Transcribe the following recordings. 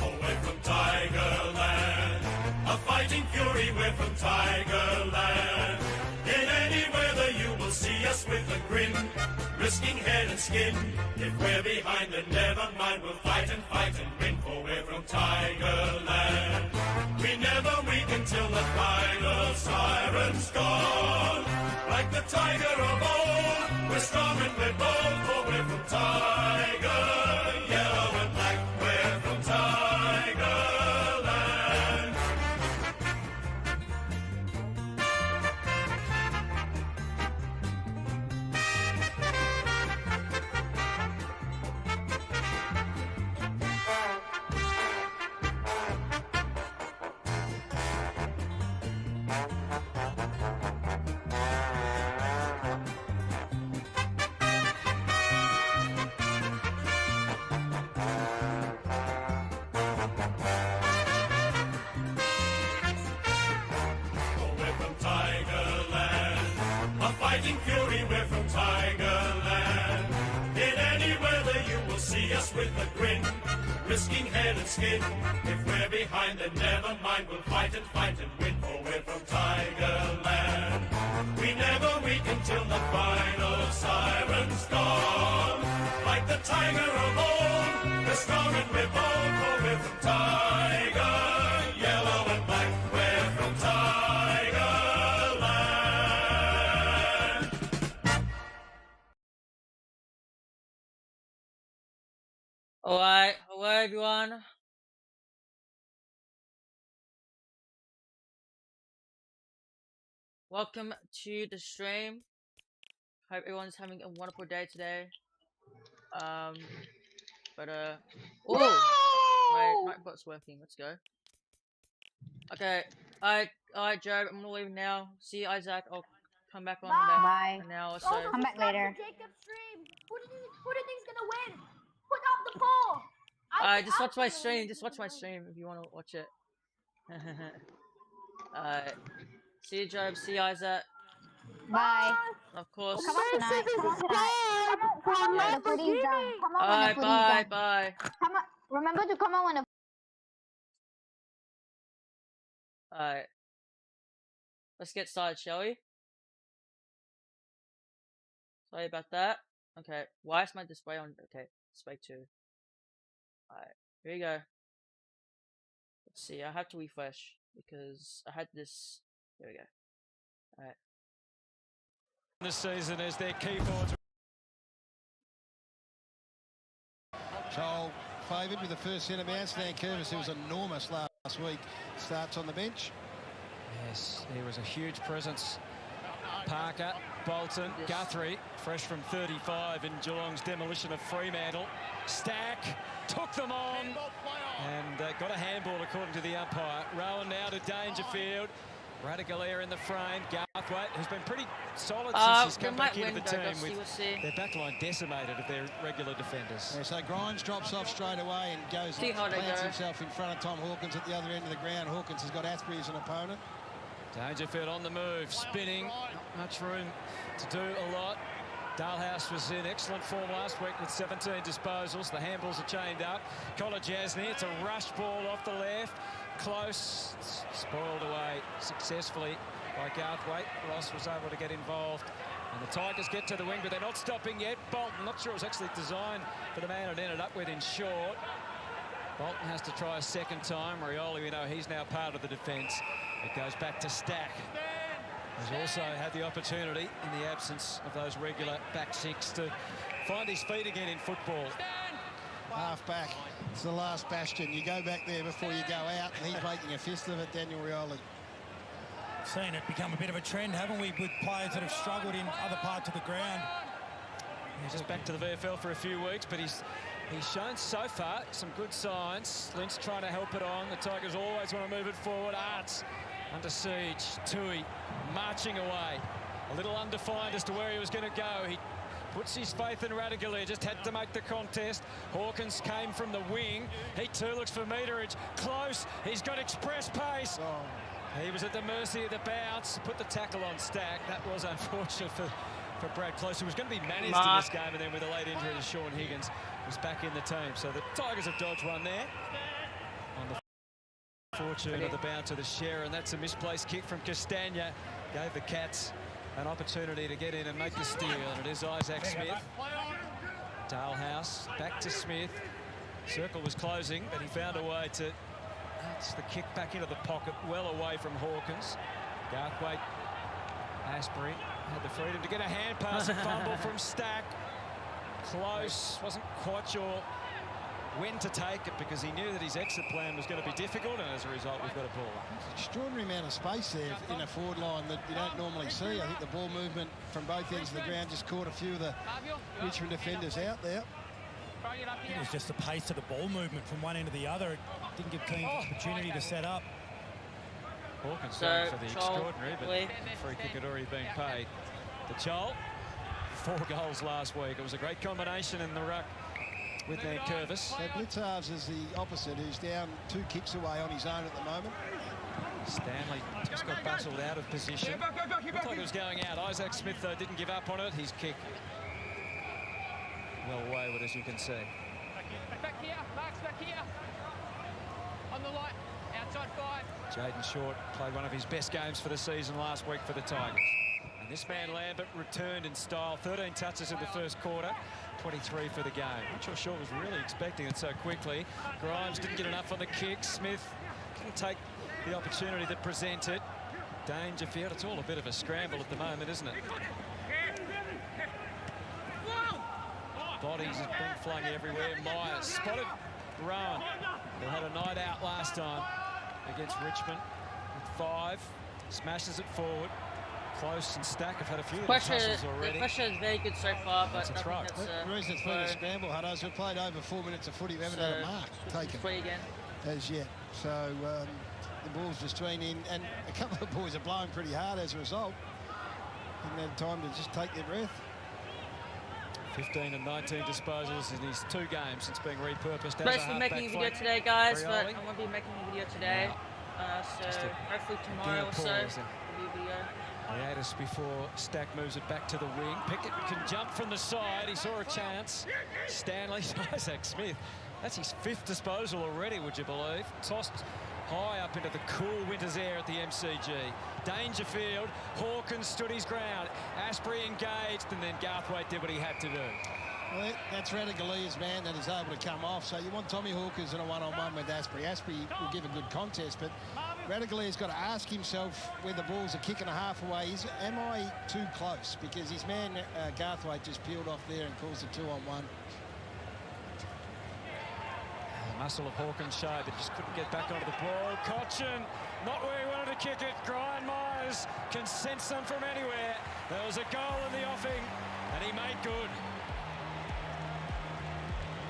Oh, we're from Tigerland, a fighting fury, we're from Tigerland. In any weather you will see us with a grin, risking head and skin. If we're behind, then never mind, we'll fight and win, for we're from Tigerland. We never weaken till the final siren's gone. Like the tiger of old, we're strong and we're bold, for we're from Tiger, yellow and black, we're from Tigerland. Fighting fury, we're from Tigerland. In any weather you will see us with a grin, risking head and skin. If we're behind, then never mind, we'll fight and win, for we're from Tigerland. We never weaken till the final siren's gone. Like the tiger of old, we're strong and we're bold, for we're from Tiger, yellow and black, we're from Tigerland. Alright, hello everyone. Welcome to the stream. Hope everyone's having a wonderful day today. Oh, my Nightbot's working. Let's go. Okay, alright, Joe. I'm gonna leave now. See you, Isaac. I'll come back on Bye. an hour or so. Come back later. Jacob stream. Who do you think's gonna win? Put up the poll. Just watch my stream. Just watch my stream if you want to watch it. Alright. See you, Job. See you, Isaac. Bye. Of course. Come on tonight. Come on, the foodie's done. Come on, Alright, when the foodie's done. bye. Come on. Remember to come on when the Alright. Let's get started, shall we? Sorry about that. Okay. Why is my display on? Okay. Display 2. Alright. Here you go. Let's see. I have to refresh because I had this. There we go. Alright. This season as their key forwards. Joel favoured with the first centre bounce. Stan Curvis, who was enormous last week, starts on the bench. Yes, he was a huge presence. Parker, Bolton, Guthrie, fresh from 35 in Geelong's demolition of Fremantle. Stack took them on and got a handball according to the umpire. Rowan now to Dangerfield. Radicalair in the frame. Garthwaite, who's been pretty solid since he's come back into the team, with their backline decimated of their regular defenders. Yeah, so Grimes drops off straight away and goes and plants himself in front of Tom Hawkins at the other end of the ground. Hawkins has got Asprey as an opponent. Dangerfield on the move, spinning, not much room to do a lot. Dalhouse was in excellent form last week with 17 disposals. The handballs are chained up. Kolajasny, it's a rush ball off the left. Close, spoiled away successfully by Garthwaite. Ross was able to get involved. And the Tigers get to the wing, but they're not stopping yet. Bolton, not sure it was actually designed for the man it ended up with in short. Bolton has to try a second time. Rioli, we know he's now part of the defence. It goes back to Stack. He's also had the opportunity, in the absence of those regular back six, to find his feet again in football. Half back, it's the last bastion. You go back there before you go out, and he's making a fist of it, Daniel Rioli. Seen it become a bit of a trend, haven't we, with players that have struggled in other parts of the ground. He's just back to the VFL for a few weeks, but he's shown so far some good signs. Lynch trying to help it on. The Tigers always want to move it forward. Arts under siege. Tui marching away. A little undefined as to where he was going to go. He puts his faith in Radicalair, just had to make the contest. Hawkins came from the wing. He too looks for meterage. Close. He's got express pace. He was at the mercy of the bounce. Put the tackle on Stack. That was unfortunate for for Brad Close, who was going to be managed in this game, and then with a late injury to Sean Higgins, was back in the team. So the Tigers have dodged one there. On the fortune of the bounce to the share, and that's a misplaced kick from Castagna. Gave the Cats an opportunity to get in and make the steal, and it is Isaac Smith. Dalehouse back to Smith. Circle was closing, but he found a way to... That's the kick back into the pocket, well away from Hawkins. Garthwaite, Asprey had the freedom to get a hand pass and fumble from Stack. Close, wasn't quite sure when to take it because he knew that his exit plan was going to be difficult, and as a result we've got a ball. Extraordinary amount of space there in a forward line that you don't normally see. I think the ball movement from both ends of the ground just caught a few of the Richmond defenders out there. It was just the pace of the ball movement from one end to the other. It didn't give teams an opportunity to set up. Hawkins going for the extraordinary, but the free kick had already been paid. The Chol, 4 goals last week. It was a great combination in the ruck with Nankervis. So Blitz halves is the opposite, who's down 2 kicks away on his own at the moment. Stanley just got bustled out of position. Looked like it was going out. Isaac Smith, though, didn't give up on it. His kick well wayward, as you can see. Back here, Mark's back here. On the light, outside 5. Jaden Short played one of his best games for the season last week for the Tigers. And this man Lambert returned in style. 13 touches in the first quarter, 23 for the game. Not sure Short was really expecting it so quickly. Grimes didn't get enough on the kick. Smith couldn't take the opportunity that presented. Dangerfield, it's all a bit of a scramble at the moment, isn't it? Bodies have been flung everywhere. Myers spotted Rowan, who had a night out last time against Richmond with 5. Smashes it forward. Close and Stack have had a few touches already. The pressure is very good so far, but that's I think The reason it's been a scramble, Huttos, we've played over 4 minutes of footy. We haven't had a mark taken as yet. So the ball's just been in, and a couple of boys are blowing pretty hard as a result. Haven't had time to just take their breath. 15 and 19 disposals in his 2 games since being repurposed. Thanks for making a video today, guys, but I won't be making a video today. So hopefully tomorrow or so will be a video. Hiatus before Stack moves it back to the wing. Pickett can jump from the side. He saw a chance. Stanley, Isaac Smith. That's his 5th disposal already, would you believe? Tossed high up into the cool winter's air at the MCG. Dangerfield, Hawkins stood his ground. Asprey engaged, and then Garthwaite did what he had to do. Well, that's Radagalia's man that is able to come off. So you want Tommy Hawkins in a one-on-one with Asprey. Asprey will give a good contest, but Radagalia's got to ask himself when the balls are kicking a half away, am I too close? Because his man Garthwaite just peeled off there and calls a 2-on-1. The muscle of Hawkins showed, but just couldn't get back onto the ball. Cochin, not where he wanted to kick it. Brian Myers can sense them from anywhere. There was a goal in the offing, and he made good.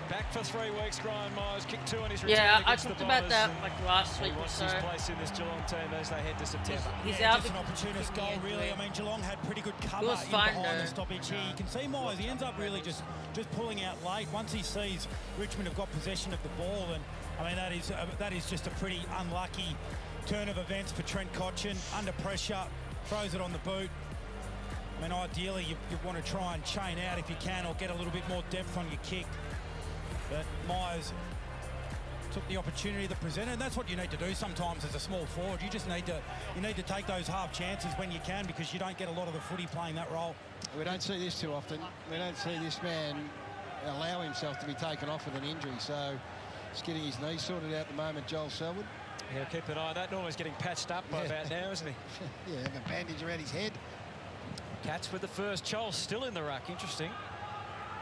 Back for 3 weeks, Brian Myers kicked 2 on his return. Yeah, I against talked the about Bombers, that like last week he or wants so. his place in this Geelong team as they head to September. He's yeah, out. just an opportunist goal, really. I mean, Geelong had pretty good cover was fine, behind though. the stoppage here. You can see Myers, he ends up really just pulling out late. Once he sees Richmond have got possession of the ball, and I mean, that is just a pretty unlucky turn of events for Trent Cotchin. Under pressure, throws it on the boot. I mean, ideally, you want to try and chain out if you can, or get a little bit more depth on your kick. But Myers took the opportunity that presented, and that's what you need to do sometimes as a small forward. You just need to take those half chances when you can, because you don't get a lot of the footy playing that role. We don't see this too often. We don't see this man allow himself to be taken off with an injury. So he's getting his knee sorted out at the moment, Joel Selwood. Yeah, keep an eye on that. Normally he's getting patched up by about now, isn't he? Yeah, have a bandage around his head. Cats with the first. Chol still in the ruck. Interesting.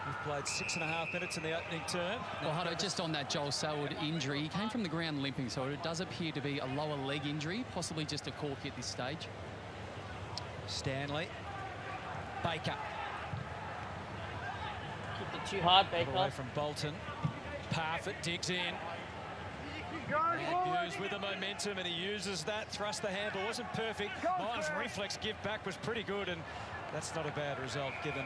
We've played 6.5 minutes in the opening term. Well, Hutto, just on that Joel Selwood injury, he came from the ground limping, so it does appear to be a lower leg injury, possibly just a corky at this stage. Stanley. Baker. Keep it too hard, Baker. Away from Bolton. Parfitt digs in. And Hughes with the momentum, and he uses that. Thrust the handle wasn't perfect. Myers' reflex give back was pretty good, and that's not a bad result given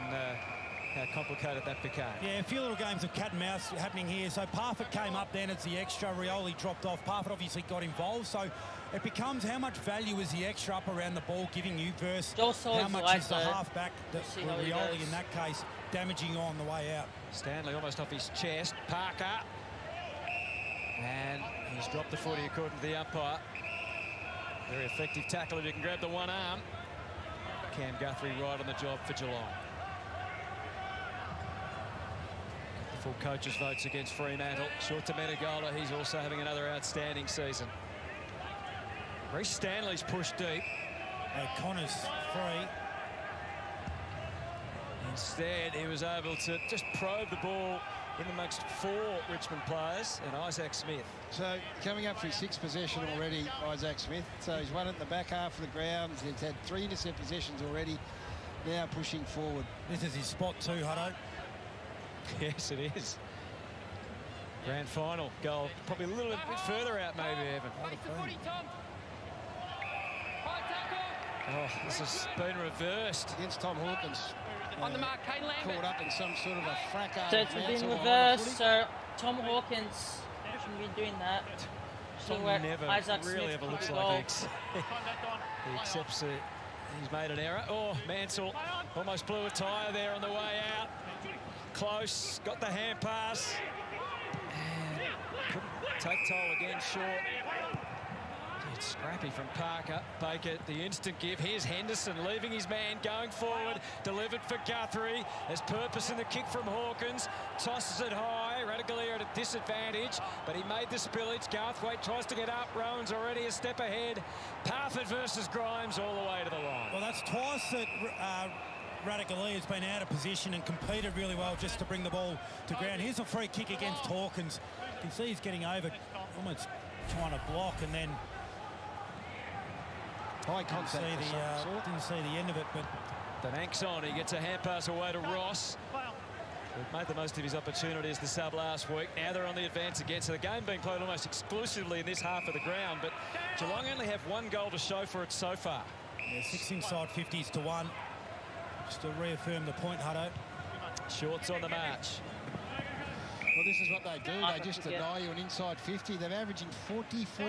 how complicated that became. Yeah, a few little games of cat and mouse happening here. So Parfitt came up then as the extra. Rioli dropped off. Parfitt obviously got involved. So it becomes how much value is the extra up around the ball giving you versus how much is the half-back, Rioli in that case, damaging on the way out. Stanley almost off his chest. Parker. And he's dropped the footy according to the umpire. Very effective tackle if you can grab the one arm. Cam Guthrie right on the job for Geelong. The full coaches' votes against Fremantle. Short to Menegola. He's also having another outstanding season. Reece Stanley's pushed deep. Connor's free. Instead, he was able to just probe the ball in amongst 4 Richmond players and Isaac Smith. So coming up for his 6th possession already, Isaac Smith. So he's won it in the back half of the ground. He's had 3 intercept possessions already. Now pushing forward. This is his spot too, Hutto. Yes, it is. Grand final goal. Probably a little bit further out, maybe, Evan. Oh, this has been reversed. Against Tom Hawkins. On the mark, Kane Lambert. Caught up in some sort of a fracas. So it's been reversed. So Tom Hawkins shouldn't be doing that. Tom never really ever looks like he accepts it. He's made an error. Oh, Mansell almost blew a tyre there on the way out. Close, got the hand pass. And couldn't take toll again, short. It's scrappy from Parker. Baker, the instant give. Here's Henderson leaving his man, going forward. Delivered for Guthrie. There's purpose in the kick from Hawkins. Tosses it high. Radicalier at a disadvantage, but he made the spillage. Garthwaite tries to get up. Rowan's already a step ahead. Parfitt versus Grimes all the way to the line. Well, that's twice that Radicalier has been out of position and competed really well just to bring the ball to ground. Here's a free kick against Hawkins. You can see he's getting over, almost trying to block, and then high contact. Didn't see the end of it, but Danak's on. He gets a hand pass away to Ross. We've made the most of his opportunities the sub last week. Now they're on the advance again. So the game being played almost exclusively in this half of the ground. But Geelong only have 1 goal to show for it so far. Yeah, 6 inside 50s to 1. Just to reaffirm the point, Hutto. Shorts on the march. Well, this is what they do. They just deny you an inside 50. They're averaging 44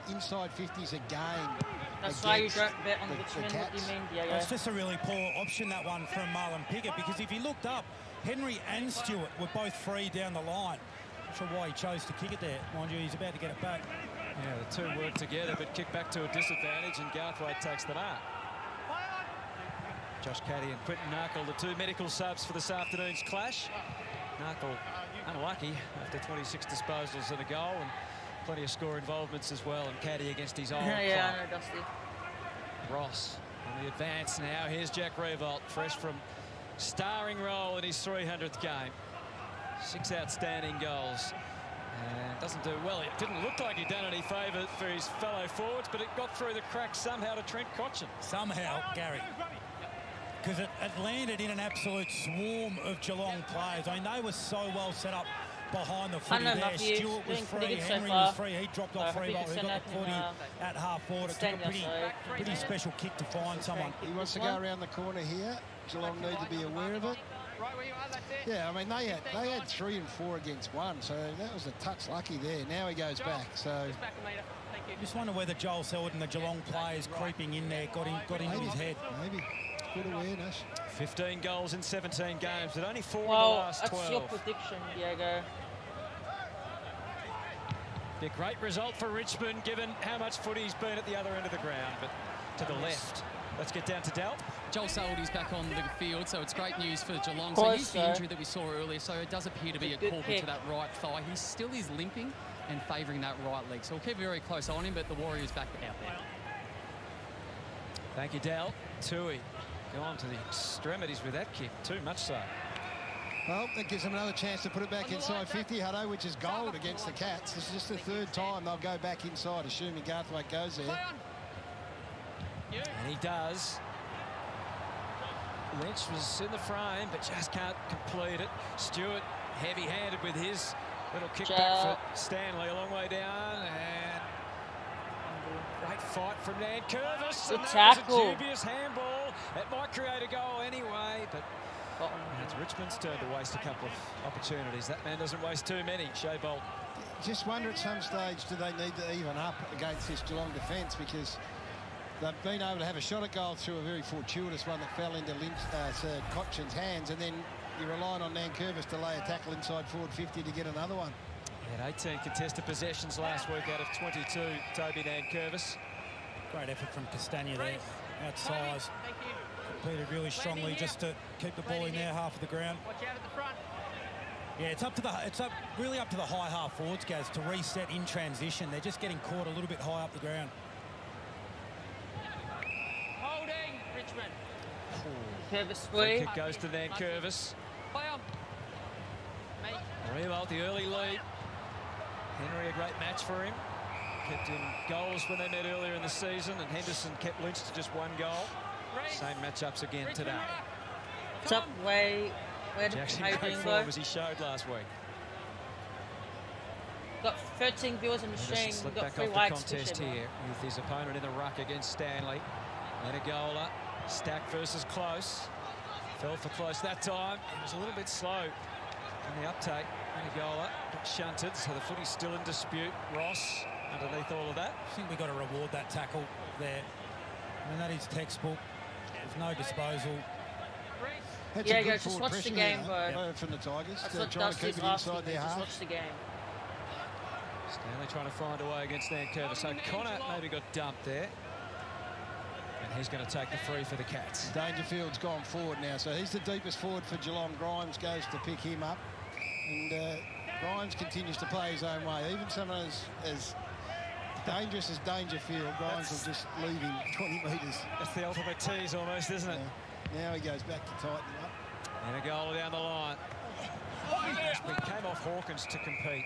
inside 50s a game. That's why you don't bet on Richmond. What do you mean, Diego? It's just a really poor option, that one, from Marlon Pickett, because if you looked up, Henry and Stewart were both free down the line. Not sure why he chose to kick it there. Mind you, he's about to get it back. Yeah, the two work together, but kick back to a disadvantage, and Garthwaite takes the mark. Josh Caddy and Quinton Narkle, the 2 medical subs for this afternoon's clash. Narkle unlucky after 26 disposals and a goal, and plenty of score involvements as well, and Caddy against his old club. Yeah, I know, Dusty. Ross on the advance now. Here's Jack Revolt, fresh from starring role in his 300th game. 6 outstanding goals. And doesn't do well. It didn't look like he'd done any favour for his fellow forwards, but it got through the cracks somehow to Trent Cotchin. Somehow, Gary. Because it landed in an absolute swarm of Geelong players. I mean, they were so well set up behind the footy there. Stewart was free, Henry was free. He dropped off Revolt, who got the footy at half forward. It took a pretty special kick to find someone. He wants to go around the corner here. Geelong need to be aware of it. Yeah, I mean, they had 3 and 4 against 1, so that was a touch lucky there. Now he goes back, so... Just wonder whether Joel Selwood and the Geelong players creeping in there got into his head. Maybe. Good awareness. 15 goals in 17 games, but only 4 in the last 12. That's your prediction, Diego. A great result for Richmond, given how much footy he's been at the other end of the ground, but to the left. Let's get down to Del. Joel Selwood is back on the field, so it's great news for Geelong. So here's the injury that we saw earlier, so it does appear to be a corker to that right thigh. He still is limping and favouring that right leg, so we'll keep a very close eye on him, but the Warriors back out there. Thank you, Del. Tui gone to the extremities with that kick, too much so. Well, that gives them another chance to put it back inside 50, Hutto, which is gold against the Cats. This is just the 3rd time they'll go back inside, assuming Garthwaite goes there. And he does. Lynch was in the frame, but just can't complete it. Stewart heavy-handed with his little kick back for Stanley, a long way down, and great fight from Nan Curvis. Good and tackle. that was a dubious handball. It might create a goal anyway, but bottom. It's Richmond's turn to waste a couple of opportunities. That man doesn't waste too many, Shea Bolt. Just wonder at some stage, do they need to even up against this Geelong defence, because they've been able to have a shot at goal through a very fortuitous one that fell into Sir Cotchin's hands, and then you're relying on Nankervis to lay a tackle inside forward 50 to get another one. He had 18 contested possessions last week out of 22, Toby Nankervis. Great effort from Castagna there, outsize. Competed really strongly just to keep the ball in there, half of the ground. Watch out at the front. Yeah, it's really up to the high half forwards, guys, to reset in transition. They're just getting caught a little bit high up the ground. Holding, Richmond. Curvis Free free. kick goes to Nankervis. Play on. Mate. Revolt, the early lead. Henry, a great match for him. Kept in goals when they met earlier in the season, and Henderson kept Lynch to just one goal. Same matchups again today. What's up, Way? Jackson How you great doing, form bro? as he showed last week. Got 13 viewers on the stream. Henderson We've slipped got back 3 off the likes. contest here with his opponent in the ruck against Stanley. Menegola, Stack versus Close. Fell for Close that time. He was a little bit slow in the uptake. Menegola got shunted, so the footy's still in dispute. Ross underneath all of that. I think we've got to reward that tackle there. I mean, that is textbook. There's no disposal. That's Yeah, a good guys, just forward watch the pressure game, there, bro. from the Tigers. That's They're what trying to keep Dusty's it asking inside me. their Just half. watch the game. Stanley trying to find a way against Nankervis. O'Connor maybe got dumped there. And he's going to take the free for the Cats. Dangerfield's gone forward now, so he's the deepest forward for Geelong. Grimes goes to pick him up, and Grimes continues to play his own way. Even someone as dangerous as Dangerfield, Grimes will just leave him 20 metres. That's the ultimate tease almost, isn't it? Now he goes back to tighten him up. And a goal down the line. He came off Hawkins to compete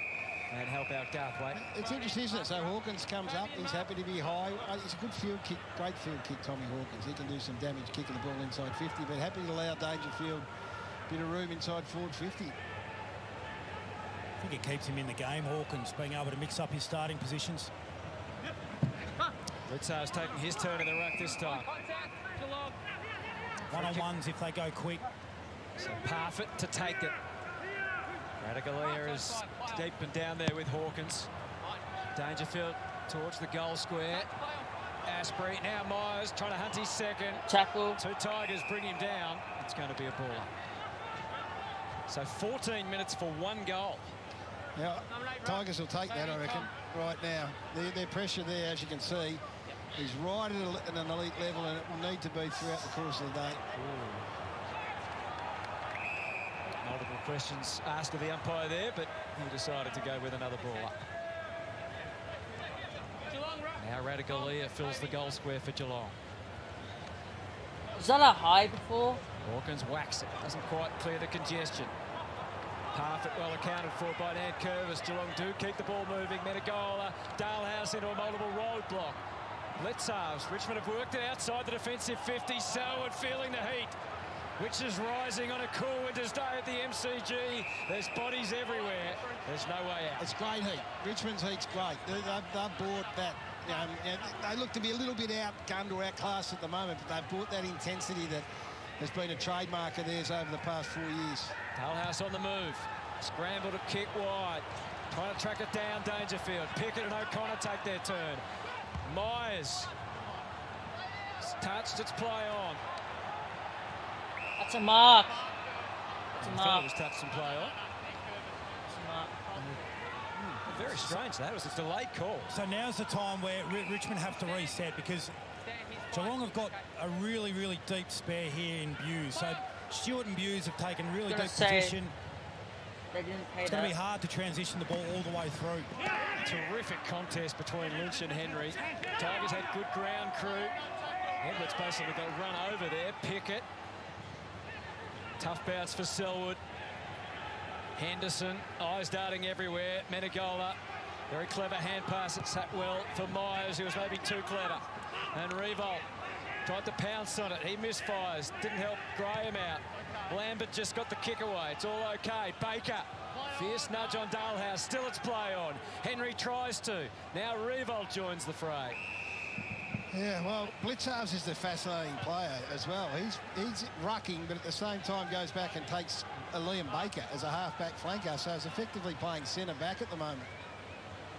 and help out Garthwaite. It's interesting, isn't it? So Hawkins comes up, he's happy to be high. It's a good field kick, great field kick, Tommy Hawkins. He can do some damage kicking the ball inside 50, but happy to allow Dangerfield a bit of room inside forward 50. I think it keeps him in the game, Hawkins, being able to mix up his starting positions. Blitzar's taking his turn in the ruck this time. One-on-ones if they go quick. So Parfitt to take it. Radagalia is deep and down there with Hawkins. Dangerfield towards the goal square. Asprey, now Myers trying to hunt his second. Tackle. 2 Tigers bring him down. It's going to be a baller. So 14 minutes for 1 goal. Now, Tigers will take that, I reckon, right now. Their pressure there, as you can see, is right at an elite level, and it will need to be throughout the course of the day. Multiple questions asked of the umpire there, but he decided to go with another ball up. Now Radagalia fills the goal square for Geelong. Was that a high before? Hawkins whacks it, doesn't quite clear the congestion. Parfitt well accounted for by Nankervis. Geelong do keep the ball moving. Menegola, Dalehouse into a multiple roadblock. Blitzarves, Richmond have worked it outside the defensive 50. Selwood feeling the heat, which is rising on a cool winter's day at the MCG. There's bodies everywhere. There's no way out. It's great heat. Richmond's heat's great. They've bought that. They look to be a little bit outgunned or outclassed at the moment, but they've bought that intensity that has been a trademark of theirs over the past 4 years. Dalehouse on the move. Scramble to kick wide. Trying to track it down, Dangerfield. Pickett and O'Connor take their turn. Myers. It's touched, it's play on. That's a mark. That's a I thought mark. it was touched and play on. That's a mark. Very strange, that was a delayed call. So now's the time where Richmond have to reset, because Geelong have got a really, really deep spare here in Buse. So Stewart and Buse have taken really deep position. They didn't pay It's going to be hard to transition the ball all the way through. Terrific contest between Lynch and Henry. Tigers had good ground crew. Edwards basically got run over there. Pickett. Tough bounce for Selwood. Henderson, eyes darting everywhere. Menegola, very clever hand pass at Satwell for Myers, who was maybe too clever. And Revolt tried to pounce on it. He misfires. Didn't help Graham out. Lambert just got the kick away. It's all okay. Baker, fierce nudge on Dalehouse. Still it's play on. Henry tries to. Now Revolt joins the fray. Yeah, well, Blitzarves is the fascinating player as well. He's rucking, but at the same time goes back and takes Liam Baker as a half-back flanker, so he's effectively playing centre-back at the moment.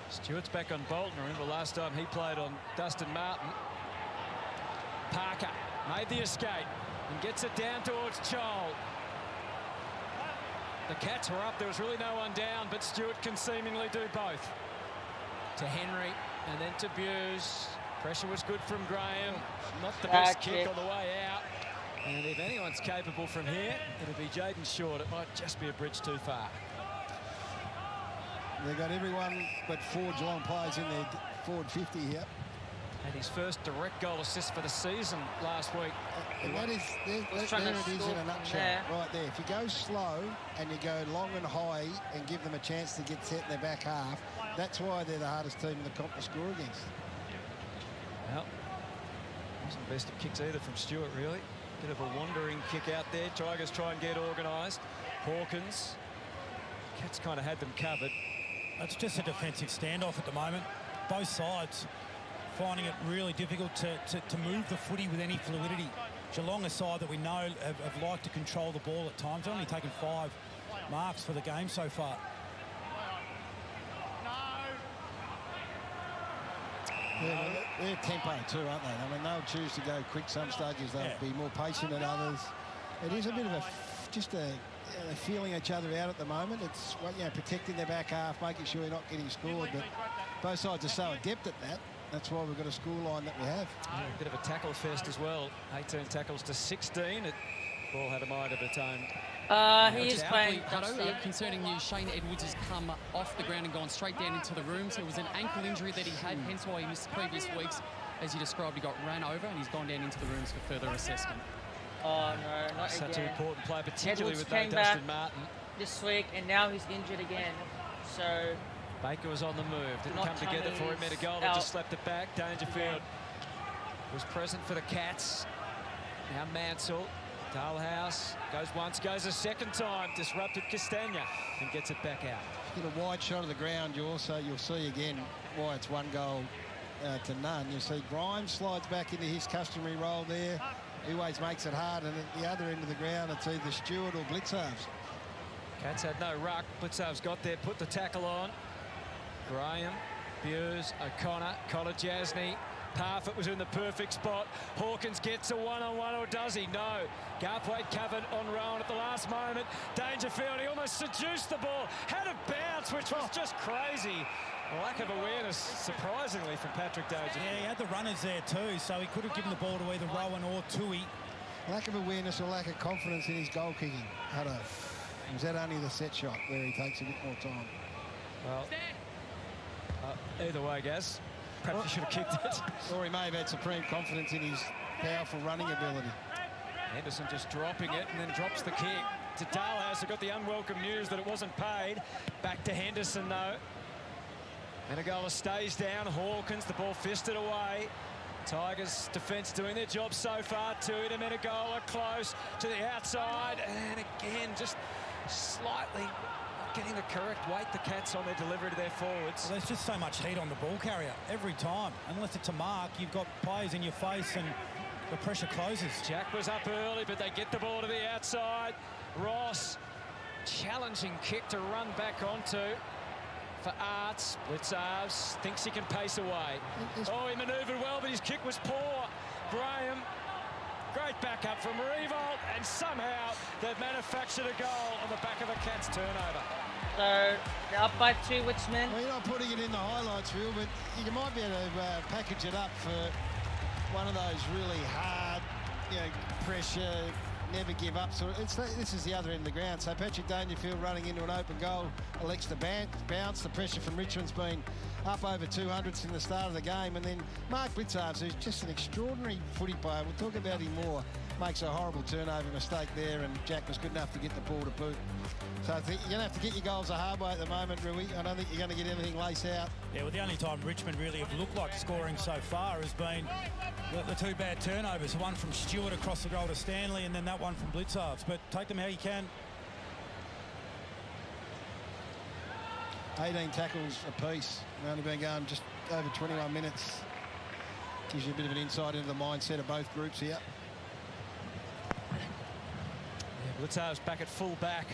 Stewart's back on Bolton. Remember last time he played on Dustin Martin. Parker made the escape and gets it down towards Chol. The Cats were up. There was really no one down, but Stewart can seemingly do both. To Henry and then to Buse. Pressure was good from Graham. Not the best kick on the way out. And if anyone's capable from here, it'll be Jaden Short. It might just be a bridge too far. They've got everyone but 4 Geelong players in their forward 50 here. And his first direct goal assist for the season last week. And that is, there it is in a nutshell, right there. If you go slow and you go long and high and give them a chance to get set in their back half, that's why they're the hardest team in the comp to score against. Well, wasn't the best of kicks either from Stewart, really. Bit of a wandering kick out there. Tigers try and get organised. Hawkins. Cats kind of had them covered. It's just a defensive standoff at the moment. Both sides finding it really difficult to move the footy with any fluidity. Geelong, a side that we know have liked to control the ball at times. They've only taken 5 marks for the game so far. Yeah, they're tempo too, aren't they? I mean, they'll choose to go quick some stages. They'll be more patient than others. It is a bit of they're feeling each other out at the moment. It's protecting their back half, making sure you're not getting scored. But both sides are so adept at that. That's why we've got a score line that we have. Yeah, a bit of a tackle fest as well. 18 tackles to 16. Ball had a mind of its own. He is playing. Concerning news, Shane Edwards has come off the ground and gone straight down into the room. So it was an ankle injury that he had, hence why he missed previous weeks. As you described, he got ran over and he's gone down into the rooms for further assessment. Oh no, not Such again. an important player, particularly Edwards with Dustin Martin. This week, and now he's injured again. So Baker was on the move. Didn't come together for him. Made a goal and just slapped it back. Dangerfield was present for the Cats. Now Mansell. Dalhouse goes once, goes a second time. Disrupted Castagna and gets it back out. Get a wide shot of the ground. You'll see again why it's 1 goal to none. You'll see Grimes slides back into his customary role there. He always makes it hard, and at the other end of the ground, it's either Stewart or Blitzarves. Cats had no ruck. Blitzarves got there, put the tackle on. Graham, Buse, O'Connor, Kolajasny. Parfitt was in the perfect spot. Hawkins gets a one-on-one, or does he? No. Garthwaite covered on Rowan at the last moment. Dangerfield, he almost seduced the ball. Had a bounce, which was just crazy. A lack of awareness, surprisingly, from Patrick Dangerfield. Yeah, he had the runners there too, so he could have given the ball to either Rowan or Tui. Lack of awareness or lack of confidence in his goal kicking. Was that only the set shot where he takes a bit more time? Well, either way, Gaz. Perhaps he should have kicked it. Or he may have had supreme confidence in his powerful running ability. Henderson just dropping it and then drops the kick to Dalhouse, who got the unwelcome news that it wasn't paid. Back to Henderson, though. Menegola stays down. Hawkins, the ball fisted away. Tigers defence doing their job so far. Tui to Menegola, close to the outside. And again, just slightly getting the correct weight, the Cats, on their delivery to their forwards. Well, there's just so much heat on the ball carrier every time. Unless it's a mark, you've got players in your face and the pressure closes. Jack was up early, but they get the ball to the outside. Ross, challenging kick to run back onto for Arts. Blitzarves thinks he can pace away. Oh, he manoeuvred well, but his kick was poor. Graham, great backup from Revolt, and somehow they've manufactured a goal on the back of a Cats turnover. So they're up by 2, Richmond. Well, you're not putting it in the highlights, Phil, but you might be able to package it up for one of those really hard, pressure, never give up. So this is the other end of the ground. So Patrick Dangerfield running into an open goal, elects to bounce. The pressure from Richmond's been up over 200 since the start of the game. And then Mark Blitzarves, who's just an extraordinary footy player, we'll talk about him more, makes a horrible turnover mistake there, and Jack was good enough to get the ball to boot. So I think you're going to have to get your goals the hard way at the moment, Rui. I don't think you're going to get anything lace out. Yeah, well, the only time Richmond really have looked like scoring so far has been the 2 bad turnovers. The one from Stewart across the goal to Stanley, and then that one from Blitzarves. But take them how you can. 18 tackles apiece. We've only been going just over 21 minutes. Gives you a bit of an insight into the mindset of both groups here. Yeah, Blitzar's back at full back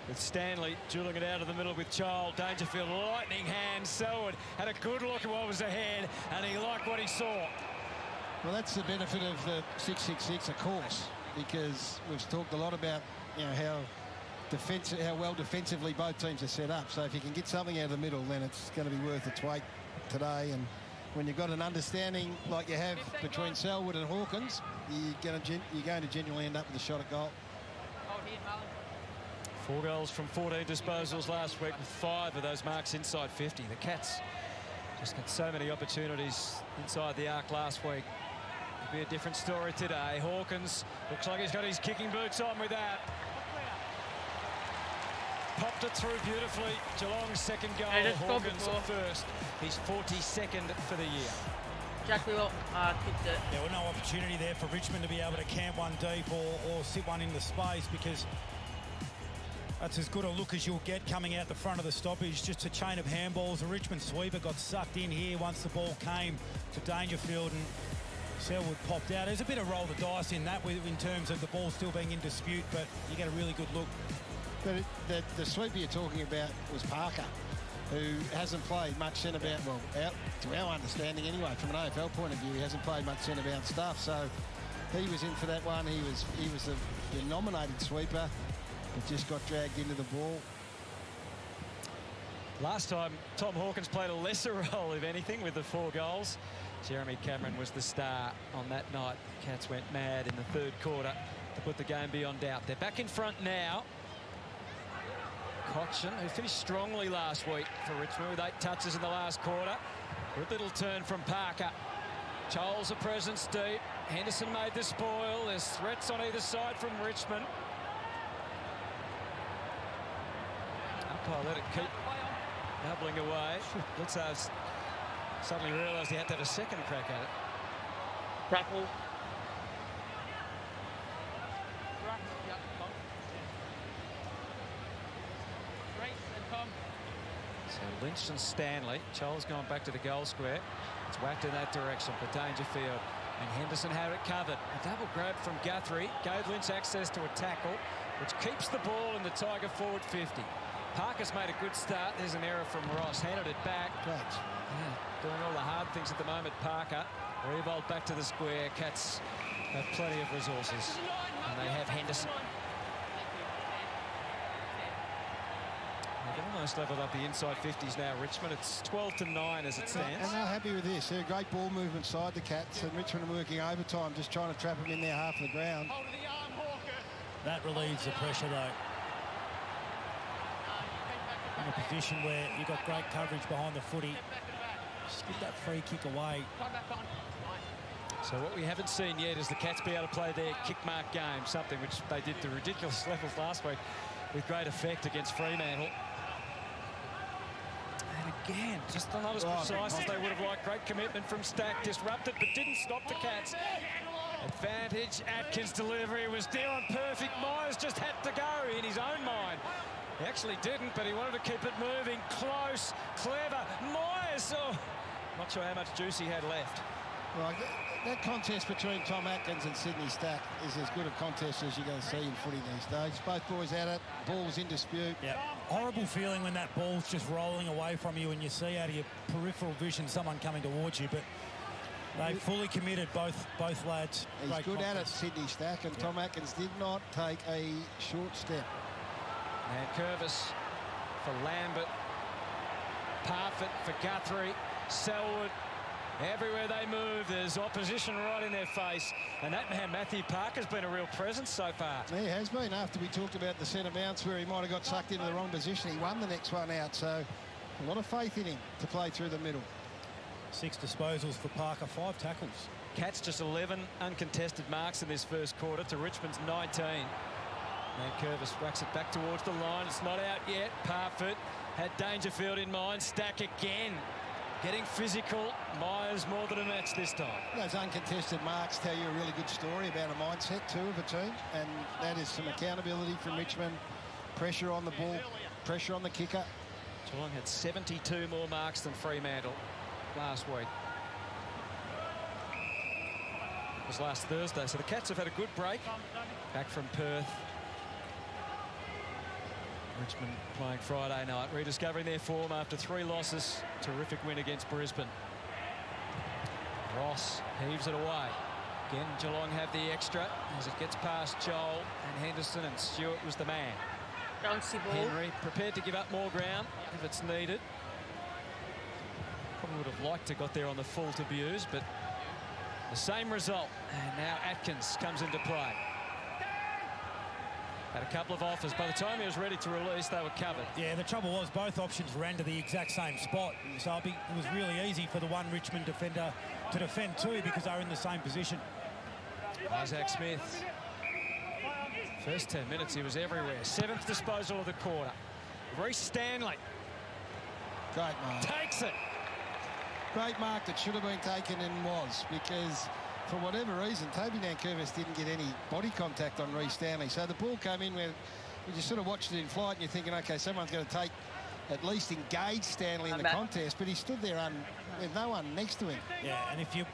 with Stanley dueling it out of the middle with Child. Dangerfield, lightning hand. Selwood had a good look at what was ahead, and he liked what he saw. Well, that's the benefit of the 6-6-6, of course, because we've talked a lot about, you know, how well defensively both teams are set up. So if you can get something out of the middle, then it's going to be worth its weight today. And when you've got an understanding like you have between Selwood and Hawkins, you're going to genuinely end up with a shot at goal. 4 goals from 14 disposals last week, with 5 of those marks inside 50. The Cats just got so many opportunities inside the arc last week. It'll be a different story today. Hawkins looks like he's got his kicking boots on with that. Popped it through beautifully. Geelong's second goal. Hawkins first. He's 42nd for the year. Jack Wheel kicked it. There was no opportunity there for Richmond to be able to camp one deep or sit one into space, because that's as good a look as you'll get coming out the front of the stoppage. Just a chain of handballs. The Richmond sweeper got sucked in here once the ball came to Dangerfield, and Selwood popped out. There's a bit of roll the dice in that in terms of the ball still being in dispute, but you get a really good look. But the sweeper you're talking about was Parker, who hasn't played much centre bounce. Well, to our understanding anyway, from an AFL point of view, he hasn't played much centre bounce stuff. So he was in for that one. He was the nominated sweeper, but just got dragged into the ball. Last time, Tom Hawkins played a lesser role, if anything, with the 4 goals. Jeremy Cameron was the star on that night. The Cats went mad in the 3rd quarter to put the game beyond doubt. They're back in front now. Clinching, who finished strongly last week for Richmond with 8 touches in the last quarter. Good little turn from Parker. Charles a presence deep. Henderson made the spoil. There's threats on either side from Richmond. Umpire let it keep doubling away. Blitzar's suddenly realised he had to have a second crack at it. Grapple. So Lynch and Stanley. Charles going back to the goal square. It's whacked in that direction for Dangerfield. And Henderson had it covered. A double grab from Guthrie gave Lynch access to a tackle, which keeps the ball in the Tiger forward 50. Parker's made a good start. There's an error from Ross. Handed it back. Doing all the hard things at the moment, Parker. Revolt back to the square. Cats have plenty of resources. And they have Henderson. They've almost levelled up the inside 50s now, Richmond. It's 12-9 as it stands. And they're happy with this. They're a great ball movement side, the Cats, and Richmond are working overtime, just trying to trap them in their half of the ground. That relieves the pressure, though. In a position where you've got great coverage behind the footy. Just get that free kick away. So what we haven't seen yet is the Cats be able to play their kick mark game, something which they did to ridiculous levels last week with great effect against Fremantle. And again, just not as precise as they would have liked. Great commitment from Stack, disrupted but didn't stop the Cats. Advantage, Atkins' delivery was near on perfect. Myers just had to go in his own mind. He actually didn't, but he wanted to keep it moving. Close, clever. Myers, not sure how much juice he had left. Well, that contest between Tom Atkins and Sydney Stack is as good a contest as you're going to see in footy these days. Both boys at it, ball's in dispute. Yeah, horrible feeling when that ball's just rolling away from you and you see out of your peripheral vision someone coming towards you, but they fully committed, both lads. He's Great good contest. at it, Sydney Stack, and Tom Atkins did not take a short step. And Curvis for Lambert. Parfitt for Guthrie. Selwood. Everywhere they move, there's opposition right in their face. And that man, Matthew Parker's been a real presence so far. He has been. After we talked about the centre bounce where he might have got sucked into the wrong position, he won the next one out. So a lot of faith in him to play through the middle. 6 disposals for Parker, 5 tackles. Cats just 11 uncontested marks in this first quarter to Richmond's 19. And Curvis whacks it back towards the line. It's not out yet. Parfitt had Dangerfield in mind. Stack again. Getting physical. Myers more than a match this time. Those uncontested marks tell you a really good story about a mindset too of a team, and that is some accountability from Richmond. Pressure on the ball, pressure on the kicker. Geelong had 72 more marks than Fremantle last week. was last Thursday. So the Cats have had a good break back from Perth. Richmond playing Friday night, rediscovering their form after 3 losses. Terrific win against Brisbane. Ross heaves it away. Again, Geelong have the extra as it gets past Joel and Henderson, and Stewart was the man. Bouncy ball. Henry prepared to give up more ground if it's needed. Probably would have liked to got there on the full to Buse, but the same result. And now Atkins comes into play. Had a couple of offers. By the time he was ready to release, they were covered. Yeah, the trouble was both options ran to the exact same spot. So it was really easy for the one Richmond defender to defend too because they were in the same position. Isaac Smith. First 10 minutes, he was everywhere. 7th disposal of the quarter. Reece Stanley. Great mark. Takes it. Great mark that should have been taken and was, because for whatever reason, Toby Nankervis didn't get any body contact on Reece Stanley. So the ball came in where you just sort of watched it in flight and you're thinking, OK, someone's going to take, at least engage Stanley in the contest, but he stood there with no one next to him. Yeah, and if you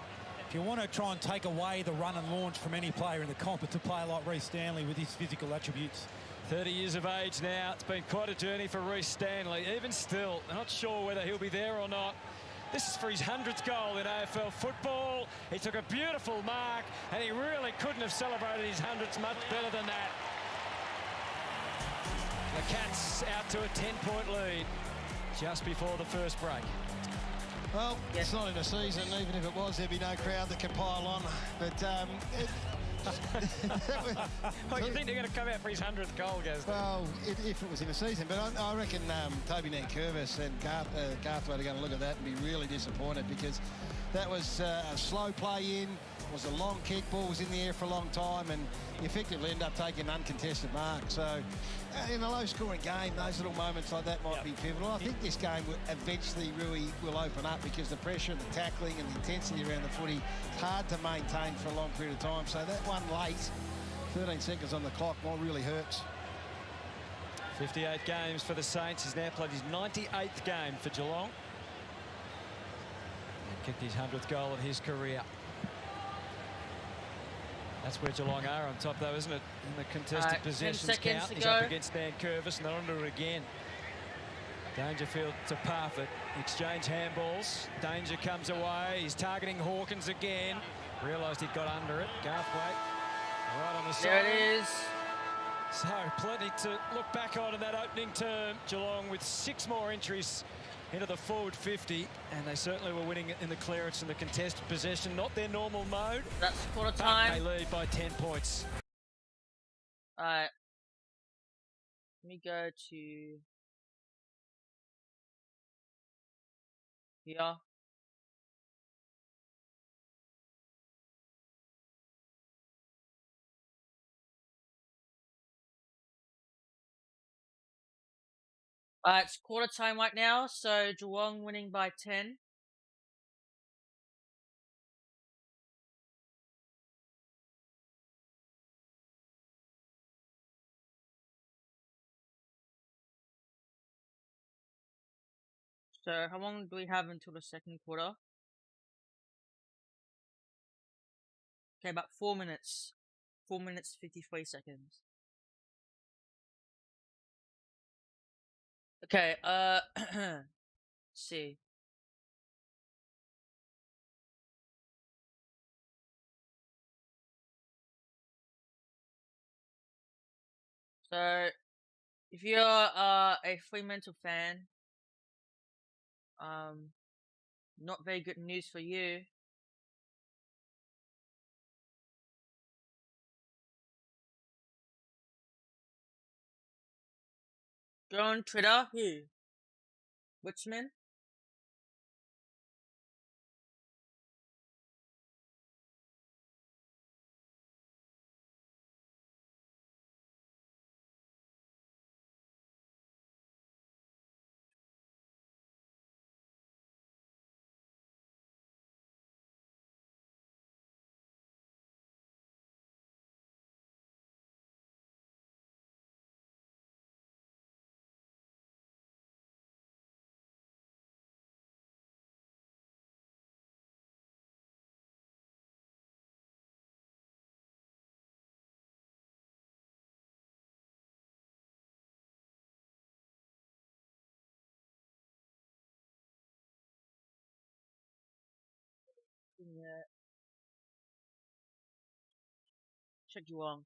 want to try and take away the run and launch from any player in the comp, it's a player like Reece Stanley with his physical attributes. 30 years of age now. It's been quite a journey for Reece Stanley. Even still, I'm not sure whether he'll be there or not. This is for his 100th goal in AFL football. He took a beautiful mark, and he really couldn't have celebrated his 100th much better than that. The Cats out to a 10-point lead just before the first break. Well, it's not in a season. Even if it was, there'd be no crowd that could pile on. But well, you think they're going to come out for his 100th goal, Gaz? Well, if it was in a season. But I reckon Toby Nankervis and Garthwaite are going to look at that and be really disappointed, because that was a slow play in. It was a long kick. Ball was in the air for a long time, and you effectively end up taking an uncontested mark. So in a low-scoring game, those little moments like that might be pivotal. I think this game eventually really will open up, because the pressure and the tackling and the intensity around the footy is hard to maintain for a long period of time. So that one late, 13 seconds on the clock, really hurts. 58 games for the Saints. He's now played his 98th game for Geelong. And kicked his 100th goal of his career. That's where Geelong are on top, though, isn't it? In the contested possessions count. He's up against Nankervis, and they're on to it again. Dangerfield to Parfitt. Exchange handballs. Danger comes away. He's targeting Hawkins again. Realised he'd got under it. Garthwaite right on the side. There it is. So plenty to look back on in that opening term. Geelong with 6 more entries into the forward 50, and they certainly were winning in the clearance and the contested possession. Not their normal mode. That's quarter time. They lead by 10 points. Alright. Let me go to here. It's quarter time right now, so Geelong winning by 10. So how long do we have until the second quarter? Okay, about 4 minutes. 4 minutes, 53 seconds. Okay, let's see. So, if you're a Fremantle fan, not very good news for you. Go on Twitter. Who? Richmond? nothing yet. Check Geelong.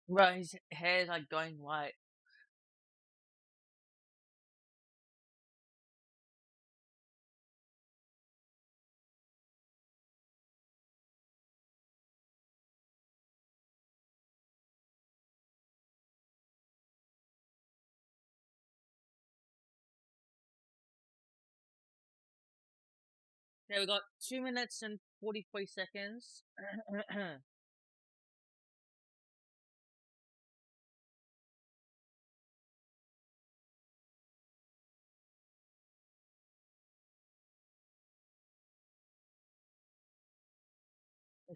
Bro, his hair's like going white. Okay, we got 2 minutes and 43 seconds.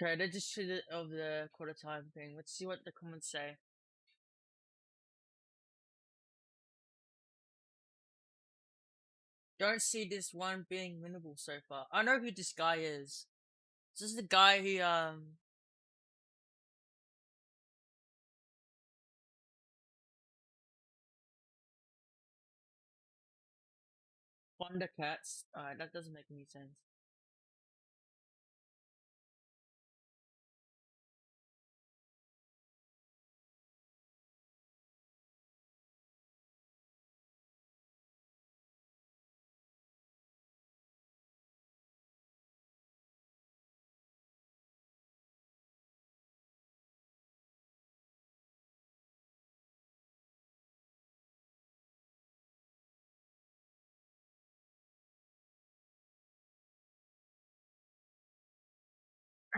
Okay, they just treated of the quarter time thing. Let's see what the comments say. Don't see this one being winnable so far. I know who this guy is. This is the guy who Thundercats. Alright, that doesn't make any sense.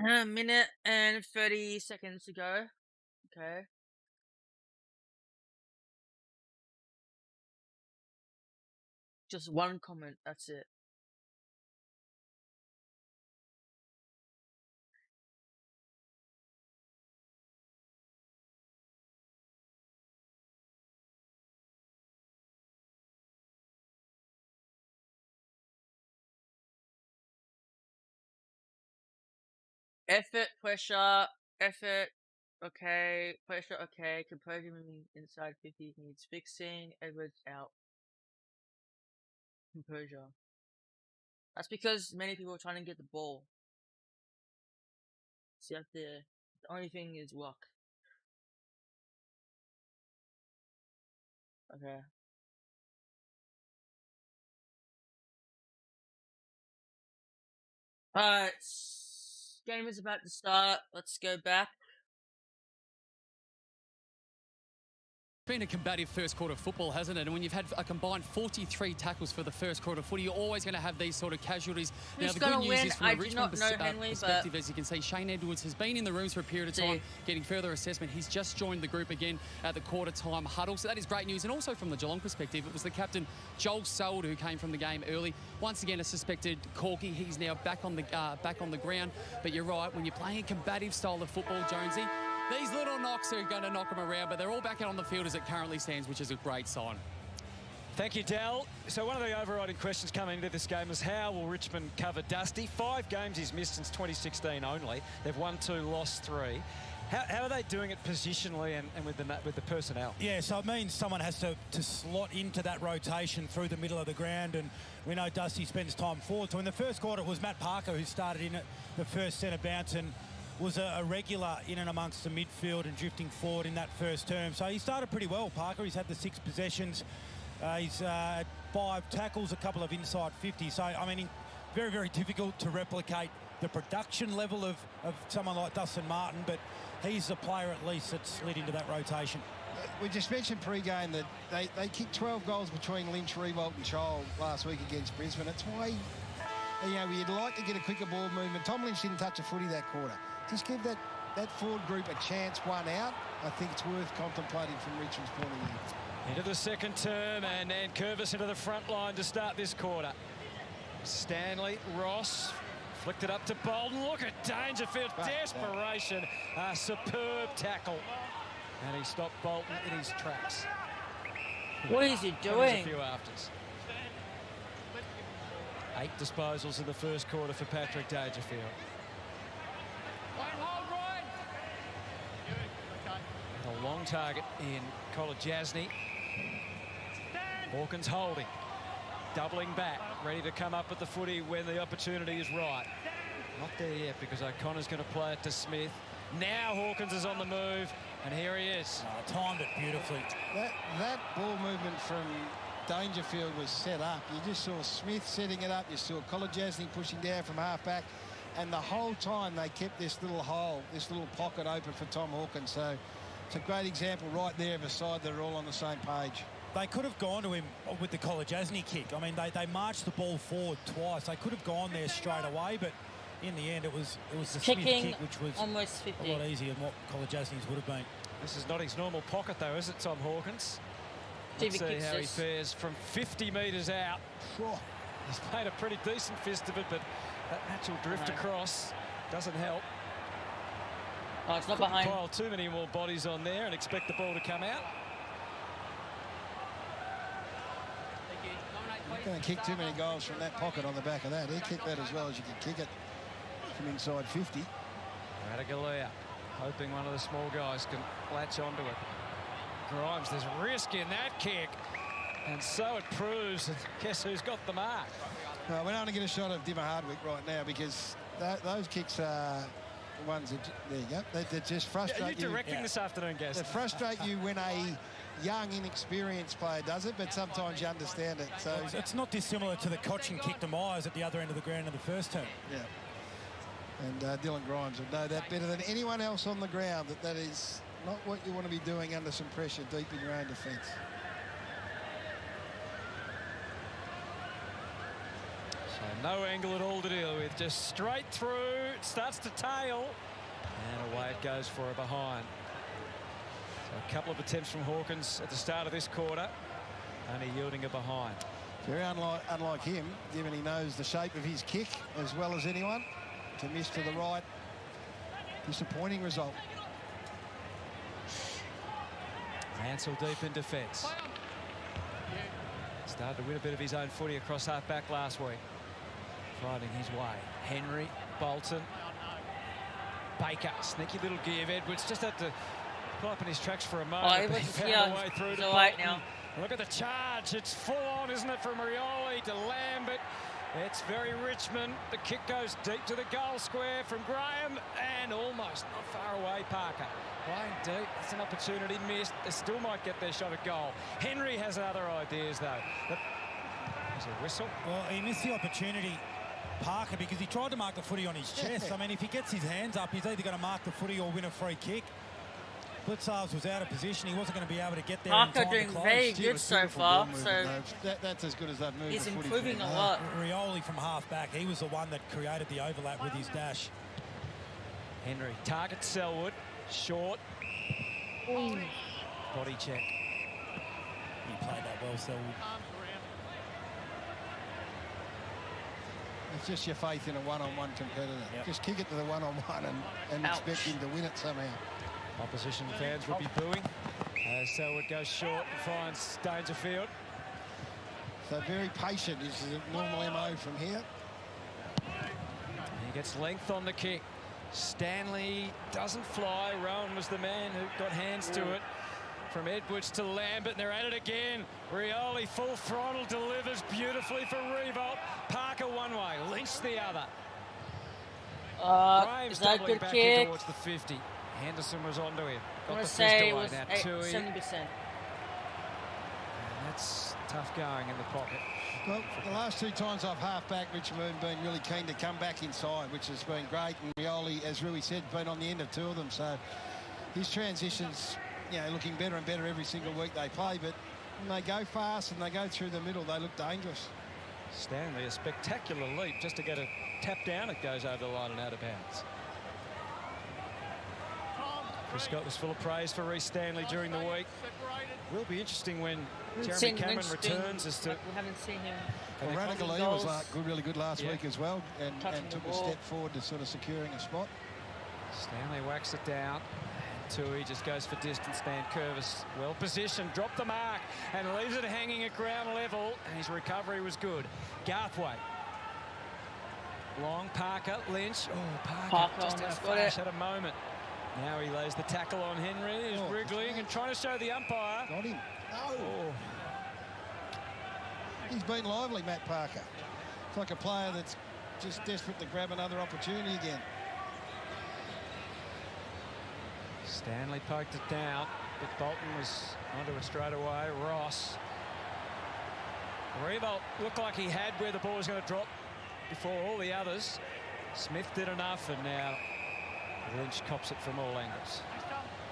A minute and 30 seconds to go. Okay. Just one comment, that's it. Effort, pressure, effort, okay, pressure, okay, composure moving inside 50 needs fixing, average out. Composure. That's because many people are trying to get the ball. See up there, the only thing is luck. Okay. Alright, game is about to start. Let's go back. Been a combative first quarter football, hasn't it? And when you've had a combined 43 tackles for the first quarter footy, you're always going to have these sort of casualties. Who's now, the good news win? is from I a Richmond perspective, as you can see, Shane Edwards has been in the rooms for a period of time, getting further assessment. He's just joined the group again at the quarter-time huddle, so that is great news. And also from the Geelong perspective, it was the captain, Joel Selwood, who came from the game early. Once again, a suspected corky. He's now back on the ground. But you're right, when you're playing a combative style of football, Jonesy, these little knocks are going to knock them around, but they're all back out on the field as it currently stands, which is a great sign. Thank you, Dal. So one of the overriding questions coming into this game is how will Richmond cover Dusty? 5 games he's missed since 2016 only. They've won 2, lost 3. How are they doing it positionally and with the personnel? Yeah, so it means someone has to slot into that rotation through the middle of the ground, and we know Dusty spends time forward. So in the first quarter, it was Matt Parker who started in at the first centre bounce and was a regular in and amongst the midfield and drifting forward in that first term. So he started pretty well, Parker. He's had the 6 possessions. He's had 5 tackles, a couple of inside 50. So, I mean, very, very difficult to replicate the production level of someone like Dustin Martin, but he's the player at least that slid into that rotation. We just mentioned pre-game that they kicked 12 goals between Lynch, Riewoldt and Child last week against Brisbane. That's why, you know, you'd like to get a quicker ball movement. Tom Lynch didn't touch a footy that quarter. Just give that forward group a chance, one out. I think it's worth contemplating from Richmond's point of view. Into the second term, and then Curvis into the front line to start this quarter. Stanley, Ross, flicked it up to Bolton. Look at Dangerfield, desperation. A superb tackle. And he stopped Bolton in his tracks. What is he doing? There's a few afters. 8 disposals in the first quarter for Patrick Dangerfield. long target in Kolodjasny. Hawkins holding, doubling back, ready to come up with the footy when the opportunity is right. Not there yet because O'Connor's going to play it to Smith. Now Hawkins is on the move, and here he is. Timed it beautifully. That ball movement from Dangerfield was set up. You just saw Smith setting it up. You saw Kolodjasny pushing down from half-back. And the whole time they kept this little hole, this little pocket open for Tom Hawkins. So it's a great example right there of a side that are all on the same page. They could have gone to him with the Kolodjasny kick. I mean, they marched the ball forward twice. They could have gone there straight away, but in the end, it was the Smith kick, which was almost 50. A lot easier than what Kolodjasny's would have been. This is not his normal pocket, though, is it, Tom Hawkins? Let's see how he fares from 50 metres out. He's made a pretty decent fist of it, but that natural drift across doesn't help. Oh, it's not behind. Pile too many more bodies on there and expect the ball to come out. Not going to kick too many goals from that pocket on the back of that. He kicked that as well as you can kick it from inside 50. Radigalia hoping one of the small guys can latch onto it. Grimes, there's risk in that kick. And so it proves. And guess who's got the mark? Well, we're not going to get a shot of Dimmer Hardwick right now because those kicks are the ones that, there you go, that just frustrate you. You're directing this afternoon, Gas. They frustrate you when a young, inexperienced player does it, but sometimes you understand it. So it's not dissimilar to the Clinching kick to Myers at the other end of the ground in the first term. Yeah. And Dylan Grimes would know that better than anyone else on the ground, that is not what you want to be doing under some pressure deep in your own defence. So no angle at all to deal with, just straight through, it starts to tail, and away it goes for a behind. So a couple of attempts from Hawkins at the start of this quarter, only yielding a behind. Very unlike him, given he knows the shape of his kick as well as anyone. To miss to the right, disappointing result. Mansell deep in defence. Started to win a bit of his own footy across half-back last week. Finding his way. Henry, Bolton, Baker, sneaky little give. Edwards just had to pull up in his tracks for a moment. He found a way through to right now. Look at the charge. It's full on, isn't it, from Rioli to Lambert. It's very Richmond. The kick goes deep to the goal square from Graham and almost not far away, Parker. Playing deep. It's an opportunity missed. They still might get their shot at goal. Henry has other ideas, though. There's a whistle. Well, he missed the opportunity, Parker, because he tried to mark the footy on his chest. I mean, if he gets his hands up, he's either going to mark the footy or win a free kick. Blitzarves was out of position. He wasn't going to be able to get there. Parker doing very good so far. So that's as good as they've moved. He's improving a lot. Rioli from half-back. He was the one that created the overlap with his dash. Henry targets Selwood. Short. Ooh. Body check. He played that well, Selwood. It's just your faith in a one-on-one competitor. Yep. Just kick it to the one-on-one and expect him to win it somehow. Opposition fans will be booing as Selwood goes short and finds Dangerfield. So very patient is the normal MO from here. He gets length on the kick. Stanley doesn't fly. Rowan was the man who got hands to it. From Edwards to Lambert, and they're at it again. Rioli full throttle delivers beautifully for Revolt. Parker one way, Lynch the other. Is that a good back kick? in towards the 50. Henderson was onto him. I'm Got going the to say it away. was Now 70%. And that's tough going in the pocket. Well, the last two times I've half-back, Richmond been really keen to come back inside, which has been great. And Rioli, as Rui said, been on the end of two of them. So his transitions, you know, looking better and better every single week they play. But when they go fast and they go through the middle, they look dangerous. Stanley, a spectacular leap just to get a tap down. It goes over the line and out of bounds. Chris Scott was full of praise for Reece Stanley during the week. Will be interesting when Jeremy Cameron returns as to... We haven't seen him. Well, Radigalia was really good last week as well and took a step forward to sort of securing a spot. Stanley whacks it down. Tui just goes for distance man. Curvis well positioned, dropped the mark and leaves it hanging at ground level, and his recovery was good. Garthwaite. Long, Parker, Lynch. Oh, Parker just had a flash at a moment. Now he lays the tackle on Henry. He's wriggling and trying to show the umpire. Got him. No. Oh. He's been lively, Matt Parker. It's like a player that's just desperate to grab another opportunity again. Stanley poked it down, but Bolton was onto it straight away. Ross. Revolt looked like he had where the ball was going to drop before all the others. Smith did enough, and now Lynch cops it from all angles.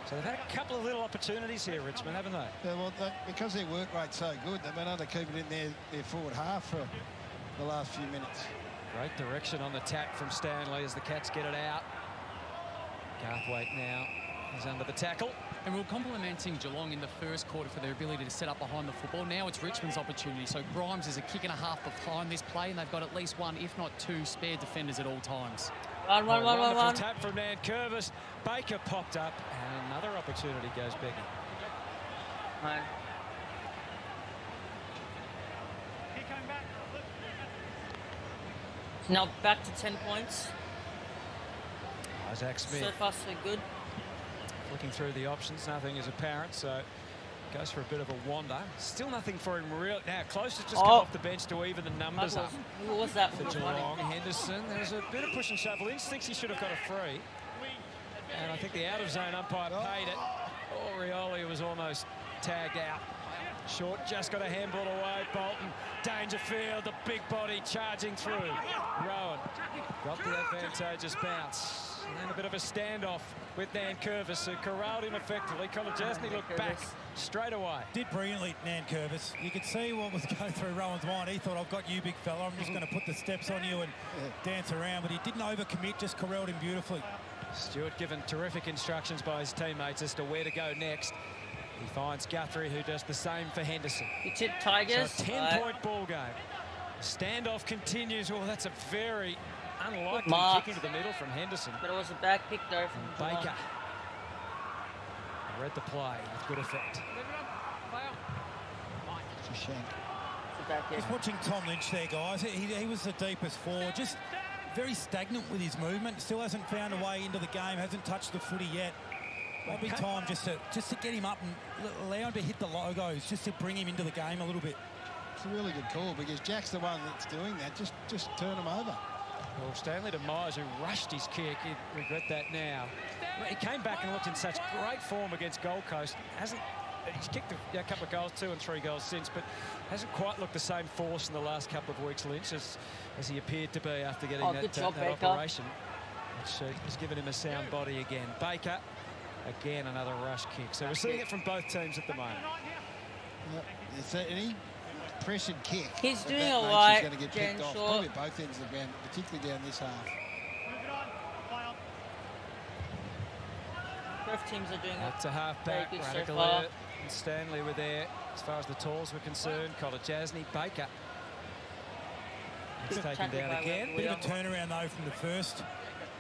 So they've had a couple of little opportunities here, Richmond, haven't they? Yeah, well, because their work rate's so good, they've been able to keep it in their forward half for the last few minutes. Great direction on the tap from Stanley as the Cats get it out. Garthwaite now is under the tackle. And we're complimenting Geelong in the first quarter for their ability to set up behind the football. Now it's Richmond's opportunity. So Grimes is a kick and a half behind this play, and they've got at least one, if not two, spare defenders at all times. One. Tap from Nankervis. Baker popped up, and another opportunity goes begging. Right. Now back to 10 points. Isaac Smith. So far, so good. Looking through the options, nothing is apparent, so goes for a bit of a wander. Still nothing for him real. Now, Close has just come off the bench to even the numbers up. Who was that? For Geelong, Henderson. There was a bit of push and shove. Lynch thinks he should have got a free. And I think the out-of-zone umpire paid it. Orioli was almost tagged out. Short just got a handball away. Bolton, Dangerfield, the big body charging through. Rowan got the advantageous bounce. And then a bit of a standoff with Nankervis, who corralled him effectively. Kolodjasny looked back straight away. Did brilliantly, Nankervis. You could see what was going through Rowan's mind. He thought, I've got you, big fella. I'm just going to put the steps on you and dance around. But he didn't overcommit, just corralled him beautifully. Stewart given terrific instructions by his teammates as to where to go next. He finds Guthrie, who does the same for Henderson. He tipped Tigers. So a 10-point ball game. Standoff continues. Oh, that's a very unlikely kick into the middle from Henderson. But it was a back kick though from Baker. Read the play with good effect. It's a shank. Just watching Tom Lynch there, guys. He was the deepest forward. Just very stagnant with his movement. Still hasn't found a way into the game. Hasn't touched the footy yet. Might be time just to get him up and allow him to hit the logos, just to bring him into the game a little bit. It's a really good call because Jack's the one that's doing that. Just turn him over. Well, Stanley DeMyers, who rushed his kick, he'd regret that now. He came back and looked in such great form against Gold Coast. He's kicked a couple of goals, 2 and 3 goals since, but hasn't quite looked the same force in the last couple of weeks, Lynch, as he appeared to be after getting that operation, which has given him a sound body again. Baker, again, another rush kick. So we're seeing it from both teams at the moment. Any pressured kick. He's doing all right. Going to get picked off. Probably at both ends of the ground, particularly down this half. Both teams are doing That's a half-back. Radically and Stanley were there as far as the tools were concerned. Kolodjasny, Baker. It's taken down again. Bit of a turnaround though from the first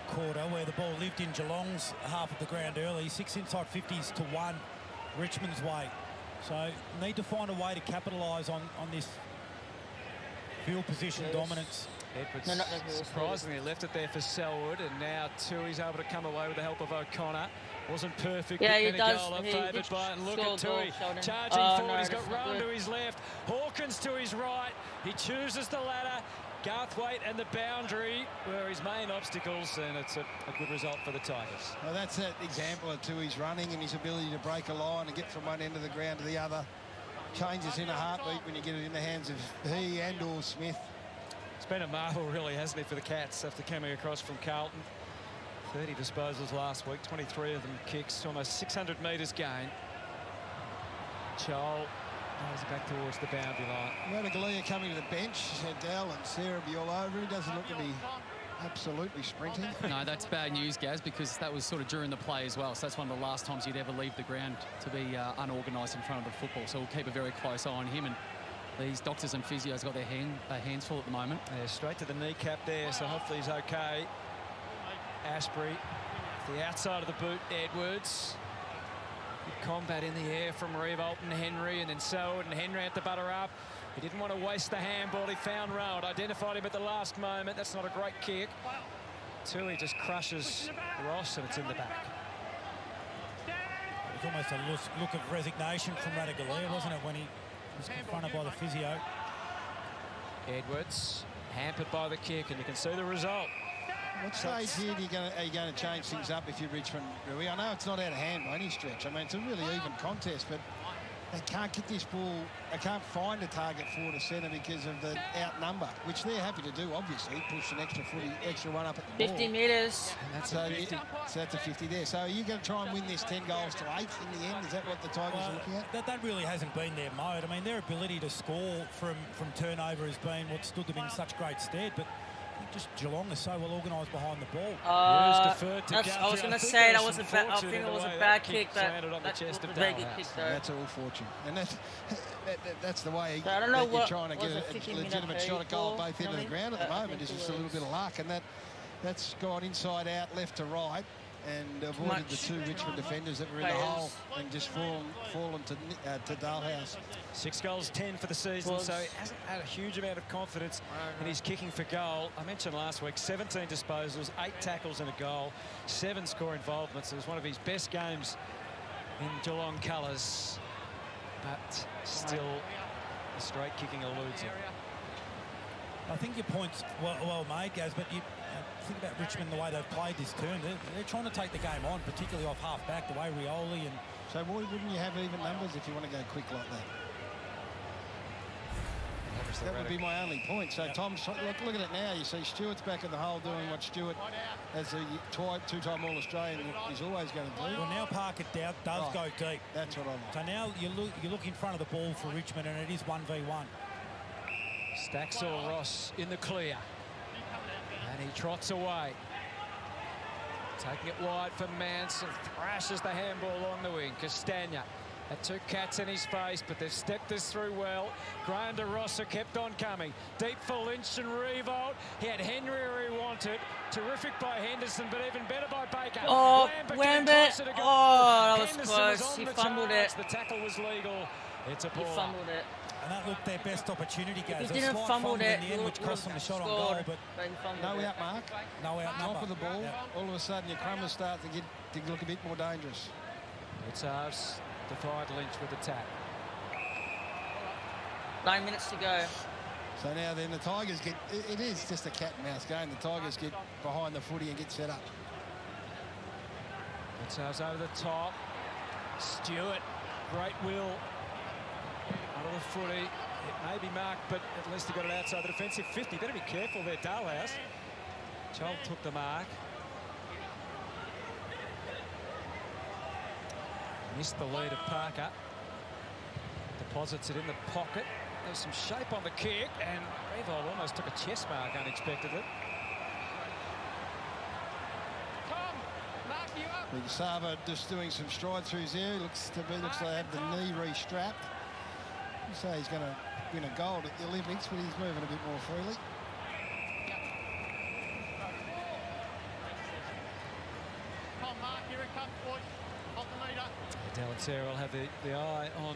quarter where the ball lived in Geelong's half of the ground early. 6 inside 50s to 1 Richmond's way. So need to find a way to capitalise on this field position dominance. Edwards surprisingly left it there for Selwood, and now Tui's able to come away with the help of O'Connor. Wasn't perfect. Yeah, he does. Favoured by it. And look at Tui charging forward. He's got Rowan to his left, Hawkins to his right. He chooses the ladder. Garthwaite and the boundary were his main obstacles, and it's a good result for the Tigers. Well, that's that example of Tui's running and his ability to break a line and get from one end of the ground to the other. Changes in a heartbeat when you get it in the hands of he and or Smith. It's been a marvel, really, hasn't it, for the Cats after coming across from Carlton. 30 disposals last week, 23 of them kicks, almost 600 metres gain. Chol goes back towards the boundary line. Radicale coming to the bench. Adele and Sarah be all over. He doesn't look to be absolutely sprinting. No, that's bad news, Gaz, because that was sort of during the play as well. So that's one of the last times he'd ever leave the ground to be unorganised in front of the football. So we'll keep a very close eye on him. And these doctors and physios got their hands full at the moment. Yeah, straight to the kneecap there, so hopefully he's okay. Asprey, the outside of the boot, Edwards. Good combat in the air from Revolt and Henry, and then Selwood and Henry had to butter up. He didn't want to waste the handball. He found Rowan, identified him at the last moment. That's not a great kick. Tui just crushes Ross, and it's in the back. was almost a look of resignation from Radaglia, wasn't it, when he was confronted by the physio? Edwards hampered by the kick, and you can see the result. What stage here are you going to change things up if you're Richmond, Rui? I know it's not out of hand by any stretch. I mean, it's a really even contest, but they can't get this ball. They can't find a target forward or centre because of the outnumber, which they're happy to do, obviously, push an extra one up at the 50 ball. metres. And that's so that's a 50 there. So are you going to try and win this 10 goals to 8 in the end? Is that what the Tigers are looking at? That really hasn't been their mode. I mean, their ability to score from turnover has been what stood them in such great stead, but just Geelong is so well organised behind the ball. I was going to say that was a bad. I think it was a bad kick, but that's a very good kick, though. That's all fortune, and that's the way so I don't know you're trying to get a legitimate shot at goal for, both end of the ground at the moment. Is just a little bit of luck, and that's gone inside out, left to right, and avoided the two Richmond defenders that were in the hole and just fallen to Dalhouse. 6 goals, 10 for the season, so he hasn't had a huge amount of confidence in his kicking for goal. I mentioned last week, 17 disposals, 8 tackles and a goal, 7 score involvements. It was one of his best games in Geelong colours, but still the straight kicking eludes him. I think your point's well made, Gaz, but you think about Richmond, the way they've played this term. They're trying to take the game on, particularly off half-back, the way Rioli and... So wouldn't you have even numbers if you want to go quick like that? That would be my only point. So Tom's, look at it now. You see Stewart's back in the hole doing what Stewart, as a two-time All-Australian, is always going to do. Well, now Parker does go deep. That's what I like. So now you look in front of the ball for Richmond, and it is 1v1. Staxel Ross in the clear. And he trots away. Taking it wide for Manson. Thrashes the handball along the wing. Castagna had 2 cats in his face, but they've stepped this through well. Graham de Rossa kept on coming. Deep for Lynch and Revolt. He had Henry where he wanted. Terrific by Henderson, but even better by Baker. Oh, Lambert. Oh, that was close. He fumbled it. The tackle was legal. It's a ball. He fumbled it. And that looked their best opportunity, guys. If he didn't fumble it, in the end, which cost them a shot on goal, but no out mark. No out top number. of the ball. Yep. All of a sudden, your crumbers start to look a bit more dangerous. It's halves. Defied Lynch with the tap. 9 minutes to go. So now then the Tigers get... It is just a cat and mouse game. The Tigers get behind the footy and get set up. It's halves over the top. Stewart, great will. Out of the footy. It may be marked, but at least he got it outside the defensive 50. Better be careful there, Dalhouse. Joel took the mark. Missed the lead of Parker. Deposits it in the pocket. There's some shape on the kick, and Revolt almost took a chest mark unexpectedly. Sava just doing some stride-throughs there. Looks like they have the knee re-strapped. You say he's going to win a gold at the Olympics, but he's moving a bit more freely. Dallin Sarah will have the eye on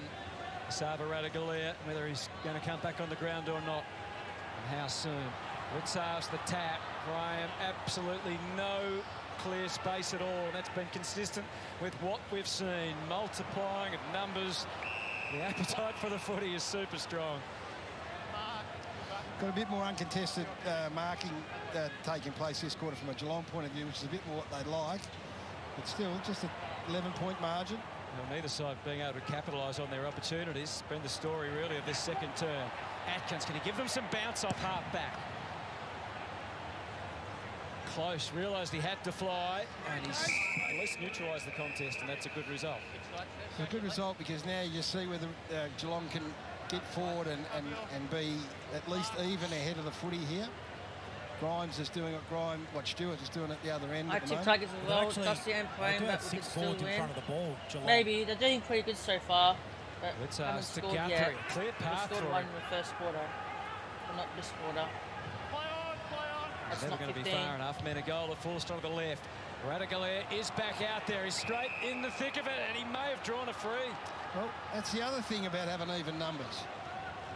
Sava Radaglia, whether he's going to come back on the ground or not, and how soon. Ritzarves the tap. Graham, absolutely no clear space at all. That's been consistent with what we've seen. Multiplying of numbers. The appetite for the footy is super strong. Got a bit more uncontested marking taking place this quarter from a Geelong point of view, which is a bit more what they'd like. But still, just an 11-point margin. Well, neither side being able to capitalise on their opportunities. It's been the story, really, of this second term. Atkins, can he give them some bounce off half-back? Close, realised he had to fly, and he's at least neutralised the contest, and that's a good result. It's a good result because now you see whether Geelong can get forward and be at least even ahead of the footy here. Grimes is doing what Stewart is doing at the other end. I took Tigers as well. Dusty and prime, but we can still win. In front of the ball, maybe they're doing pretty good so far. But it's haven't scored Guthrie. yet. Clear path they scored for one him. in the first quarter, but not this quarter. That's Never not going to 15. be far enough. Menegola forced on the left. Radaglia is back out there. He's straight in the thick of it, and he may have drawn a free. Well, that's the other thing about having even numbers.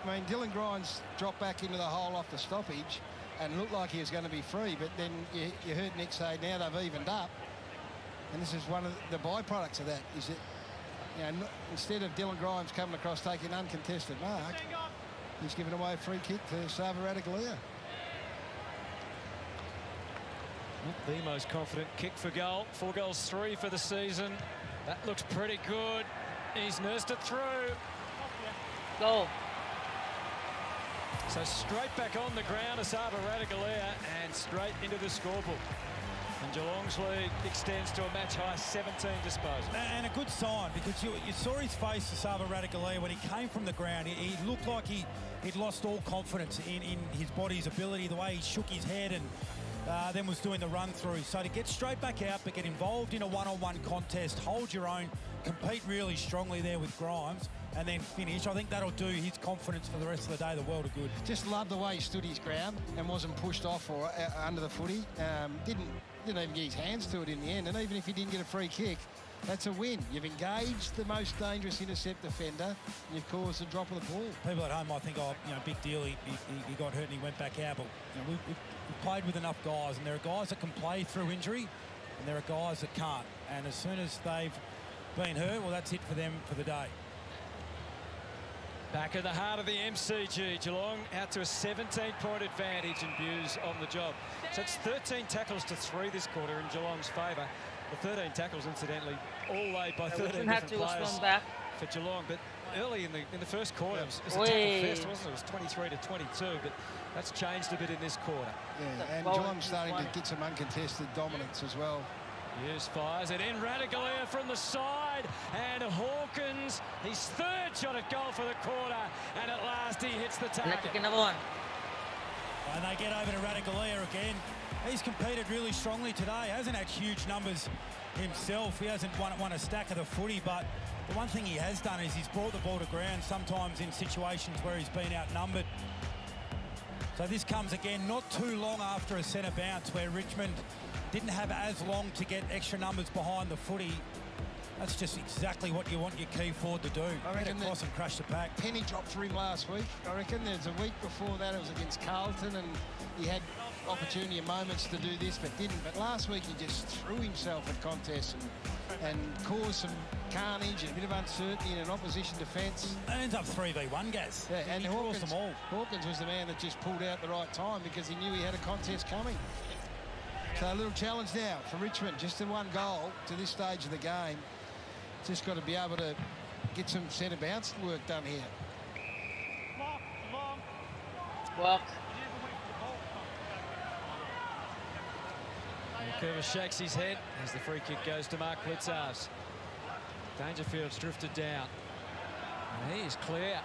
I mean, Dylan Grimes dropped back into the hole off the stoppage and looked like he was going to be free, but then you heard Nick say now they've evened up. And this is one of the byproducts of that, is that you know, instead of Dylan Grimes coming across taking uncontested mark, he's given away a free kick to Sava Radaglia. Not the most confident kick for goal. 4 goals, 3 for the season. That looks pretty good. He's nursed it through. Goal. So straight back on the ground, Asava Radaglia, and straight into the scorebook. And Geelong's lead extends to a match-high 17 disposals. And a good sign, because you saw his face, Asava Radaglia, when he came from the ground. He looked like he'd lost all confidence in his body's ability, the way he shook his head and then was doing the run-through. So to get straight back out, but get involved in a one-on-one contest, hold your own, compete really strongly there with Grimes, and then finish. I think that'll do his confidence for the rest of the day the world of good. Just love the way he stood his ground and wasn't pushed off or under the footy. Didn't even get his hands to it in the end. And even if he didn't get a free kick, that's a win. You've engaged the most dangerous intercept defender, and you've caused the drop of the ball. People at home might think, oh, you know, big deal. He got hurt and he went back out. But you know, we've played with enough guys, and there are guys that can play through injury, and there are guys that can't. And as soon as they've been hurt, well, that's it for them for the day. Back in the heart of the MCG, Geelong out to a 17-point advantage and Buse on the job. So it's 13 tackles to 3 this quarter in Geelong's favour. The 13 tackles, incidentally, all laid by 13 different players for Geelong. But early in the first quarter, it was a tackle fest, wasn't it? It was 23 to 22, but that's changed a bit in this quarter. Yeah, and Geelong's starting to get some uncontested dominance as well. Hughes fires it in. Radaglia from the side, and Hawkins, his 3rd shot at goal for the quarter, and at last he hits the target. Let's kick another one. And they get over to Radaglia again. He's competed really strongly today. Hasn't had huge numbers himself. He hasn't won a stack of the footy, but the one thing he has done is he's brought the ball to ground, sometimes in situations where he's been outnumbered. So this comes again not too long after a centre bounce where Richmond didn't have as long to get extra numbers behind the footy. That's just exactly what you want your key forward to do. I reckon across and crush the pack. Penny dropped for him last week. I reckon there's a week before that it was against Carlton, and he had opportunity and moments to do this but didn't. But last week he just threw himself at contests and caused some carnage and a bit of uncertainty in an opposition defence. And ends up 3v1, Gaz. Yeah, and Hawkins, them all. Hawkins was the man that just pulled out the right time because he knew he had a contest coming. So a little challenge now for Richmond, just in 1 goal to this stage of the game. Just got to be able to get some centre bounce work done here. Well, Curva shakes his head as the free kick goes to Mark Blitzarves. Dangerfield's drifted down. And he is clear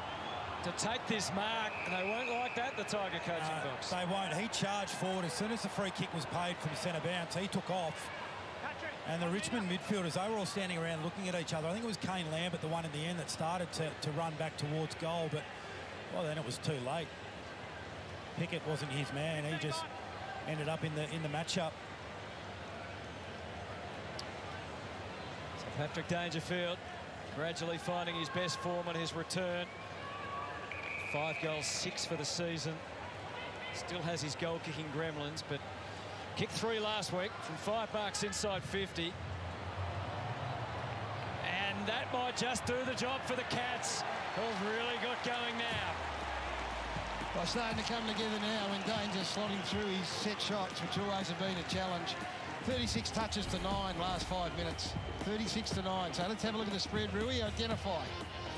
to take this mark, and they won't like that, the Tiger coaching box. They won't. He charged forward. As soon as the free kick was paid from centre bounce, he took off. And the Richmond midfielders, they were all standing around looking at each other. I think it was Kane Lambert, the one in the end, that started to run back towards goal, but, well, then it was too late. Pickett wasn't his man. He just ended up in the matchup. So Patrick Dangerfield gradually finding his best form on his return. 5 goals, 6 for the season. Still has his goal-kicking gremlins, but kicked 3 last week from 5 marks inside 50. And that might just do the job for the Cats, who've really got going now. Well, starting to come together now when Danger's slotting through his set shots, which always have been a challenge. 36 touches to 9 last 5 minutes. 36 to 9. So let's have a look at the spread, Rui. Identify.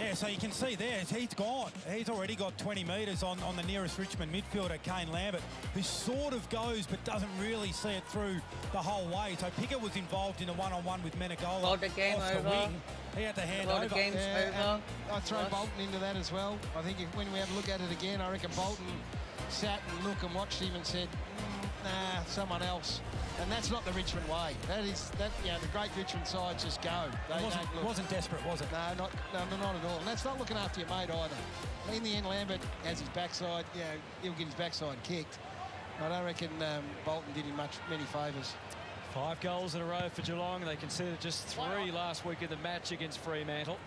Yeah, so you can see there, he's gone. He's already got 20 metres on the nearest Richmond midfielder, Kane Lambert, who sort of goes but doesn't really see it through the whole way. So Pickett was involved in a one-on-one with Menegola. Well, the game off over. The wing. He had to hand well, over. The game's over. I throw Bolton into that as well. I think when we have a look at it again, I reckon Bolton sat and looked and watched him and said, nah, someone else. And that's not the Richmond way. You know, the great Richmond sides just go. It wasn't desperate, was it? No, not at all. And that's not looking after your mate either. In the end, Lambert has his backside. You know, he'll get his backside kicked. I don't reckon Bolton did him many favours. 5 goals in a row for Geelong. They conceded just 3 last week in the match against Fremantle.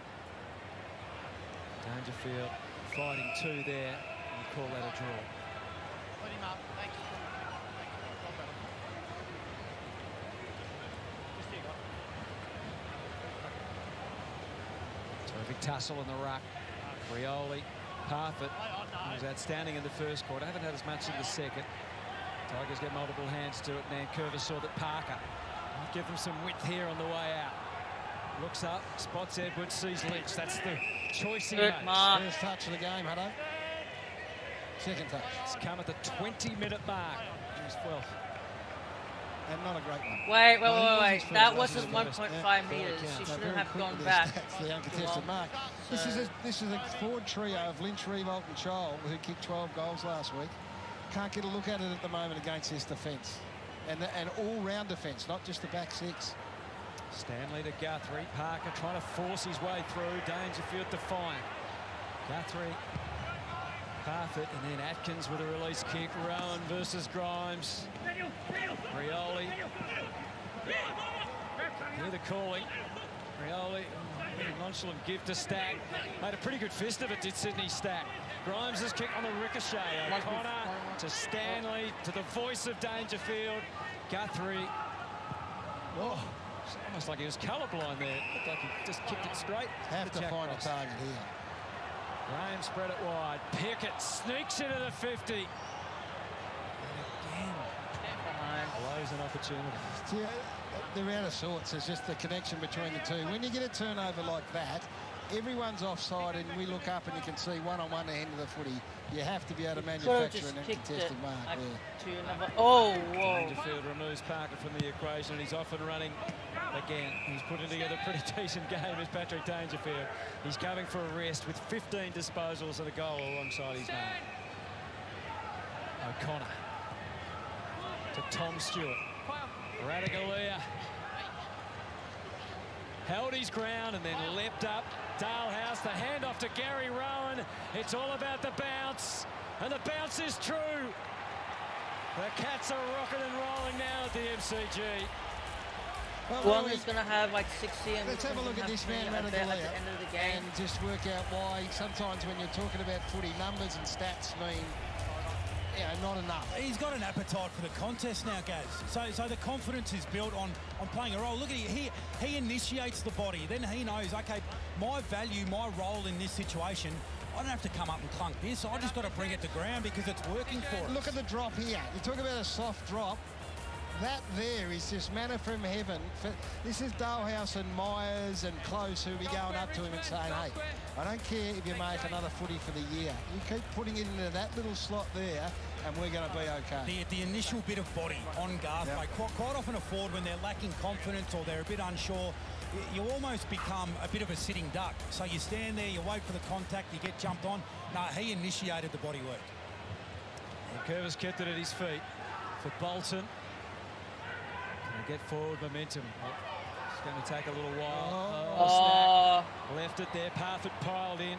Dangerfield fighting 2 there. You call that a draw. Put him up. Thank you. Terrific tussle in the ruck. Rioli, Parfitt, who was outstanding in the first quarter. Haven't had as much in the second. Tigers get multiple hands to it. Nankervis saw that Parker might give them some width here on the way out. Looks up, spots Edwards, sees Lynch. That's the choice he makes. First touch of the game, Hutto. Second touch. It's come at the 20-minute mark. Well, and not a great one. Wait. That wasn't 1.5 metres. She shouldn't have gone back. That's the uncontested mark. So. This is a forward trio of Lynch, Revolt and Chol, who kicked 12 goals last week. Can't get a look at it at the moment against this defence. And all-round defence, not just the back six. Stanley to Guthrie. Parker trying to force his way through. Dangerfield defiant. Guthrie. Parfitt, and then Atkins with a release kick. Rowan versus Grimes. Rioli. Hear the calling. Rioli, nonchalant give to Stack. Made a pretty good fist of it, did Sydney Stack. Grimes' kick on the ricochet. O'Connor to Stanley, to the voice of Dangerfield. Guthrie. Oh, it's almost like he was colourblind there. Looked like he just kicked it straight. Have to find a target here. Graham spread it wide. Pickett sneaks into the 50. And again, blows an opportunity. See, they're out of sorts. It's just the connection between the two. When you get a turnover like that, everyone's offside, and we look up and you can see one-on-one the end of the footy. You have to be able to manufacture an uncontested mark. Whoa. Dangerfield removes Parker from the equation, and he's off and running again. He's putting together a pretty decent game as Patrick Dangerfield. He's coming for a rest with 15 disposals and a goal alongside his name. O'Connor to Tom Stewart. Ratugolea held his ground and then leapt up. Dalehouse, the handoff to Gary Rowan. It's all about the bounce, and the bounce is true. The Cats are rocking and rolling now at the MCG. Geelong is going to have like 60 and let's have a look at this man, at the end of the game. And just work out why sometimes when you're talking about footy, numbers and stats mean not enough. He's got an appetite for the contest now, Gaz. So the confidence is built on playing a role. Look at it, he initiates the body. Then he knows, okay, my value, my role in this situation, I don't have to come up and clunk this. I just got to bring it to ground because it's working for us. Look at the drop here. You talk about a soft drop. That there is just manna from heaven. This is Dalehouse and Myers and Close who will be going up to him and saying, hey, I don't care if you make another footy for the year. You keep putting it into that little slot there and we're going to be okay. The initial bit of body on Garth, mate. Quite often a forward, when they're lacking confidence or they're a bit unsure, you almost become a bit of a sitting duck. So you stand there, you wait for the contact, you get jumped on. No, he initiated the body work. And Curvis kept it at his feet for Bolton. Get forward momentum. It's going to take a little while. Left it there. Parfitt piled in.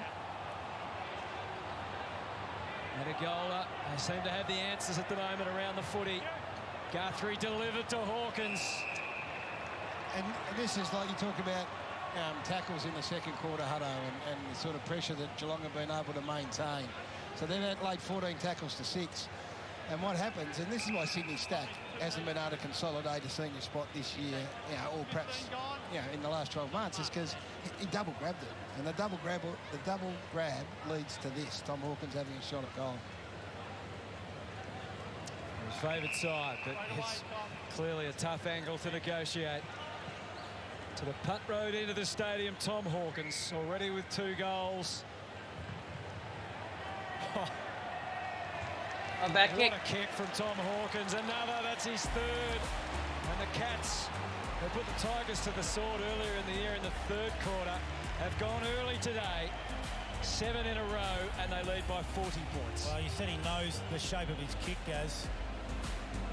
Metagola. They seem to have the answers at the moment around the footy. Guthrie delivered to Hawkins. And this is like you talk about tackles in the second quarter, Hutto, and the sort of pressure that Geelong have been able to maintain. So they've had like 14 tackles to 6. And what happens, and this is why Sydney Stack hasn't been able to consolidate a senior spot this year, or perhaps in the last 12 months, is because he double grabbed it. And the double grab leads to this, Tom Hawkins having a shot at goal. His favourite side, but it's clearly a tough angle to negotiate. To the putt road into the stadium, Tom Hawkins, already with 2 goals. A back kick. What a kick from Tom Hawkins. Another, that's his 3rd. And the Cats, they put the Tigers to the sword earlier in the year in the 3rd quarter, have gone early today. 7 in a row, and they lead by 40 points. Well, you said he knows the shape of his kick, Gaz.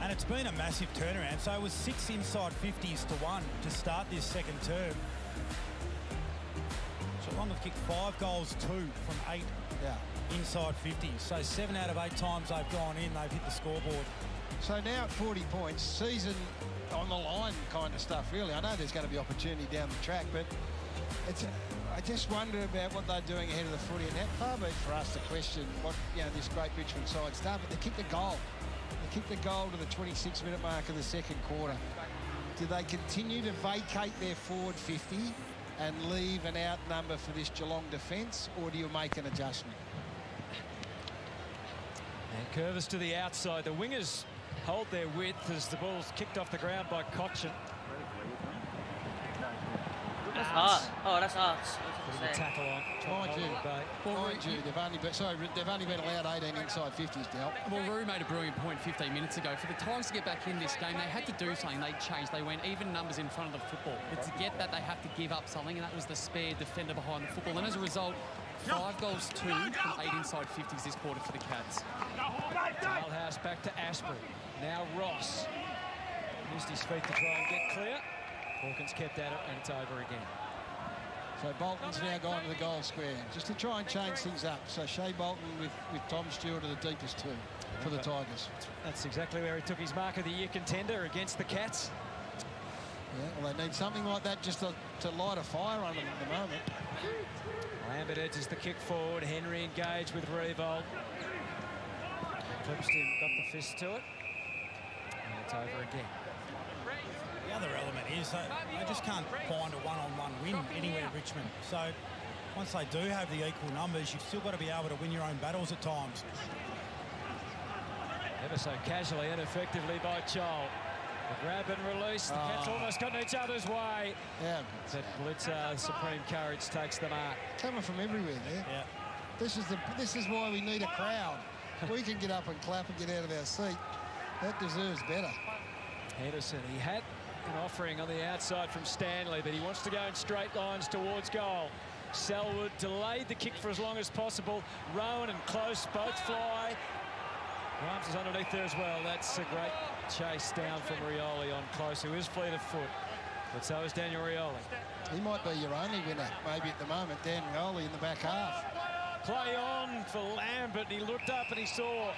And it's been a massive turnaround. So it was 6 inside 50s to 1 to start this second term. Geelong have kicked 5 goals, 2 from 8. Inside 50s. So 7 out of 8 times they've gone in, they've hit the scoreboard. So now at 40 points, season on the line kind of stuff, really. I know there's going to be opportunity down the track, but I just wonder about what they're doing ahead of the footy, and that far be it for us to question what this great Richmond side start. But they kicked a goal. They kicked the goal to the 26-minute mark of the second quarter. Do they continue to vacate their forward 50 and leave an out number for this Geelong defence, or do you make an adjustment? And curves to the outside. The wingers hold their width as the ball's kicked off the ground by Cotchin. That's hard. Oh, that's hard. Putting the tackle on. Mind you, they've only been allowed 18 inside 50s, Del. Well, Roo made a brilliant point 15 minutes ago. For the Tigers to get back in this game, they had to do something. They changed. They went even numbers in front of the football. But to get that, they have to give up something, and that was the spare defender behind the football. And as a result, 5 goals, 2 from 8 inside 50s this quarter for the Cats. Dalhouse back to Asprey. Now Ross. Used his feet to try and get clear. Hawkins kept at it, and it's over again. So Bolton's now gone to the goal square, just to try and change things up. So Shea Bolton with Tom Stewart are the deepest two for the Tigers. That's exactly where he took his mark of the year contender against the Cats. Yeah, well, they need something like that just to light a fire under them at the moment. Lambert edges the kick forward. Henry engaged with Revolt. Clipston got the fist to it. And it's over again. The other element is they just can't find a one-on-one win anywhere, Richmond. So once they do have the equal numbers, you've still got to be able to win your own battles at times. Ever so casually and effectively by Chol. The grab and release. The Cats almost got in each other's way. Yeah. But Blitzer, supreme courage, takes the mark. Coming from everywhere there. Yeah. This is why we need a crowd. We can get up and clap and get out of our seat. That deserves better. Henderson, he had an offering on the outside from Stanley, but he wants to go in straight lines towards goal. Selwood delayed the kick for as long as possible. Rowan and Close both fly. Grimes is underneath there as well. That's a great chase down from Rioli on Close, who is fleet of foot. But so is Daniel Rioli. He might be your only winner, maybe at the moment. Dan Rioli in the back half. Play on for Lambert. He looked up and he saw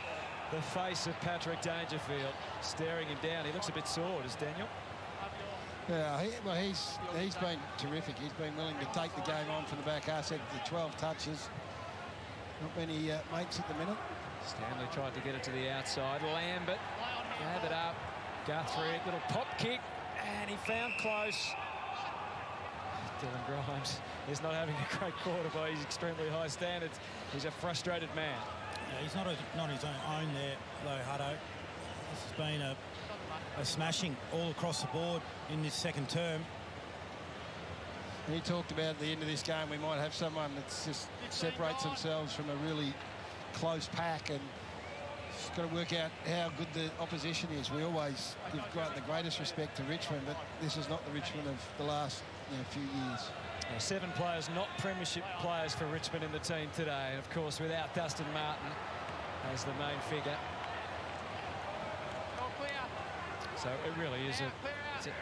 the face of Patrick Dangerfield staring him down. He looks a bit sore, does Daniel? Yeah, he's been terrific. He's been willing to take the game on from the back half. Said the 12 touches. Not many mates at the minute. Stanley tried to get it to the outside. Lambert gave it up. Guthrie, little pop kick, and he found Close. Dylan Grimes is not having a great quarter by his extremely high standards. He's a frustrated man. Yeah, he's not his own there, though, Hutto. This has been a smashing all across the board in this second term. He talked about at the end of this game we might have someone that just separates themselves from a really close pack, and just got to work out how good the opposition is. We always give the greatest respect to Richmond, but this is not the Richmond of the last few years. 7 players, not premiership players for Richmond in the team today. And of course, without Dustin Martin as the main figure. So it really is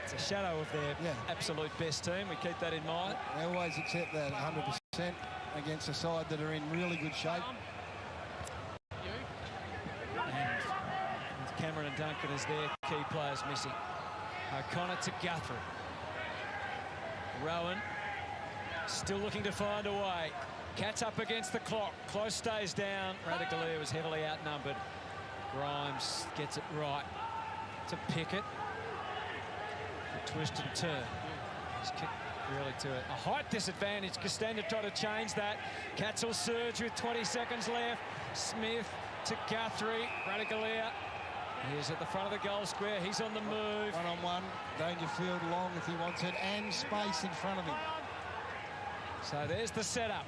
it's a shadow of their absolute best team. We keep that in mind. They always accept that 100% against a side that are in really good shape. And Cameron and Duncan as their key players missing. O'Connor to Guthrie. Rowan still looking to find a way. Cats up against the clock. Close stays down. Radaglia was heavily outnumbered. Grimes gets it right to Pickett. A twist and turn. He's kicked really to a height disadvantage. Costanza tried to change that. Cats will surge with 20 seconds left. Smith to Guthrie. Radaglia. He's at the front of the goal square. He's on the move. One-on-one. Dangerfield long if he wants it, and space in front of him. So there's the setup.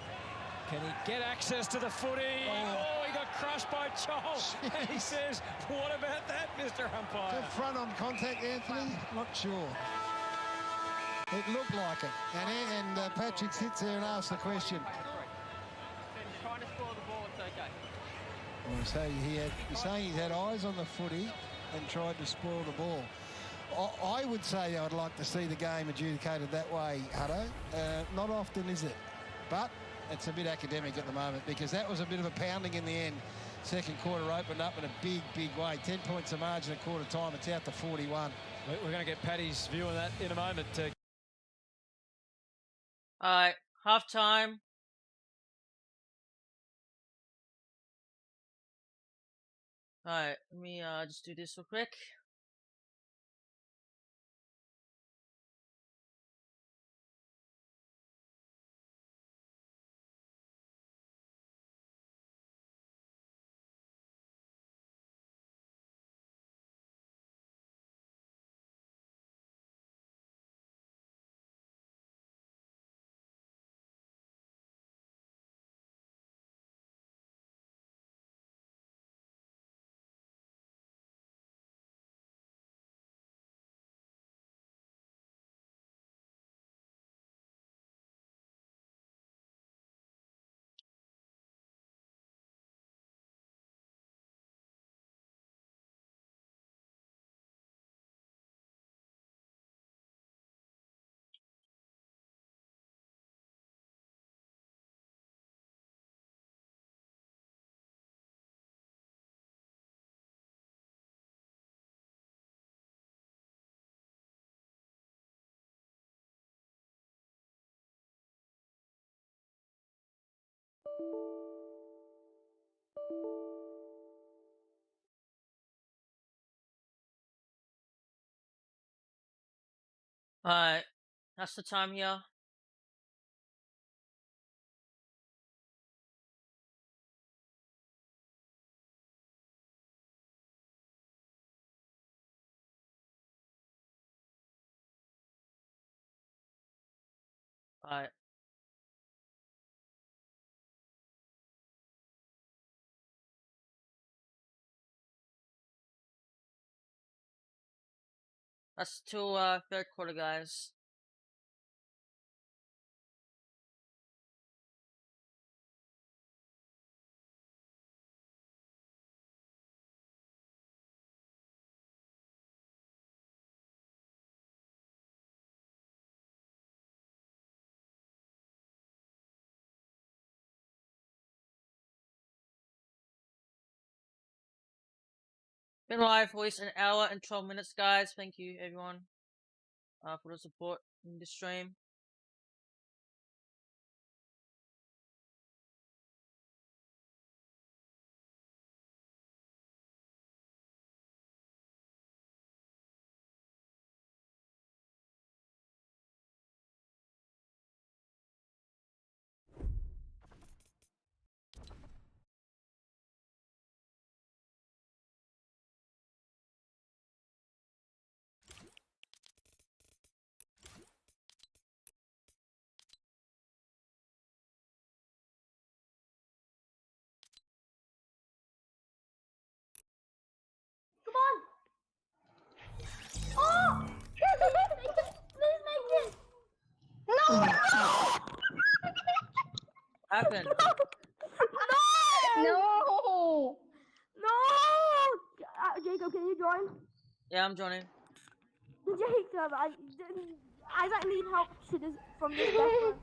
Can he get access to the footy? Oh, he got crushed by Chol. And he says, what about that, Mr. Umpire? Is that front-on contact, Anthony? Not sure. It looked like it. And Patrick sits there and asks the question. Trying to score the ball, it's okay. So he's saying he had eyes on the footy and tried to spoil the ball. I would say I'd like to see the game adjudicated that way, Hutto. Not often, is it? But it's a bit academic at the moment, because that was a bit of a pounding in the end. Second quarter opened up in a big, big way. 10 points of margin at quarter time. It's out to 41. We're going to get Paddy's view on that in a moment. All right, half time. All right, let me just do this real quick. Alright, that's the time here. Alright. That's till third quarter, guys. Been live for at least an hour and 12 minutes, guys. Thank you, everyone, for the support in the stream. Come on! Oh! Please make it! No! Happened. No! No! Jacob, can you join? Yeah, I'm joining. Jacob, I need help to this, from this background.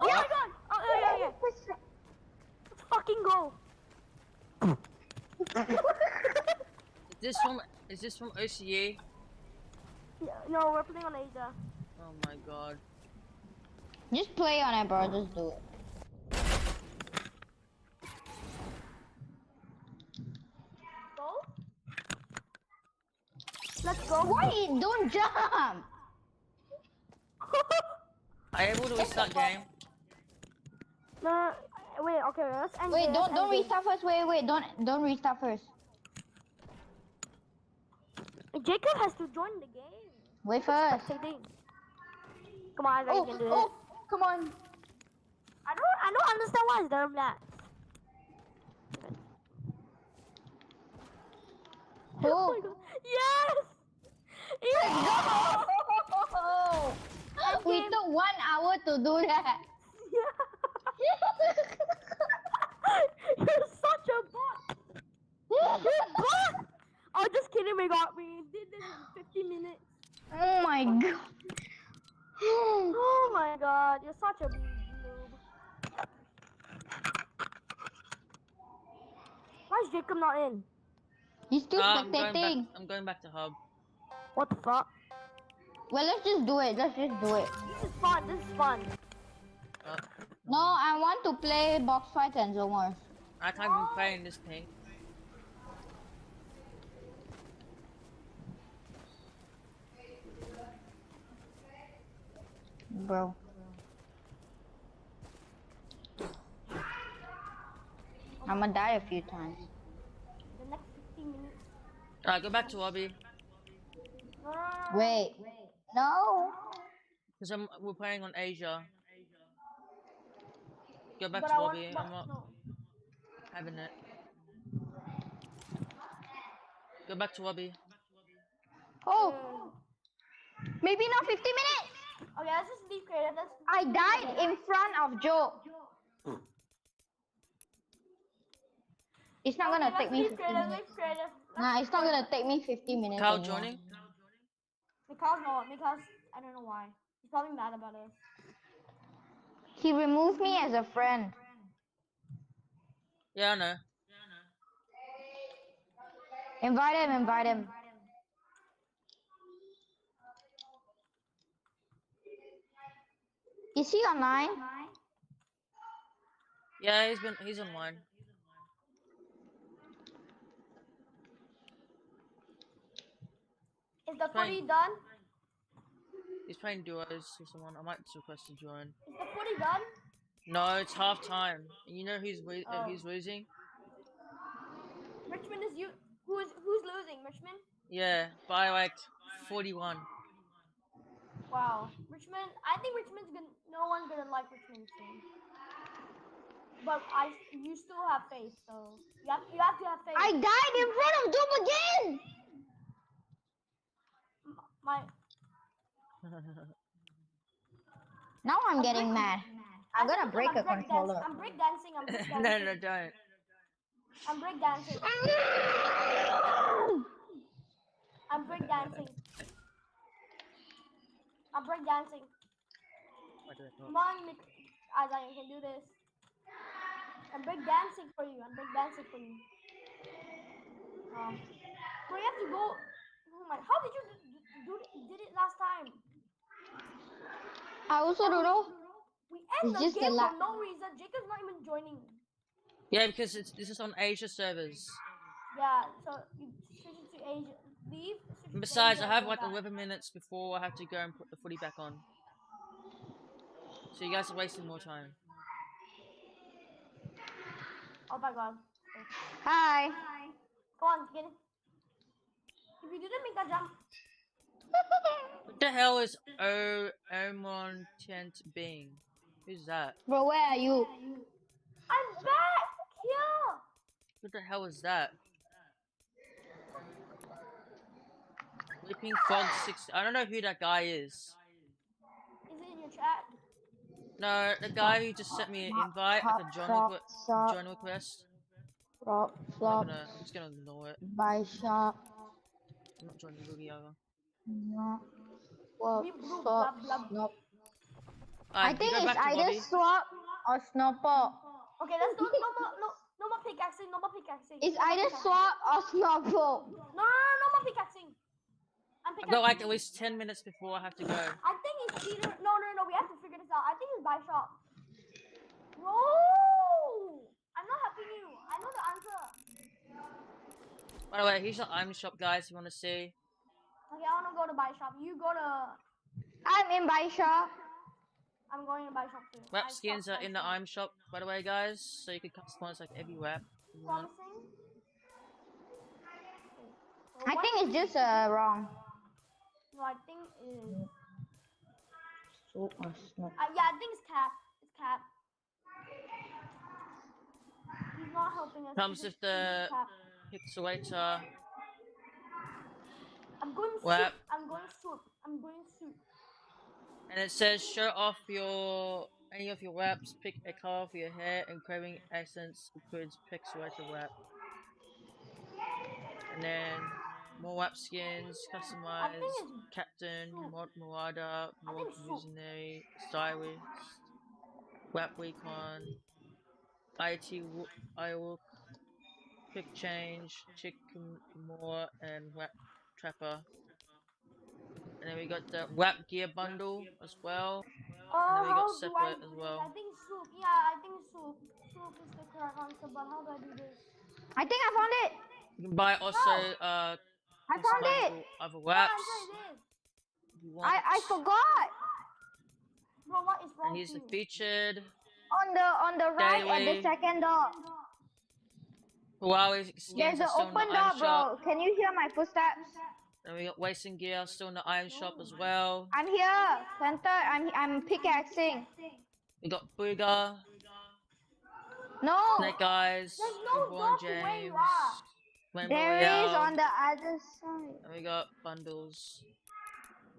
Oh my god! Oh, yeah. Let's fucking go! Is this from OCE? Yeah, no, we're playing on Asia. Oh my god. Just play on it, bro. Just do it. Go? Let's go. Wait, don't jump! Are you able to restart game? No, wait, okay, let's end Wait, it, don't let's end it. restart first. Wait, don't restart first. Jacob has to join the game. Wait first. Spectating. Come on, you can do it. Come on. I don't understand why it's done that. Oh. my god. Yes! Yes! We took 1 hour to do that. You're such a bot! You're bot! Oh, just kidding, we did this in 50 minutes. Oh my god. Oh my god, you're such a noob. Why is Jacob not in? He's still spectating. I'm going back to hub. What the fuck? Well, let's just do it. This is fun. No, I want to play box fights and Zomers. I can't even play in this thing. Bro. I'm gonna die a few times. The next 15 minutes. Alright, go back to lobby. Wait. No. Because we're playing on Asia. Go back But to I lobby. want, I'm not having it. Go back to lobby. Oh. Maybe not 50 minutes. Okay, let's just leave creative. I died in front of Joe. It's not gonna take me 50 minutes. Nah, it's not gonna take me 50 minutes. Carl joining? Because I don't know why. He's probably mad about it. He removed me as a friend. Yeah, I know. Invite him. Is he online? Yeah, he's online. Is the Fine. footy done? He's playing duos with someone. I might just request to join. Is the footy done? No, it's half time. You know who's Oh. who's losing? Richmond is you. Who's losing? Richmond. Yeah, by like 41. Wow. Richmond. I think Richmond's gonna. No one's gonna like Richmond soon. But you still have faith, so you have to have faith. I died in front of Doom again! My. Now I'm getting mad. I'm gonna break a controller. I'm breakdancing. No, don't. I'm breakdancing. I'm breakdancing. I'm breakdancing. Come on, Isaiah, you can do this. I'm breakdancing for you. Bro, you have to go. Oh my! How did you did it last time? I also don't know. We end It's the just game a for no reason. Jacob's not even joining. Yeah, because this is on Asia servers. Yeah, so you switch it to Asia. Leave. And besides, I have like 11 minutes before I have to go and put the footy back on. So you guys are wasting more time. Oh my god. Hi. Go on, get it. If you didn't make that jump. What the hell is Omon Tent Being? Who's that? Bro, where are you? I'm back here. What the hell is that? Leaping Frog 6. I don't know who that guy is. Is it in your chat? No, the guy who just sent me an invite, like a join request. Flop. I'm just gonna ignore it. Buy shop. I'm not joining Boogie either. No. Swap. I think it's either swap or snopper. Okay, let's go. No more pickaxing. It's either swap or snopper. No more pickaxing. I've got like at least 10 minutes before I have to go. I think it's either. No. We have to figure this out. I think it's buy shop. No, I'm not helping you. I know the answer. By the way, here's the item shop, guys. If you want to see. Okay, I want to go to buy shop. You go to. I'm in buy shop. I'm going to buy shop too. Wrap skins are in the item shop, by the way, guys. So you can customize like every wrap you want. I think it's just wrong. No, I think it is. Swap or snop. Yeah, I think it's cap. It's cap. He's not helping us. Comes with the pixelator. I'm going wrap. I'm going soup. And it says show off any of your wraps, pick a color for your hair, and craving essence includes pixelator wrap. And then more wrap skins, customized, captain, mod marauder, mod visionary, stylist, wrap recon, IOL, quick change, chick more, and wrap trapper. And then we got the wrap gear bundle as well. And then we got separate as well. I think soup. Yeah, I think soup. Soup is the correct answer, but how do I do this? I think I found it. You can buy also I found it. Other wraps. I forgot. Bro, what is wrong? And here's the featured. On the right at the second door. Huawei skins There's an open door, bro. Can you hear my footsteps? And we got wasting gear still in the iron shop as well. I'm here, center. I'm pickaxing. We got Booger. No. Snake Eyes. There's no LeBron James. There is on the other side. And we got bundles.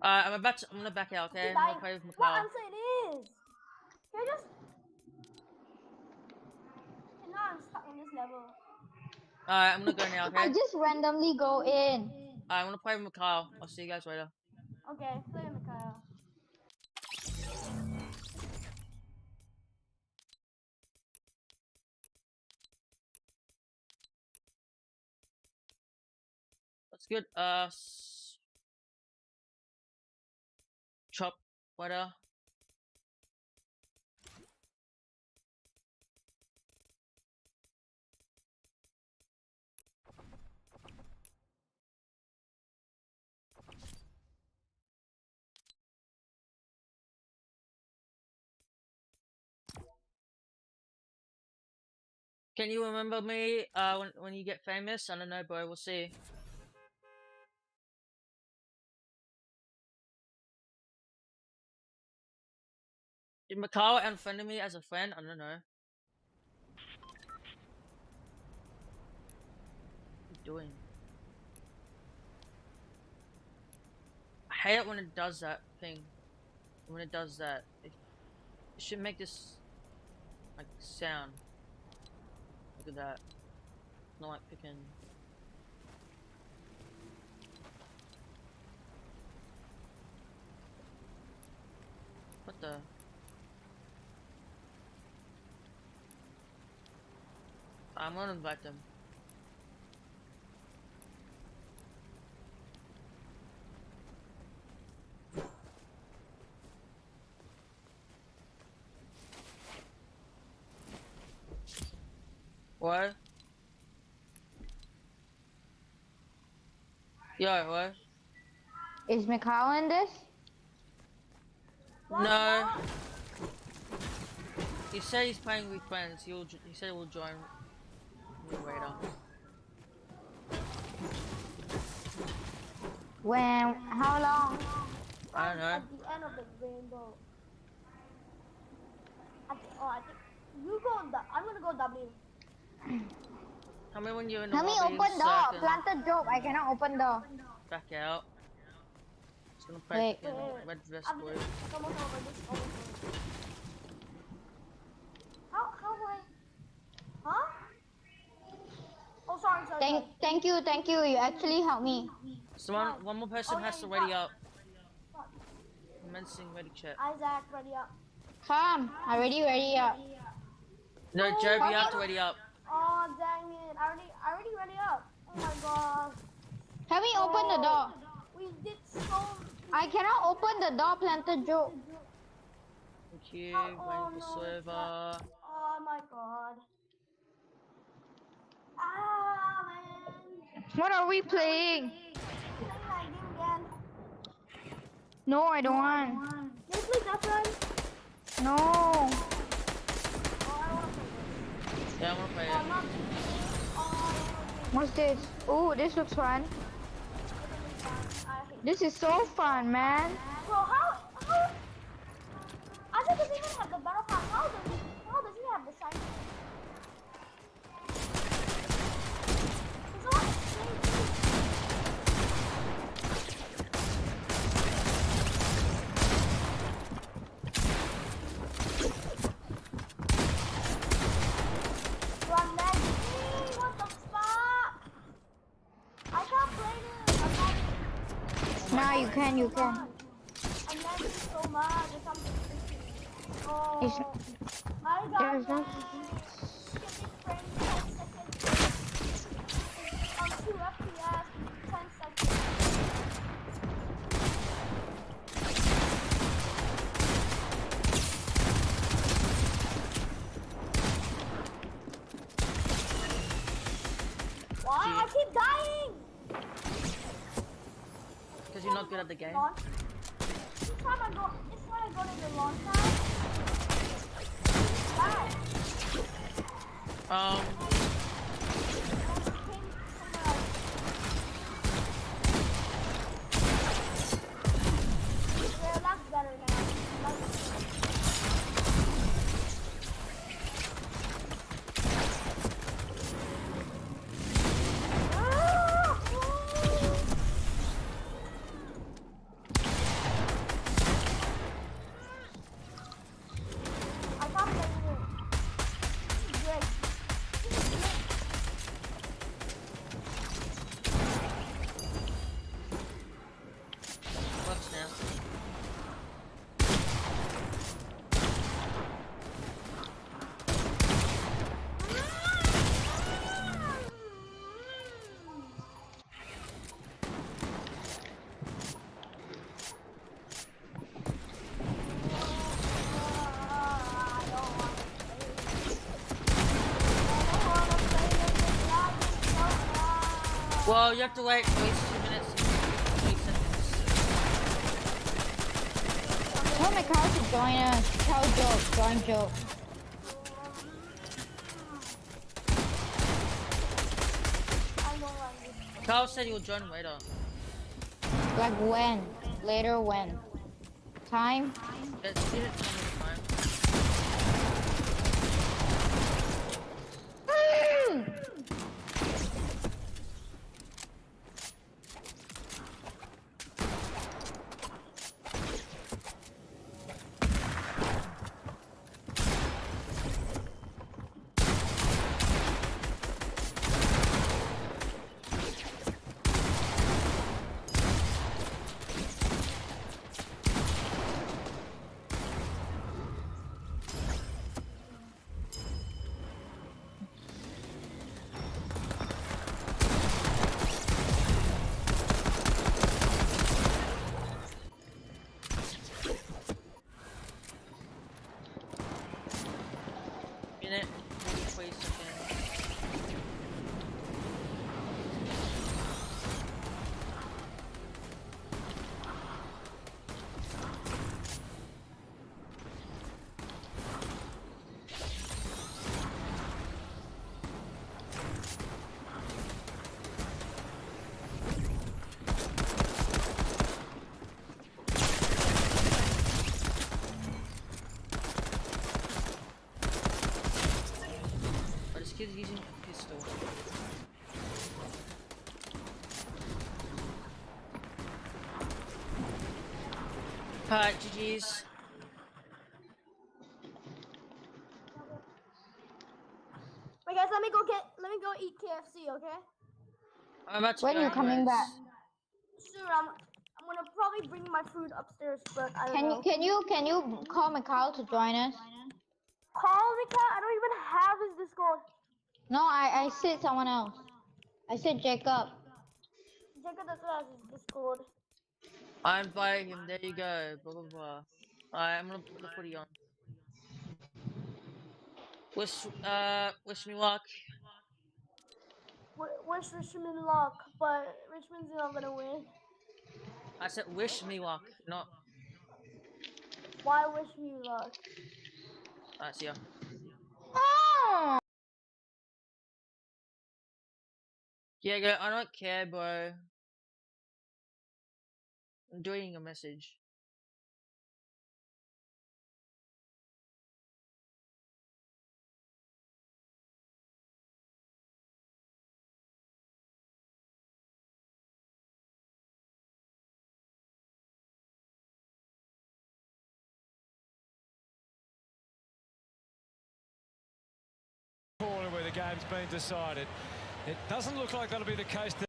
I'm gonna back out, okay? I'm gonna play with Macau. What answer it is? Can you just... And now I'm stuck in this level. Alright, I'm gonna go now, okay? I just randomly go in. I'm gonna play with Macau. I'll see you guys later. Okay, play with Mikhail. That's good. Chop, water. Can you remember me when you get famous? I don't know, bro. We'll see. Did Macau unfriend me as a friend? I don't know. What are you doing? I hate it when it does that thing. When it does that, it should make this like sound. Look at that. Not like picking. What the? I'm gonna invite them. What? Yo, what? Is Mikhail in this? No. He said he's playing with friends. He said he'll join me later. When? How long? I don't know. At the end of the rainbow. I think you go. I'm gonna go W. Tell me when you're in the Let me lobby open so door. I can Planted job. I cannot open door. back out. Just gonna play Wait. red vest boy. It's almost over. This is almost over. How do I? Huh? Oh, sorry. Thank you. You actually helped me. So one more person has to ready up. Commencing ready chat. Isaac, ready up. Come. I ready up. No, Job, you have to ready up. Oh, dang it. I already ready up. Oh my god. Help me open the door. We did so... I cannot open the door, Planted Joe. Thank you. Oh, Waiting no, for server. Oh my god. Ah, man. What are we playing? Playing that game again. No, I don't want. Can you play that one? No. Oh, I don't want to play this. Yeah, I wanna play Oh, it. not this. Oh, I don't want to play What's this? Oh, this looks fun. this. I hate This is so fun, man. Bro, how Isaac doesn't even have the battle pass. How does he have the shiny? It's not insane. Run lagging. What the fuck? I can't play this. I'm lagging. Now you can. I'm lagging so much. Or something. Oh, It's- I got There's no- skipping frames 10 seconds. On 2 FPS, 10 seconds. Why? I keep dying! Because you're not good at the game. Launch. Each time I go to the launch pad, die. Yeah, that's better now. I can't play it. This is great. What's now? Well, you have to wait at least 2 minutes and 8 seconds. Tell Mikhail to join us. Tell Joe. Join Joe. Carl said you'll join later. Like when? Later when? Time? Let's get it time. Minute, 20 seconds. Kid's using a pistol. Alright, GG's. Wait guys, let me go eat KFC, okay? I'm about to When go, you coming guys. back? Soon, I'm gonna probably bring my food upstairs, but I don't know. Can you call Mikhail to join us? Call Mika? I don't even have his Discord. No, I said someone else. I said Jacob. Jacob doesn't have his Discord. I invited him, there you go, blah blah blah. Alright, I'm gonna put the footy on. Wish me luck. Wish Richmond luck, but Richmond's not gonna win. I said wish me luck, not... Why wish me luck? Alright, see ya. Oh! Yeah, go, I don't care, bro. I'm doing a message. Corner where the game's been decided. It doesn't look like that'll be the case today.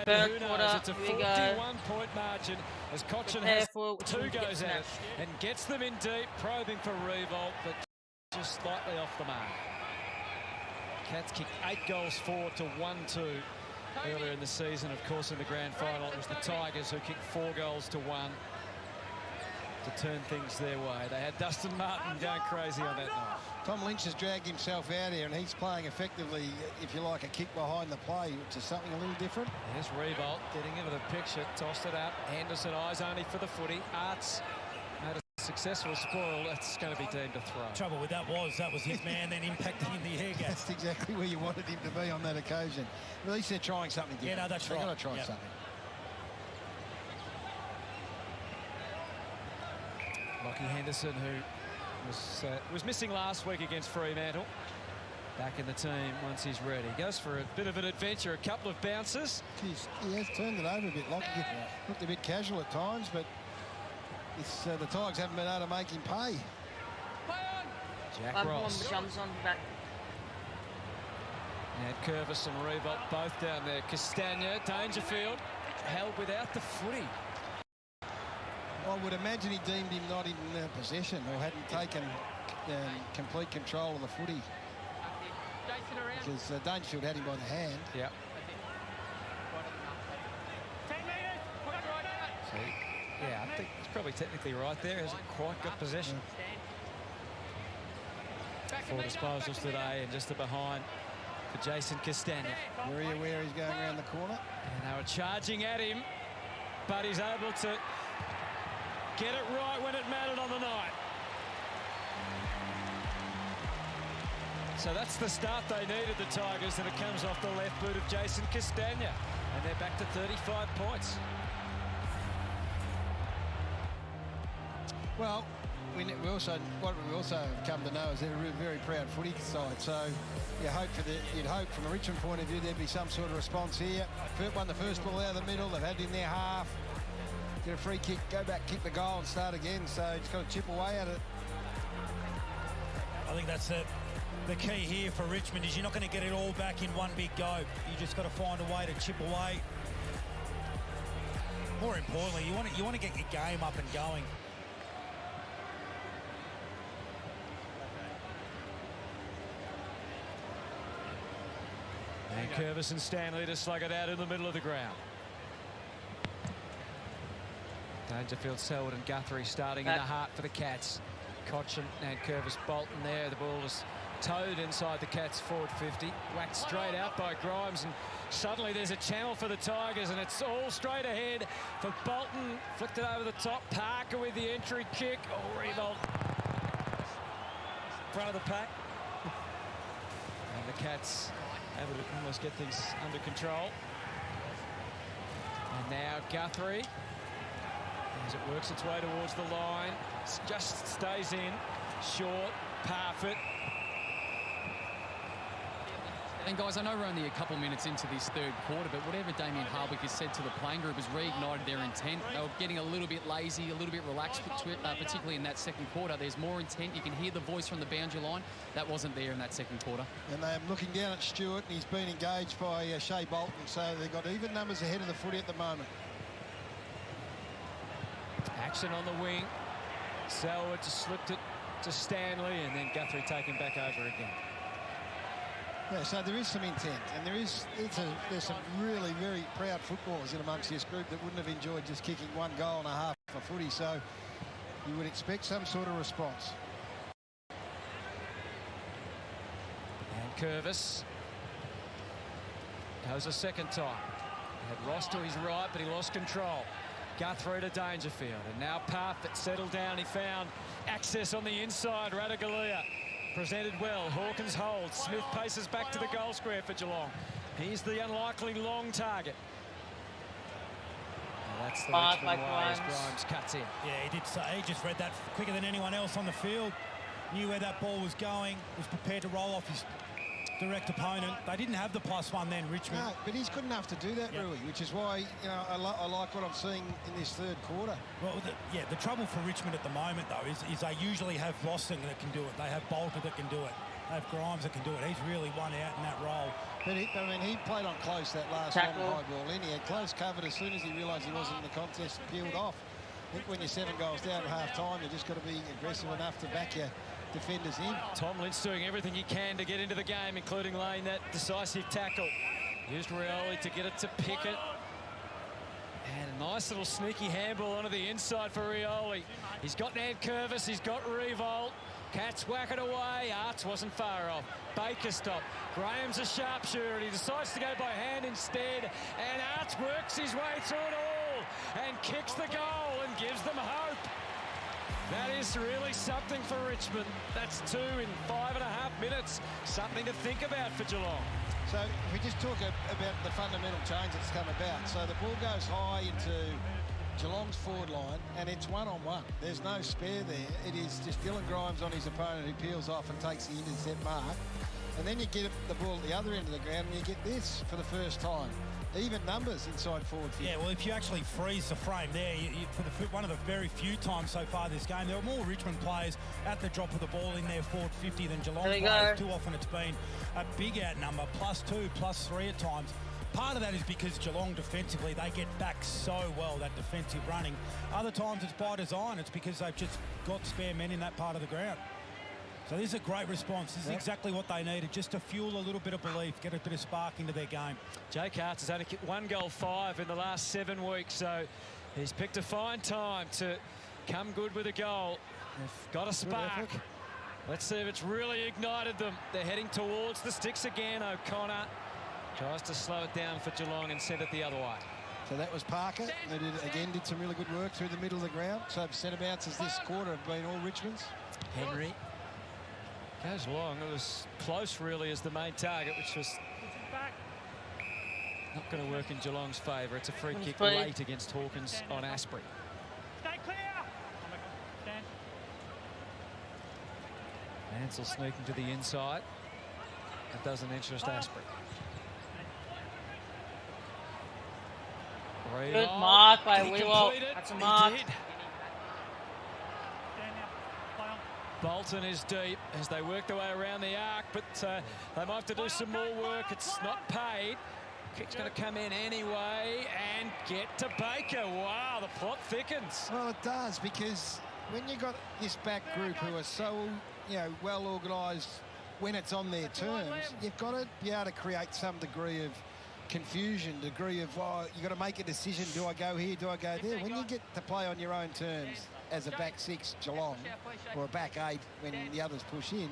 Third Who knows? quarter, It's a here we go. 41-point margin as Cochin Prepare has for two Richmond goes gets out smashed. and gets them in deep, probing for revolt, but just slightly off the mark. Cats kicked 8 goals forward to 1-2 earlier in the season. Of course, in the grand final, it was the Tigers who kicked 4 goals to 1 to turn things their way. They had Dustin Martin going crazy on that night. Tom Lynch has dragged himself out here, and he's playing effectively, if you like, a kick behind the play, which is something a little different. There's Revolt getting into the picture, tossed it up. Anderson eyes only for the footy. Arts made a successful spoil. That's going to be deemed a throw. Trouble with that was his man then impacting in the air gap. That's exactly where you wanted him to be on that occasion. At least they're trying something different. Yeah, no, that's They've right. got to try Yep. something. Lockie Henderson, who was missing last week against Fremantle, back in the team once he's ready. Goes for a bit of an adventure, a couple of bounces. He has turned it over a bit. Lockie looked a bit casual at times, but it's, the Tigers haven't been able to make him pay. Jack Ross. Jumps on back. And Curvis and Revolt both down there. Castagna, Dangerfield, held without the footy. I would imagine he deemed him not in possession or hadn't taken complete control of the footy. Because Dangerfield had him by the hand. Yeah. So, yeah, I think he's probably technically right there. Hasn't quite got possession. 4 disposals today and just a behind for Jason Castagna. Very aware he's going around the corner. And they were charging at him, but he's able to get it right when it mattered on the night. So that's the start they needed, the Tigers, and it comes off the left boot of Jason Castagna. And they're back to 35 points. Well, what we also have come to know is they're a very proud footy side. So you'd hope from a Richmond point of view there'd be some sort of response here. Won the first ball out of the middle. They've had it in their half. Get a free kick, go back, kick the goal, and start again. So just got to chip away at it. I think that's the key here for Richmond is you're not going to get it all back in one big go. You just got to find a way to chip away. More importantly, you want to get your game up and going. And Curvis and Stanley to slug it out in the middle of the ground. Dangerfield, Selwood and Guthrie starting in the heart for the Cats. Cotchin and Curvis Bolton there. The ball is towed inside the Cats forward 50. Whacked straight out by Grimes, and suddenly there's a channel for the Tigers, and it's all straight ahead for Bolton. Flicked it over the top. Parker with the entry kick. Oh, Revolt. Front of the pack. And the Cats able to almost get things under control. And now Guthrie, as it works its way towards the line, just stays in, short, Parfitt. And guys, I know we're only a couple minutes into this third quarter, but whatever Damien Hardwick has said to the playing group has reignited their intent. They were getting a little bit lazy, a little bit relaxed, particularly in that second quarter. There's more intent. You can hear the voice from the boundary line. That wasn't there in that second quarter. And they're looking down at Stewart, and he's been engaged by Shea Bolton, so they've got even numbers ahead of the footy at the moment. Action on the wing. Selwood just slipped it to Stanley, and then Guthrie taken back over again. Yeah, so there is some intent, and there's some really very proud footballers in amongst this group that wouldn't have enjoyed just kicking one goal and a half for footy, so you would expect some sort of response. And Curvis goes a second time. He had Ross to his right, but he lost control. Guthrie to Dangerfield, and now Parfitt settled down. He found access on the inside. Ratugolea presented well. Hawkins holds. Smith paces back to the goal square for Geelong. He's the unlikely long target. Well, that's the Richmond way as Grimes cuts in. Yeah, he did. He just read that quicker than anyone else on the field. Knew where that ball was going. Was prepared to roll off his direct opponent. They didn't have the +1 then, Richmond. No, but he's good enough to do that, really, which is why I like what I'm seeing in this third quarter. Well, the trouble for Richmond at the moment, though, is they usually have Boston that can do it. They have Bolter that can do it. They have Grimes that can do it. He's really won out in that role. But he played on close that last long high ball in. He had close covered as soon as he realised he wasn't in the contest and peeled off. I think when you're 7 goals down at half-time, you just got to be aggressive enough to back your defenders in. Tom Lynch doing everything he can to get into the game, including laying that decisive tackle. Used Rioli to get it to Pickett. And a nice little sneaky handball onto the inside for Rioli. He's got Ned Curvis, he's got Revolt. Cats whack it away. Arts wasn't far off. Baker stopped. Graham's a sharpshooter, and he decides to go by hand instead. And Arts works his way through it all and kicks the goal and gives them hope. That is really something for Richmond. That's 2 in 5.5 minutes. Something to think about for Geelong. So if we just talk about the fundamental change that's come about. So the ball goes high into Geelong's forward line, and it's one-on-one. There's no spare there. It is just Dylan Grimes on his opponent who peels off and takes the intercept mark. And then you get the ball at the other end of the ground, and you get this for the first time. Even numbers inside forward 50. Yeah, well, if you actually freeze the frame there, for one of the very few times so far this game, there were more Richmond players at the drop of the ball in their forward 50 than Geelong players. Too often it's been a big out number, +2, +3 at times. Part of that is because Geelong defensively, they get back so well, that defensive running. Other times it's by design. It's because they've just got spare men in that part of the ground. So this is a great response. This is exactly what they needed, just to fuel a little bit of belief, get a bit of spark into their game. Jake Arts has only kicked 1 goal 5 in the last 7 weeks, so he's picked a fine time to come good with a goal. They've got a spark. Let's see if it's really ignited them. They're heading towards the sticks again. O'Connor tries to slow it down for Geelong and send it the other way. So that was Parker. They did some really good work through the middle of the ground. So centre bounces this quarter have been all Richmond's. Henry Goes long. It was close, really, as the main target, which was not going to work in Geelong's favour. It's a free kick late against Hawkins on Asprey. Stay clear. Stand. Mansell sneaking to the inside. That doesn't interest Asprey. Good mark by Weewalt. That's a mark. Bolton is deep as they work their way around the arc, but they might have to do some more work. It's not paid. Kick's going to come in anyway and get to Baker. Wow, the plot thickens. Well, it does, because when you've got this back group who are so, well organised when it's on their terms, you've got to be able to create some degree of confusion, degree of, you've got to make a decision. Do I go here? Do I go there? When you get to play on your own terms as a back six Geelong or a back eight when the others push in,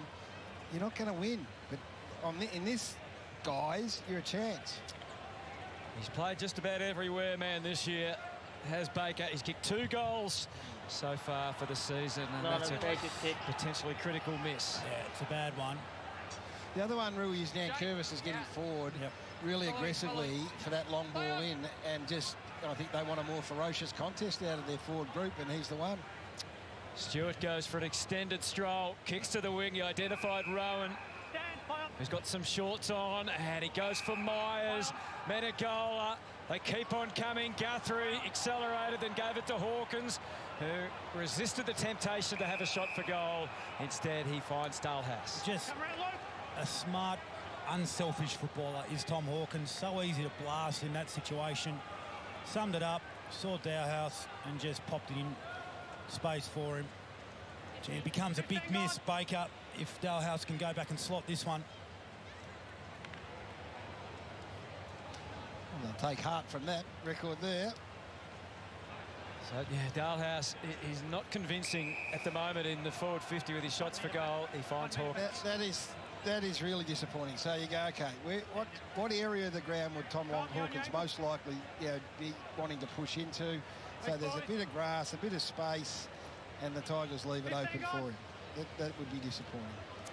you're not going to win. But in this, guys, you're a chance. He's played just about everywhere, man, this year. Has Baker. He's kicked 2 goals so far for the season, and that's a potentially critical miss. Yeah, it's a bad one. The other one, Rui, is Nankervis is getting forward really aggressively for that long ball in, and just, I think they want a more ferocious contest out of their forward group, and he's the one. Stewart goes for an extended stroll, kicks to the wing. He identified Rowan, who's got some shorts on, and he goes for Myers. Menegola, they keep on coming. Guthrie accelerated, then gave it to Hawkins, who resisted the temptation to have a shot for goal. Instead, he finds Dalhouse. Just a smart, unselfish footballer is Tom Hawkins. So easy to blast in that situation. Summed it up, saw Dalhouse, and just popped it in space for him. It becomes a big miss, Baker, if Dalhouse can go back and slot this one. Well, they'll take heart from that record there. So, yeah, Dalhouse is not convincing at the moment in the forward 50 with his shots for goal. He finds Hawkins. That is really disappointing. So you go, okay, what area of the ground would Tom Hawkins most likely be wanting to push into? So there's a bit of grass, a bit of space, and the Tigers leave it open for him. That would be disappointing.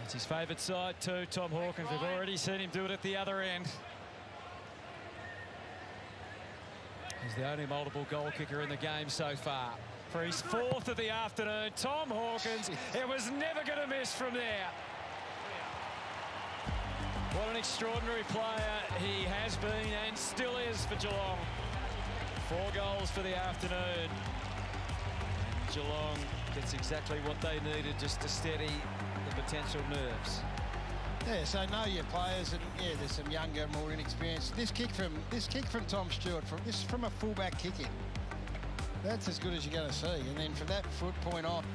It's his favourite side too, Tom Hawkins. We've already seen him do it at the other end. He's the only multiple goal kicker in the game so far. For his 4th of the afternoon, Tom Hawkins, it was never going to miss from there. What an extraordinary player he has been and still is for Geelong. 4 goals for the afternoon. Geelong gets exactly what they needed just to steady the potential nerves. Yeah, so know your players, and there's some younger, more inexperienced. This kick from Tom Stewart, from a fullback kick in, that's as good as you're going to see. And then from that foot point on,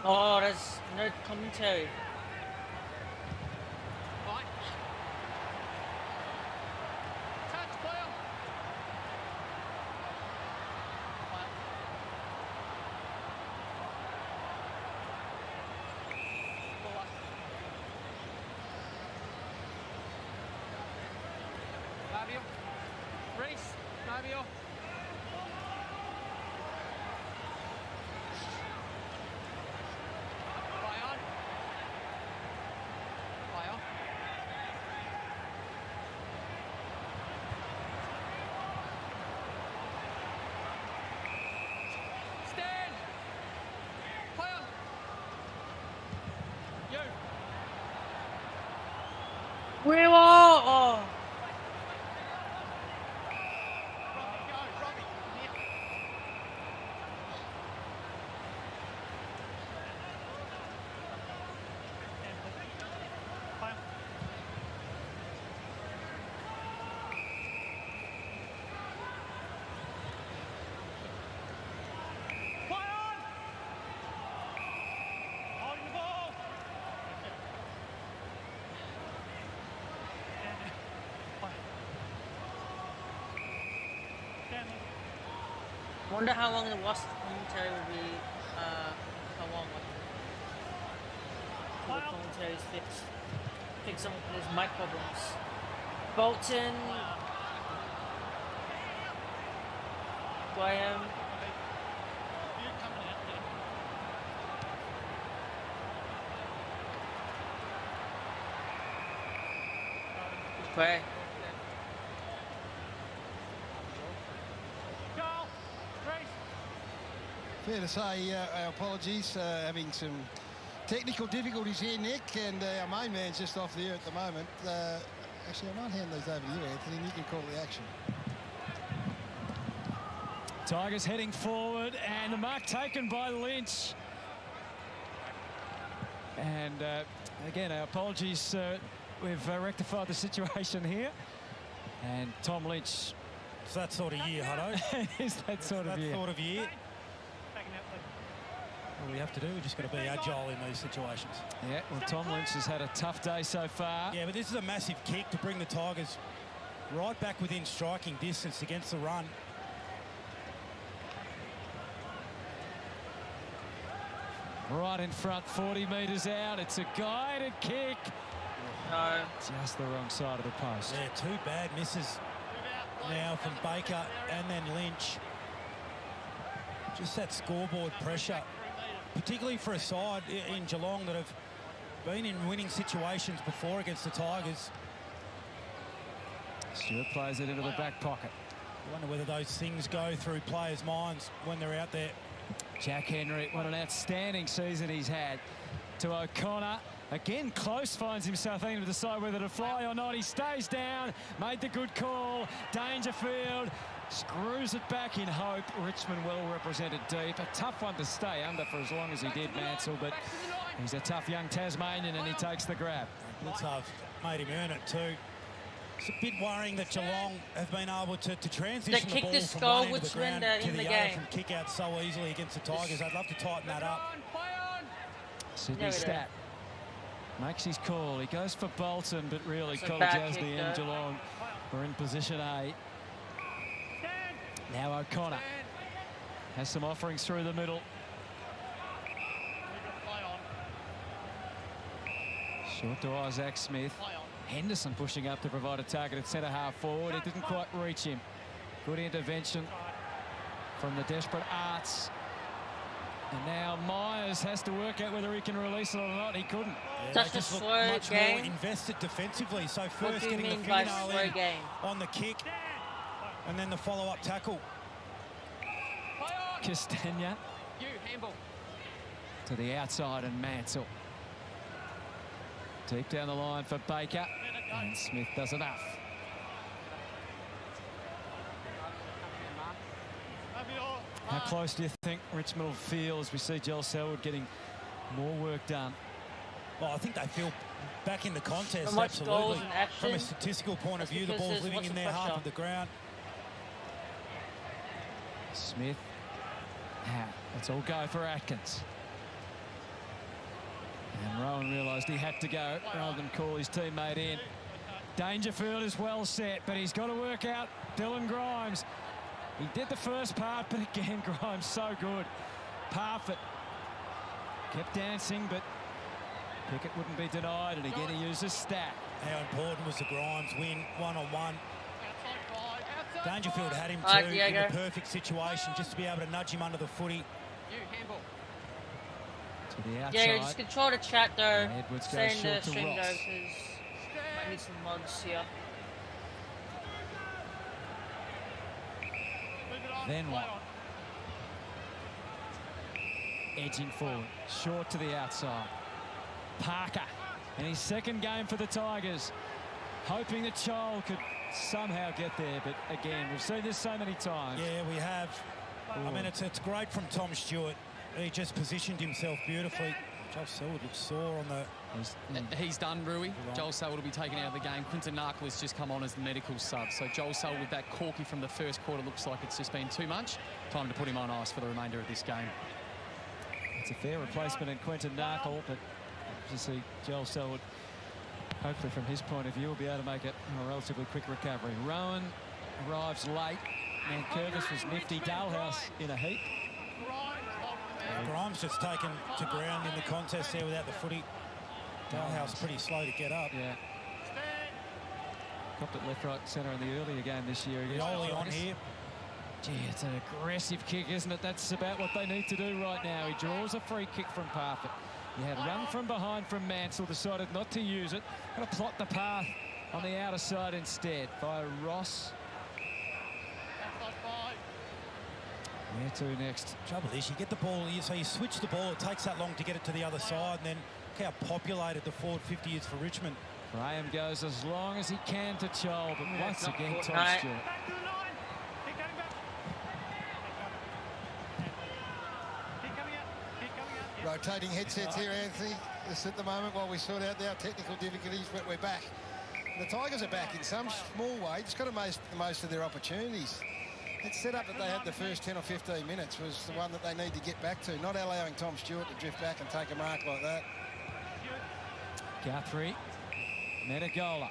Oh, that's no commentary. Touch, player. Fabio. Reese. Fabio. Where are? Oh. I wonder how long the Wasp commentary will be, how long the commentaries fix some of those mic problems. Bolton, Graham. Okay. Fair to say, our apologies, having some technical difficulties here, Nick, and our main man's just off the air at the moment. Actually, I might hand these over to you, Anthony, and you can call the action. Tigers heading forward, and the mark taken by Lynch. And again, our apologies. We've rectified the situation here. And Tom Lynch. It's that sort of year, Hutto. It's that sort of year. All we have to do, we just got to be agile in these situations. Yeah, well, Tom Lynch has had a tough day so far. Yeah, but this is a massive kick to bring the Tigers right back within striking distance against the run. Right in front, 40 metres out. It's a guided kick. No. Just the wrong side of the post. Yeah, two bad misses now from Baker and then Lynch. Just that scoreboard pressure, particularly for a side in Geelong that have been in winning situations before against the Tigers. Stewart plays it into the back pocket. I wonder whether those things go through players' minds when they're out there. Jack Henry, what an outstanding season he's had. To O'Connor. Again, close, finds himself in to decide whether to fly or not. He stays down, made the good call. Dangerfield screws it back in hope. Richmond well represented deep. A tough one to stay under for as long as he did, Mansell, but he's a tough young Tasmanian and he takes the grab. Blitzov made him earn it too. It's a bit worrying that Geelong have been able to transition the ball from one end of the ground to the other from kick out so easily against the Tigers. I'd love to tighten that up. Sydney Stat makes his call. He goes for Bolton, but really Colajasny and Geelong are in position A. Now O'Connor has some offerings through the middle. Short to Isaac Smith. Henderson pushing up to provide a target at centre half forward. It didn't quite reach him. Good intervention from the desperate Arts. And now Myers has to work out whether he can release it or not. He couldn't. Yeah, Such a slow much game. More invested defensively. So first getting the fingernail in on the kick, and then the follow-up tackle. Castagna to the outside and Mansell. Deep down the line for Baker, and Smith does enough. How close do you think Richmond will feel as we see Joel Selwood getting more work done? Well, I think they feel back in the contest, absolutely. From a statistical point of view, the ball's living in their half of the ground. Smith. Now, let's all go for Atkins. And Rowan realised he had to go rather than call his teammate in. Dangerfield is well set, but he's got to work out Dylan Grimes. He did the first part, but again, Grimes so good. Parfitt kept dancing, but Pickett wouldn't be denied, and again he uses Stat. How important was the Grimes win one-on-one? Dangerfield had him too in the perfect situation, just to be able to nudge him under the footy. To the outside. Yeah, just control the chat though. Edwards goes short to stream Ross. Might need some mods here. Then what? Edging forward, short to the outside. Parker in his second game for the Tigers. hoping that Chol could somehow get there, but again, we've seen this so many times. Yeah, we have. I mean, it's great from Tom Stewart. He just positioned himself beautifully. Joel Selwood looks sore on the... He's done, Rui. Joel Selwood will be taken out of the game. Quinton Narkle has just come on as medical sub. So Joel Selwood with that corky from the first quarter looks like it's just been too much. Time to put him on ice for the remainder of this game. It's a fair replacement in Quinton Narkle, but you see Joel Selwood, hopefully from his point of view, will be able to make it a relatively quick recovery. Rowan arrives late. Mankervis was nifty. Dalhouse in a heap. Grimes just taken to ground in the contest there without the footy. Dalhouse pretty slow to get up. Yeah. Copped it left, right, centre in the earlier game this year. Rioli on here. Gee, it's an aggressive kick, isn't it? That's about what they need to do right now. He draws a free kick from Parfitt. He had run from behind from Mansell, decided not to use it. Going to plot the path on the outer side instead by Ross. Where to next? Trouble is, you get the ball, so you switch the ball, it takes that long to get it to the other side, and then look how populated the forward 50 is for Richmond. Graham goes as long as he can to Chol, but once again, Tom Stewart. Rotating headsets here, Anthony. Just at the moment while we sort out our technical difficulties, but we're back. The Tigers are back in some small way, just got to make the most of their opportunities. That setup that they had the first 10 or 15 minutes was the one that they need to get back to, not allowing Tom Stewart to drift back and take a mark like that. Guthrie, Menegola.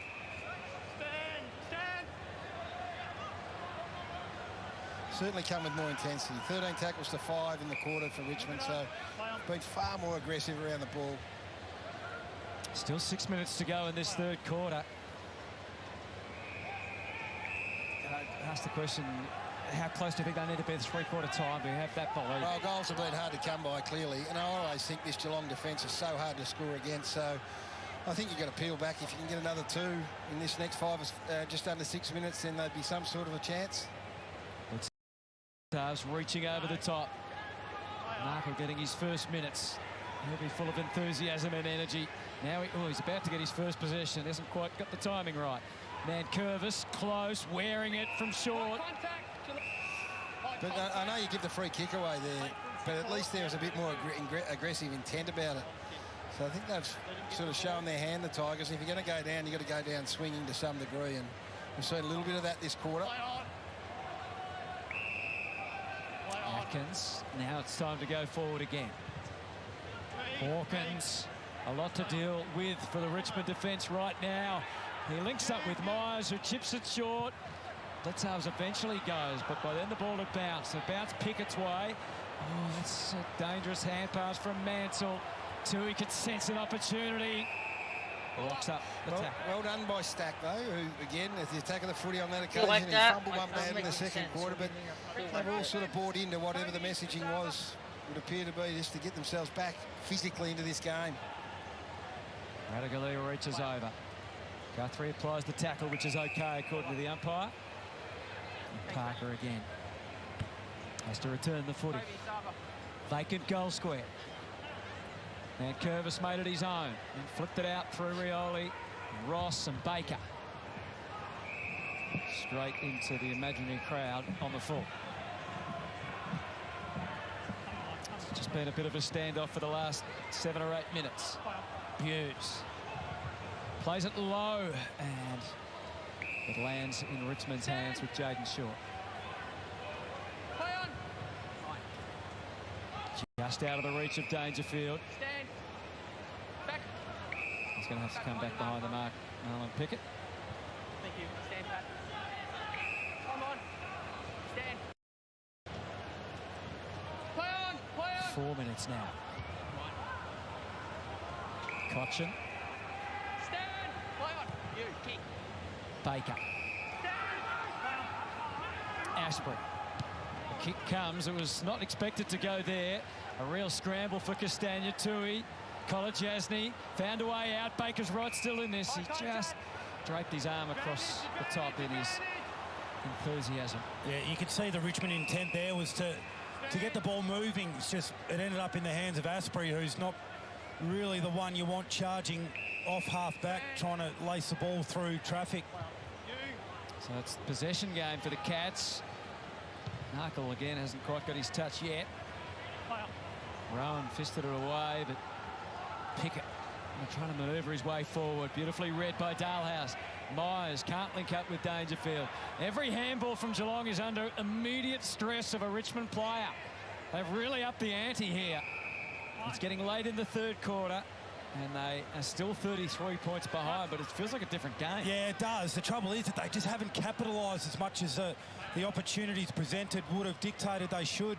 Certainly come with more intensity. 13 tackles to 5 in the quarter for Richmond, so been far more aggressive around the ball. Still 6 minutes to go in this third quarter. And I asked the question, how close do you think they need to be at three-quarter time to have that belief? Well, goals have been hard to come by, clearly, and I always think this Geelong defence is so hard to score against, so I think you've got to peel back. If you can get another 2 in this next 5, just under 6 minutes, then there'd be some sort of a chance. Stars reaching over the top. Narkle getting his first minutes. He'll be full of enthusiasm and energy. Now he's about to get his first possession. Hasn't quite got the timing right. Mankervis close, wearing it from short. But I know you give the free kick away there, but at least there was a bit more aggressive intent about it. So I think they've sort of shown their hand, the Tigers. If you're going to go down, you've got to go down swinging to some degree, and we've seen a little bit of that this quarter. Atkins, now it's time to go forward again. Hawkins, a lot to deal with for the Richmond defence right now. He links up with Myers, who chips it short. Blitzarves eventually goes, but by then the ball had bounced. The bounce Pickett's way. Oh, that's a dangerous hand pass from Mansell. Tui could sense an opportunity. Walks up the tackle. Well done by Stack, though, who, again, as the attack of the footy on that occasion, like he that. fumbled one bad in the second quarter, but they've all sort of bought into whatever the messaging was, would appear to be, just to get themselves back physically into this game. Radigali reaches over. Guthrie applies the tackle, which is okay, according to the umpire. And Parker again has to return the footy. Vacant goal square. Mankervis made it his own and flipped it out through Rioli, Ross and Baker. Straight into the imaginary crowd on the full. It's just been a bit of a standoff for the last 7 or 8 minutes. Hughes plays it low, and it lands in Richmond's hands with Jaden Short. Just out of the reach of Dangerfield. Stand. Back. He's going to have to come back behind the mark. Marlon Pickett. Thank you. Stand back. Come on. Stand. Play on. Play on. 4 minutes now. Cotchin. Stand. Play on. You. Kick. Baker. Ashbury. The kick comes. It was not expected to go there. A real scramble for Castagna. Tui. Kolajasny found a way out. Baker's right still in this. He just draped his arm across the top in his enthusiasm. Yeah, you could see the Richmond intent there was to get the ball moving. It's just it ended up in the hands of Asprey, who's not really the one you want charging off half-back, trying to lace the ball through traffic. So it's possession game for the Cats. Narkle again hasn't quite got his touch yet. Rowan fisted it away, but Pickett trying to manoeuvre his way forward. Beautifully read by Dalhouse. Myers can't link up with Dangerfield. Every handball from Geelong is under immediate stress of a Richmond player. They've really upped the ante here. It's getting late in the third quarter, and they are still 33 points behind, but it feels like a different game. Yeah, it does. The trouble is that they just haven't capitalised as much as the opportunities presented would have dictated they should.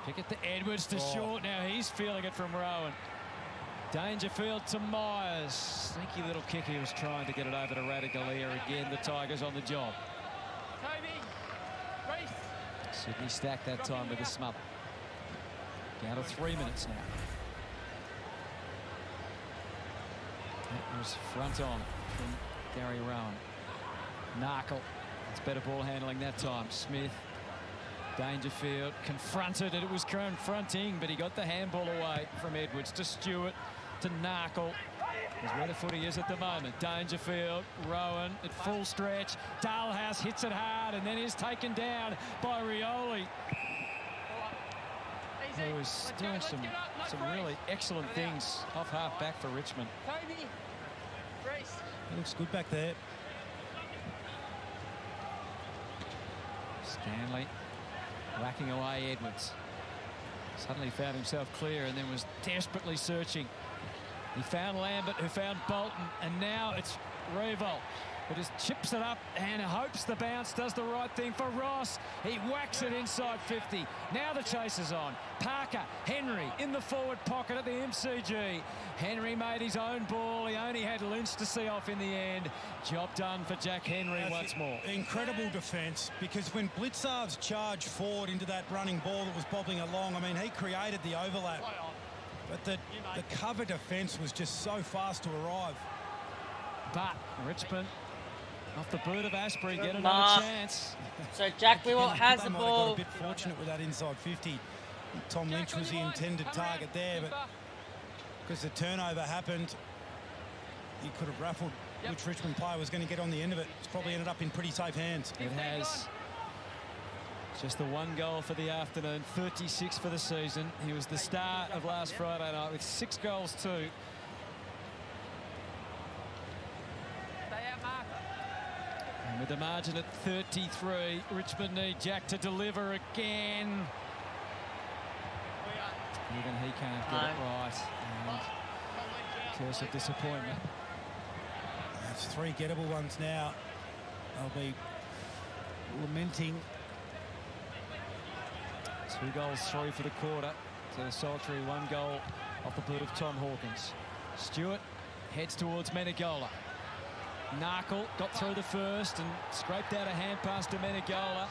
Pickett to Edwards to short. Now he's feeling it from Rowan. Dangerfield to Myers. Sneaky little kick. He was trying to get it over to Radaglia. Again, the Tigers on the job. Sydney stacked that time with a smother. Down to 3 minutes now. That was front on from Gary Rowan. Narkle. It's better ball handling that time. Smith. Dangerfield confronted it. It was confronting, but he got the handball away from Edwards to Stewart to Narkle. He's where the footy is at the moment. Dangerfield, Rowan at full stretch. Dalhouse hits it hard and then is taken down by Rioli. There was still some really excellent things off half back for Richmond. It looks good back there. Stanley whacking away Edwards. Suddenly found himself clear and then was desperately searching. He found Lambert, who found Bolton, and now it's Revolt, who just chips it up and hopes the bounce does the right thing for Ross. He whacks it inside 50. Now the chase is on. Parker, Henry in the forward pocket at the MCG. Henry made his own ball. He only had Lynch to see off in the end. Job done for Jack Henry once more. Incredible defence, because when Blitzards charged forward into that running ball that was bobbling along, I mean, he created the overlap. But the cover defence was just so fast to arrive. But Richmond, off the boot of Asprey, get another chance. So Jack Wiwalt has the They might have ball. got a bit fortunate with that inside 50. Tom Lynch was the intended target there, but because the turnover happened, he could have raffled which Richmond player was going to get on the end of it. It's probably ended up in pretty safe hands. It has. Just the one goal for the afternoon, 36 for the season. He was the star of last Friday night with 6 goals too. And with the margin at 33, Richmond need Jack to deliver again. Even he can't get it right. And curse of disappointment. That's 3 gettable ones now. They'll be lamenting. 2 goals, 3 for the quarter. To the solitary 1 goal off the boot of Tom Hawkins. Stewart heads towards Menegola. Narkle got through the first and scraped out a hand pass to Menegola.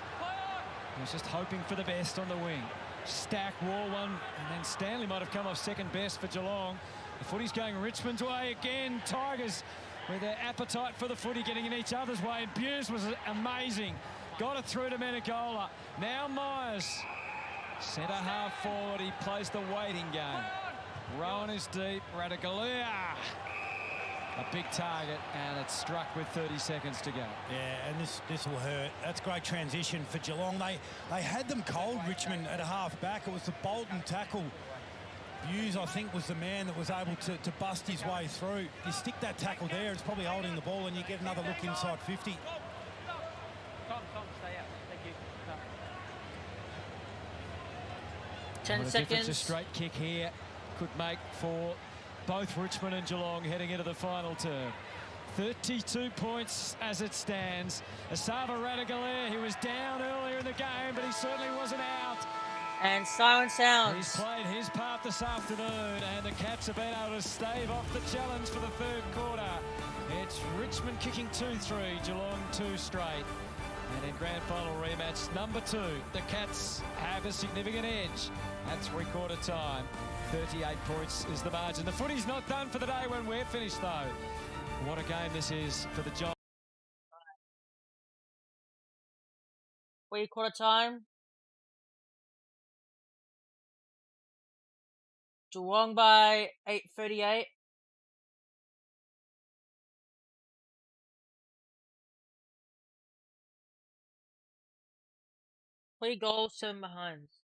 He was just hoping for the best on the wing. Stack, wall one, and then Stanley might have come off second best for Geelong. The footy's going Richmond's way again. Tigers with their appetite for the footy getting in each other's way. And Buse was amazing. Got it through to Menegola. Now Myers. Centre half forward, he plays the waiting game. Rowan is deep, Radaglia. A big target, and it's struck with 30 seconds to go. Yeah, and this will hurt. That's great transition for Geelong. They had them cold, Richmond, at a half back. It was the Bolton tackle. Buse, I think, was the man that was able to bust his way through. You stick that tackle there, it's probably holding the ball, and you get another look inside 50. Tom, stay out. Thank you. 10 What a seconds. difference a straight kick here could make for both Richmond and Geelong heading into the final term. 32 points as it stands. Asava Radaglia, he was down earlier in the game, but he certainly wasn't out. And siren He's sounds. played his part this afternoon, and the Cats have been able to stave off the challenge for the third quarter. It's Richmond kicking 2-3, Geelong 2 straight. And in grand final rematch number 2, the Cats have a significant edge at three-quarter time. 38 points is the margin. The footy's not done for the day when we're finished, though. What a game this is for the Giants. Quarter time. Geelong by 8:38. Three goals, 7 behinds.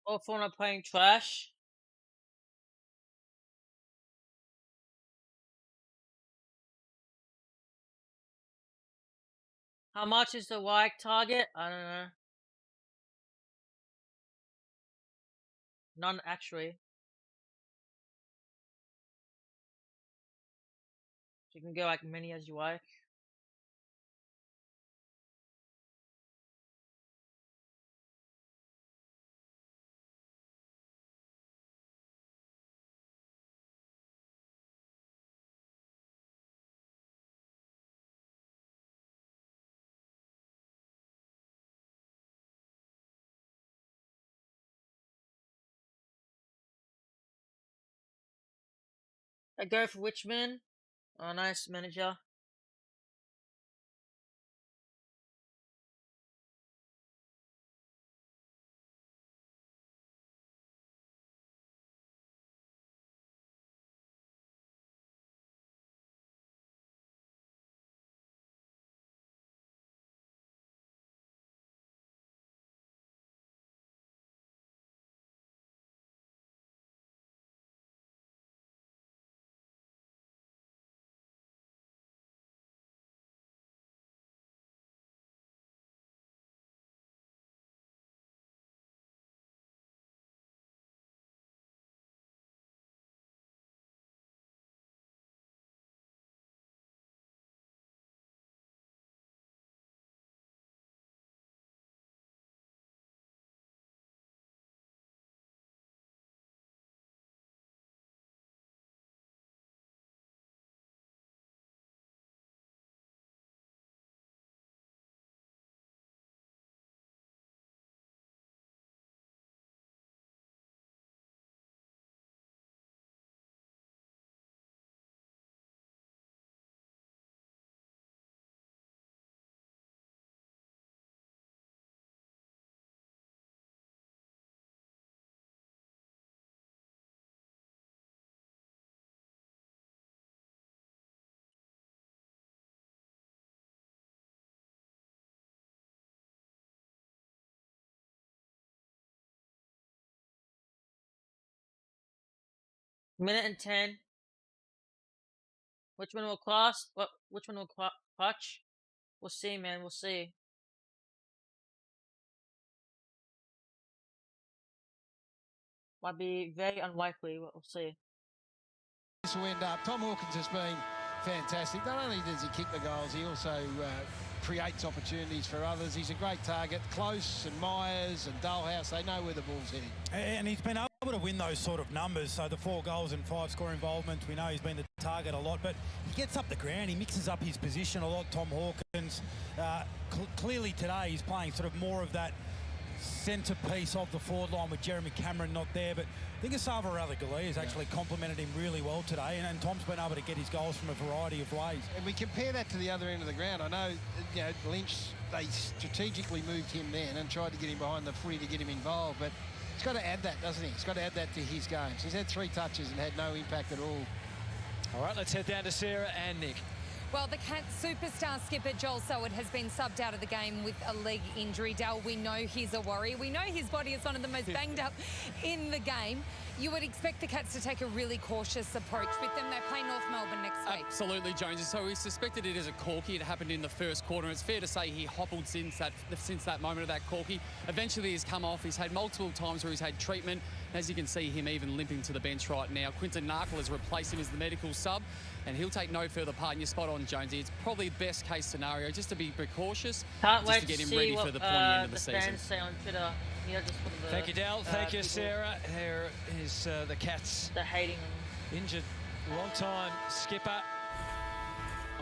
Hawthorn are playing trash. How much is the like target? I don't know. None actually. So you can go like many as you like. I go for Richmond. Oh, nice manager. Minute and 10. Which one will cross? What? Which one will clutch? We'll see, man. We'll see. Might be very unlikely, but we'll see. This will end up. Tom Hawkins has been fantastic. Not only does he kick the goals, he also creates opportunities for others. He's a great target. Close and Myers and Dalhouse, they know where the ball's heading. And he's been able to win those sort of numbers. So the 4 goals and 5 score involvements, we know he's been the target a lot, but he gets up the ground. He mixes up his position a lot, Tom Hawkins. Clearly today he's playing sort of more of that centrepiece of the forward line with Jeremy Cameron not there. But I think Asava Raleigh has actually complemented him really well today, and Tom's been able to get his goals from a variety of ways. And we compare that to the other end of the ground. I know, you know, Lynch, they strategically moved him then and tried to get him behind the footy to get him involved, but he's got to add that, doesn't he? He's got to add that to his games. He's had 3 touches and had no impact at all. All right, let's head down to Sarah and Nick. Well, the Cats superstar skipper Joel Selwood has been subbed out of the game with a leg injury. Dale, we know he's a worry. We know his body is one of the most banged up in the game. You would expect the Cats to take a really cautious approach with them. They play North Melbourne next week. Absolutely, Jonesy. So we suspected it as a corky. It happened in the first quarter. It's fair to say he hobbled since that moment of that corky. Eventually he's come off. He's had multiple times where he's had treatment. As you can see him even limping to the bench right now. Quinton Narkle has replaced him as the medical sub, and he'll take no further part. And you're spot on, Jonesy. It's probably best case scenario just to be precautious, Can't just wait to get him see ready what, for the pointy end of the the season. fans say on Twitter. Yeah, just for the, Thank you, Dal. Thank you, people, Sarah. Here is the Cats. They're hating him. Injured long-time skipper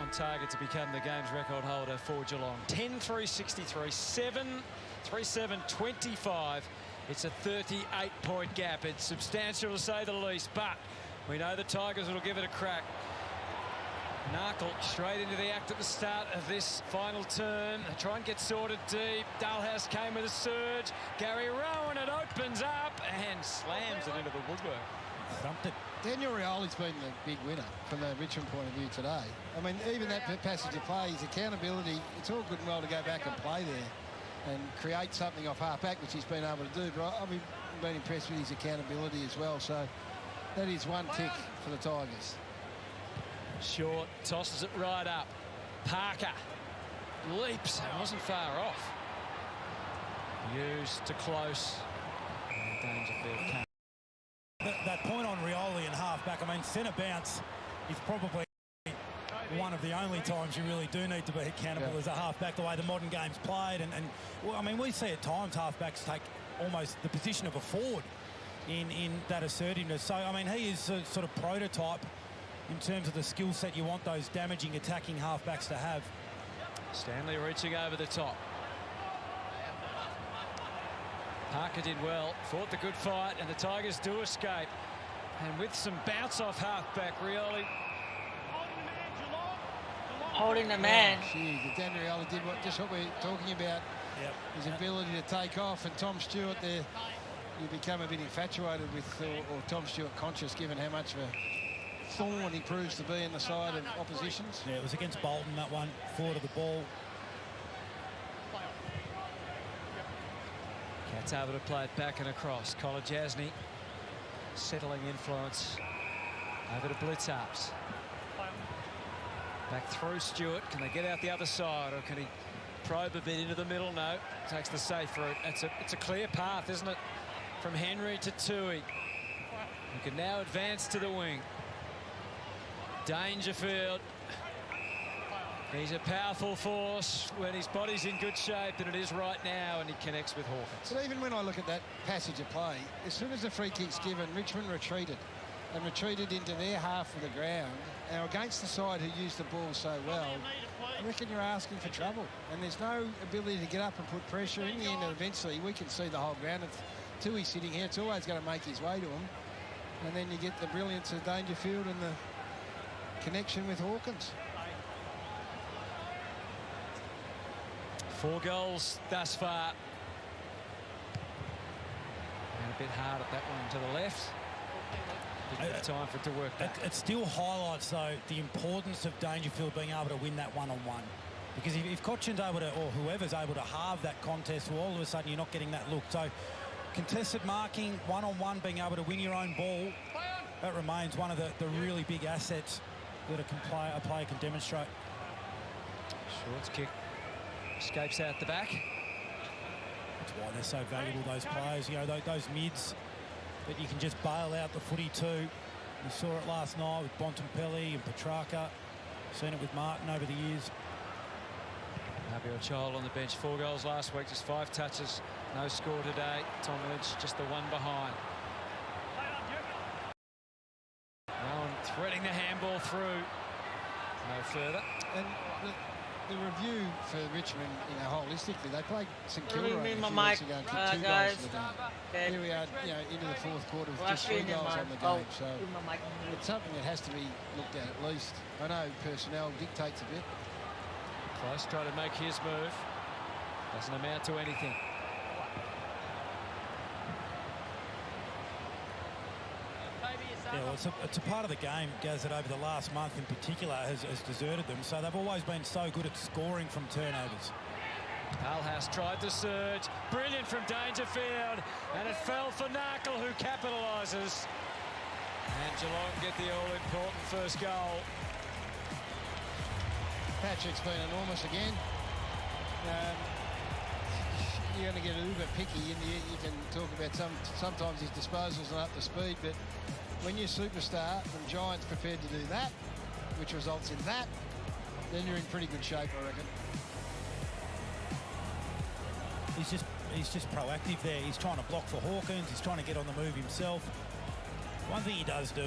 on target to become the game's record holder for Geelong. 10-3-63, 7-3-7-25. It's a 38-point gap. It's substantial to say the least, but we know the Tigers will give it a crack. Narkle straight into the act at the start of this final term. They try and get sorted deep. Dalhouse came with a surge. Gary Rowan, it opens up and slams it into the woodwork. Thumped it. Daniel Rioli's been the big winner from the Richmond point of view today. I mean, even that passage of play, his accountability, it's all good and well to go back and play there and create something off half-back, which he's been able to do. But I've been impressed with his accountability as well. So that is one tick for the Tigers. Short, tosses it right up. Parker leaps, wasn't far off. Used to close. And Dangerfield came. That point on Rioli and half-back, I mean, centre bounce is probably one of the only times you really do need to be accountable as a half-back, the way the modern game's played. And well, I mean, we see at times half-backs take almost the position of a forward in that assertiveness. So, I mean, he is a sort of prototype in terms of the skill set you want those damaging attacking half-backs to have. Stanley reaching over the top. Parker did well, fought the good fight, and the Tigers do escape. And with some bounce off half-back, Rioli holding the man. Gee, Dan Rioli did just what we're talking about. Yep. His ability to take off, and Tom Stewart there, you become a bit infatuated with, or Tom Stewart conscious, given how much of a thorn he proves to be in the side of oppositions. Yeah, it was against Bolton, that one, forward of the ball. Cats able to play it back and across. Kolodjasny, settling influence over to Blitzarps. Back through Stewart. Can they get out the other side, or can he probe a bit into the middle? No, takes the safe route. It's a clear path, isn't it? From Henry to Tui. He can now advance to the wing. Dangerfield. He's a powerful force when his body's in good shape, and it is right now, and he connects with Hawkins. But even when I look at that passage of play, as soon as the free kick's given, Richmond retreated into their half of the ground. Now, against the side who used the ball so well, I reckon you're asking for trouble. And there's no ability to get up and put pressure. In the end, eventually, we can see the whole ground. If Tui's sitting here, it's always going to make his way to him. And then you get the brilliance of Dangerfield and the connection with Hawkins. 4 goals thus far. And a bit hard at that one to the left. Didn't have time for it to work back. It still highlights, though, the importance of Dangerfield being able to win that one-on-one. Because if Cotchin's able to, or whoever's able to halve that contest, well, all of a sudden you're not getting that look. So contested marking, one-on-one, being able to win your own ball, that remains one of the really big assets that a player can demonstrate. Shorts kick escapes out the back. That's why they're so valuable, those players. You know, those mids that you can just bail out the footy to. We saw it last night with Bontempelli and Petrarca. Seen it with Martin over the years. Nabil Child on the bench, 4 goals last week, just 5 touches, no score today. Tom Lynch just the one behind. Rowan threading the handball through. No further. And the review for Richmond, holistically, they played St Kilda What do you mean, a few my weeks mic, ago and kicked 2 guys? goals in the game. Okay. Here we are, into the fourth quarter with Well, just 3 goals on the game. So my mic on mute. it's something that has to be looked at least. I know personnel dictates a bit. Close, trying to make his move. Doesn't amount to anything. Yeah, well, it's a part of the game, Gaz, that over the last month in particular has deserted them. So they've always been so good at scoring from turnovers. Dalhouse tried to surge. Brilliant from Dangerfield. And it fell for Narkle, who capitalises. And Geelong get the all-important first goal. Patrick's been enormous again. You're going to get uber picky, and you can talk about sometimes his disposals not up to speed, but when you're a superstar and Giants prepared to do that, which results in that, then you're in pretty good shape, I reckon. He's just proactive there. He's trying to block for Hawkins. He's trying to get on the move himself. One thing he does do,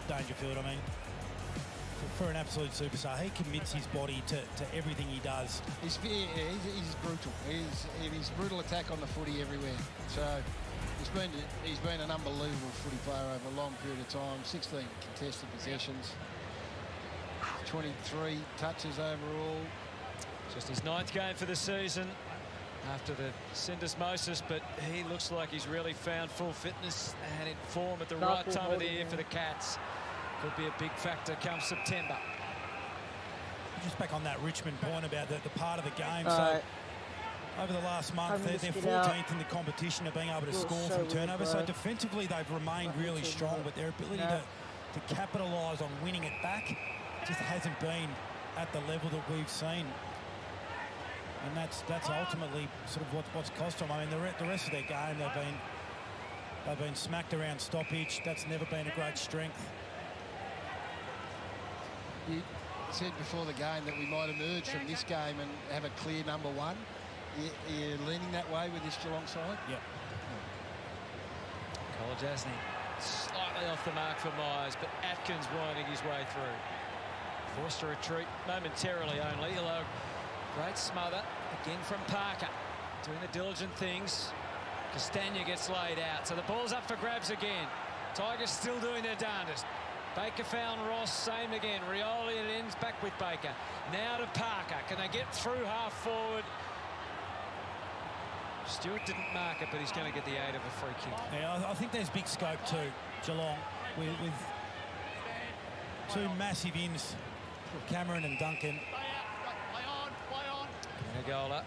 Dangerfield, I mean, for an absolute superstar, he commits his body to everything he does. He's brutal. He's brutal attack on the footy everywhere. So he's been an unbelievable footy player over a long period of time. 16 contested possessions, 23 touches overall. Just his 9th game for the season after the syndesmosis, but he looks like he's really found full fitness and in form at the right time of the year for the Cats. Could be a big factor come September. Just back on that Richmond point about the part of the game. So over the last month, they're 14th in the competition of being able to score from turnover. So defensively, they've remained really strong, but their ability to capitalise on winning it back just hasn't been at the level that we've seen. And that's ultimately sort of what's cost them. I mean, the rest of their game, they've been smacked around stoppage. That's never been a great strength. You said before the game that we might emerge from this game and have a clear number 1. You're leaning that way with this Geelong side? Yep. Kolodjasny slightly off the mark for Myers, but Atkins winding his way through. Forced to retreat momentarily only, although great smother again from Parker, doing the diligent things. Castagna gets laid out, so the ball's up for grabs again. Tigers still doing their darndest. Baker found Ross, same again. Rioli, it ends back with Baker. Now to Parker. Can they get through half forward? Stewart didn't mark it, but he's going to get the aid of a free kick. Yeah, I think there's big scope too, Geelong, with 2 massive ins, Cameron and Duncan. Nagola,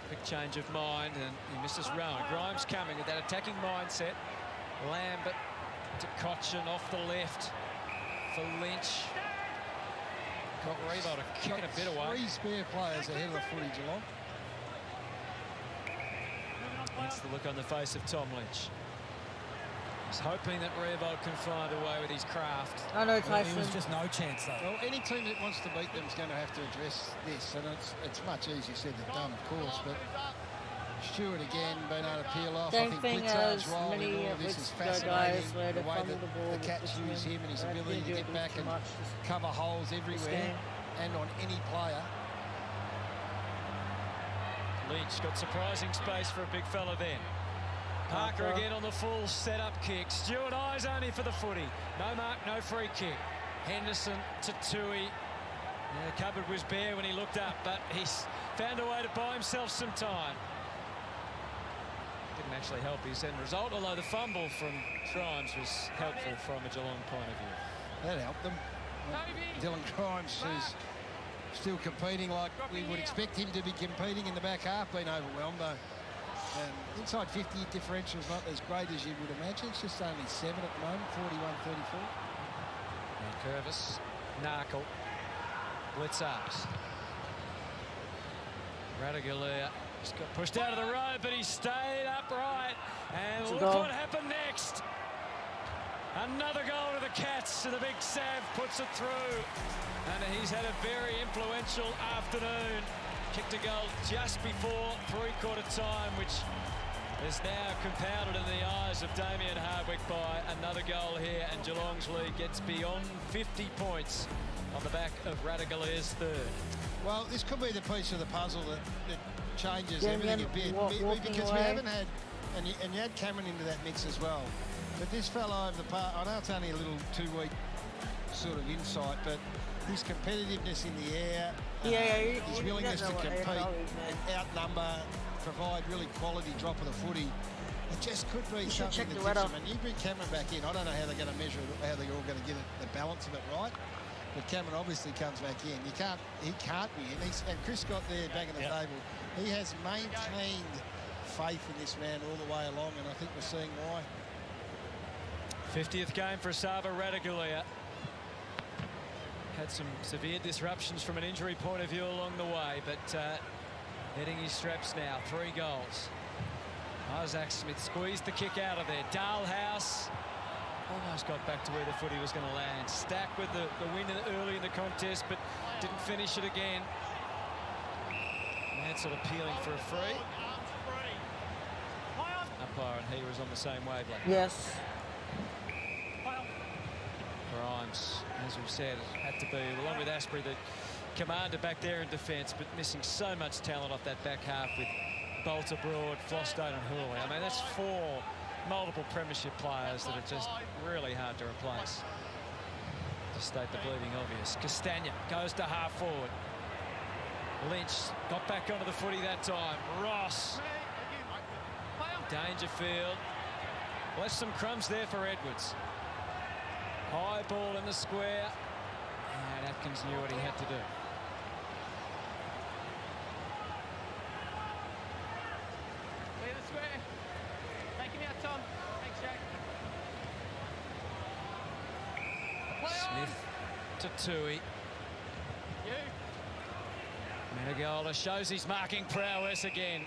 quick change of mind, and he misses Rowan. Grimes coming with that attacking mindset. Lambert to Cotchin off the left for Lynch. Got Revo to kick it a bit away. 3 spare players ahead of the footy, Geelong. That's the look on the face of Tom Lynch. He's hoping that Revo can find a way with his craft. I know, Tyson. There was just no chance, though. Well, any team that wants to beat them is going to have to address this, and it's much easier said than done, of course, but Stewart again being able to peel off. I think Blitzar's role in all of this is fascinating. The way that the Cats use him and his ability to get back and cover holes everywhere and on any player. Lynch got surprising space for a big fella then. Parker again on the full set-up kick. Stewart eyes only for the footy. No mark, no free kick. Henderson to Tui. Yeah, the cupboard was bare when he looked up, but he's found a way to buy himself some time. Didn't actually help his end result, although the fumble from Grimes was helpful from a Geelong point of view. That helped them. Dylan Grimes, who's still competing like we would expect him to be competing in the back half, been overwhelmed though. And inside 50 differential's not as great as you would imagine. It's just only 7 at the moment, 41-34. And Curvis, Narkle, Blitzards. Radaglia just got pushed out of the road, but he stayed upright. And look what happened next. Another goal to the Cats, and the big Sav puts it through. And he's had a very influential afternoon. Kicked a goal just before three-quarter time, which is now compounded in the eyes of Damien Hardwick by another goal here, and Geelong's lead gets beyond 50 points on the back of Radagalia's third. Well, this could be the piece of the puzzle that changes everything a bit. Because we haven't had, and you had Cameron into that mix as well. But this fellow over the part, I know it's only a little 2-week sort of insight, but his competitiveness in the air, his willingness to compete and outnumber, provide really quality drop of the footy. It just could be something that tips him. And you bring Cameron back in, I don't know how they're going to measure it, how they're all going to get the balance of it right. But Cameron obviously comes back in. He can't win. And Chris got there back in the table. He has maintained faith in this man all the way along, and I think we're seeing why. 50th game for Sava Radagalia. Had some severe disruptions from an injury point of view along the way, but heading his straps now. 3 goals. Isaac Smith squeezed the kick out of there. Dalhouse almost got back to where the footy was going to land. Stack with the win early in the contest, but didn't finish it again. Mansell appealing for a free. Umpire and he was on the same wavelength. Yes. Grimes, as we've said, had to be, along with Asprey, the commander back there in defence, but missing so much talent off that back half with Bolter, Broad, Flostone and Hooley. I mean, that's 4 multiple premiership players that are just really hard to replace. To state the bleeding obvious. Castagna goes to half forward. Lynch got back onto the footy that time. Ross. Dangerfield. Left some crumbs there for Edwards. High ball in the square. And Atkins knew what he had to do. Clear the square. Take him out, Tom. Thanks, Jack. Smith to Tui. Menegola shows his marking prowess again.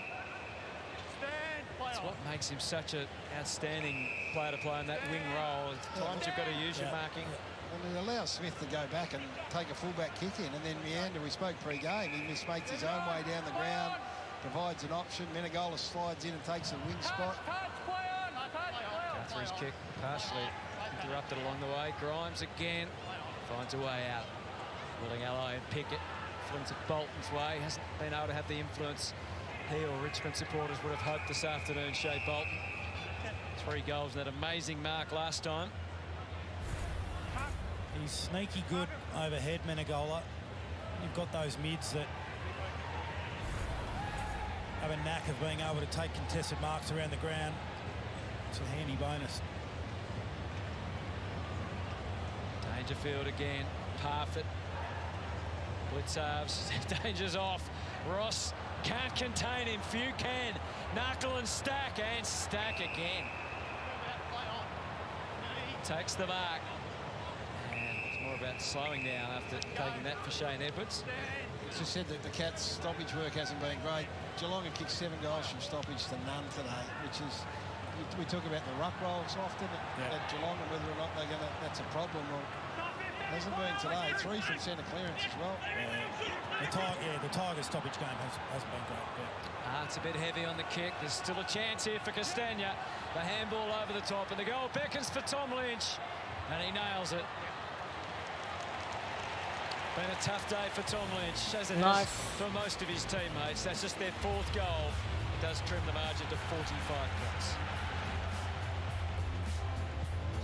That's what makes him such an outstanding player to play in that wing role. At times you've got to use your marking. And it allows Smith to go back and take a fullback kick in, and then Meander, we spoke pre-game, he mismakes his own way down the ground, provides an option. Menegola slides in and takes a wing spot. Guthrie's kick partially interrupted along the way. Grimes again finds a way out. Willing ally and Pickett. Influence of Bolton's way. Hasn't been able to have the influence he or Richmond supporters would have hoped this afternoon. Shea Bolton. 3 goals in that amazing mark last time. He's sneaky good overhead, Menegola. You've got those mids that have a knack of being able to take contested marks around the ground. It's a handy bonus. Dangerfield again. Parfitt. Blitz halves. Danger's off. Ross can't contain him. Few can. Knuckle and Stack. And Stack again. Takes the mark. And it's more about slowing down after taking that for Shane Edwards. It's just said that the Cats' stoppage work hasn't been great. Geelong have kicked 7 goals from stoppage to none today, which is, we talk about the ruck rolls often at Geelong and whether or not they're going to, that's a problem. Well, hasn't been today. 3 from centre clearance as well. The Tigers' stoppage game hasn't been great. It's a bit heavy on the kick. There's still a chance here for Castagna. The handball over the top, and the goal beckons for Tom Lynch, and he nails it. Been a tough day for Tom Lynch, as it has for most of his teammates. That's just their 4th goal. It does trim the margin to 45 points.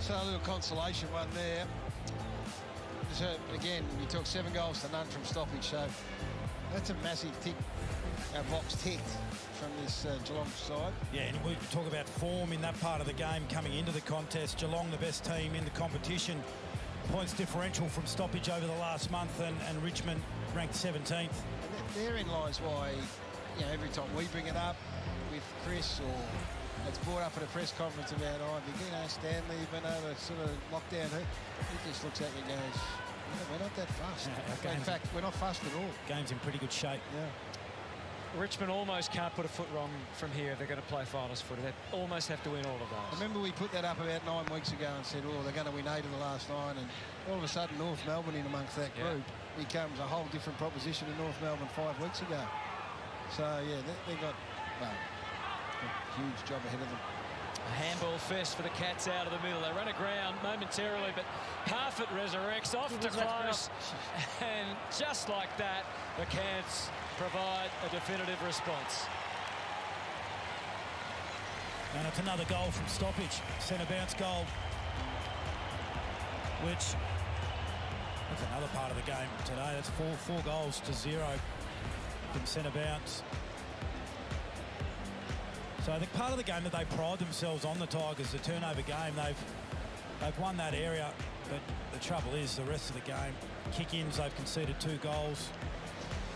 So a little consolation one there. So again, you talk 7 goals to none from stoppage, so that's a massive tick, box ticked from this Geelong side. Yeah, and we talk about form in that part of the game coming into the contest. Geelong, the best team in the competition. Points differential from stoppage over the last month, and Richmond ranked 17th. And therein lies why, every time we bring it up with Chris, or it's brought up at a press conference about, Stanley, you've been over sort of lockdown. He just looks at you and goes, we're not that fast. In fact, we're not fast at all. Game's in pretty good shape. Yeah. Richmond almost can't put a foot wrong from here if they're going to play finals footy. They almost have to win all of those. Remember we put that up about 9 weeks ago and said, they're going to win 8 of the last 9, and all of a sudden North Melbourne in amongst that group becomes a whole different proposition to North Melbourne 5 weeks ago. So, yeah, they've got a huge job ahead of them. A handball fest for the Cats out of the middle. They run aground momentarily. momentarily, but Parfitt resurrects off to close. And just like that, the Cans provide a definitive response. And it's another goal from stoppage. Centre bounce goal. Which, that's another part of the game today. That's four goals to 0 from centre bounce. So I think part of the game that they pride themselves on, the Tigers, the turnover game, they've won that area, but the trouble is the rest of the game, kick-ins, they've conceded 2 goals,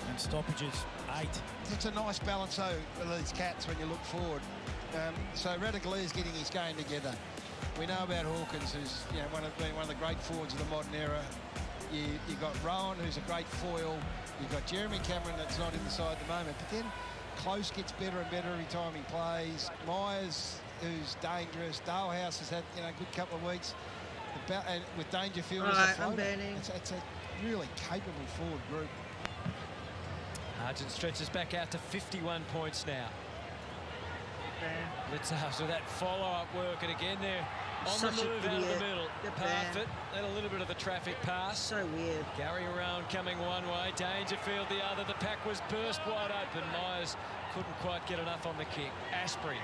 and stoppages 8. It's a nice balance though for these Cats when you look forward. So Radicale is getting his game together. We know about Hawkins, who's one of the great forwards of the modern era. You've got Rowan, who's a great foil. You've got Jeremy Cameron, that's not in the side at the moment. But then Close gets better and better every time he plays. Myers, who's dangerous. Dalehouse has had a good couple of weeks. And with Dangerfield as a floater. It's a really capable forward group. Argent stretches back out to 51 points now. Let's after that follow-up work, and again there on the move out of the middle. Parfitt let a little bit of the traffic pass. So weird. Gary around coming one way, Dangerfield the other. The pack was burst wide open. Myers couldn't quite get enough on the kick. Asprey,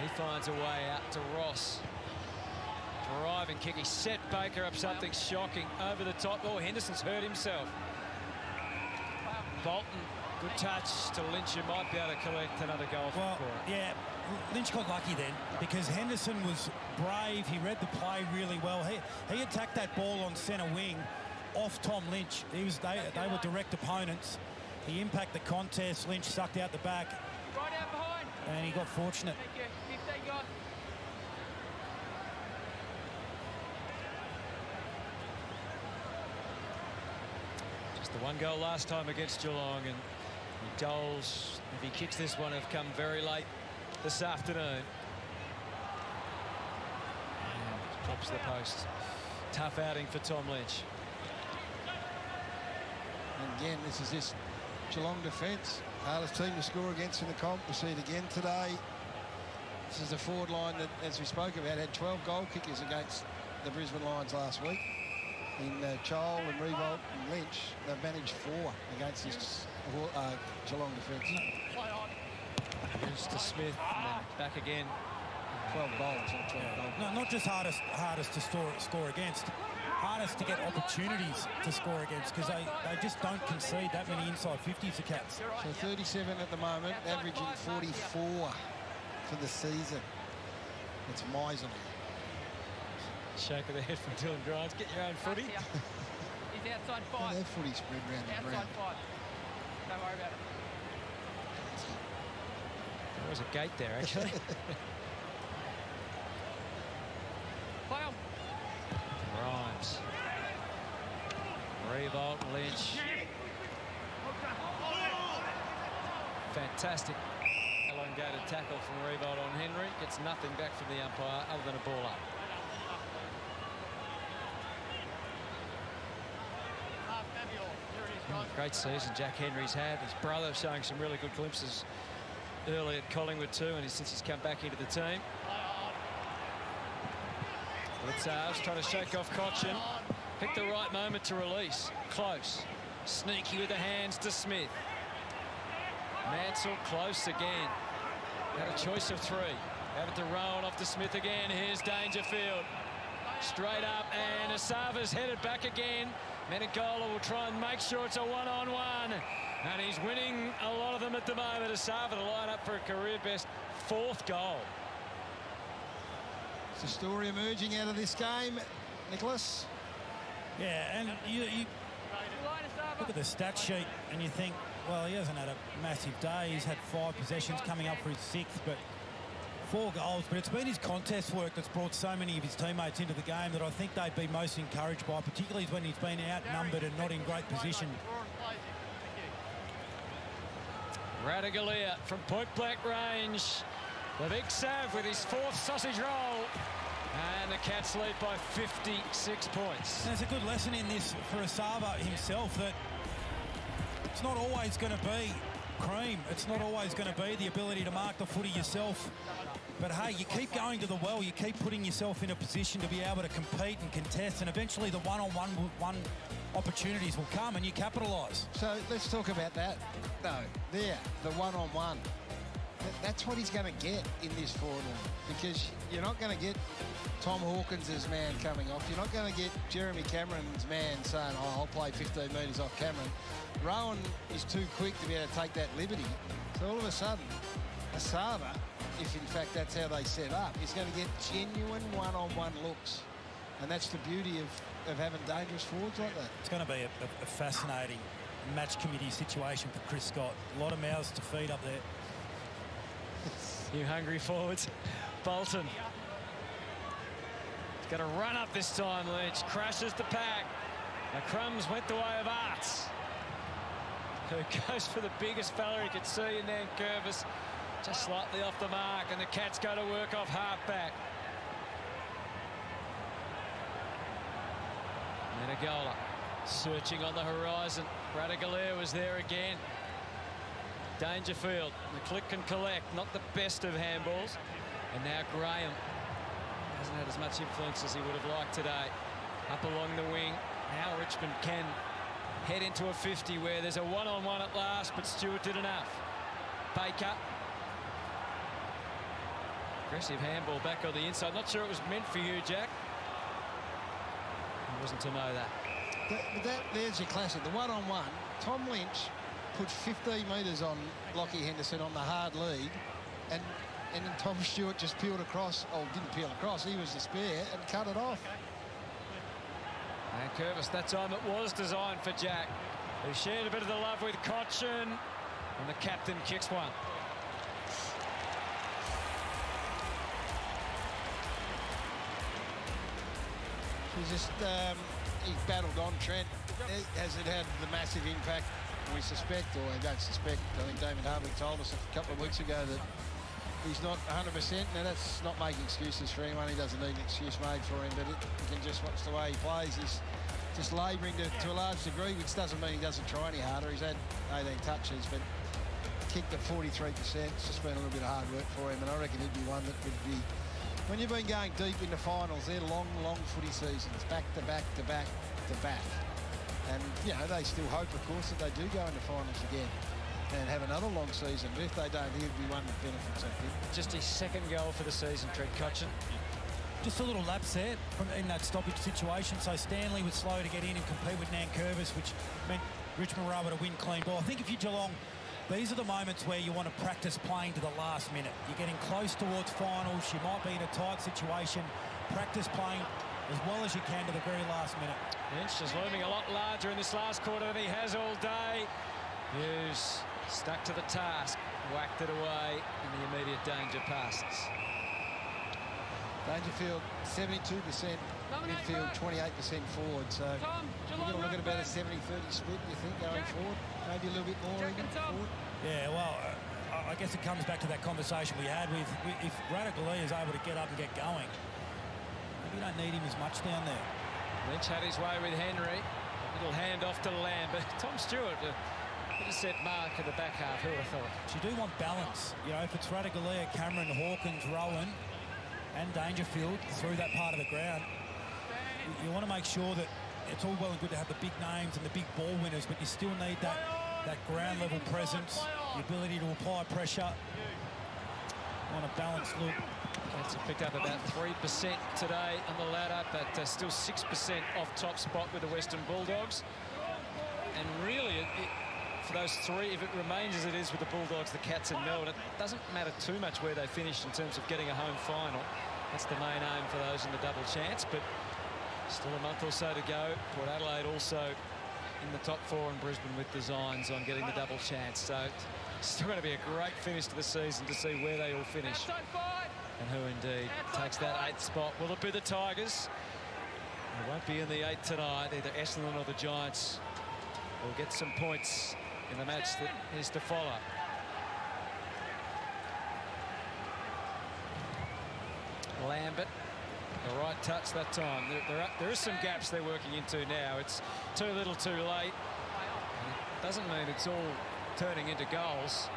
he finds a way out to Ross. Driving kick. He set Baker up something shocking over the top. Oh, Henderson's hurt himself. Bolton, good touch to Lynch, who might be able to collect another goal from Cora. Yeah, Lynch got lucky then because Henderson was brave. He read the play really well. He attacked that ball on centre wing off Tom Lynch. They were direct opponents. He impacted the contest. Lynch sucked out the back. Right out behind. And he got fortunate. Thank you. 15 gone. Just the 1 goal last time against Geelong, and the goals, if he kicks this one, have come very late this afternoon. And drops the post. Tough outing for Tom Lynch. And again, this is this Geelong defence. Hardest team to score against in the comp. We see it again today. This is a forward line that, as we spoke about, had 12 goal kickers against the Brisbane Lions last week. In Chol and Revolt and Lynch, they've managed 4 against this Geelong defence. Goes to Smith and then back again. 12 goals. Not 12 goals. No, not just hardest to score against. Hardest to get opportunities to score against because they just don't concede that many inside 50s to Cats. So 37 at the moment, averaging 44 for the season. It's miserly. Shake of the head from Dylan Grimes. Get your own footy. He's outside 5. Their footy spread round the ground. Outside 5. Don't worry about it. There was a gate there, actually. Play on. Grimes. Revolt, Lynch. Fantastic elongated tackle from Revolt on Henry. Gets nothing back from the umpire other than a ball up. Great season Jack Henry's had. His brother showing some really good glimpses early at Collingwood too, and since he's come back into the team. Litzars trying to shake off Cotchin. Picked the right moment to release. Close. Sneaky with the hands to Smith. Mansell close again. Had a choice of 3. Have it to Rowan, off to Smith again. Here's Dangerfield. Straight up, and Asava's headed back again. Menegola will try and make sure it's a one-on-one. And he's winning a lot of them at the moment. Asava to line up for a career-best 4th goal. It's a story emerging out of this game, Nicholas. Yeah, and you look at the stat sheet and you think, well, he hasn't had a massive day. He's had 5 possessions coming up for his 6th, but 4 goals. But it's been his contest work that's brought so many of his teammates into the game that I think they'd be most encouraged by, particularly when he's been outnumbered and not in great position. Radaglia from point-blank range. The big Sav with his 4th sausage roll. And the Cats lead by 56 points. There's a good lesson in this for Asava himself, that it's not always going to be cream. It's not always going to be the ability to mark the footy yourself. But hey, you keep going to the well, you keep putting yourself in a position to be able to compete and contest, and eventually the one-on-one opportunities will come and you capitalise. So let's talk about that. No, there, the one-on-one. That's what he's going to get in this forward line, because you're not going to get Tom Hawkins' man coming off. You're not going to get Jeremy Cameron's man saying, oh, I'll play 15 metres off Cameron. Rowan is too quick to be able to take that liberty. So all of a sudden, Asada, if in fact that's how they set up, is going to get genuine one-on-one looks. And that's the beauty of having dangerous forwards like that. It's going to be a fascinating match committee situation for Chris Scott. A lot of mouths to feed up there. You hungry forwards. Bolton. He's got to run up this time, Lynch. Crashes the pack. The crumbs went the way of Arts, who goes for the biggest fella he could see in Nankervis. Just slightly off the mark, and the Cats go to work off half-back. Menegola searching on the horizon. Radagalier was there again. Dangerfield, the click and collect, not the best of handballs. And now Graham hasn't had as much influence as he would have liked today. Up along the wing. Now Richmond can head into a 50 where there's a one-on-one at last, but Stewart did enough. Baker. Aggressive handball back on the inside. Not sure it was meant for you, Jack. It wasn't to know that. There's your classic. The one-on-one. Tom Lynch put 15 metres on Lockie Henderson on the hard lead, and then Tom Stewart just peeled across, or didn't peel across, he was the spare, and cut it off. And Curvis, that time it was designed for Jack, who shared a bit of the love with Cotchin, and the captain kicks one. He battled on Trent. Has it had the massive impact we suspect, or I don't suspect? I think David Harvey told us a couple of weeks ago that he's not 100%. Now, that's not making excuses for anyone. He doesn't need an excuse made for him, but you can just watch the way he plays. He's just labouring to a large degree, which doesn't mean he doesn't try any harder. He's had 18 touches, but kicked at 43%. It's just been a little bit of hard work for him, and I reckon he'd be one that would be, when you've been going deep into finals, they're long, long footy seasons, back to back to back to back. And, you know, they still hope, of course, that they do go into finals again and have another long season. But if they don't, he'd be one that benefits, I think. Just his second goal for the season, Trent Cotchin. Just a little lapse there in that stoppage situation. So Stanley was slow to get in and compete with Nankervis, which meant Richmond were able to win clean ball. I think if you're Geelong, these are the moments where you want to practice playing to the last minute. You're getting close towards finals. You might be in a tight situation. Practice playing as well as you can to the very last minute. Lynch is looming a lot larger in this last quarter than he has all day. Hughes stuck to the task, whacked it away, and the immediate danger passes. Dangerfield, 72% midfield, 28% forward. So you're going to look at about a 70-30 split, you think, going forward? Maybe a little bit more even forward? Yeah, well, I guess it comes back to that conversation we had with if Radagalier is able to get up and get going, maybe you don't need him as much down there. Lynch had his way with Henry. A little hand off to Lambert. Tom Stewart, a bit of set mark at the back half, who would have thought? So you do want balance. You know, if it's Radagalier, Cameron, Hawkins, Rowan, and Dangerfield through that part of the ground, you want to make sure that it's all well and good to have the big names and the big ball winners, but you still need that ground level presence, the ability to apply pressure on a balanced look. Cats have picked up about 3% today on the ladder, but still 6% off top spot with the Western Bulldogs. And really, for those three, if it remains as it is with the Bulldogs, the Cats and Melbourne, it doesn't matter too much where they finish in terms of getting a home final. That's the main aim for those in the double chance, but still a month or so to go. Port Adelaide also in the top four, and Brisbane with designs on getting the double chance. So it's still going to be a great finish to the season to see where they all finish. And who indeed takes that 8th spot. Will it be the Tigers? They won't be in the 8th tonight. Either Essendon or the Giants will get some points in the match that is to follow. Lambert, the right touch that time. There are some gaps they're working into now. It's too little too late. And it doesn't mean it's all turning into goals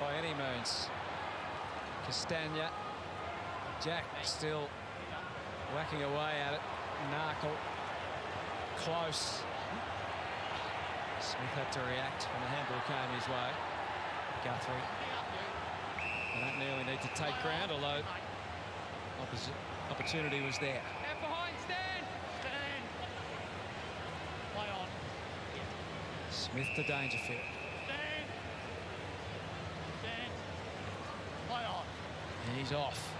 by any means. Castagna, Jack still whacking away at it. Narkle close. Smith had to react when the handball came his way. Guthrie. They don't nearly need to take ground, although opportunity was there. Out behind, stand! Stand! Play on. Smith to Dangerfield. Stand! Stand! Play on. He's off.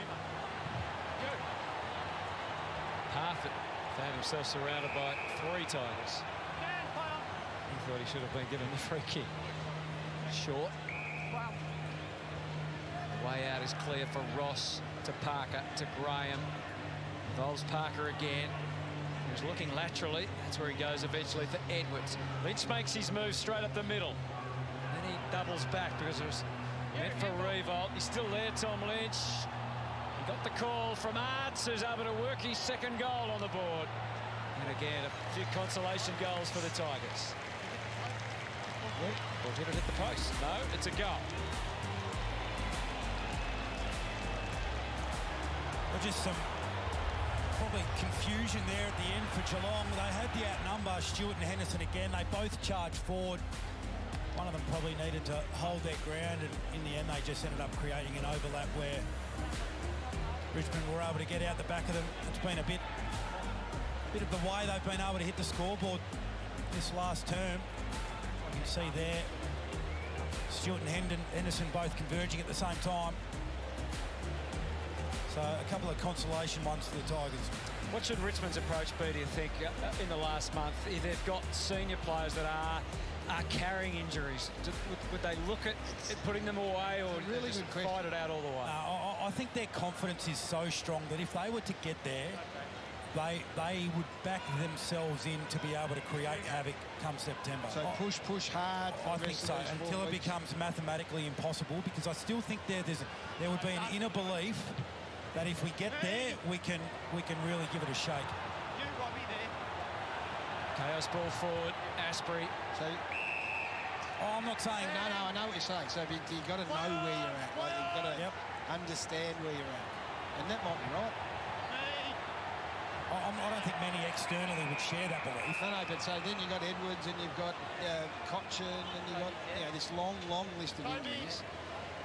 Parfitt found himself surrounded by 3 Tigers. Stand, play on. He thought he should have been given the free kick. Short. Wow. The way out is clear for Ross to Parker to Graham. Involves Parker again. He was looking laterally. That's where he goes eventually for Edwards. Lynch makes his move straight up the middle. Then he doubles back because it was meant for Revolt. He's still there, Tom Lynch. He got the call from Arts, who's able to work his second goal on the board. And again, a few consolation goals for the Tigers. Or did it hit the post? No, it's a goal. Well, just some probably confusion there at the end for Geelong. They had the outnumber, Stewart and Henderson again. They both charged forward. One of them probably needed to hold their ground, and in the end they just ended up creating an overlap where Richmond were able to get out the back of them. It's been a bit of the way they've been able to hit the scoreboard this last term. You can see there, Stewart and Henderson both converging at the same time. So a couple of consolation ones for the Tigers. What should Richmond's approach be, do you think, in the last month? If they've got senior players that are carrying injuries, would they look at putting them away, or really just fight it out all the way? I think their confidence is so strong that if they were to get there, they would back themselves in to be able to create havoc come September. So push hard. I think so, until it becomes mathematically impossible, because I still think there would be an inner belief that if we get there, we can really give it a shake. You, Robbie, there. Chaos ball forward, Asprey. So, I'm not saying... No, I know what you're saying. So you've got to know where you're at. Like, you've got to understand where you're at. And that might be right. I don't think many externally would share that belief. No, but so then you've got Edwards and you've got Cotchin and you've got this long list of injuries.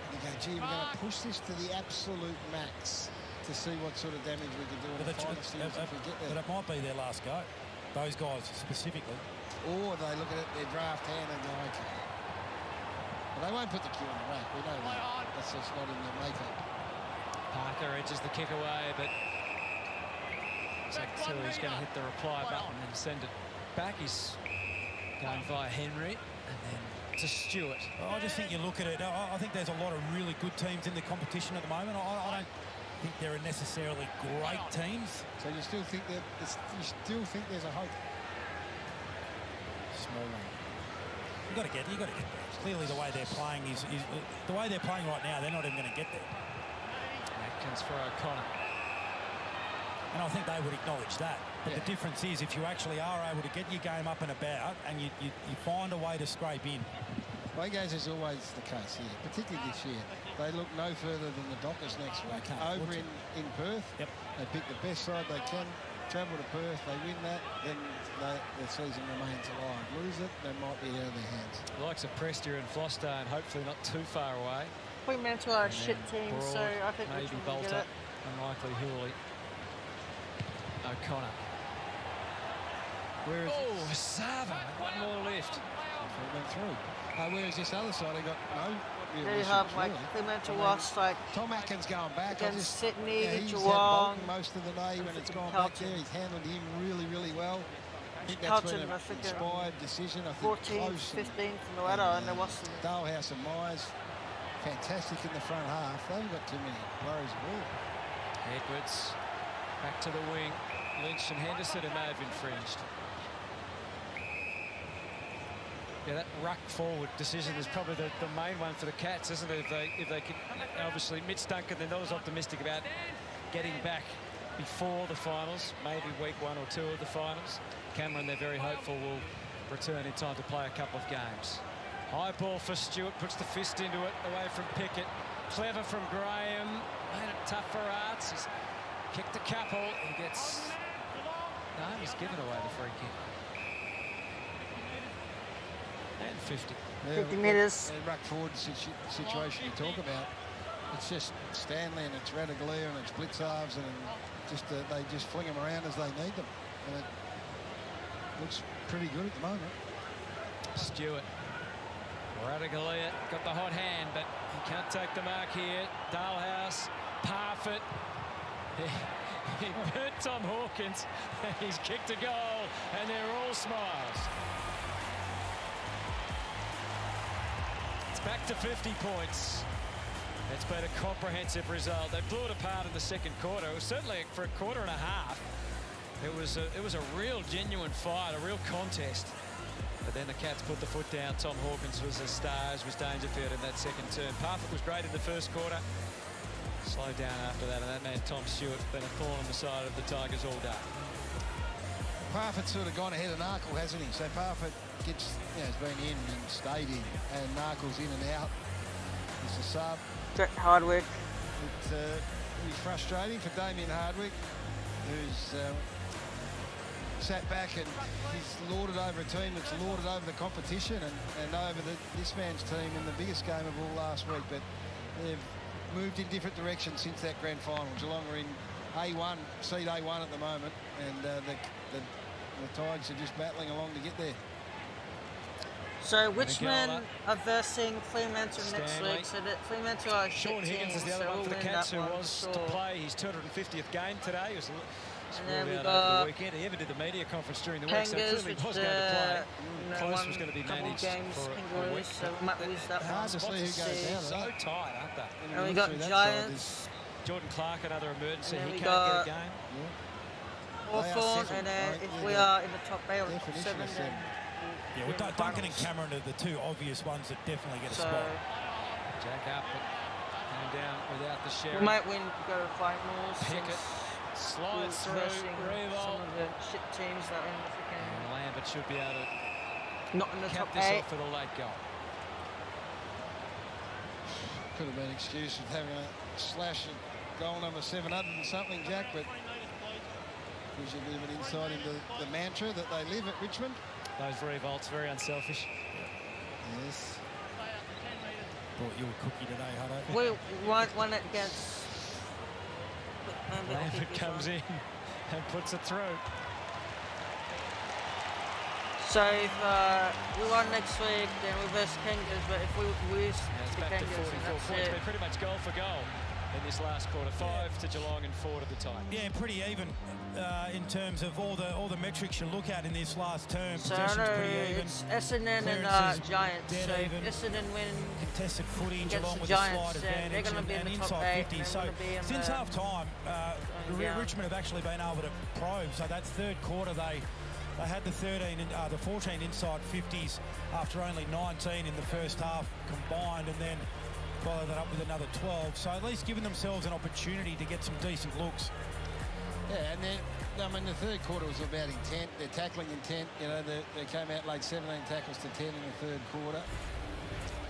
And you go, gee, we're going to push this to the absolute max to see what sort of damage we can do in the final series if we get there. But it might be their last go, those guys specifically. Or they look at it, their draft hand and go, okay. But they won't put the cue on the rack, we know that. That's just not in their makeup. Parker edges the kick away, but Zach Tilly's going to hit the reply button and send it back. He's going via Henry and then to Stewart. I just think you look at it, I think there's a lot of really good teams in the competition at the moment. I don't think there are necessarily great teams. So you still think there's a hope? Small one. You got to get there. Clearly the way they're playing is the way they're playing right now, they're not even going to get there. Atkins for O'Connor. And I think they would acknowledge that. But the difference is if you actually are able to get your game up and about and you find a way to scrape in. Well, guys, is always the case here, particularly this year. They look no further than the Dockers next week. Over in Perth, they pick the best side they can, travel to Perth, they win that, then the season remains alive. Lose it, they might be out of their hands. The likes of Prestia and Foster, and hopefully not too far away. Fremantle are a shit team, Broad, so I think maybe Richmond will get Bolter, it. unlikely Hooley. O'Connor. Where is Sava, one more lift. Went through. Where is this other side? They got no. They have like Fremantle lost like Tom Atkins going back against Sydney, he's Geelong. Most of the day when it's gone back there, he's handled him really well. I think that's been an inspired decision. I think 14, 15 from the ladder, and there was Dalehouse and Myers, fantastic in the front half. They haven't got too many worries at all. Edwards back to the wing. Lynch and Henderson, who may have infringed. Yeah, that ruck forward decision is probably the main one for the Cats, isn't it? If they could, obviously, Mitch Duncan, they're not as optimistic about getting back before the finals, maybe week 1 or 2 of the finals. Cameron, they're very hopeful, will return in time to play a couple of games. High ball for Stewart, puts the fist into it, away from Pickett. Clever from Graham, made it tough for Arts. He's kicked a couple, he gets... No, he's given away the free kick. And 50. Yeah, 50 metres. And ruck forward situation you talk about. It's just Stanley and it's Radaglia and it's blitz halves and just they just fling them around as they need them. And it looks pretty good at the moment. Stewart. Radaglia got the hot hand, but he can't take the mark here. Dalhouse, Parfitt. He burnt Tom Hawkins. He's kicked a goal, and they're all smiles. It's back to 50 points. It's been a comprehensive result. They blew it apart in the second quarter. It was certainly for a quarter and a half. It was a real genuine fight, a real contest. But then the Cats put the foot down. Tom Hawkins was a star, as was Dangerfield in that second term. Parfitt was great in the first quarter. Slowed down after that, and that man Tom Stewart been a thorn on the side of the Tigers all day. Parfitt's sort of gone ahead of Narkle, hasn't he? So Parfitt gets, has been in and stayed in, and Narkle's in and out. It's a sub. Hardwick. It'll be frustrating for Damien Hardwick, who's sat back and he's lorded over a team that's lorded over the competition and over this man's team in the biggest game of all last week. But they've moved in different directions since that grand final. Geelong are in A1, seed A1 at the moment, and the Tigers are just battling along to get there. So Richmond are versing Fremantle next week. So that Fremantle are Sean Higgins is the other one for the Cats who was to play his 250th game today. He was and then we out got over the weekend. He even did the media conference during the week, so clearly was going to play. Close was going to be managed for a week. So we might lose that Hard to see who goes down. So tight, aren't they? And we got Giants. Jordan Clark, another emergency. And then He we can't got get a game. Hawthorn, and then if we are in the top 8 or top 7, then yeah, well, Duncan and Cameron are the two obvious ones that definitely get a spot. Jack up, but came down without the sheriff. We might win to go to finals. Pickett slides through. Some of the shit teams that are in the freaking. And Lambert should be able to not in the top 8. this off for the late goal. Could have been excused with having a slash at goal number 700 and something, Jack, but gives you a bit of an insight into the mantra that they live at Richmond. Those revolts, very unselfish. Yes. Brought you a cookie today, Hutto. We won it against. Lambert comes in and puts it through. So if we won next week, then we verse Kangaroos, but if we lose It's the back to Kangaroos, 44 then that's points. it. They're pretty much goal for goal in this last quarter. 5 to Geelong and 4 to the Tigers. Yeah, pretty even in terms of all the metrics you look at in this last term. So Possession's pretty even. it's Essendon and Clearances Giants. dead So if even. Essendon win Contested footy, against Geelong the with Giants, a slight then they're advantage going to be in and the top inside 8. 50. So since half time, Richmond have actually been able to probe. So that's third quarter. They had the 14 inside 50s after only 19 in the first half combined, and then follow that up with another 12. So at least giving themselves an opportunity to get some decent looks. Yeah, and then, I mean, the third quarter was about intent, their tackling intent. You know, they came out like 17 tackles to 10 in the third quarter.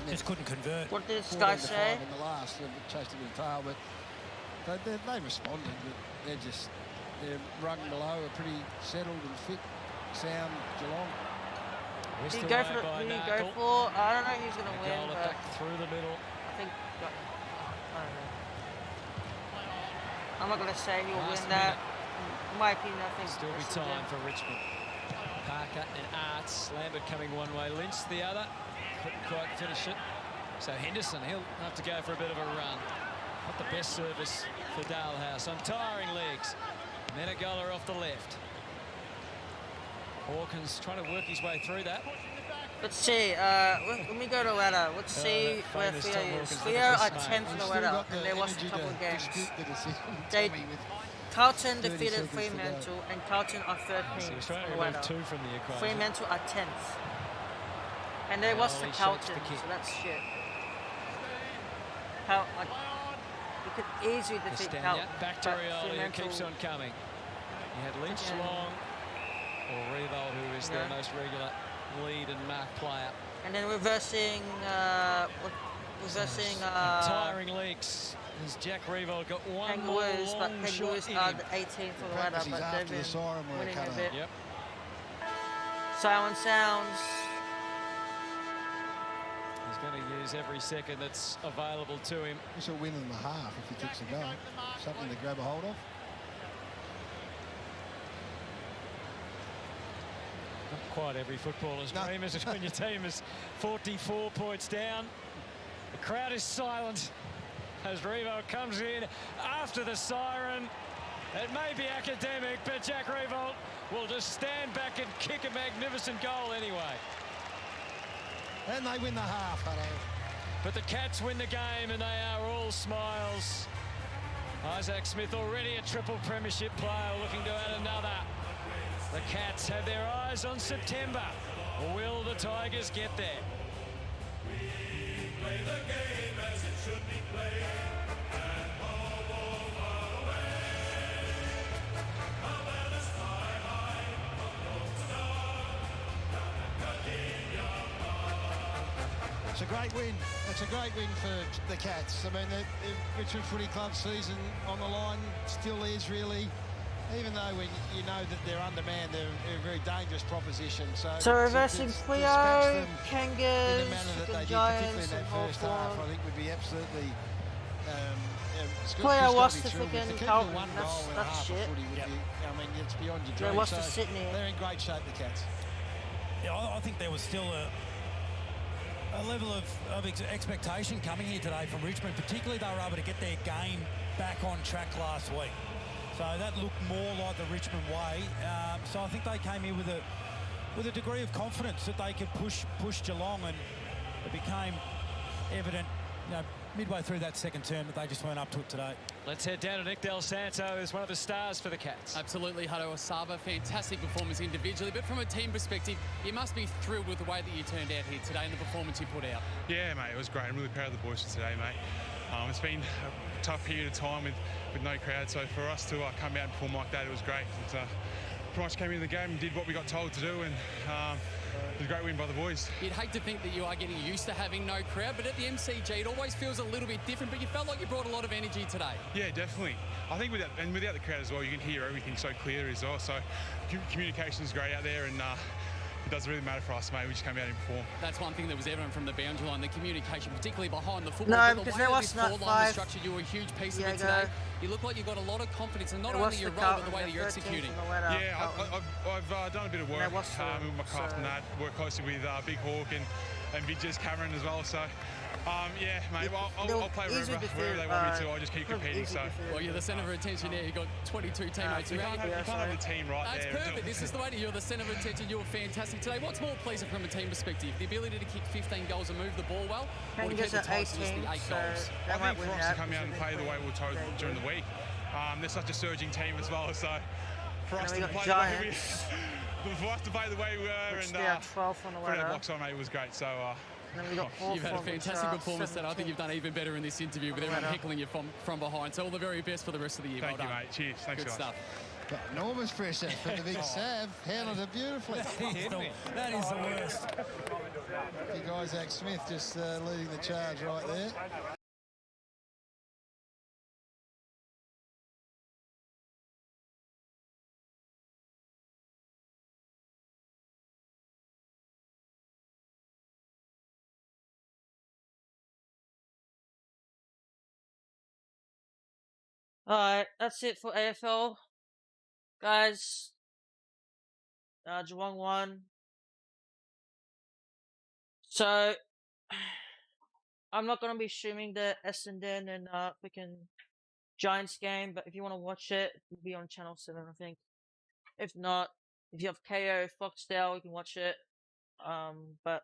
And Just couldn't convert. What did this guy say? In the last, they chased it with a tail, but they responded. But they're rung below, are pretty settled and fit, sound Geelong. Did he go for? I don't know who's going to win, but back through the middle. I think. I don't know. I'm not going to say he'll win that. In my opinion, I think Still be time for Richmond. Parker and Arts. Lambert coming one way, Lynch the other. Couldn't quite finish it. So Henderson, he'll have to go for a bit of a run. Not the best service for Dalhouse. Untiring legs. Menegola off the left. Hawkins trying to work his way through that. Let's see. When we go to ladder, let's see where Theo is. Theo are 10th in the ladder, and they lost a couple of games. Carlton defeated Fremantle, and Carlton are 13th He's trying in to the remove ladder. 2 from the equation. Fremantle are 10th, and they lost to he shakes Carlton, the kick. so that's shit. We could easily defeat Castagna, Carlton, back to but Rioli, who Fremantle. keeps on coming. He had Lynch long, or Revolt, who is their most regular lead and mark player. And then reversing tiring leaks. As Jack Revolt got one Kangaroos, more but long Kangaroos shot are in. the 18 for the ladder, but they've been winning a bit. Yep. Silent sounds. He's going to use every second that's available to him. It's a win and a half if he kicks a goal. Something to grab a hold of. Not quite every footballer's dream, is it, when your team is 44 points down? The crowd is silent as Revolt comes in after the siren. It may be academic, but Jack Revolt will just stand back and kick a magnificent goal anyway. And they win the half, But the Cats win the game, and they are all smiles. Isaac Smith, already a triple premiership player, looking to add another. The Cats have their eyes on September. Will the Tigers get there? We play the game as it should be played, and all away. Come let us fly high, from road to dark. It's a great win. It's a great win for the Cats. I mean, the Richmond Footy Club season on the line still is really, even though you know that they're undermanned, they're a very dangerous proposition. So Reversing Cleo, Kangas, in the manner that they did, particularly in that first half, Hawthorn. I think would be absolutely. Cleo lost to freaking freaking Carlton. That's shit. I mean, it's beyond your They dreams. lost to Sydney. They're in great shape, the Cats. Yeah, I think there was still a level of expectation coming here today from Richmond, particularly they were able to get their game back on track last week. So that looked more like the Richmond way. So I think they came here with a degree of confidence that they could push Geelong, and it became evident, midway through that second term that they just weren't up to it today. Let's head down to Nick Del Santo, who's one of the stars for the Cats. Absolutely, Hutto Asaba, fantastic performance individually, but from a team perspective, you must be thrilled with the way that you turned out here today and the performance you put out. Yeah, mate, it was great. I'm really proud of the boys for today, mate. It's been a tough period of time with no crowd, so for us to come out and perform like that, it was great. Pretty much came into the game and did what we got told to do, and it was a great win by the boys. You'd hate to think that you are getting used to having no crowd, but at the MCG it always feels a little bit different, but you felt like you brought a lot of energy today. Yeah, definitely. I think without the crowd as well, you can hear everything so clear as well, so communication is great out there, and it doesn't really matter for us, mate. We just came out and perform. That's one thing that was evident from the boundary line, the communication, particularly behind the football. No, but because the there way was that not this four-line was five. structured, you were a huge piece of it today. You look like you've got a lot of confidence, and not It only was your the role, but Carlton, the way that you're 13th executing. from the ladder, Yeah, Carlton. I've done a bit of work was with my craft and that. Worked closely with Big Hawk and Vidges Cameron as well. So, yeah, mate, I'll play wherever they want me to. I'll just keep competing. So, well, you're the centre of attention there. You've got 22 teammates you around can't have the team right That's there. perfect. This is the way that you're the centre of attention. You're fantastic today. What's more pleasing from a team perspective? The ability to kick 15 goals and move the ball well, or to keep the Tigers to just the 8 goals? I think for us to come out and play the way we were told during the week, they're such a surging team as well. So for us to play the way we were, and put our blocks on, mate, it was great. So. You've had a fantastic performance today. I think you've done even better in this interview with everyone heckling you from behind. So all the very best for the rest of the year. Thank well you, done. mate. Cheers. Thanks, Good guys. stuff. Got enormous pressure from the big Sav. Handled it beautifully. That is the worst. Big Isaac Smith just leading the charge right there. Alright, that's it for AFL. Guys, Geelong won. So, I'm not going to be streaming the Essendon and freaking Giants game, but if you want to watch it, it'll be on Channel 7, I think. If not, if you have KO, Foxtel, you can watch it. But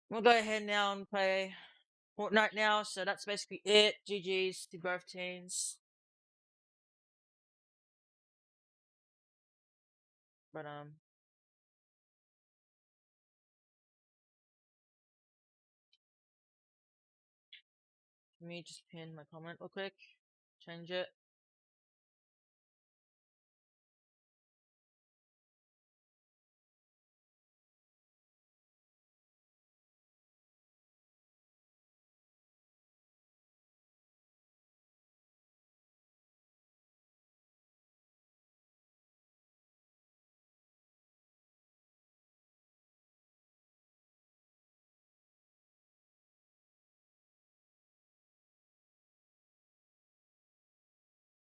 we'll go ahead now and play Fortnite now, so that's basically it. GG's to both teams. But let me just pin my comment real quick. Change it.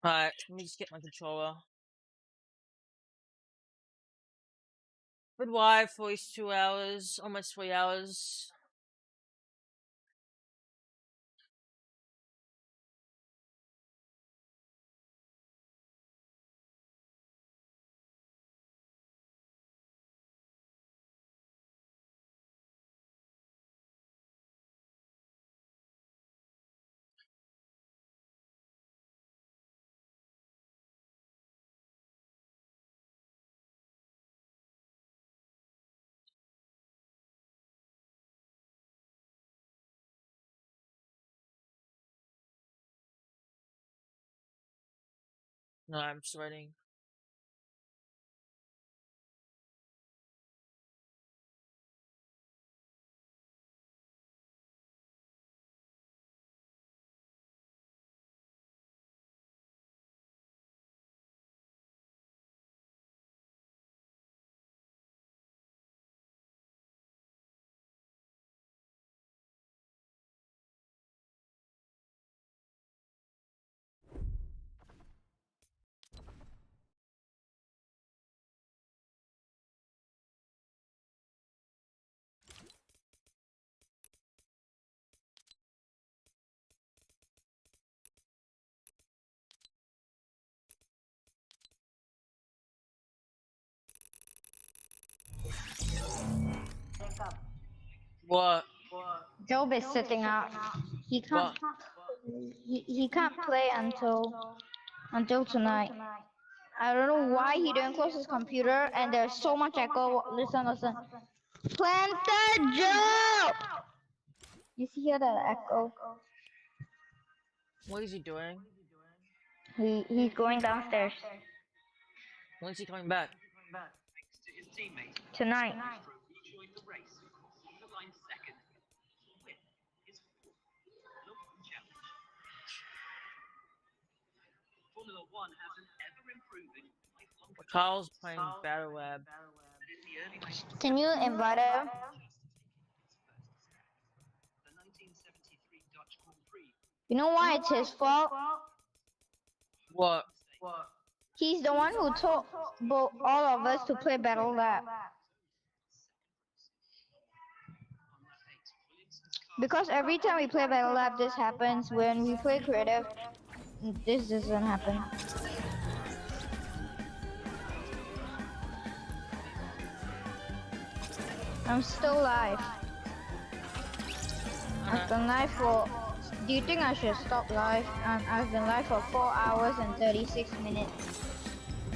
Alright, let me just get my controller. But why for these 2 hours, almost 3 hours? No, I'm sweating. What? Job is sitting out. He can't. He can't play until tonight. I don't know why he didn't close his computer, and there's so much echo. Listen. Planted Job. You see here that echo? What is he doing? He's going downstairs. When's he coming back? Tonight. Carl's playing Battle Lab. Can you invite him? You know why it's his fault? What? He's the one who told all of us to play Battle Lab. Because every time we play Battle Lab, this happens. When we play creative, this doesn't happen. I'm still live. I've been live for... Do you think I should stop live? I've been live for 4 hours and 36 minutes.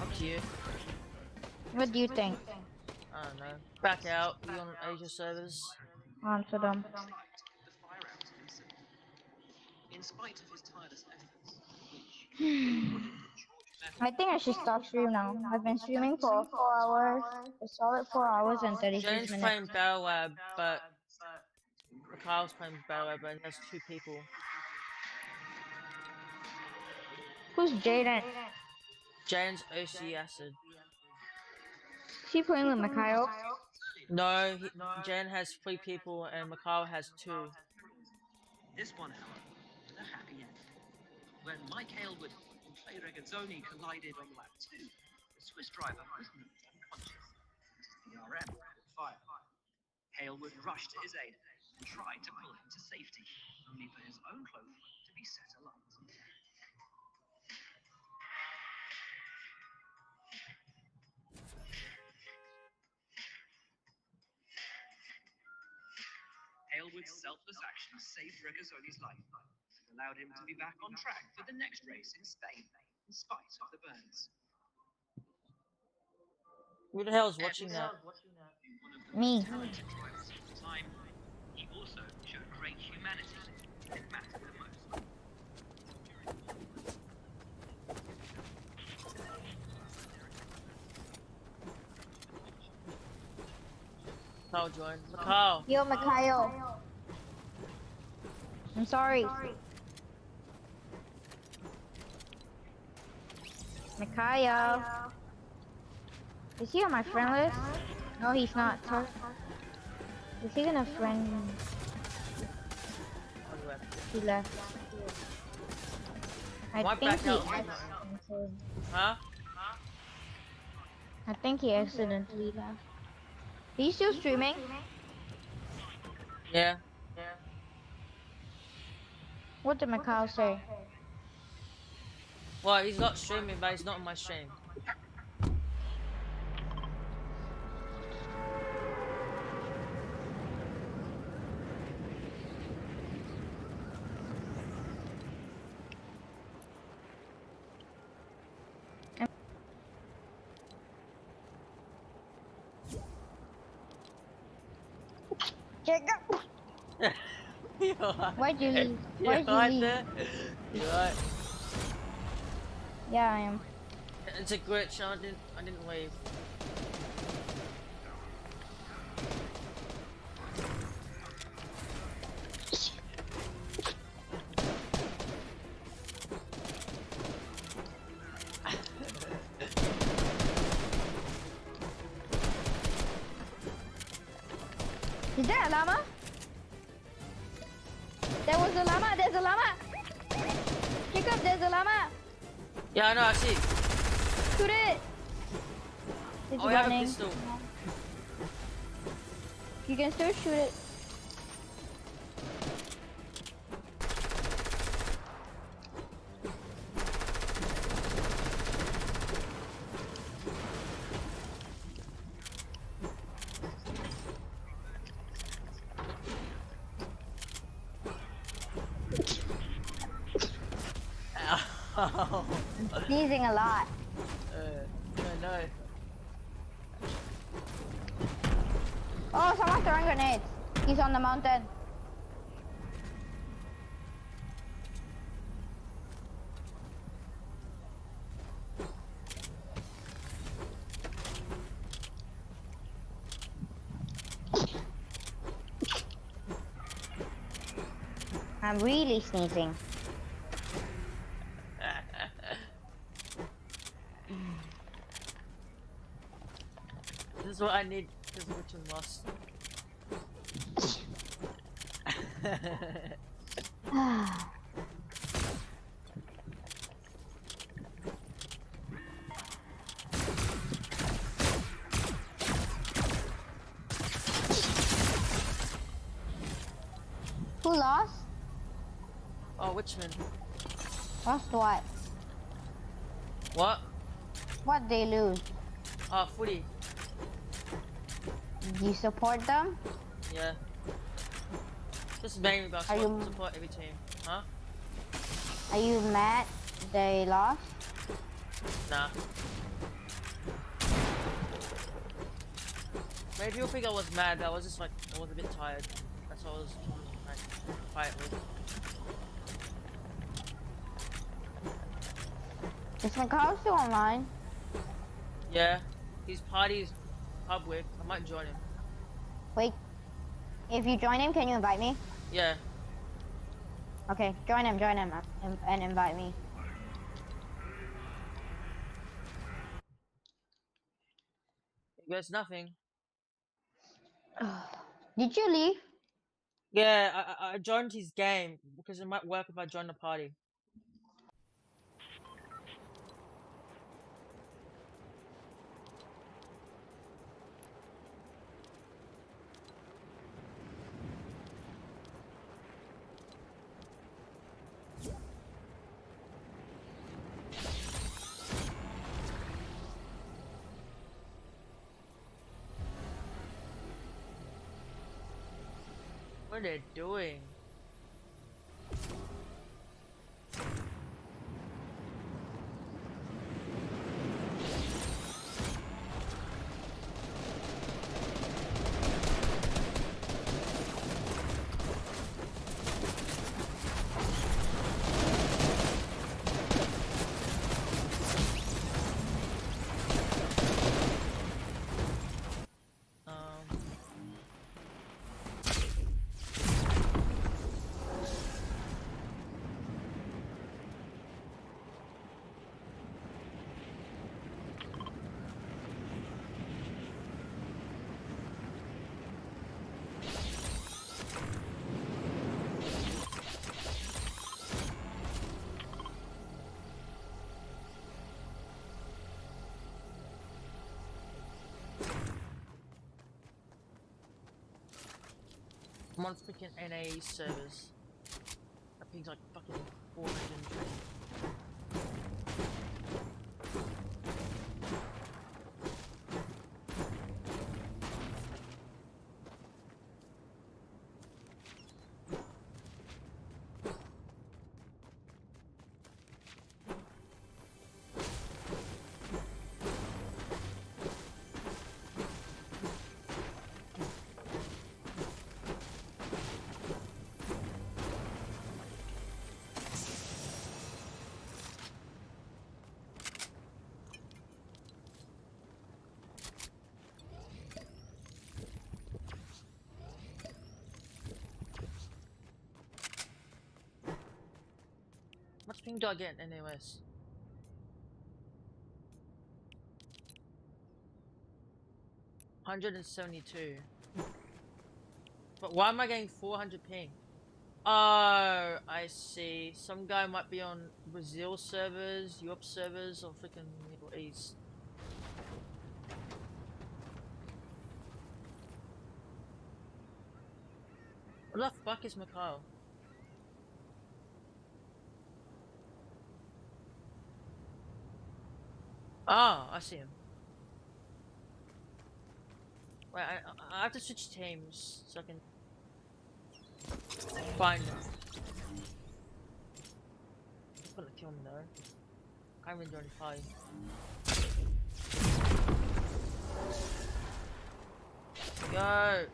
Up to you. What do you think? I don't know. Back out. Be on Asia servers. Answer them. In spite of his tireless efforts, I think I should stop stream now. I've been streaming for 4 hours, a solid 4 hours and 36 Jane's minutes. playing Battle Lab, but Kyle's playing Battle Lab, and there's 2 people. Who's Jaden? Jane's OC Acid. Is he playing with Mikhail? No, Jan has 3 people and Mikhail has 2. this 1 hour with a happy ending. When Mike Hailwood and Clay Regazzoni collided on lap 2, the Swiss driver was knocked unconscious. The RM fired. Hailwood rushed to his aid and tried to pull him to safety, only for his own clothing to be set alight. Hailwood's selfless action saved Regazzoni's life and allowed him to be back on track for the next race in Spain, in spite of the burns. Who the hell is watching that? Me. Time, he also showed great humanity. It mattered the most. Mikhail joined. Mikhail! Yo, Mikhail. I'm sorry. Mikhail. Is he on my friend list? No, he's not. Is he gonna friend me? He left. I think he... Huh? I think he accidentally left. Are you still streaming? Yeah. What did Macau say? Well, he's not streaming, but he's not on my stream. Jacob! Why'd you leave? Why'd you leave? You right? Yeah, I am. It's a glitch. I didn't leave. Is there a llama? There was a llama. There's a llama. Jacob, there's a llama. Yeah, I know. I see. Shoot it. It's Oh, I have a running. pistol. You can still shoot it. Ow. I'm sneezing a lot. No. Oh, someone's throwing grenades. He's on the mountain. I'm really sneezing. This is what I need because Richmond lost. Who lost? Oh, Richmond. Lost what? What? What they lose? Oh, footy. You support them? Yeah. Just mainly about support every team. Huh? Are you mad they lost? Nah. Maybe you'll think I was mad, but I was just like, I was a bit tired. That's what I was like, quietly. Is Macau still online? Yeah. His party's public. I might join him. Wait. If you join him, can you invite me? Yeah. Okay, join him, and invite me. There's nothing. Did you leave? Yeah, I joined his game because it might work if I join the party. What are they doing? I'm on freaking NA servers. That ping's like fucking 420. How much ping do I get in NOS? $172. But why am I getting 400 ping? Oh, I see. Some guy might be on Brazil servers, Europe servers, or freaking Middle East. What the fuck is Mikhail? Ah, I see him. Wait, I have to switch teams so I can find him. I'm gonna kill him though. I can't even do any fight. Go!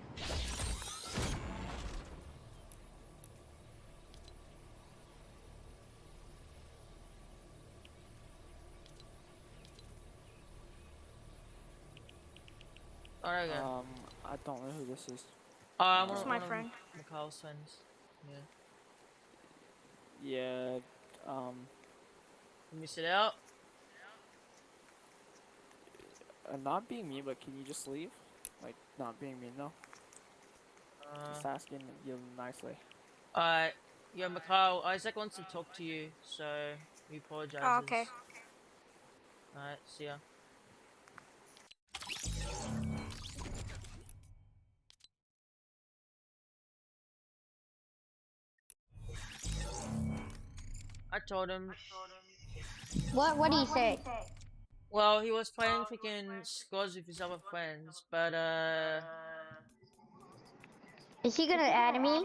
Alright, go. I don't know who this is. That's my friend. Mikhail's friends. Yeah. Yeah, Can you sit out? not being mean, but can you just leave? Like, not being mean, though. Just asking you nicely. Alright. Yo, Mikhail, Isaac wants to talk to you, so we apologize. Oh, okay. Alright, see ya. I told him. What do you say? Well, he was playing freaking squads with his other friends, but Is he gonna add me? I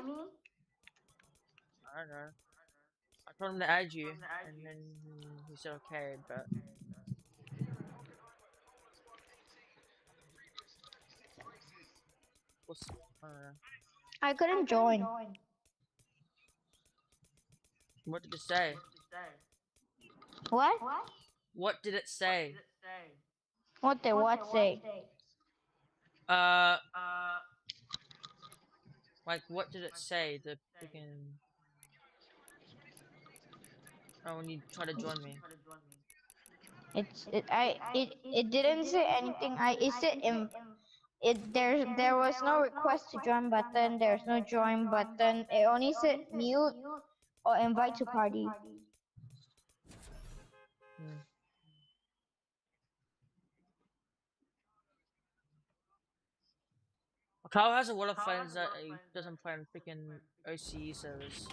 don't know. I told him to add you, and then he said okay, but what's, I don't know. I couldn't join. What did it say? What? What did it say? What did what say? Like what did it say? The freaking. Oh, when you try to join me. It didn't say anything. There was no request to join button. There's no join button. It only said mute or invite to party. Kyle has a lot of friends that he doesn't play on freaking OCE servers.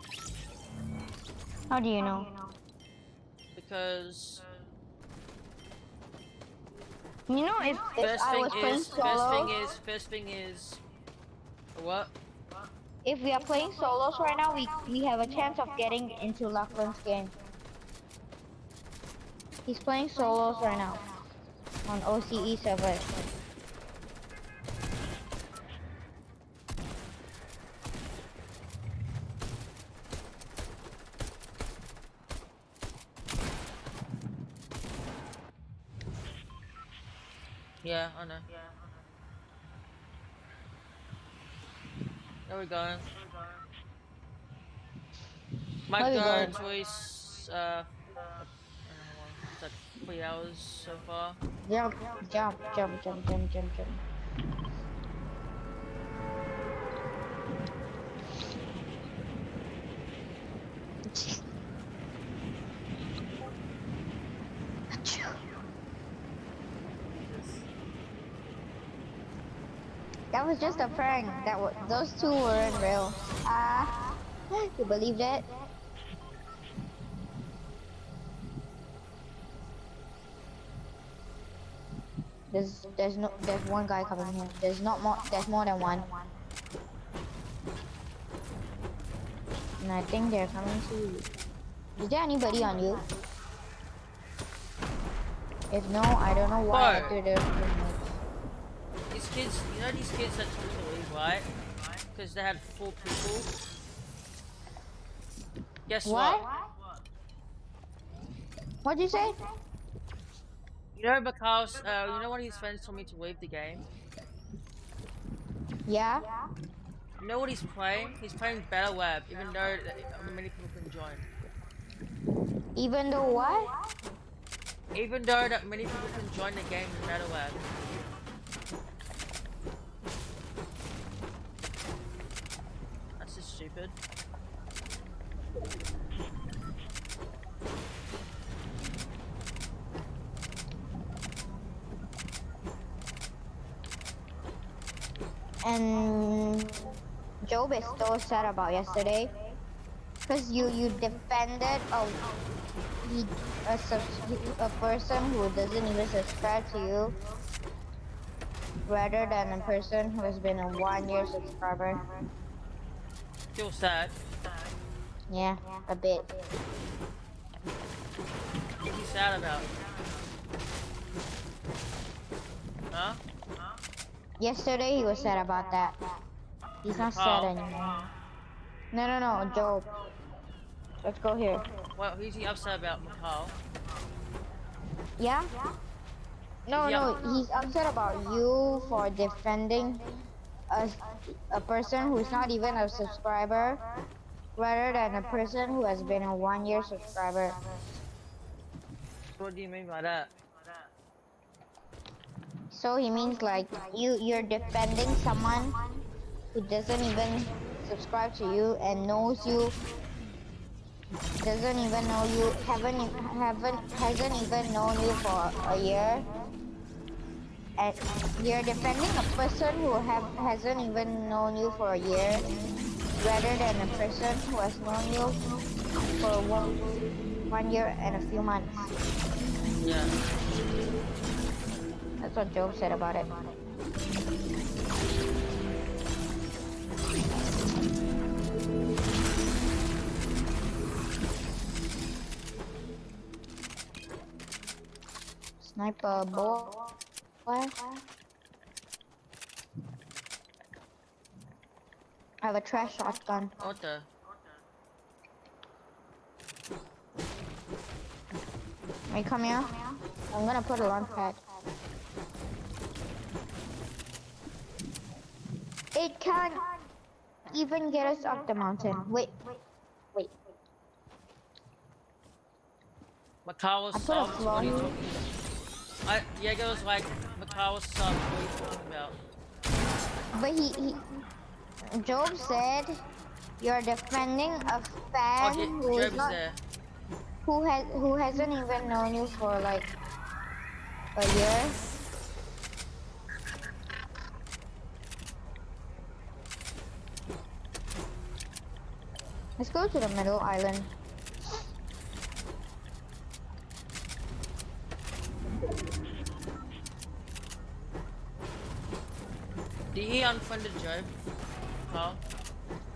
How do you know? Because you know, if I was playing solo, first thing is what? If we are playing solos right now, we have a chance of getting into Lachlan's game. He's playing solos right now on OCE servers. Yeah, I know. There we go. My go choice, I don't know, it's like 3 hours so far. Jump. That was just a prank. Those two weren't real. You believe that? There's one guy coming here. There's more than one. And I think they're coming to you. Is there anybody on you? If no, I don't know why I threw their These kids, you know these kids that took to leave, right? Because they had 4 people. Guess what? What'd you say? You know Mikhail's, you know one of his friends told me to leave the game? Yeah? You know what he's playing? He's playing Battle Lab, even though many people can join. Even though what? Even though that many people can join the game in Battle Lab. That's just stupid. And Job is so sad about yesterday because you defended a person who doesn't even subscribe to you rather than a person who has been a 1-year subscriber. Feel sad? Yeah, a bit. What's he sad about? Huh? Yesterday he was sad about that. He's not sad anymore. No, Job. Let's go here. Well, who's he upset about, Mikhail? Yeah? No, he's upset about you for defending a person who's not even a subscriber rather than a person who has been a 1-year subscriber. What do you mean by that? So he means like you're defending someone who doesn't even subscribe to you and knows you, doesn't even know you, hasn't even known you for a year, and you're defending a person who hasn't even known you for a year rather than a person who has known you for one year and a few months. Yeah. That's what Job said about it. Sniper boy. I have a trash shotgun. What the? Hey, come here. I'm gonna put a launch pad. It can't even get us up the mountain. Wait. Mikhail was soft, what are you talking about? Diego was like, Mikhail was soft, what are you talking about? But Job said you're defending a fan who hasn't even known you for like a year. Let's go to the middle island. Did he unfriended Job? Carl?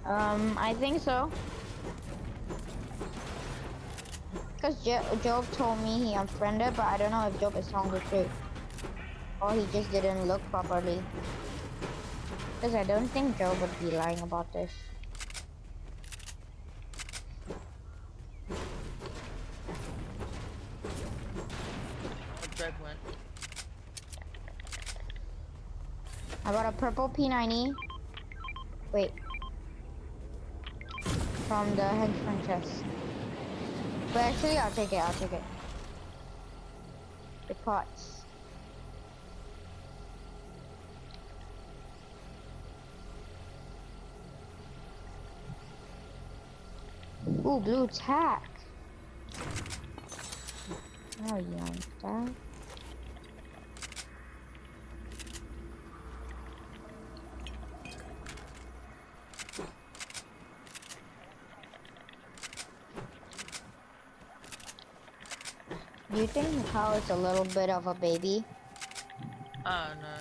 I think so. Because Job told me he unfriended, but I don't know if Job is telling the truth. Or he just didn't look properly. Because I don't think Job would be lying about this. Job went. I got a purple P90. Wait. From the henchman chest. But actually, I'll take it. The pots. Ooh, blue tack. Oh, yeah, that. Do you think Mikhail is a little bit of a baby? I don't know.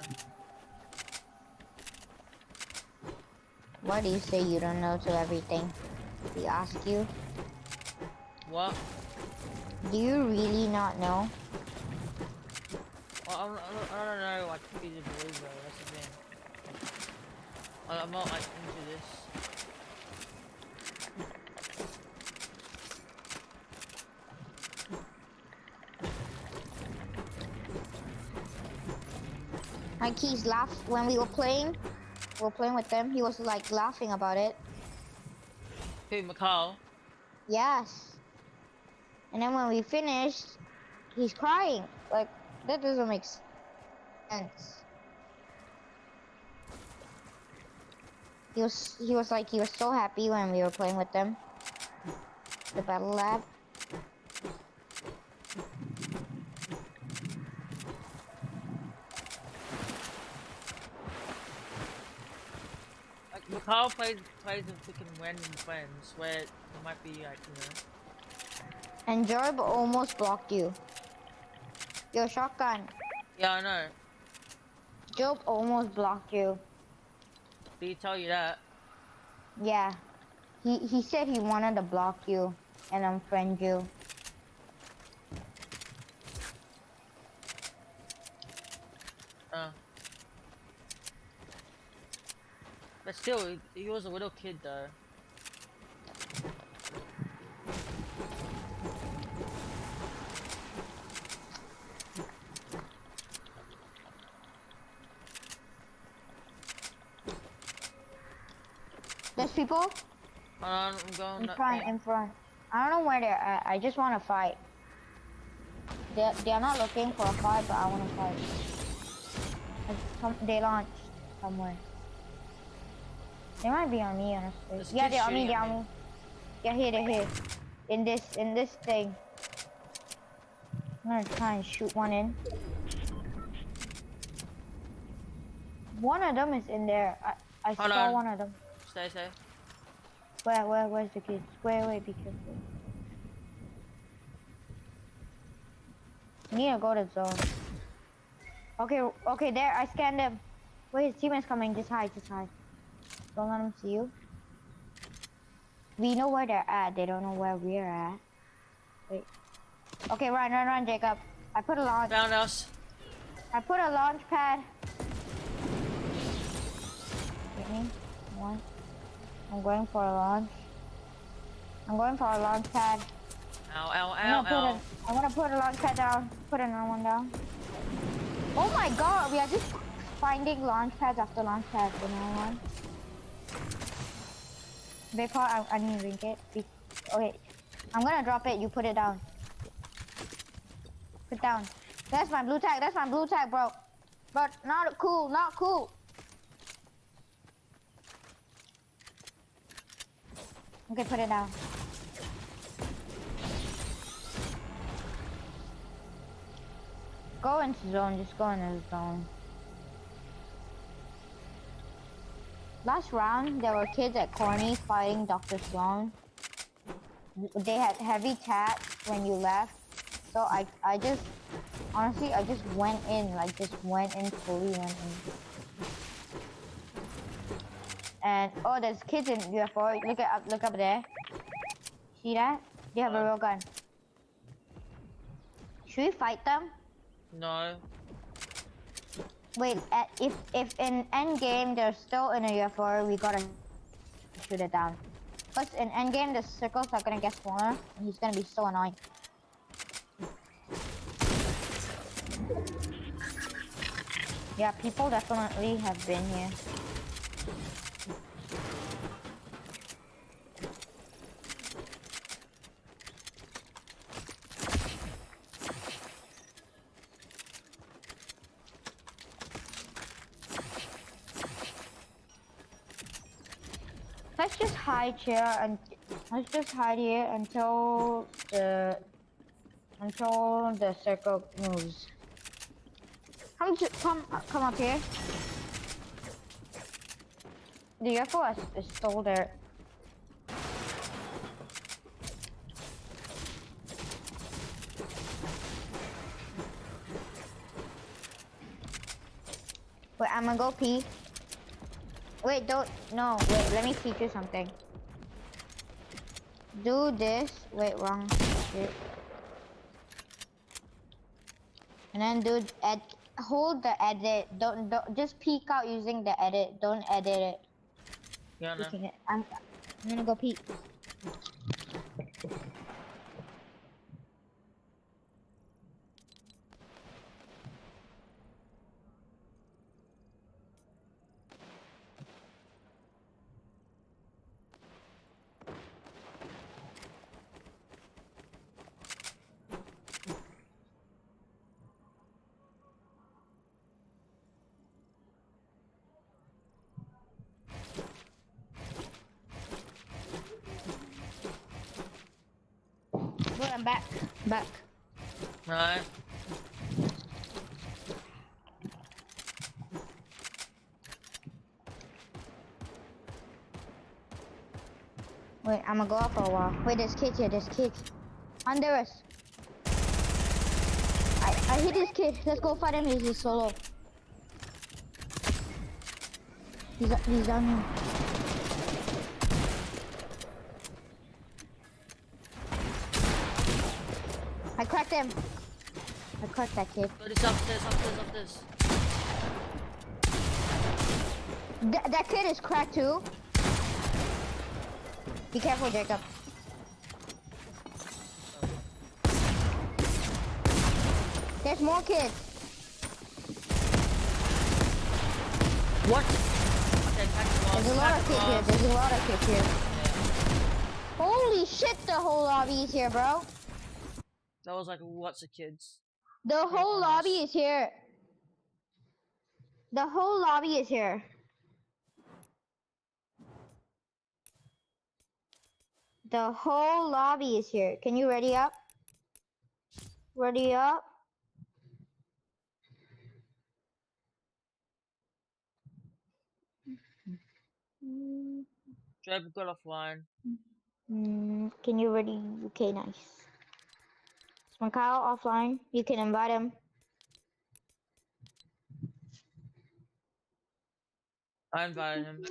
Why do you say you don't know to everything? We ask you. What? Do you really not know? Well, I don't know, like, he's a believer, that's the thing. I'm not, like, into this. Like, he's laughed when we were playing with them. He was, like, laughing about it. Who, Mikhail? Yes. And then when we finished, he's crying. Like, that doesn't make sense. He was so happy when we were playing with them. The battle lab. Like, Mikhail plays with freaking random friends where it might be, like, you know. And Jorb almost blocked you. Yo, shotgun. Yeah, I know. Job almost blocked you. Did he tell you that? Yeah. He said he wanted to block you and unfriend you. But still, he was a little kid though. There's people? I'm going in front. I don't know where they're at. I just want to fight. They're not looking for a fight, but I want to fight. They launched somewhere. They might be on me, honestly. Yeah, they're on me. They're here. In this thing. I'm gonna try and shoot one in. One of them is in there. I saw one of them. Stay. Where's the kids? Wait, be careful. I need to go to zone. Okay, there, I scanned them. Wait, his teammate's coming, just hide. Don't let them see you. We know where they're at, they don't know where we're at. Wait. Okay, run, Jacob. I put a launch. Found us. I put a launch pad. Hit me. One. I'm going for a launch. I'm going for a launch pad. Ow. I'm gonna put a launch pad down. Put another one down. Oh my god, we are just finding launch pads after launch pads, you know what? Because I need to drink it. Okay, I'm gonna drop it, you put it down. Put down. That's my blue tag, bro. But not cool. Okay, put it down. Go into zone, just go into the zone. Last round, there were kids at Corny fighting Dr. Sloan. They had heavy tats when you left. So I just, honestly, I just went in, fully went in. And, oh, there's kids in UFO, look up there. See that? They have a real gun. Should we fight them? No. Wait, if in endgame they're still in a UFO, we gotta shoot it down. Plus in endgame the circles are gonna get smaller, and he's gonna be so annoying. Yeah, people definitely have been here. Let's just hide here and let's just hide here until the circle moves. Come up here. The UFO is still there. Wait, I'm gonna go pee. Wait, don't. No, wait, let me teach you something. Do this. Wait, wrong. Shit. And then do hold the edit. Don't just peek out using the edit. Don't edit it. Yeah, no. I'm gonna go pee. Wait, I'm back. Back. Alright. Wait, I'm gonna go out for a while. Wait, there's kids here. There's kids. Under us. I hit this kid. Let's go fight him. He's just solo. He's down here. I cracked him. I cracked that kid. But it's upstairs. That kid is cracked too. Be careful, Jacob. There's more kids. What? Okay, There's a lot of kids here. There's a lot of kids here. Yeah. Holy shit, the whole lobby is here, bro. That was like lots of kids. The whole lobby is here. The whole lobby is here. The whole lobby is here. Can you ready up? Ready up? Drive got offline. Can you ready? Okay, nice. Kyle offline. You can invite him. I invited him.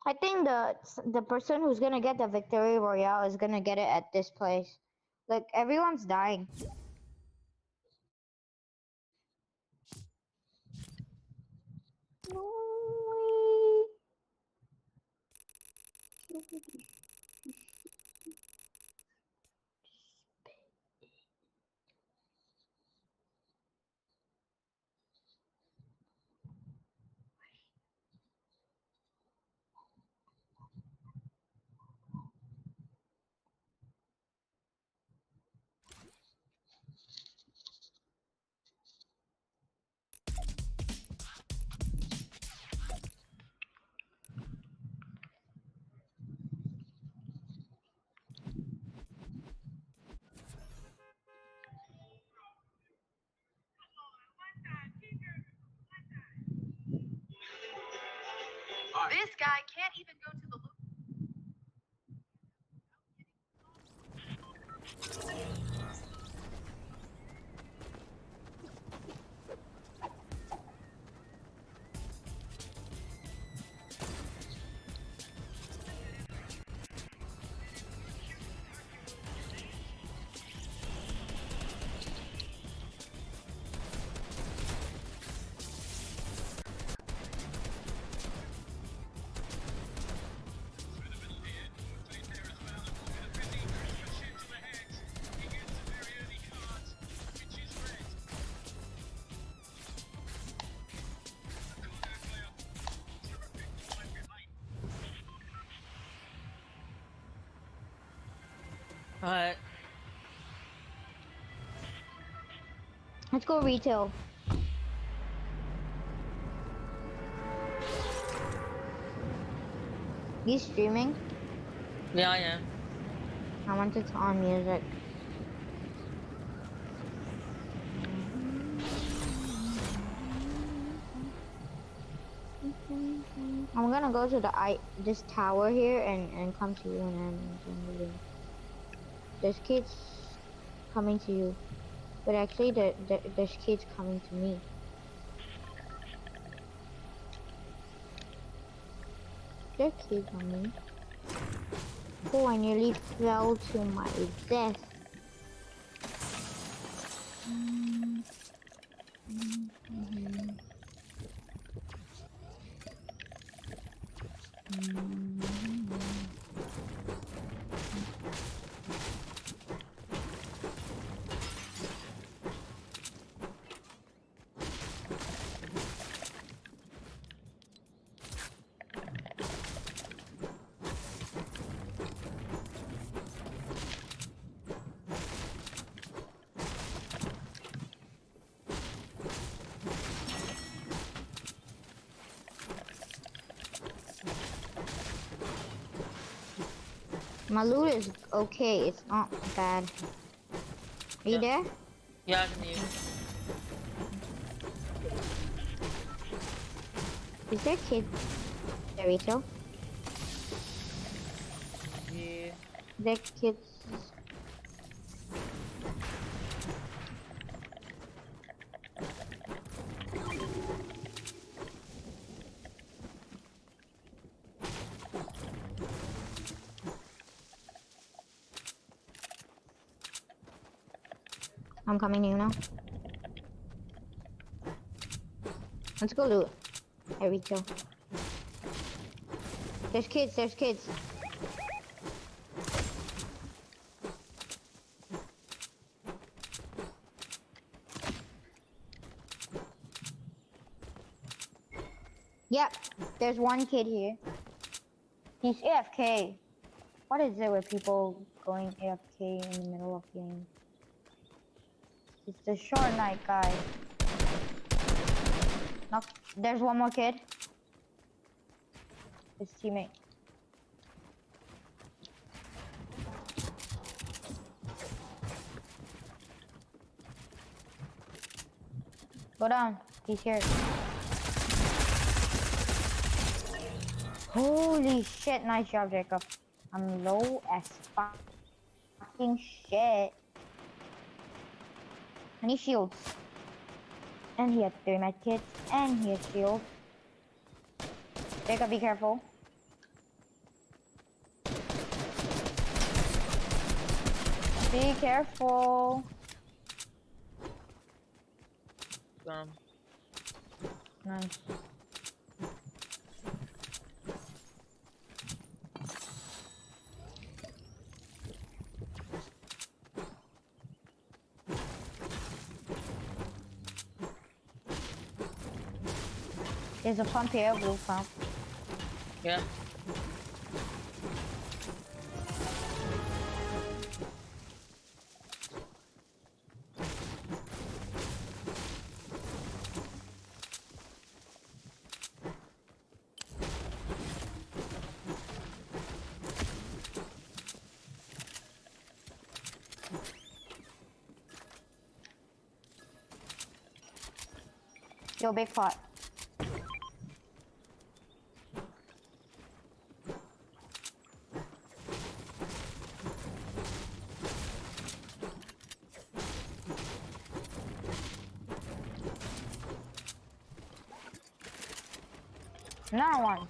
I think the person who's gonna get the victory royale is gonna get it at this place. Like everyone's dying. This guy can't even go to the Alright. Let's go retail. You streaming? Yeah, I am. I want to turn on music. I'm gonna go to this tower here and come to you and then there's kids coming to you. But actually there's kids coming to me. There's kids on me. Oh, I nearly fell to my death. My loot is okay, it's not bad. Are you there? Yeah, I can hear you. Is there kids there, Rachel? Yeah. There kids. I'm coming to you now. Let's go loot. Hey, Rachel. There's kids, there's kids. Yep, there's one kid here. He's AFK. What is it with people going AFK in the middle of game? It's the short night guy. No, there's one more kid. His teammate. Go down. He's here. Holy shit, nice job, Jacob. I'm low as fucking shit. I need shields. And he had 3 medkits, and he has shields. Jacob, be careful. Be careful. Nice. There's a pump here, blue pump. Yeah. Yo, big pot. Another one.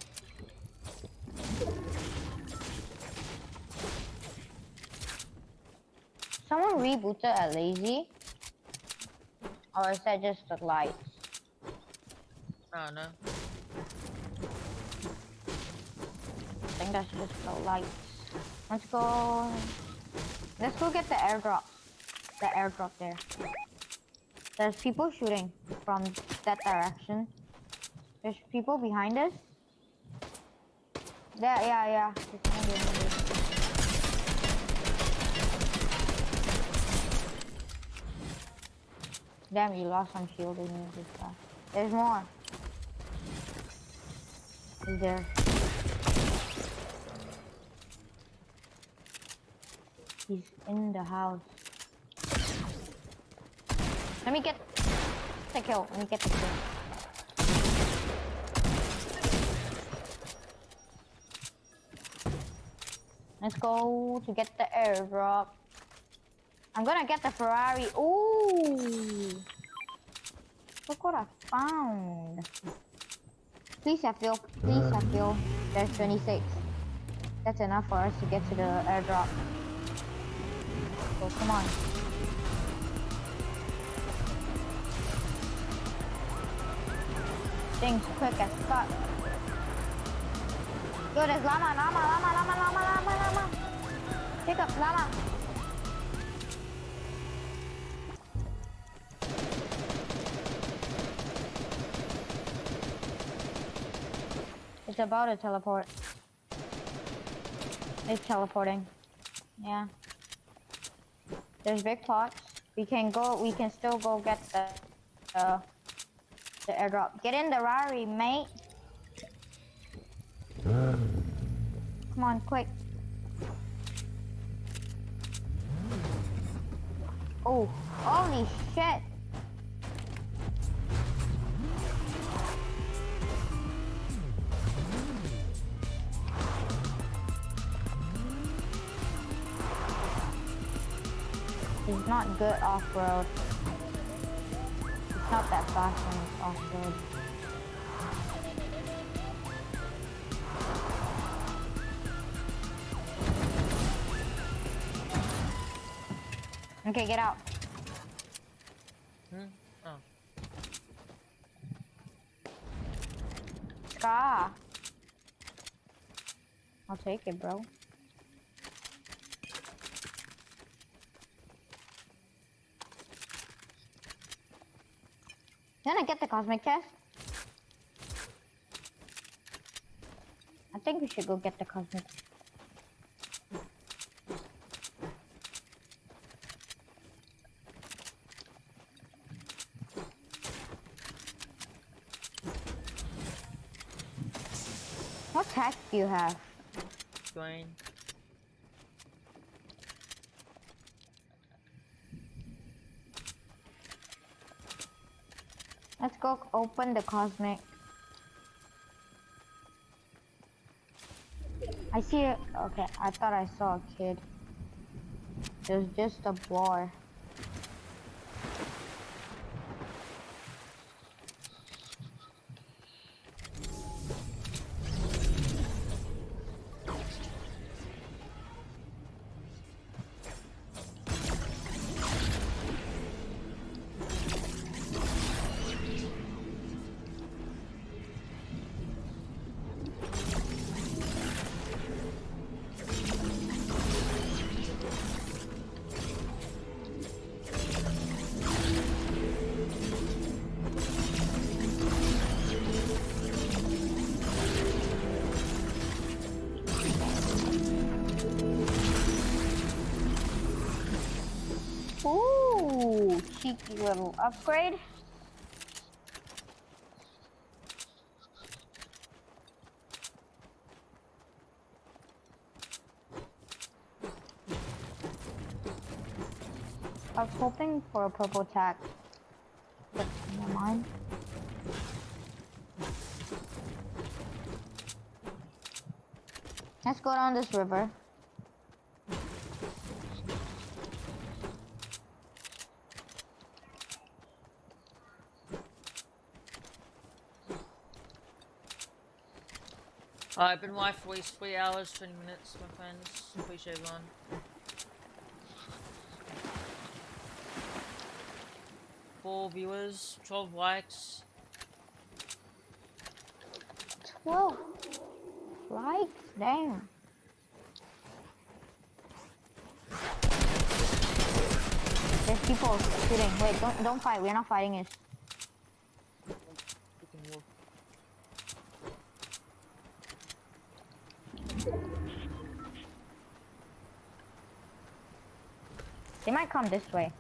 Someone rebooted at lazy? Or is that just the lights? I don't know. I think that's just the lights. Let's go get the airdrop. The airdrop there. There's people shooting from that direction. There's people behind us. There, yeah. Damn, you lost some shield in this guy. There's more. He's there. He's in the house. Let me get the kill. Let's go to get the airdrop. I'm gonna get the Ferrari. Ooh! Look what I found. Please have fuel. Please have fuel. There's 26. That's enough for us to get to the airdrop. So come on. Things quick as fuck. Yo, there's llama. Pick up llama. It's about to teleport. It's teleporting. Yeah. There's big pots. We can still go get the airdrop. Get in the Rari, mate. Come on, quick. Oh, holy shit. It's not good off-road. It's not that fast when it's off-road. Okay, get out. Oh. Scar. I'll take it, bro. Can I get the cosmic chest? I think we should go get the cosmic. What tax do you have? Green. Let's go open the cosmic. I see it. Okay, I thought I saw a kid. It was just a boy. Ooh, cheeky little upgrade. I was hoping for a purple tack, but never mind. Let's go down this river. I've been live for at least 3 hours, 20 minutes, my friends. Appreciate everyone. Four viewers, 12 likes. 12 likes? Damn. There's people shooting. Wait, don't fight. We're not fighting it. They might come this way.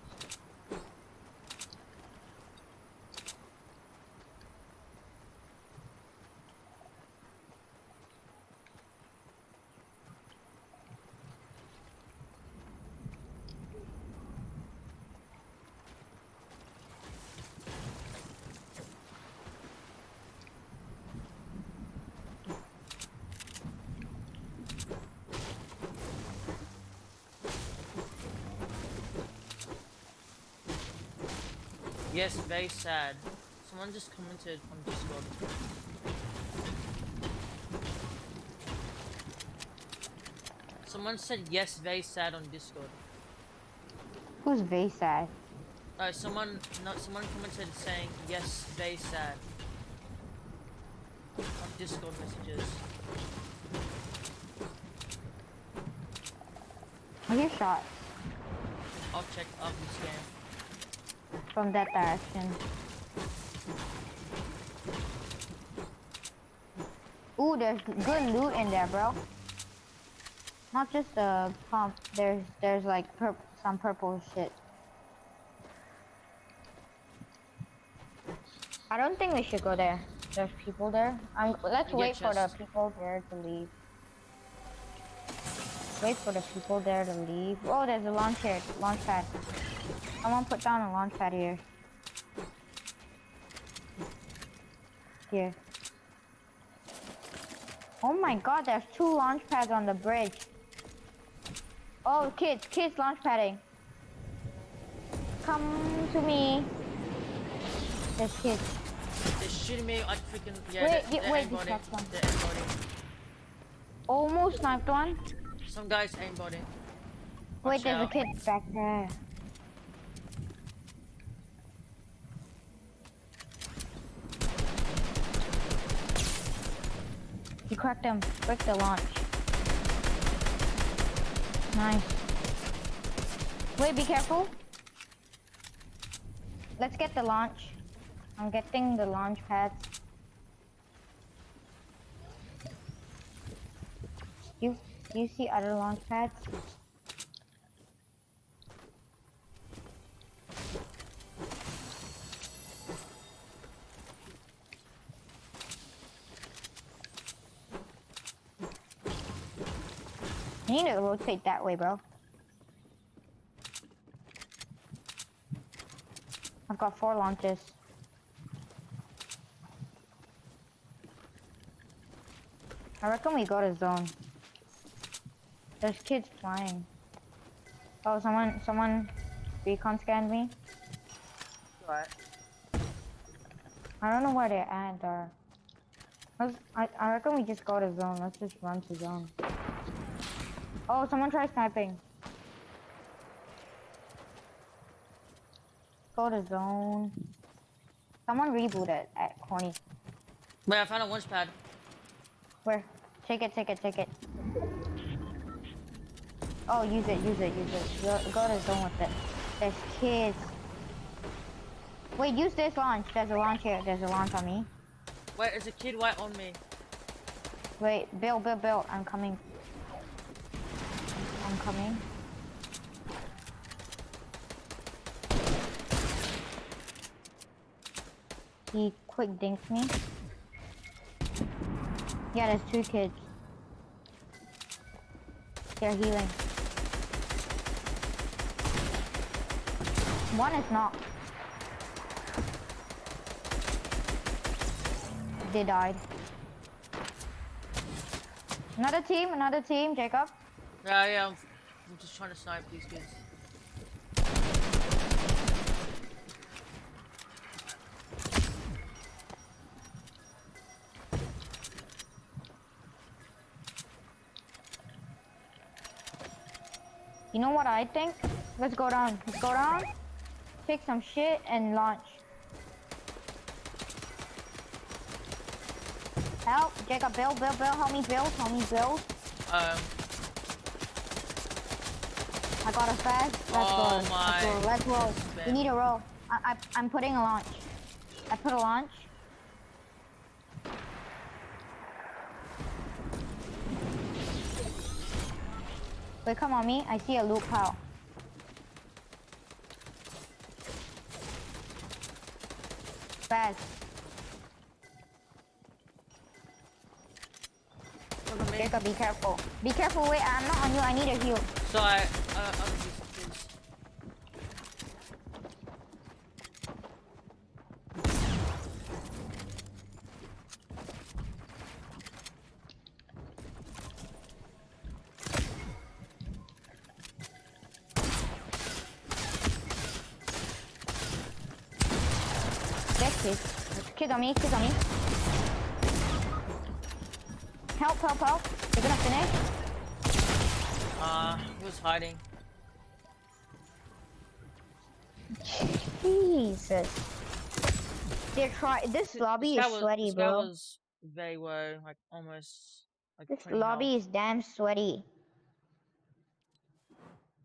Yes, very sad. Someone just commented on Discord. Someone said yes, very sad on Discord. Who's very sad? Someone commented saying yes, very sad. On Discord messages. I hear shots. I'll check up this game. From that direction. Ooh, there's good loot in there, bro. Not just the pump. There's like some purple shit. I don't think we should go there. There's people there. Let's wait for the people there to leave. Wait for the people there to leave. Oh, there's a launch pad. Someone put down a launch pad here. Here. Oh my god, there's 2 launch pads on the bridge. Oh, kids launch padding. Come to me. There's kids. They're shooting me. I freaking wait, almost sniped one. Some guys aimbotting. Wait, there's a kid back there. He cracked him. Break the launch. Nice. Wait, be careful. Let's get the launch. I'm getting the launch pads. Do you see other launch pads? You need to rotate that way, bro. I've got 4 launches. I reckon we go to zone. There's kids flying. Oh, someone recon scanned me. What? I don't know where they're at, though. I reckon we just go to zone. Let's just run to zone. Oh, someone tried sniping. Go to zone. Someone rebooted at corny. Wait, I found a launch pad. Where? Take it. Oh, use it. Go to zone with it. There's kids. Wait, use this launch. There's a launch here. There's a launch on me. Wait, there's a kid right on me. Wait, Bill. I'm coming. He quick dinked me. Yeah, there's 2 kids. They're healing. One is not. They died. Another team, Jacob. Yeah, I'm just trying to snipe these kids. You know what I think? Let's go down. Take some shit and launch. Help, Jacob, Bill, help me build. I got a fast. Let's roll. We need a roll. I'm putting a launch. I put a launch. Wait, come on me. I see a loot pile. Fast. Jacob, be careful. Be careful. Wait, I'm not on you. I need a heal. So I'll do some kids. There's kids on me. Help. They're gonna finish. He was hiding. Jesus. This lobby is sweaty, This guy bro. was very low, like almost like This 20 lobby health. is damn sweaty.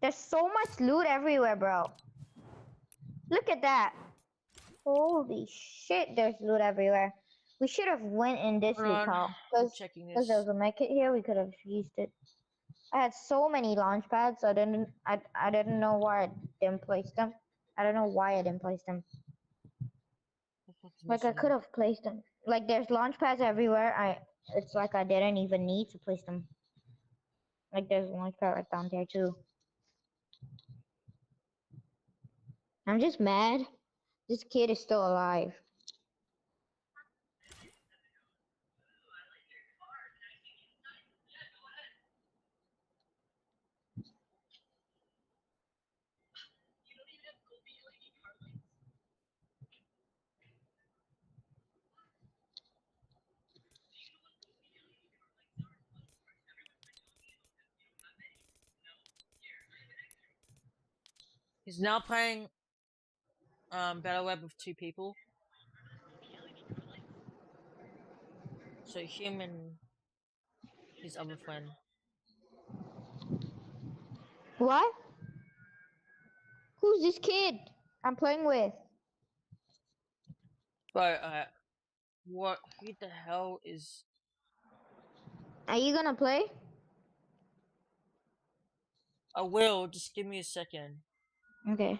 There's so much loot everywhere, bro. Look at that. Holy shit, there's loot everywhere. We should have went in this Hold loot on, hall. I'm checking Because there this. was a medkit here, we could have used it. I had so many launch pads, I didn't know why I didn't place them. I don't know why I didn't place them. Like I could have placed them. Like there's launch pads everywhere. It's like I didn't even need to place them. Like there's a launch pad right down there too. I'm just mad. This kid is still alive. He's now playing Battle Web with 2 people. So him and his other friend. What? Who's this kid I'm playing with? Bro, what? Who the hell is? Are you gonna play? I will. Just give me a second. Okay.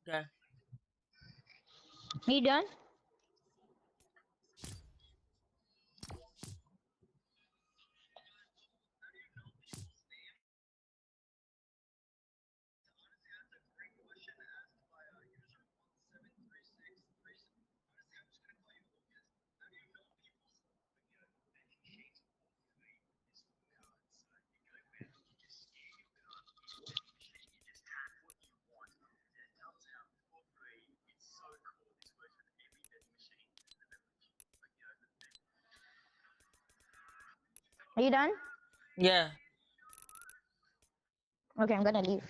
Okay. You done? Are you done? Yeah. Okay, I'm gonna leave.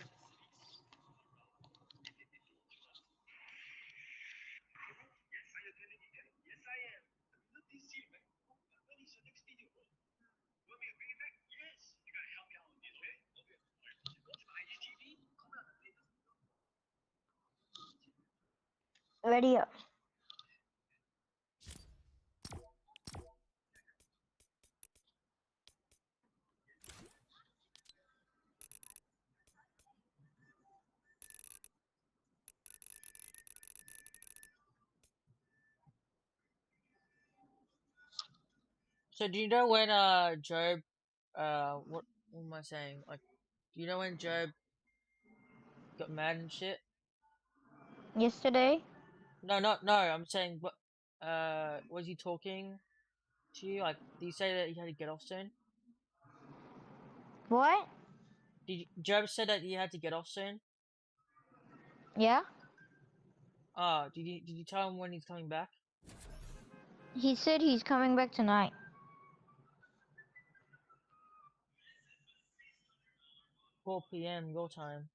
Ready up. So do you know when Job what am I saying? Like, do you know when Job got mad and shit? Yesterday? No, no. I'm saying what was he talking to you? Like, did he say that he had to get off soon? What? Job said that he had to get off soon? Yeah? Did you tell him when he's coming back? He said he's coming back tonight. 4 p.m. your time.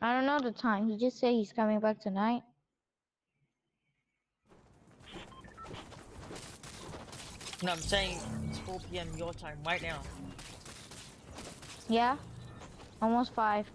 I don't know the time. He just said he's coming back tonight. No, I'm saying it's 4 p.m. your time right now. Yeah, almost 5.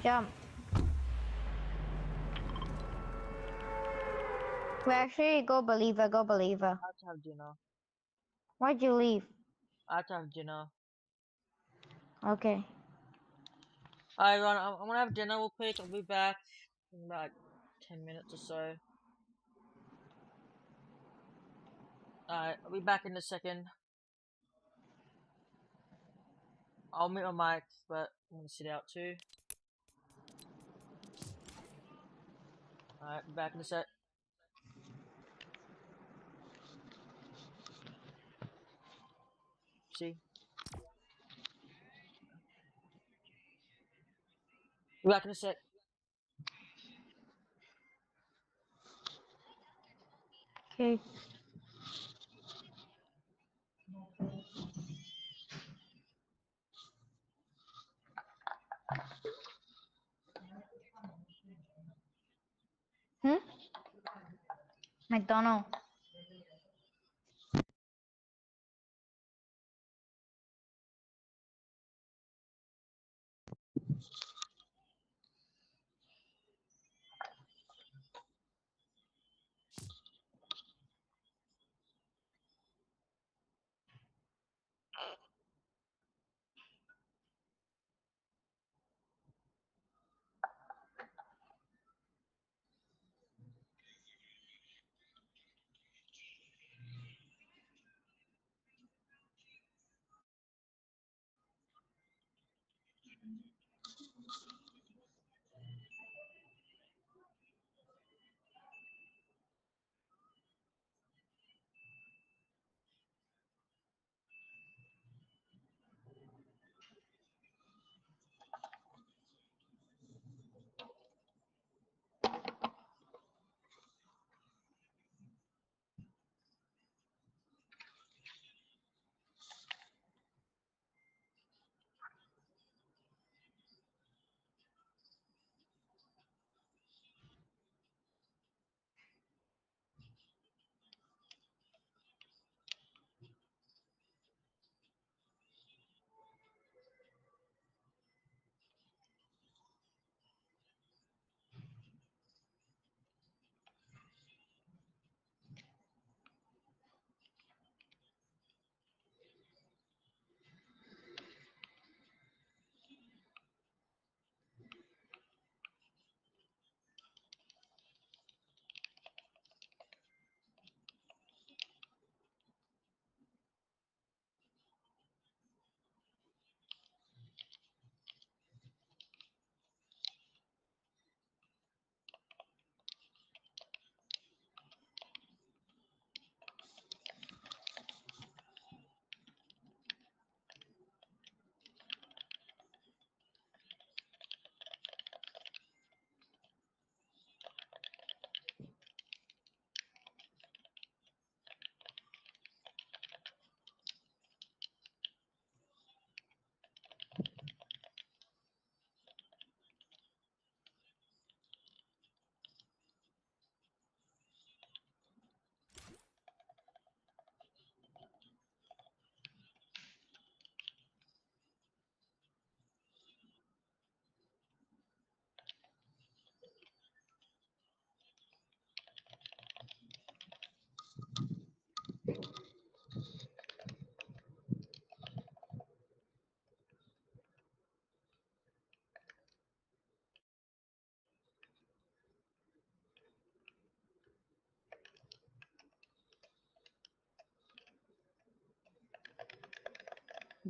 Jump. We actually go believer, go believer. I have to have dinner. Why'd you leave? I have to have dinner. Okay. Alright, Ron, I'm gonna have dinner real quick. I'll be back in about 10 minutes or so. Alright, I'll be back in a second. I'll mute my mic, but I'm gonna sit out too. Alright, be back in a sec. See? Be back in a sec. Okay. McDonald.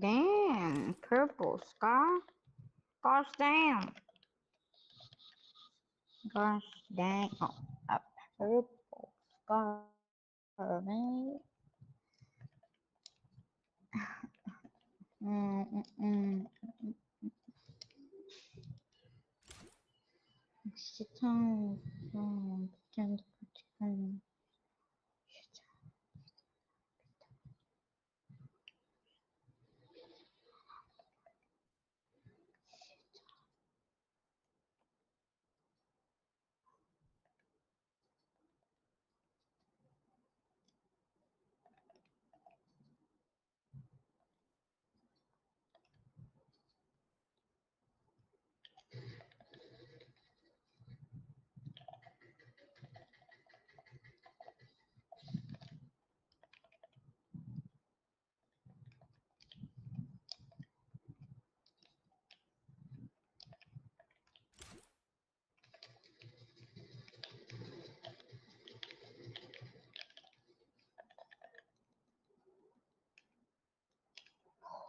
Damn, purple sky. Gosh damn. Gosh dang. Oh, a purple sky, man. Sit down.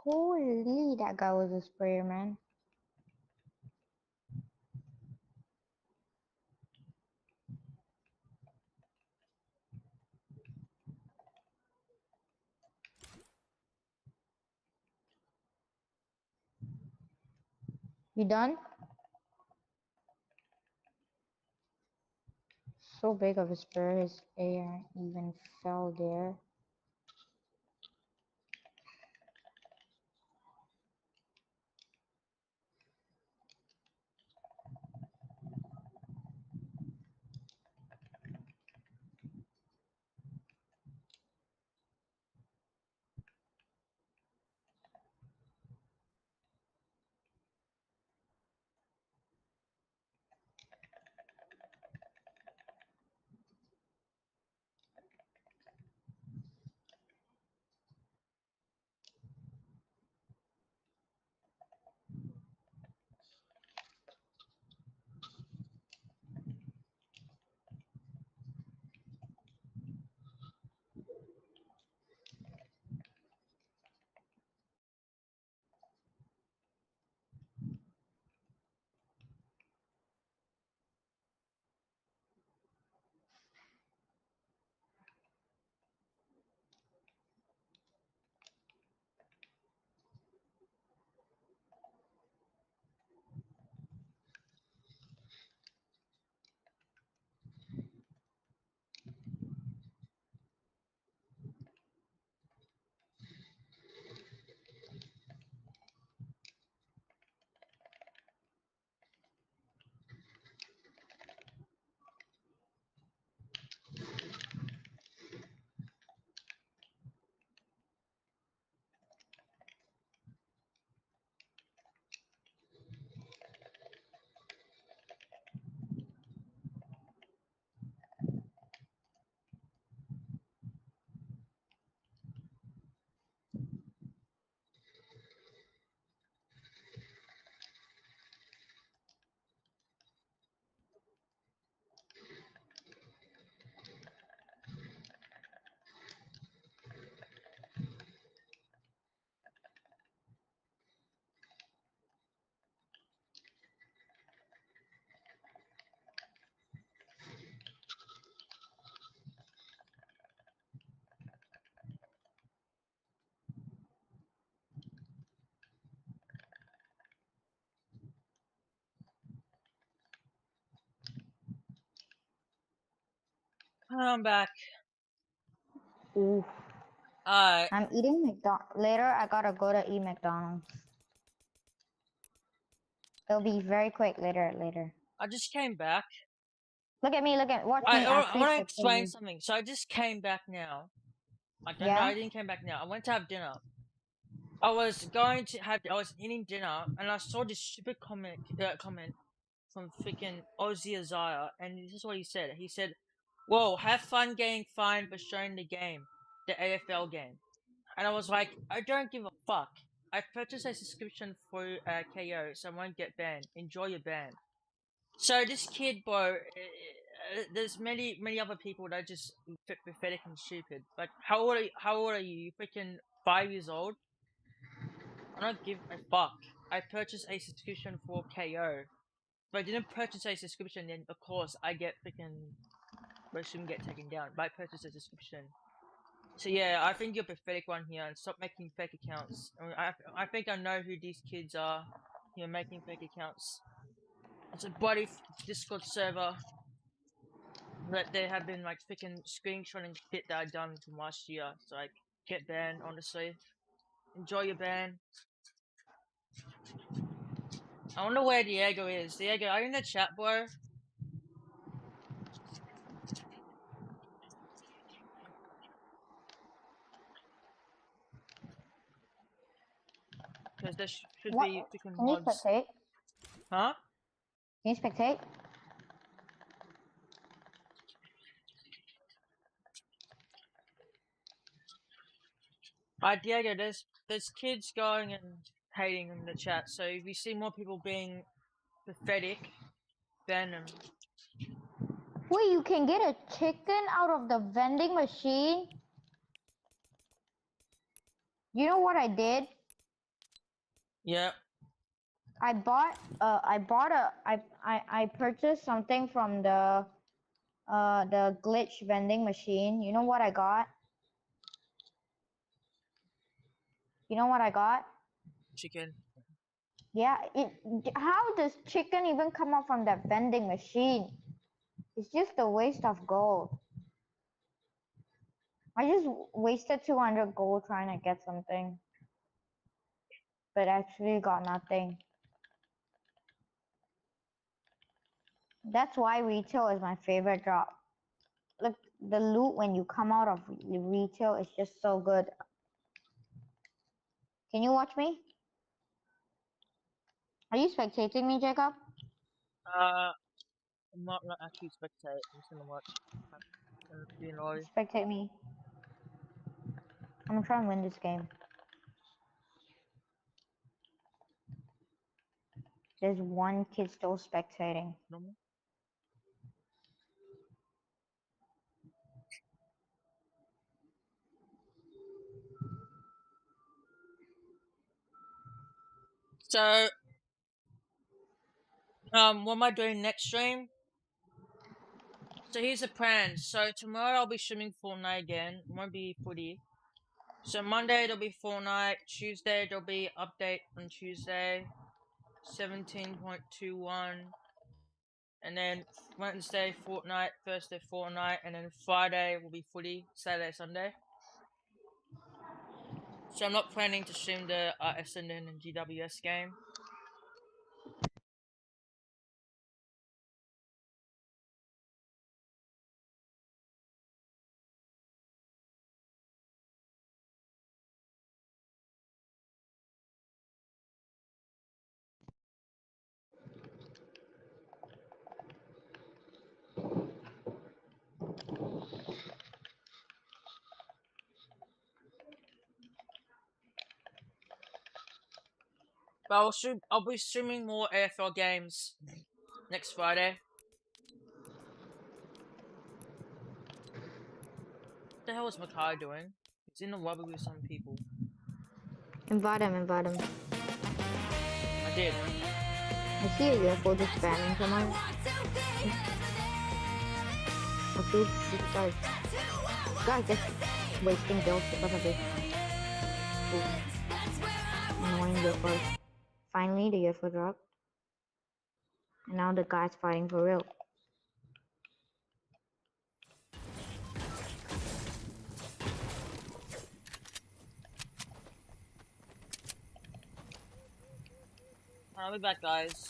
Holy, that guy was a sprayer, man. You done? So big of a sprayer, his air even fell there. I'm back. Ooh. Alright. I'm eating McDonald's. Later, I gotta go to eat McDonald's. It'll be very quick later. I just came back. Watch me. I want to explain something. So I just came back now. I didn't came back now. I went to have dinner. I was eating dinner, and I saw this stupid comment from freaking Aussie Isaiah, and this is what he said. He said, "Whoa, have fun getting fined for showing the game, the AFL game." And I was like, I don't give a fuck. I purchased a subscription for KO, so I won't get banned. Enjoy your ban. So this kid, bro, there's many other people that are just pathetic and stupid. Like, how old are you? You freaking 5 years old? I don't give a fuck. I purchased a subscription for KO. If I didn't purchase a subscription, then of course I get freaking resume get taken down. But I purchased a subscription. So yeah, I think you're a pathetic one here, and stop making fake accounts. I think I know who these kids are. You're making fake accounts. It's a bloody Discord server that they have been like freaking screenshotting shit that I done from last year. So like, get banned, honestly. Enjoy your ban. I wonder where Diego is. Diego, are you in the chat, bro? Because there should What? be freaking Can you mods. spectate? Huh? Can you spectate? Diego, there's kids going and hating in the chat. So if you see more people being pathetic, ban them. Wait, you can get a chicken out of the vending machine? You know what I did? Yeah. I purchased something from the glitch vending machine. You know what I got? You know what I got? Chicken. Yeah, how does chicken even come out from that vending machine? It's just a waste of gold. I just wasted 200 gold trying to get something, but actually got nothing. That's why retail is my favorite drop. Look, the loot when you come out of retail is just so good. Can you watch me? Are you spectating me, Jacob? I'm not actually spectate. I'm just gonna watch. You know. Spectate me. I'm gonna try and win this game. There's one kid still spectating. So, what am I doing next stream? So here's the plan. So tomorrow I'll be streaming Fortnite again. It won't be footy. So Monday there'll be Fortnite. Tuesday there'll be update on Tuesday, 17.21. And then Wednesday Fortnite, Thursday Fortnite, and then Friday will be footy. Saturday, Sunday. So I'm not planning to stream the Essendon and GWS game. But I'll be streaming more AFL games next Friday. What the hell is Makai doing? He's in the lobby with some people. Invite him, invite him. I did. I see a UFO just spamming someone. Oh, dude, this guy's just wasting builds because of this. Annoying UFO. Finally, the UFO dropped. And now the guy's fighting for real. I'll be back, guys.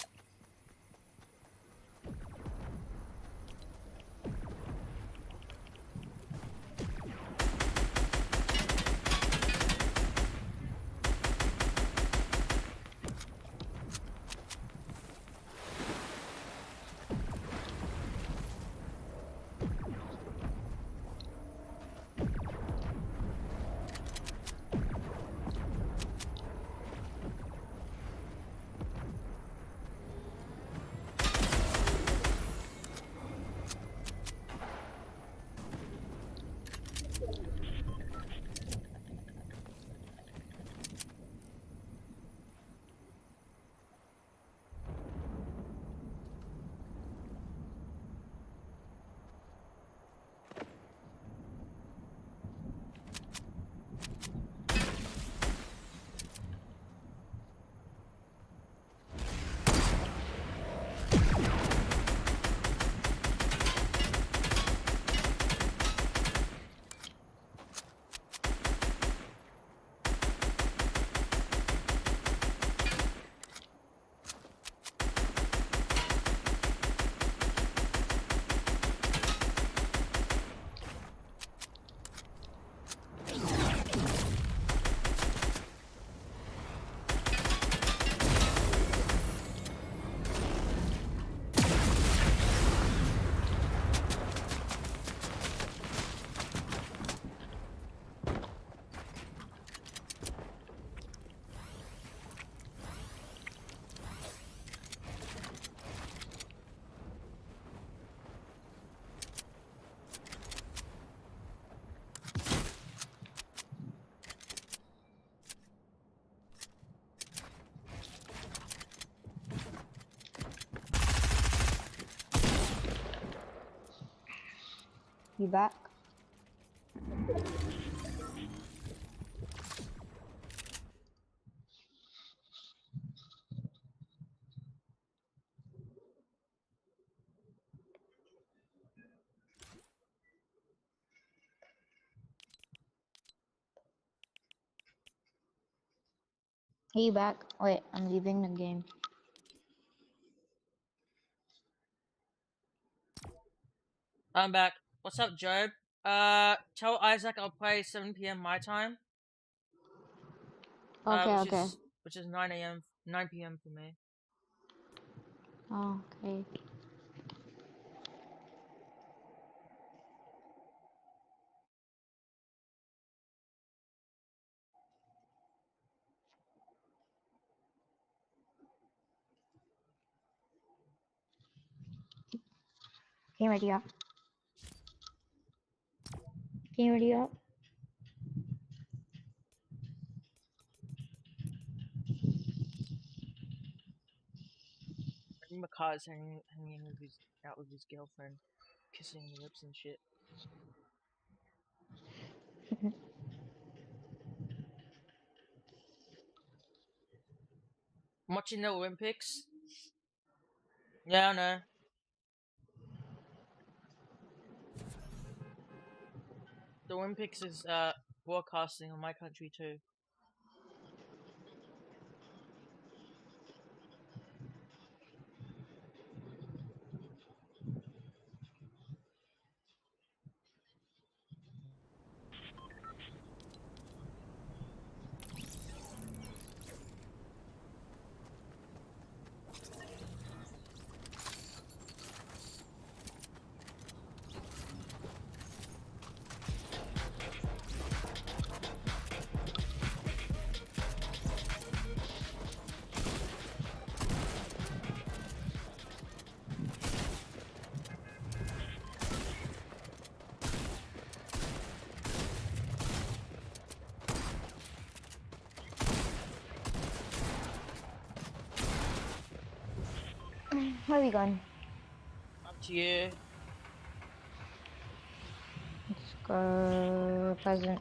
You back? Are you back? Wait, I'm leaving the game. I'm back. What's up, Job? Tell Isaac I'll play 7 p.m. my time. Okay, Which is 9 p.m. for me. Okay. Can you ready up? Can you ready up? I think Makai's hanging out with his girlfriend, kissing her lips and shit. I'm watching the Olympics. Yeah, I know. The Olympics is broadcasting on my country too. Where are we going? Up to you. Let's go present.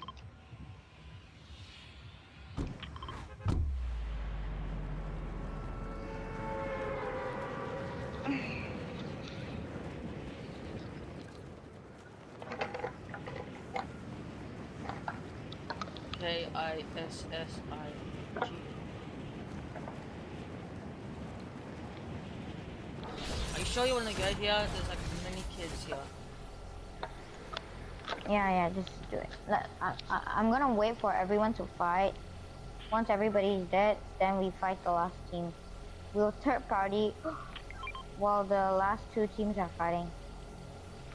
K-I-S-S-I-G. Are you sure you want to go here? There's like many kids here. Yeah, just do it. I'm gonna wait for everyone to fight. Once everybody's dead, then we fight the last team. We'll third party while the last two teams are fighting.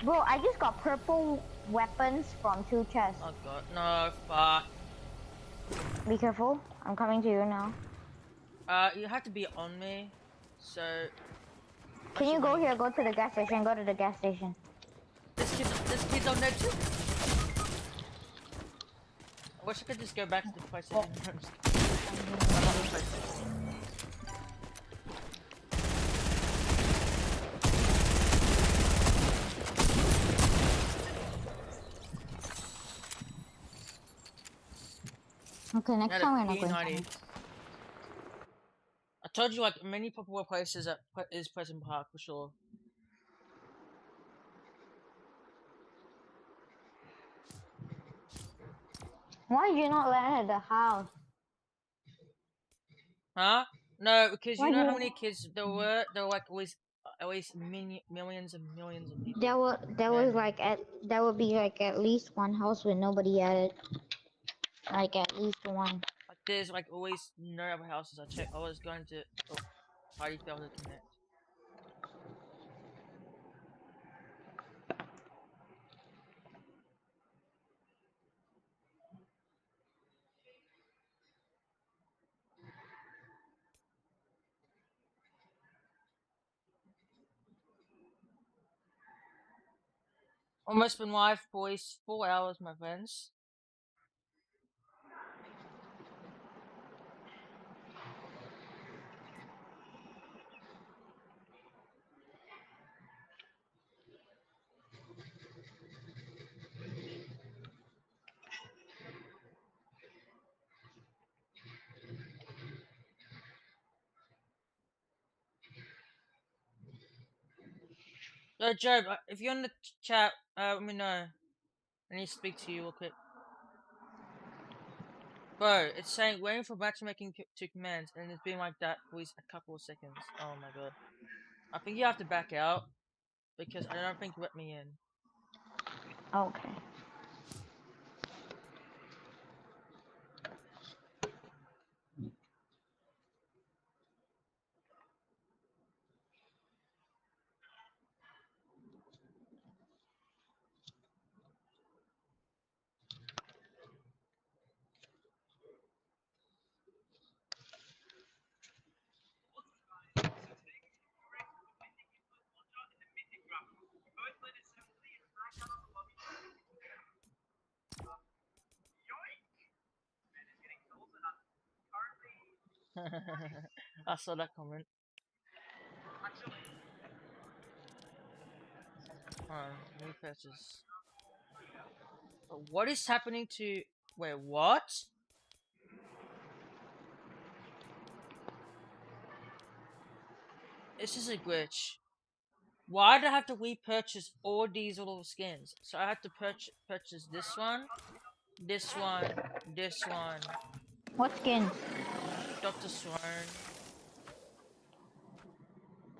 Bro, I just got purple weapons from 2 chests. Oh god, no, fuck. Be careful, I'm coming to you now. You have to be on me, so... Can you go here, go to the gas station, go to the gas station. This kid's on there too? I wish I could just go back to the place I didn't Okay, next time we're not going to. I told you, like, many popular places is Pleasant Park for sure. Why did you not land at the house? Huh? No, because you know how many kids there were? There were like at least millions and millions of people. There would be like at least one house with nobody at it. Like at least one. Like there's like always no other houses. I was going to party failed to connect. Almost been live, boys. 4 hours, my friends. Job, if you're in the chat, let me know. I need to speak to you real quick. Bro, it's saying waiting for matchmaking to commands, and it's been like that for a couple of seconds. Oh my god. I think you have to back out, because I don't think you let me in. Okay. I saw that comment. New purchase. What is happening to... Wait, what? This is a glitch. Why do I have to repurchase all these little skins? So I have to purchase this one, this one, this one. What skin? Dr. Swarm.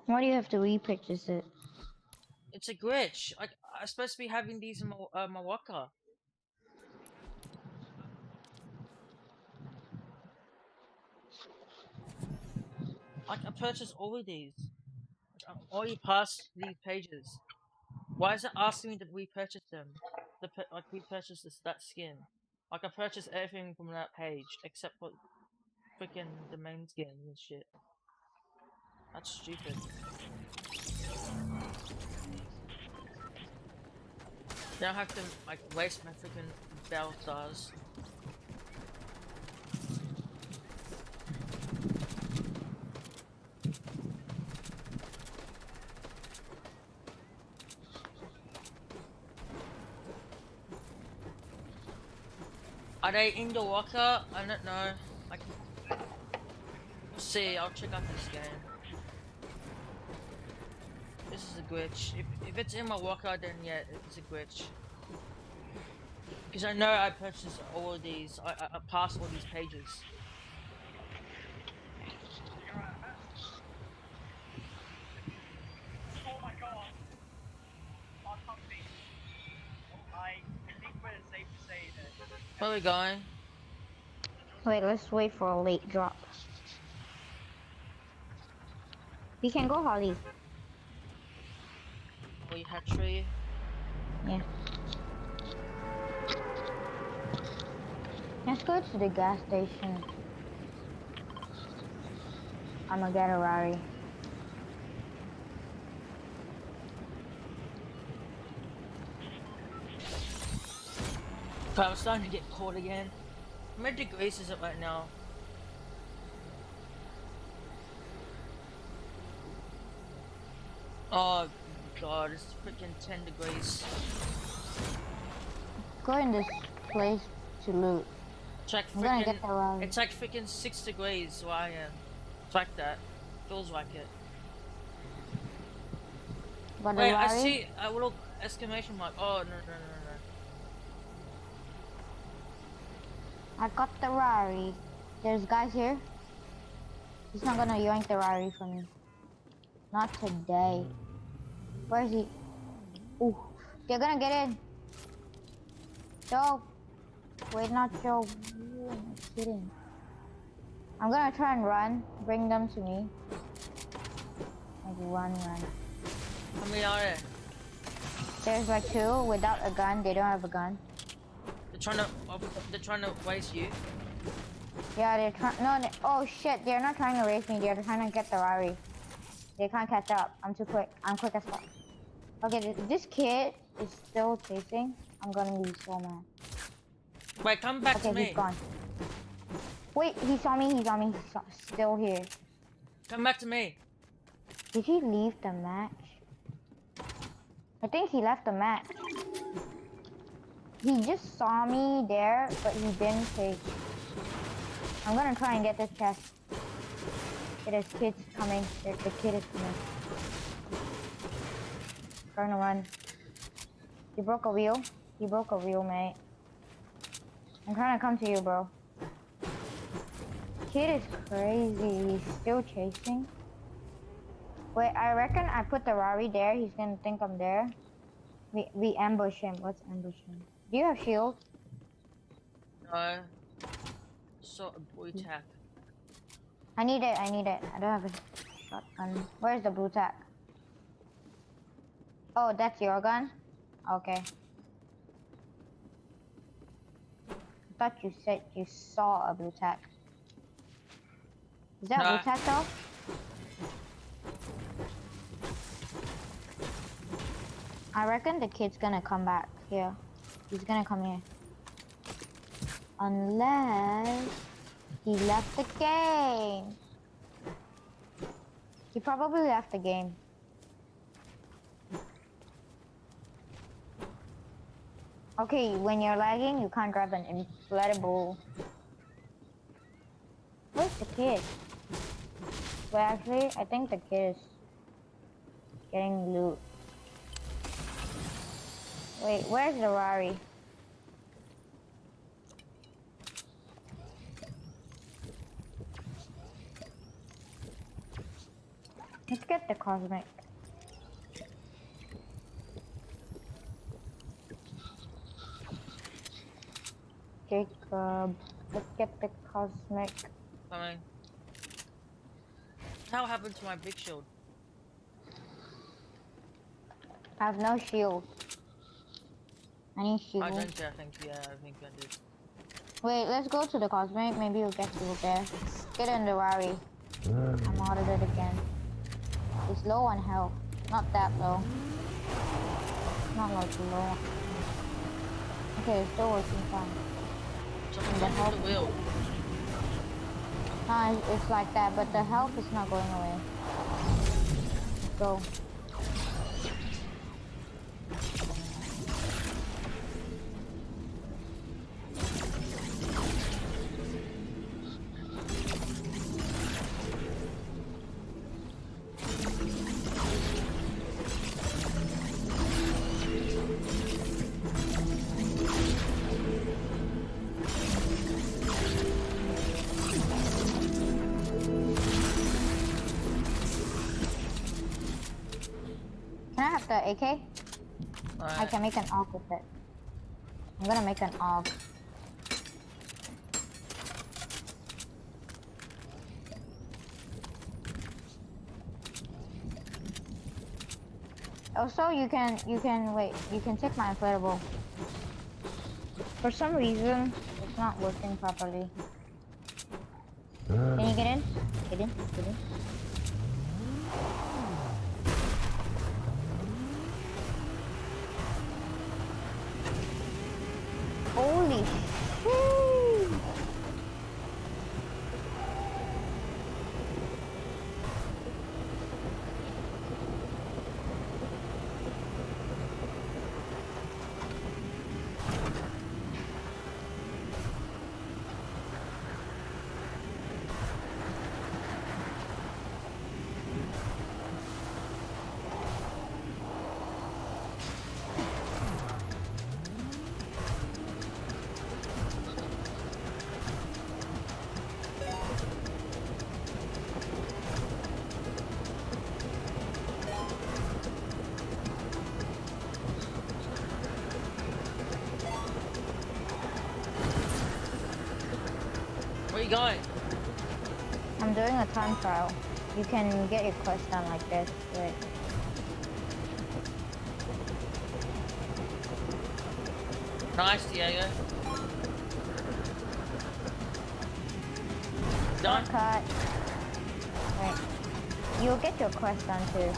Why do you have to repurchase it? It's a glitch. Like, I'm supposed to be having these in my locker. Like, I purchased all of these. Like, I'm already past these pages. Why is it asking me to repurchase them? Like, repurchase that skin. Like, I purchased everything from that page, except for freaking the main skin and shit. That's stupid. Now I have to, like, waste my freaking battle stars. Are they in the locker? I don't know. Like, we'll see. I'll check out this game. This is a glitch. If it's in my locker, then yeah, it's a glitch. Because I know I purchased all of these. I passed all these pages. Oh my god. Our company. I think we're safe to say that. Where are we going? Wait, let's wait for a late drop. We can go, Holly. We hatchery. Yeah. Let's go to the gas station. I'm gonna get a Rari. I'm starting to get caught again. How many degrees is it right now? Oh god, it's freaking 10 degrees. Go in this place to loot. It's like I'm gonna get the Rari. It's like freaking 6 degrees where I am. It's like that. Feels like it. But wait, the I Rari? see a little exclamation mark. Oh no. I got the Rari. There's guys here. He's not gonna yoink the Rari from me. Not today. Where is he? Ooh, they're gonna get in. Joe. Wait, not Joe. Ooh, I'm kidding. I'm gonna try and run. Bring them to me. Like run. How many are there? There's like 2 without a gun. They don't have a gun. They're trying to waste you. Yeah, they're trying. No, oh shit! They're not trying to race me. They're trying to get the Rari. They can't catch up. I'm too quick. I'm quick as fuck. Okay, this kid is still chasing. I'm gonna be so mad. Wait, come back to me. Okay, he's gone. Wait, he saw me. He's on me. He's still here. Come back to me. Did he leave the match? I think he left the match. He just saw me there, but he didn't chase. I'm gonna try and get this chest. There's kids coming. The kid is coming. trying to run. He broke a wheel. He broke a wheel, mate. I'm trying to come to you, bro. Kid is crazy. He's still chasing. Wait, I reckon I put the Rari there. He's gonna think I'm there. We ambush him. Let's ambush him. Do you have shield? No. So a blue tack. I need it. I need it. I don't have a shotgun. Where's the blue tack? Oh, that's your gun? Okay. I thought you said you saw a blue tack. Is that blue tack though? I reckon the kid's gonna come back here. He's gonna come here. Unless he left the game. He probably left the game. Okay, when you're lagging, you can't grab an inflatable. Where's the kid? Well, actually, I think the kid is getting loot. Wait, where's the Rari? Let's get the cosmic. Jacob, let's get the cosmic. Coming. How happened to my big shield? I have no shield. I need shield. I think I did. Wait, let's go to the cosmic. Maybe you'll get shield there. Get in the Rari. I'm out of it again. It's low on health. Not that low. Not like low. Okay, it's still working fine. Something's wrong with the wheel. No, it's like that, but the health is not going away. Let's go. Can I have the AK? I can make an AUG with it. I'm gonna make an AUG. Also, you can take my inflatable. For some reason, it's not working properly. Can you get in? Get in, get in. Holy shit! Where you going? I'm doing a time trial. You can get your quest done like this. Wait. Nice, Diego. Done. Cut. Wait. You'll get your quest done too.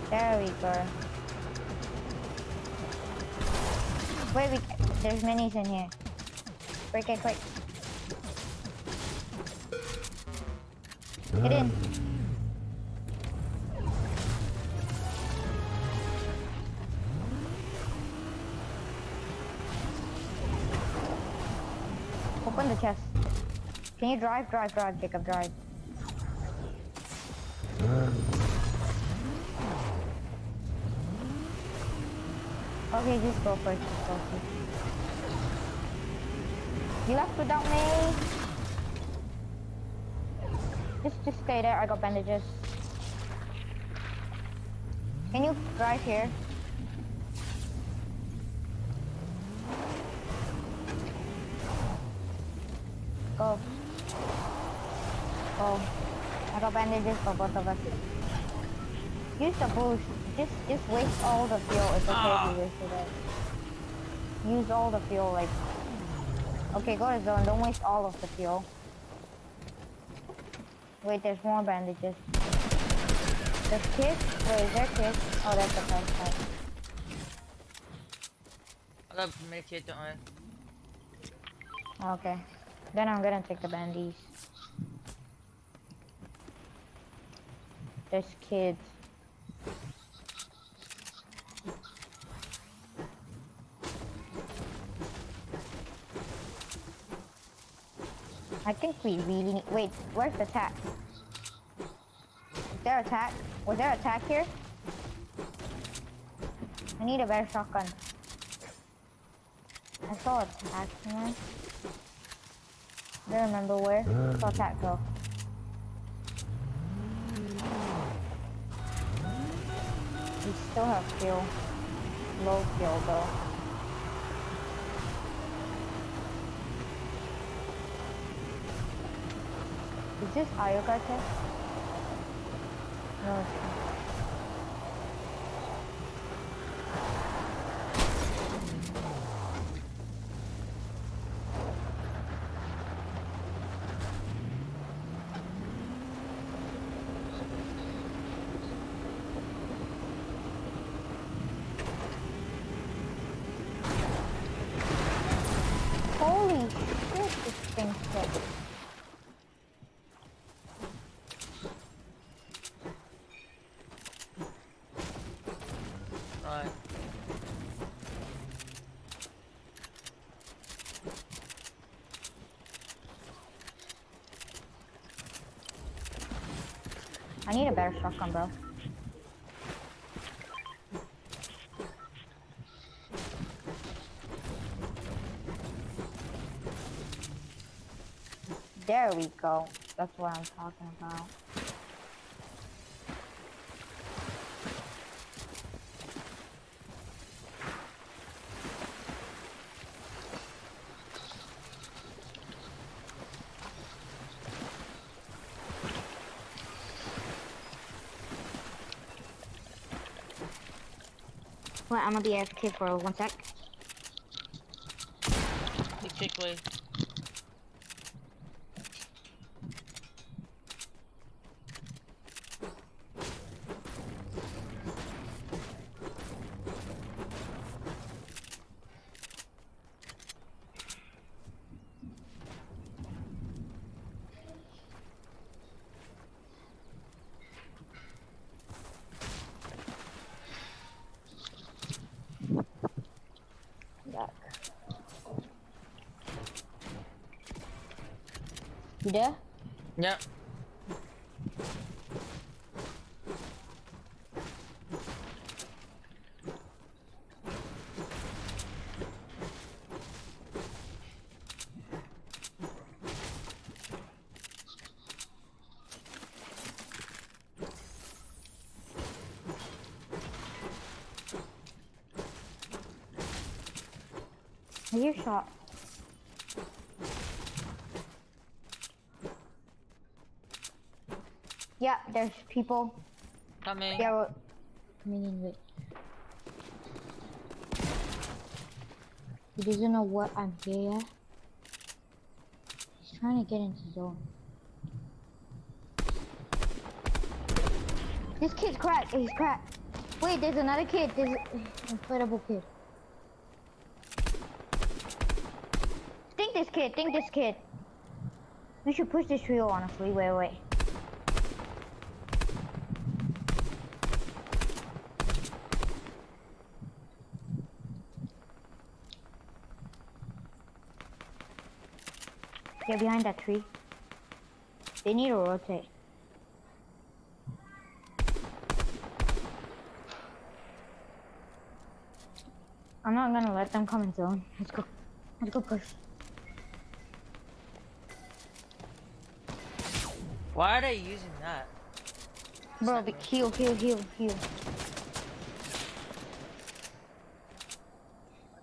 There we go. Wait, there's minis in here. Break it quick. Get in. Open the chest. Can you drive, Jacob, drive. Okay, just go first, You left without me. Just stay there, I got bandages. Can you drive here? Go. Go. I got bandages for both of us. Use the boost. Just waste all the fuel. It's okay if you wasted it. Use all the fuel, like... Okay, go to zone. Don't waste all of the fuel. Wait, there's more bandages. There's kids? Wait, is there kids? Oh, that's the first part. I got a medkit, don't I? Okay. Then I'm gonna take the bandies. There's kids. I think we really need... Wait, where's the attack? Is there attack? Was there attack here? I need a better shotgun. I saw attack somewhere. I don't remember where. I saw attack though. We still have fuel. Low fuel though. Is this Ioga test? No, it's not. Holy shit, this thing's sick. I need a better shotgun, bro. There we go. That's what I'm talking about. Wait, I'm gonna be AFK for 1 sec. Quickly. You there? Yep. Are you shot? Yeah, there's people. Coming. Yeah, we're coming in with. He doesn't know what I'm here yet. He's trying to get into zone. This kid's cracked. He's cracked. Wait, there's another kid. There's an inflatable kid. Think this kid. We should push this trio honestly. Wait. Get behind that tree. They need to rotate. I'm not gonna let them come in zone. Let's go. Let's go push. Why are they using that? Bro, be heal. I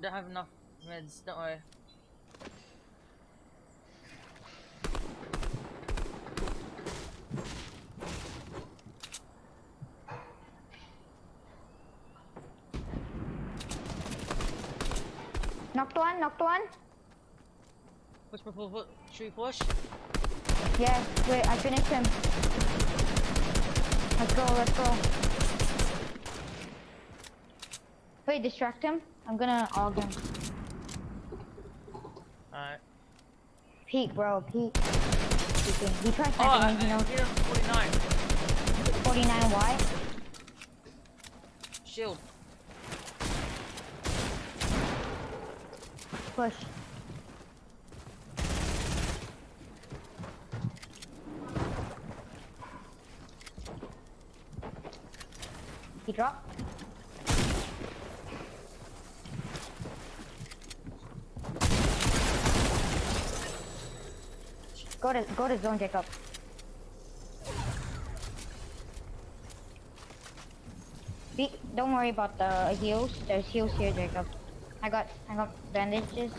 don't have enough meds, don't worry. Knocked one. Push. Should we push? Yeah, wait, I finished him. Let's go. Wait, distract him. I'm gonna AUG him. Alright. Peek, bro, peek. He tried Oh, sniping me, you know. 49. 49 why? Shield. Push. He dropped. Go to zone, Jacob. Don't worry about the heals. There's heals here, Jacob. I got bandages.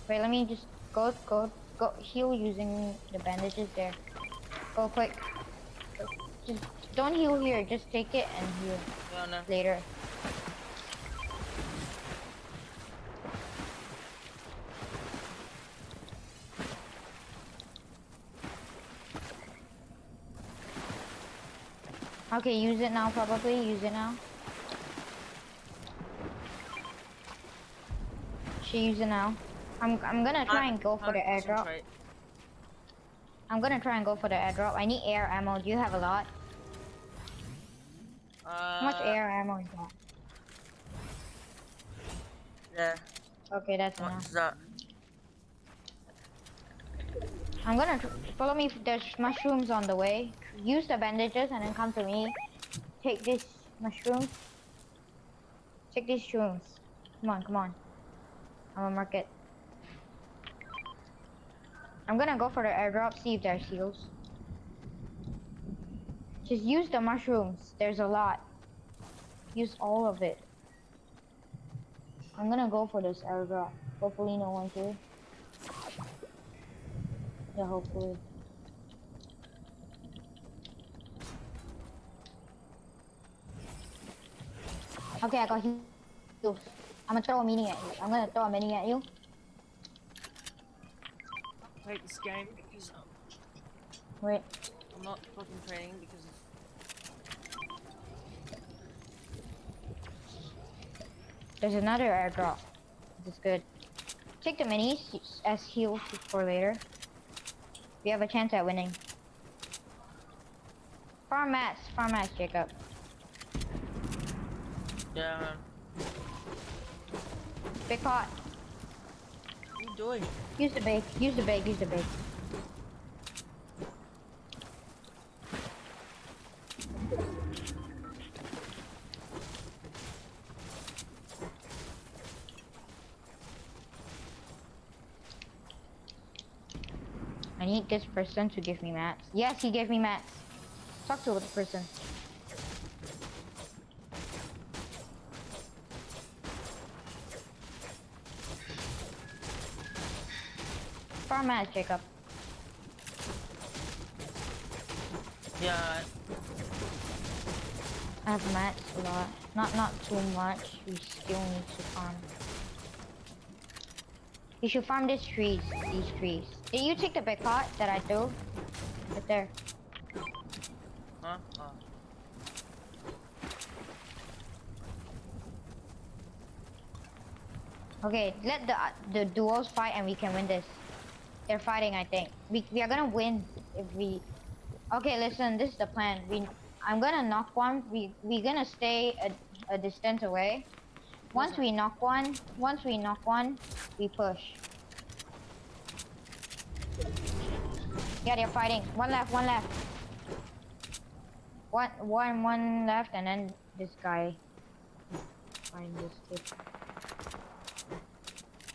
Wait, let me just go heal using the bandages there. Go quick. Just don't heal here. Just take it and heal later. Okay, use it now. Probably use it now. She use it now. I'm gonna try and go for the airdrop. I'm gonna try and go for the airdrop. I need air ammo. Do you have a lot? How much air ammo is that? Yeah. Okay, that's enough. What's that? I'm gonna follow me. There's mushrooms on the way. Use the bandages and then come to me. Take this mushroom. Take these shrooms. Come on. I'm gonna mark it. I'm gonna go for the airdrop, see if there's heals. Just use the mushrooms. There's a lot. Use all of it. I'm gonna go for this airdrop. Hopefully no one too. Yeah, hopefully. Okay, I got heals. I'm gonna throw a mini at you. I hate this game because Wait. I'm not fucking training because There's another airdrop. This is good. Take the minis as heals for later. We have a chance at winning. Farm mats, Jacob. yeah, man. Big pot. What are you doing? Use the bake. I need this person to give me mats. Yes, he gave me mats. Talk to the person. Farm mats, Jacob. Yeah. I have mats a lot. Not too much. We still need to farm. You should farm these trees. Did you take the big pot that I threw? Right there. Huh? Oh. Okay, let the duos fight and we can win this. They're fighting, I think. We are gonna win if we. Okay, listen. This is the plan. I'm gonna knock one. We're gonna stay a distance away. Once we knock one, we push. Yeah, they're fighting. One left. One left, and then this guy. Find this kid.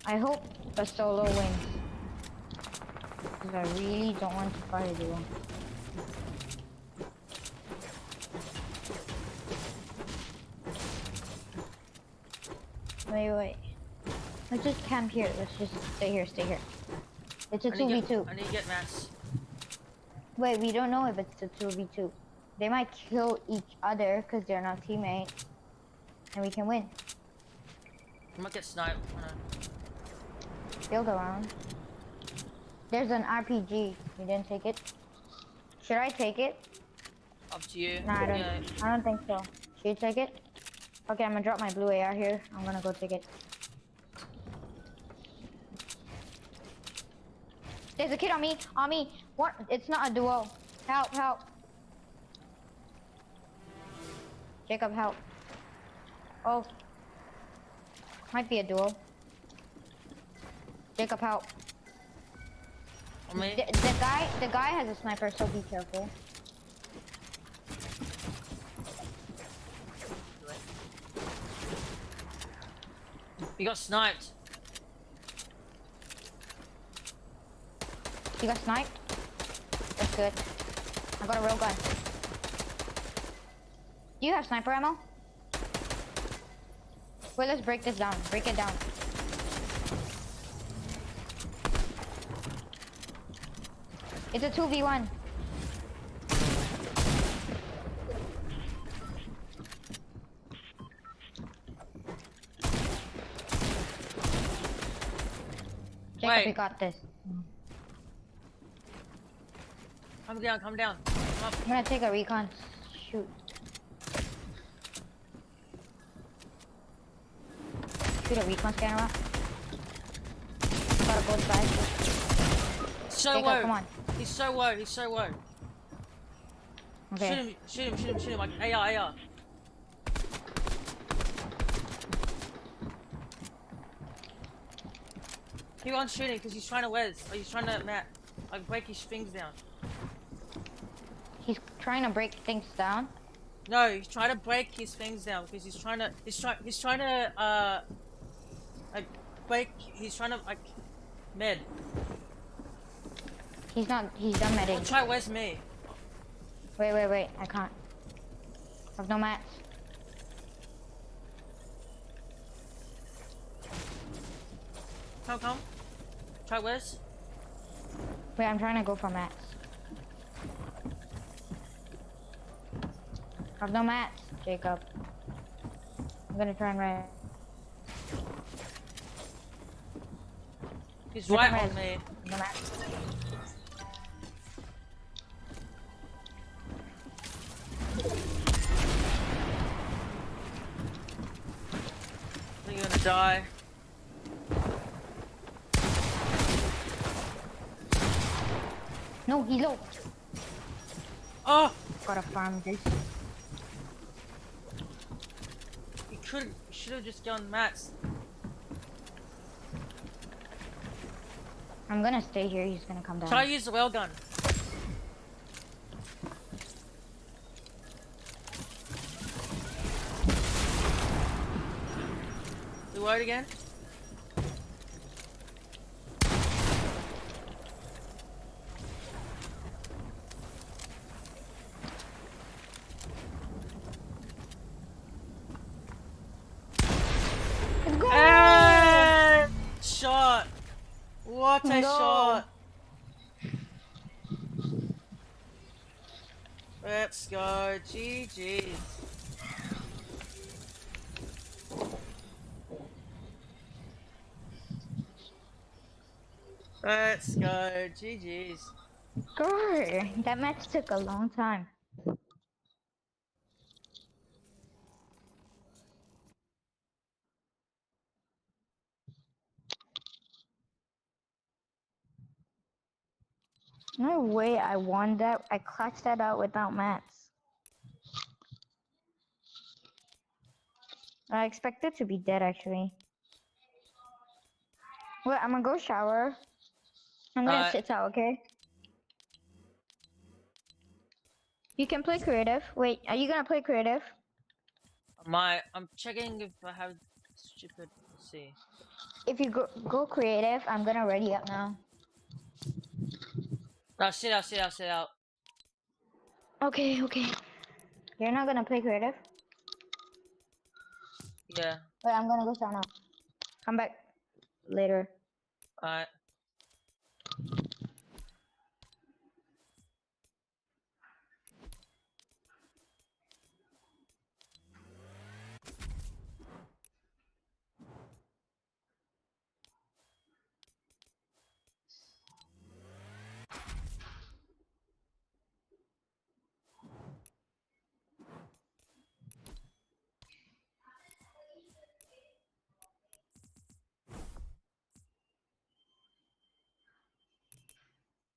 I hope a solo wins. Because I really don't want to fight a duo. Wait. Let's just camp here. Let's just stay here. It's a 2v2. I need to get mats. Wait, we don't know if it's a 2v2. They might kill each other because they're not teammates. And we can win. I might get sniped. Build around. There's an RPG. You didn't take it? Should I take it? Up to you. Nah, I don't think so. Should you take it? Okay, I'm gonna drop my blue AR here. I'm gonna go take it. There's a kid on me. What? It's not a duo. Help. Jacob, help. Oh. Might be a duo. Jacob, help. Me? The guy has a sniper, so be careful. You got sniped. You got sniped? That's good. I got a real gun. Do you have sniper ammo? Wait, let's break this down. Break it down. It's a 2v1. Jacob, we got this. Come down. Come up. I'm gonna take a recon. Shoot. Shoot a recon scanner up. Gotta go fast. So Jacob, low. come on. He's so low. Okay. Shoot him. Like AR. Keep on shooting because he's trying to he's trying to break his things down. He's trying to break things down? No, he's trying to break his things down because he's trying to med. He's done medding. Try where's me? Wait, I can't. I have no mats. Come. Try where's? Wait, I'm trying to go for mats. I have no mats, Jacob. I'm gonna try and red. He's right on me. No mats. I think you're gonna die. No, he's low. Oh! Gotta farm this. You should have just gone mats. I'm gonna stay here, he's gonna come down. Try to use the well gun. Reload again. And shot. What a shot. Let's go. GG's. Let's go. GG's. Score. That match took a long time. No way I won that. I clutched that out without mats. I expect it to be dead actually. Wait, I'm gonna go shower. I'm gonna sit out, okay? You can play creative. Wait, are you gonna play creative? I'm checking if I have stupid. Let's see. If you go creative, I'm gonna ready up now. No, sit out. Okay. You're not gonna play creative? Yeah. Wait, I'm gonna go shower now. Come back later. Alright.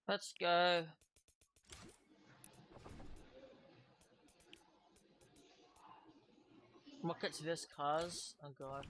Let's go. Rockets vs cars. Oh god.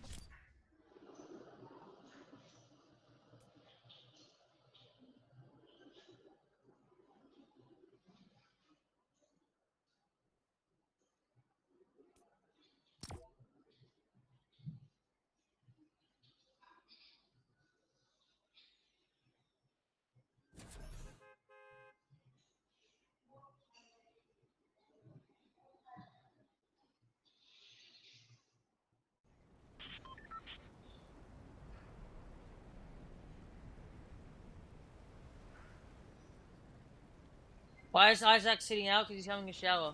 Why is Isaac sitting out? Because he's having a shower.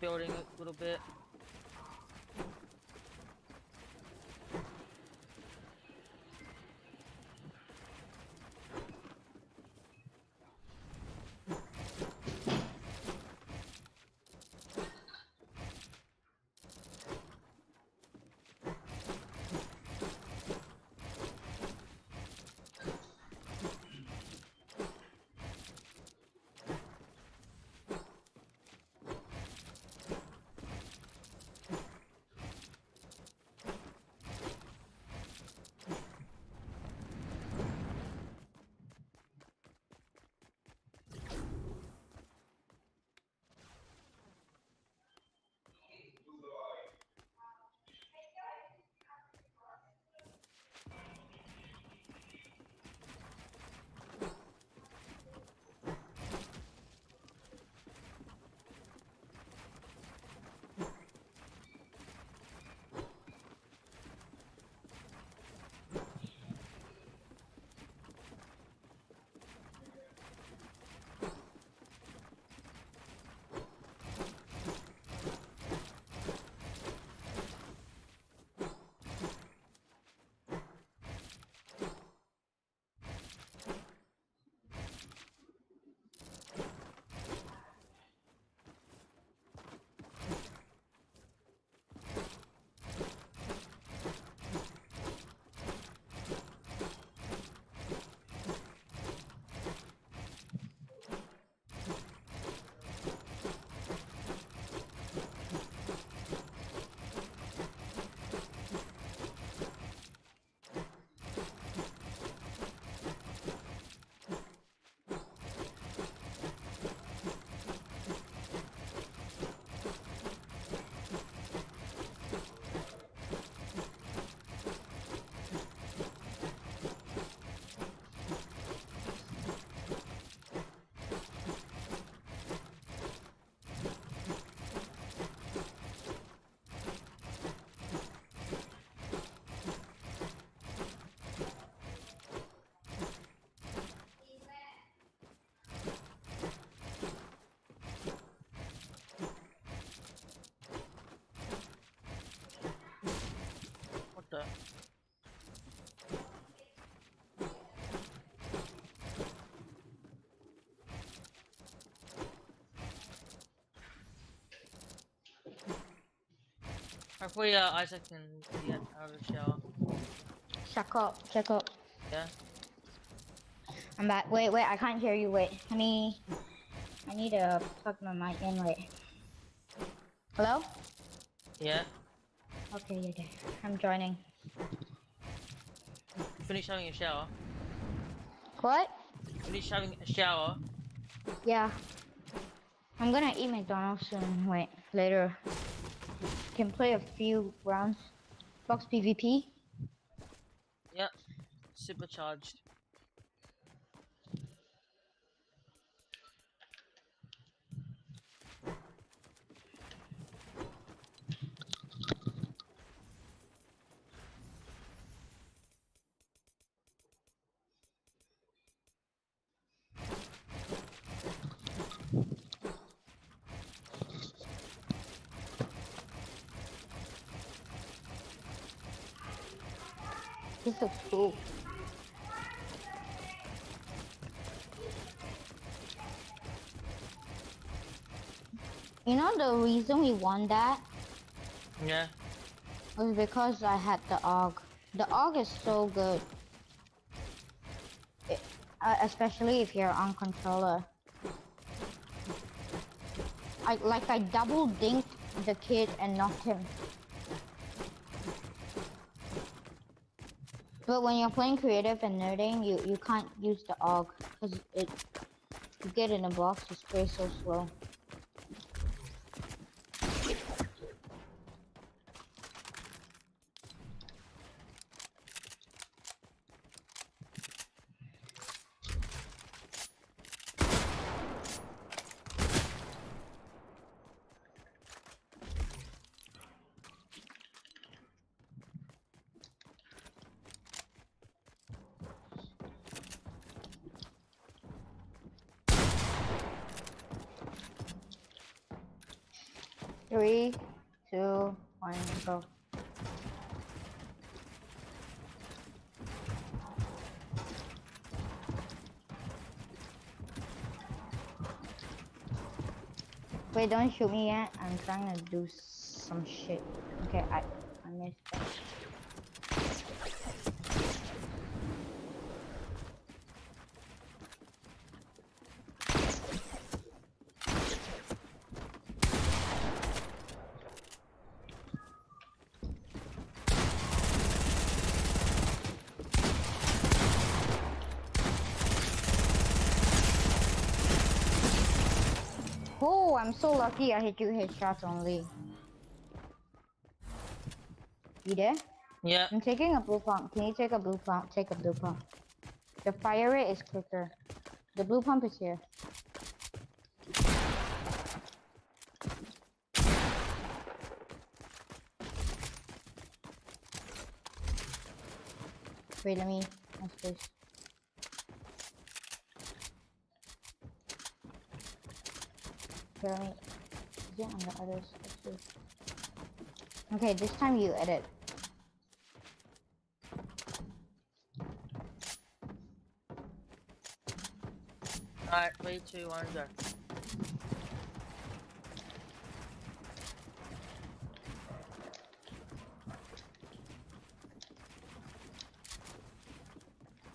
Building a little bit. Hopefully, Isaac can get out of the shower. Check up. Yeah. I'm back. Wait, I can't hear you. Wait, I need to plug my mic in. Wait. Hello? Yeah. Okay, you're there. I'm joining. Finish having a shower. What? Finish having a shower. Yeah. I'm gonna eat McDonald's soon. Wait, later. Can play a few rounds. Box PvP. Yep. Supercharged. This looks cool. You know the reason we won that? Yeah. Was because I had the AUG. The AUG is so good. Especially if you're on controller. I double dinked the kid and knocked him. But when you're playing creative and nerding, you can't use the AUG because you get in a box, you spray so slow. Three, 2, 1, go. Wait, don't shoot me yet. I'm trying to do some shit. Okay, I missed that. Oh, I'm so lucky I hit you headshots only. You there? Yeah. I'm taking a blue pump. Can you take a blue pump? Take a blue pump. The fire rate is quicker. The blue pump is here. Wait, let me. What's this? Here, let me. Is it on the other side? Okay, this time you edit. Alright, 3, 2, 1, go.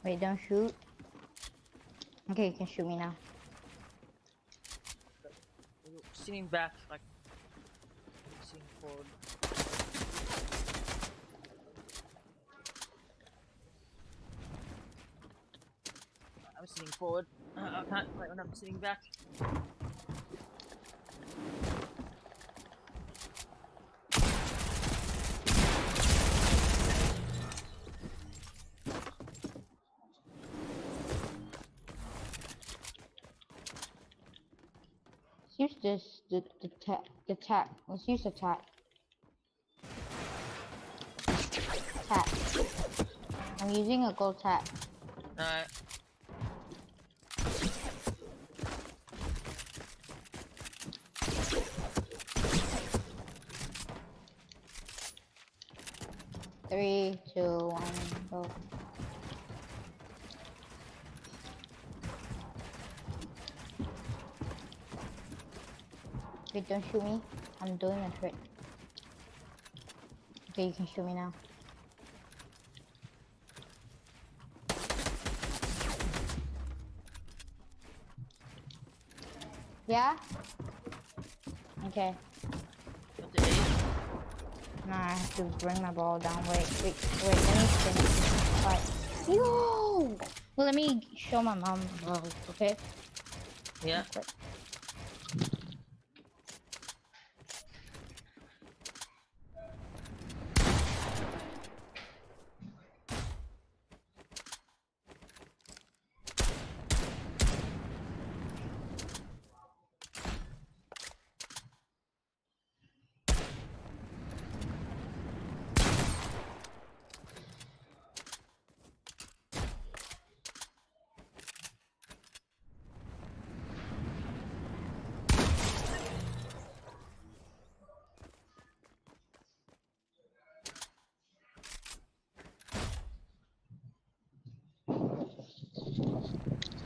Wait, don't shoot. Okay, you can shoot me now. Sitting back, like sitting forward. I'm sitting forward. I can't play when I'm sitting back. Use this, the tack. Let's use the tack. Tack. I'm using a gold tack. Alright. Three, 2, 1, go. Wait, don't shoot me. I'm doing a trick. Okay, you can shoot me now. Yeah? Okay. Nah, I have to bring my ball down. Wait, let me finish this fight. Yo! Well, let me show my mom, okay? Yeah. Quick.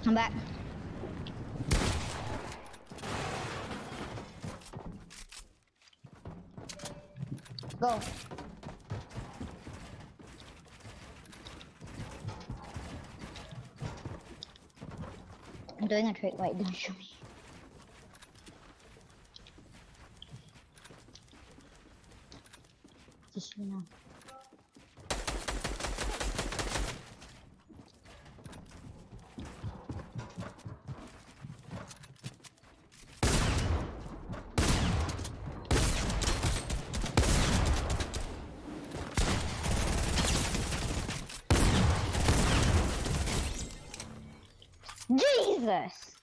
I'm back. Go. I'm doing a trick. Wait, don't shoot me. Just shoot me now. Jesus!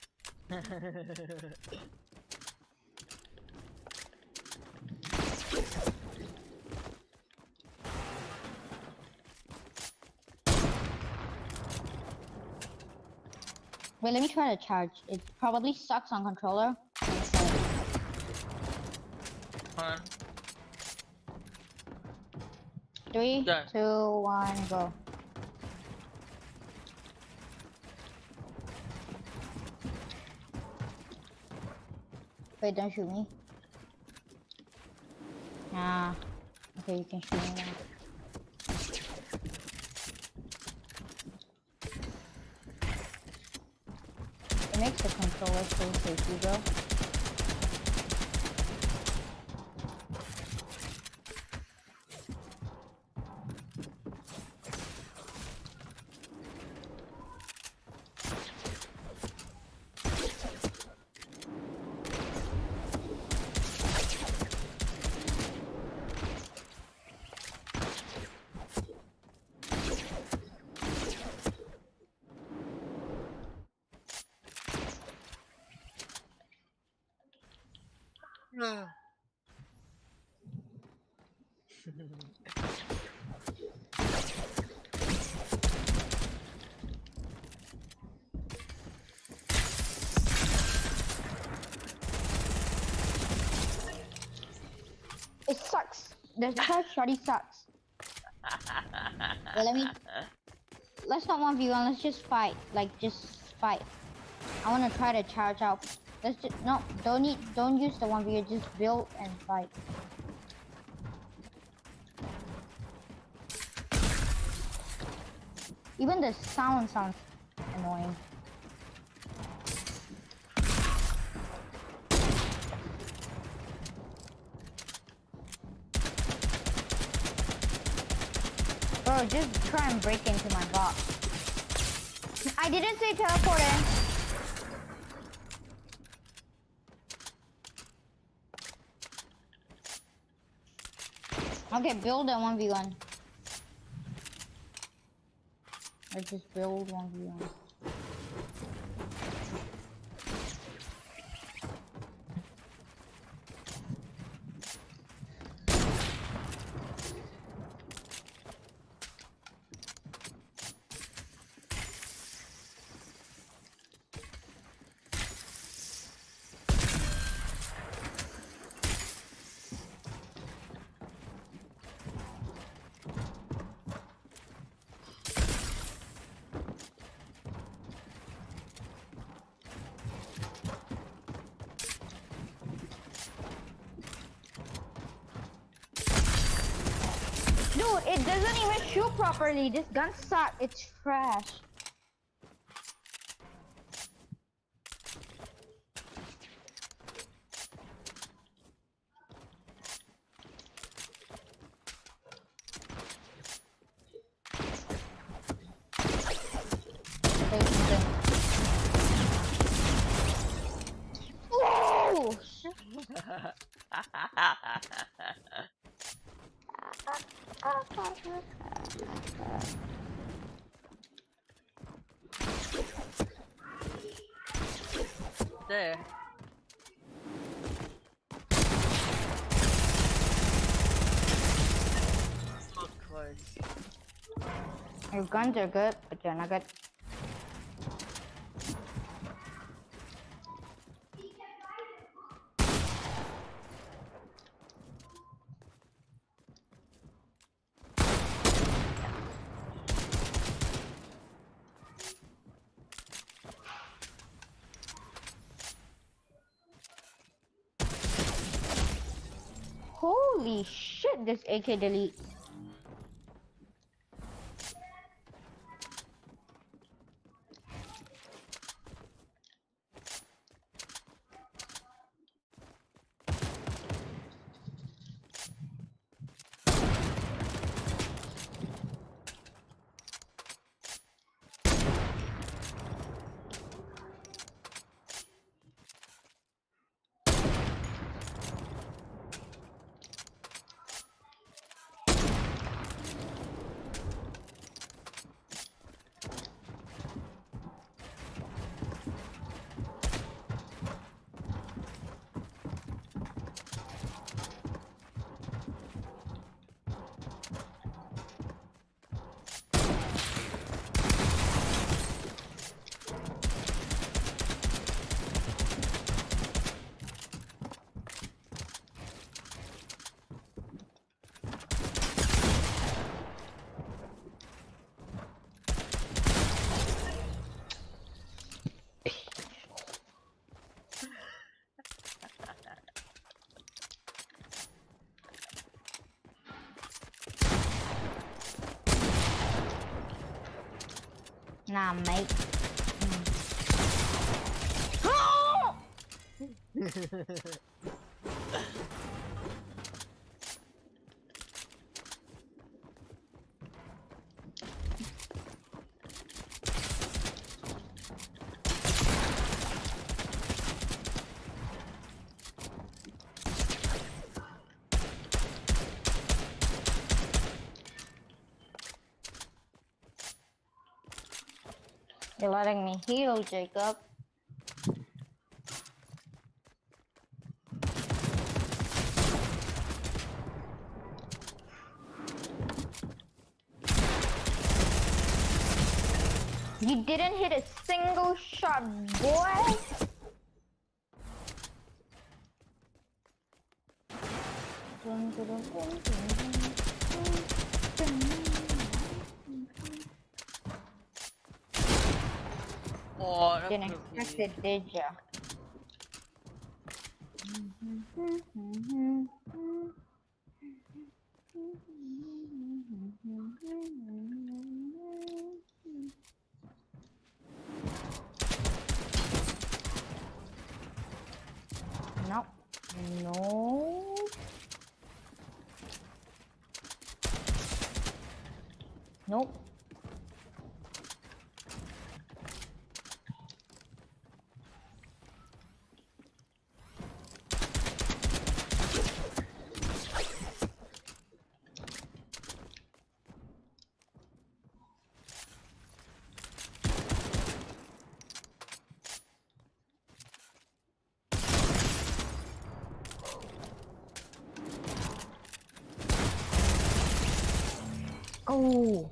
Wait, let me try to charge. It probably sucks on controller. Hold on. 3, Go. 2, 1, go. Wait, don't shoot me. Ah. Okay, you can shoot me now. It makes the controller so safety, bro. It sucks. The charge shotty sucks. Well, let's not 1v1, let's just fight. Like, just fight. I wanna try to charge out. Let's just, no, don't use the 1v, just build and fight. Even the sound sounds annoying. Bro, just try and break into my box. I didn't say teleport in. Okay, build a 1v1. Or just build 1v1. Dude, it doesn't even shoot properly. This gun sucks. It's trash. Whoa! There. So close. Your guns are good, but they're not good. Holy shit, this AK delete. Nah, mate. You're letting me heal, Jacob. You didn't hit a single shot, boy. Oh, that's didn't so expect it, did ya? No. No. Nope. Oh.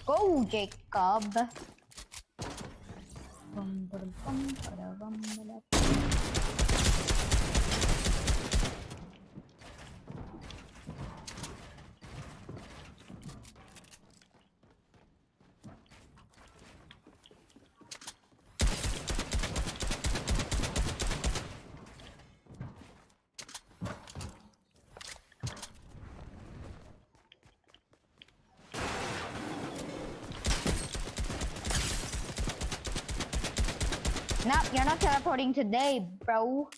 go, Jacob. Nope, you're not teleporting today, bro.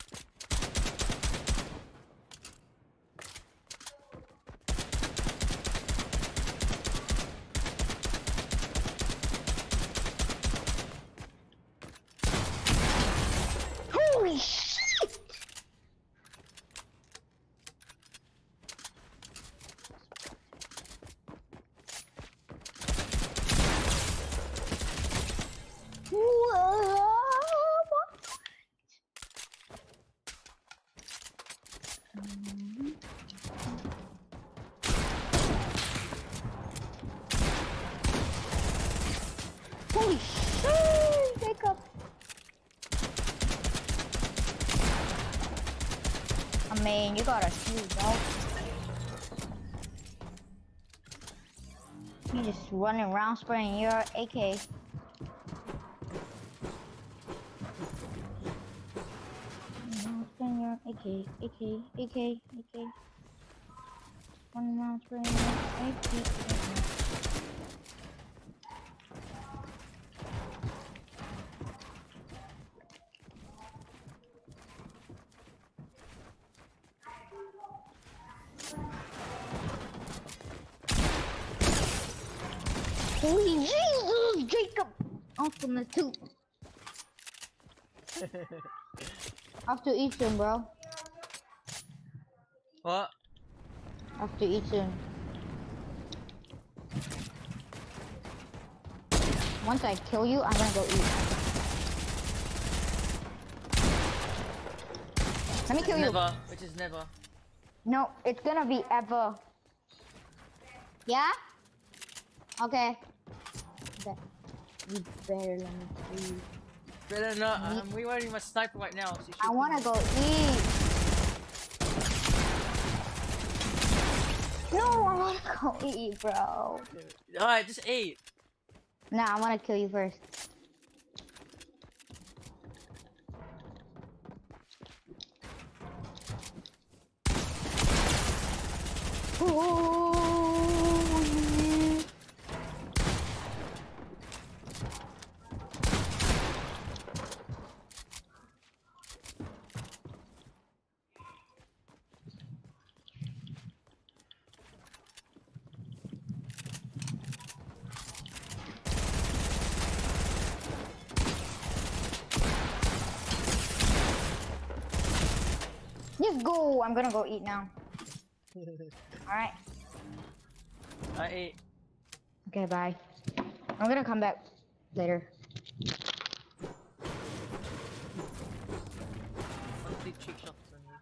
Holy shit! Whoa. Holy shit, Jacob. I mean, you got a shoot, bro. You just running around spraying your AK. Spraying your AK. Running around spraying your AK. Holy Jesus, Jacob! Off from the two. Off to eat soon, bro. What? Off to eat soon. Once I kill you, I'm gonna go eat. Let me kill you. Never, which is never. No, it's gonna be ever. Yeah? Okay. You better let me kill you. Better not. I'm reloading my sniper right now. So you I wanna go eat. No, I wanna go eat, bro. Alright, just eat. Nah, I wanna kill you first. Just go. I'm gonna go eat now. Alright. I ate. Okay, bye. I'm gonna come back later. I'll take cheek shots on you.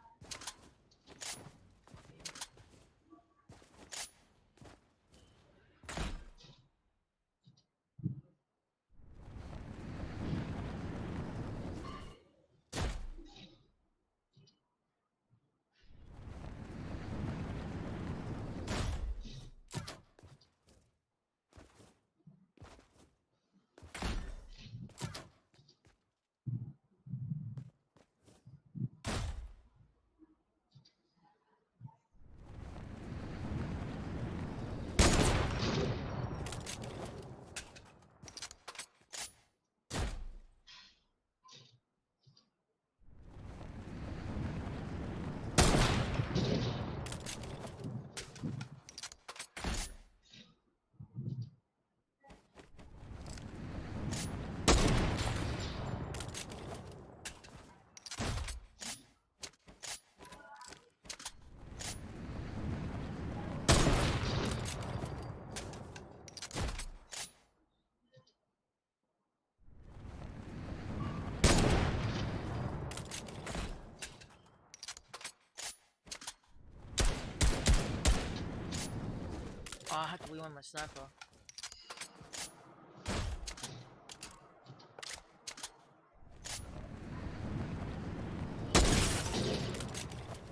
Oh, I had to reload my sniper.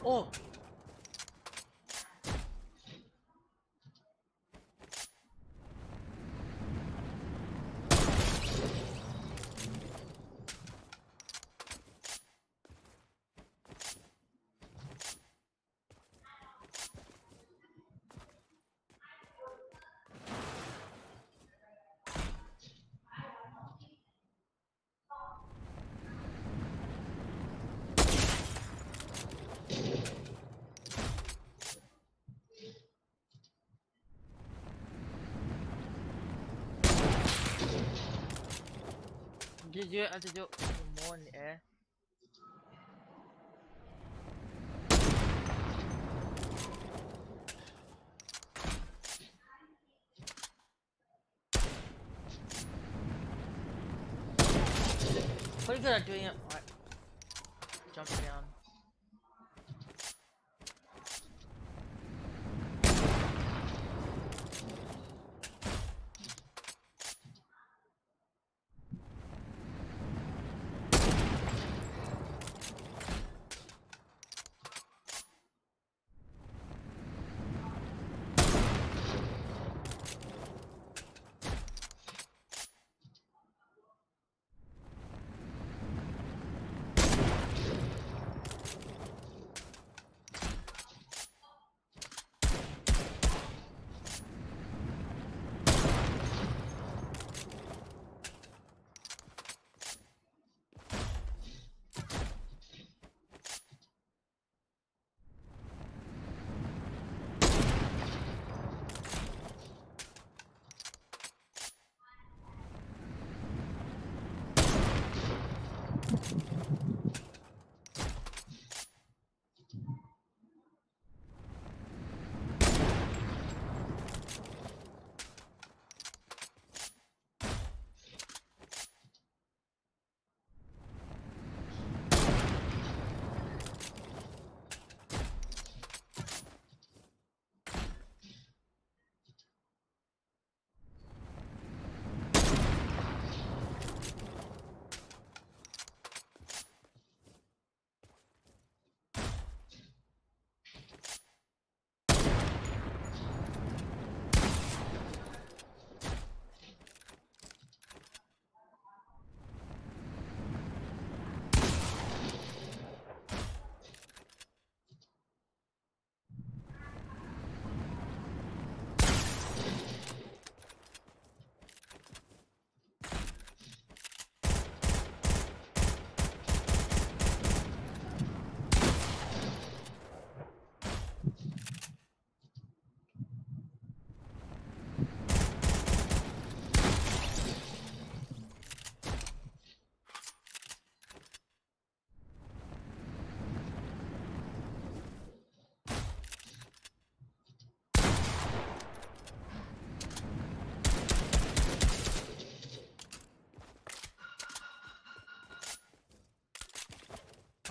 Oh! Jujur ada jok more in the air. Pretty good at doing it. Alright. Jump down.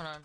Hold on.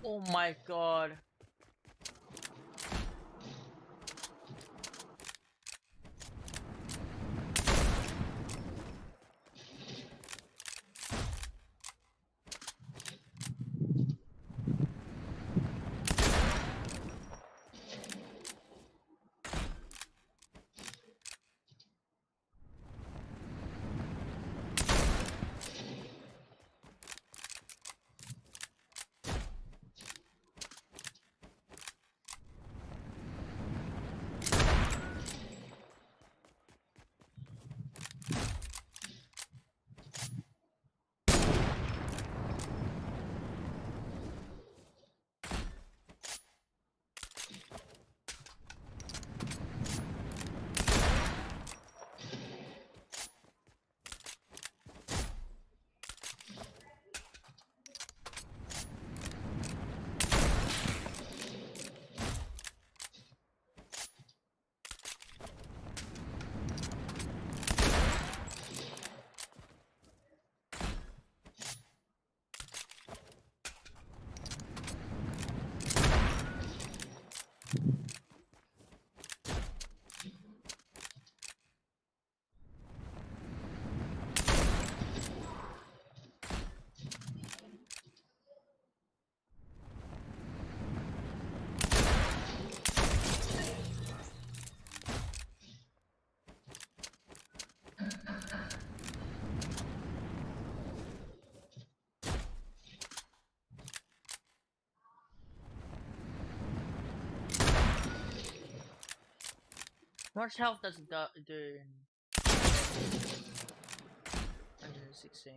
Oh my god. How much health does it do in 116?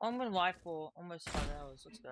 I'm gonna lie for almost 5 hours. Let's go.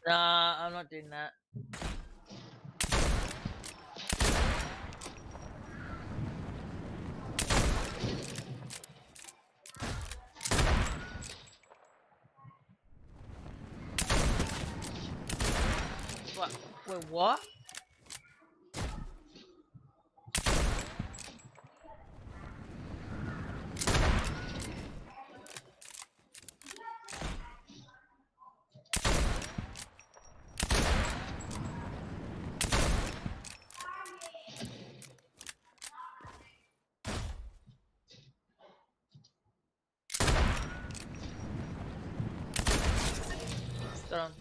Nah, I'm not doing that. Wait, what? Got him.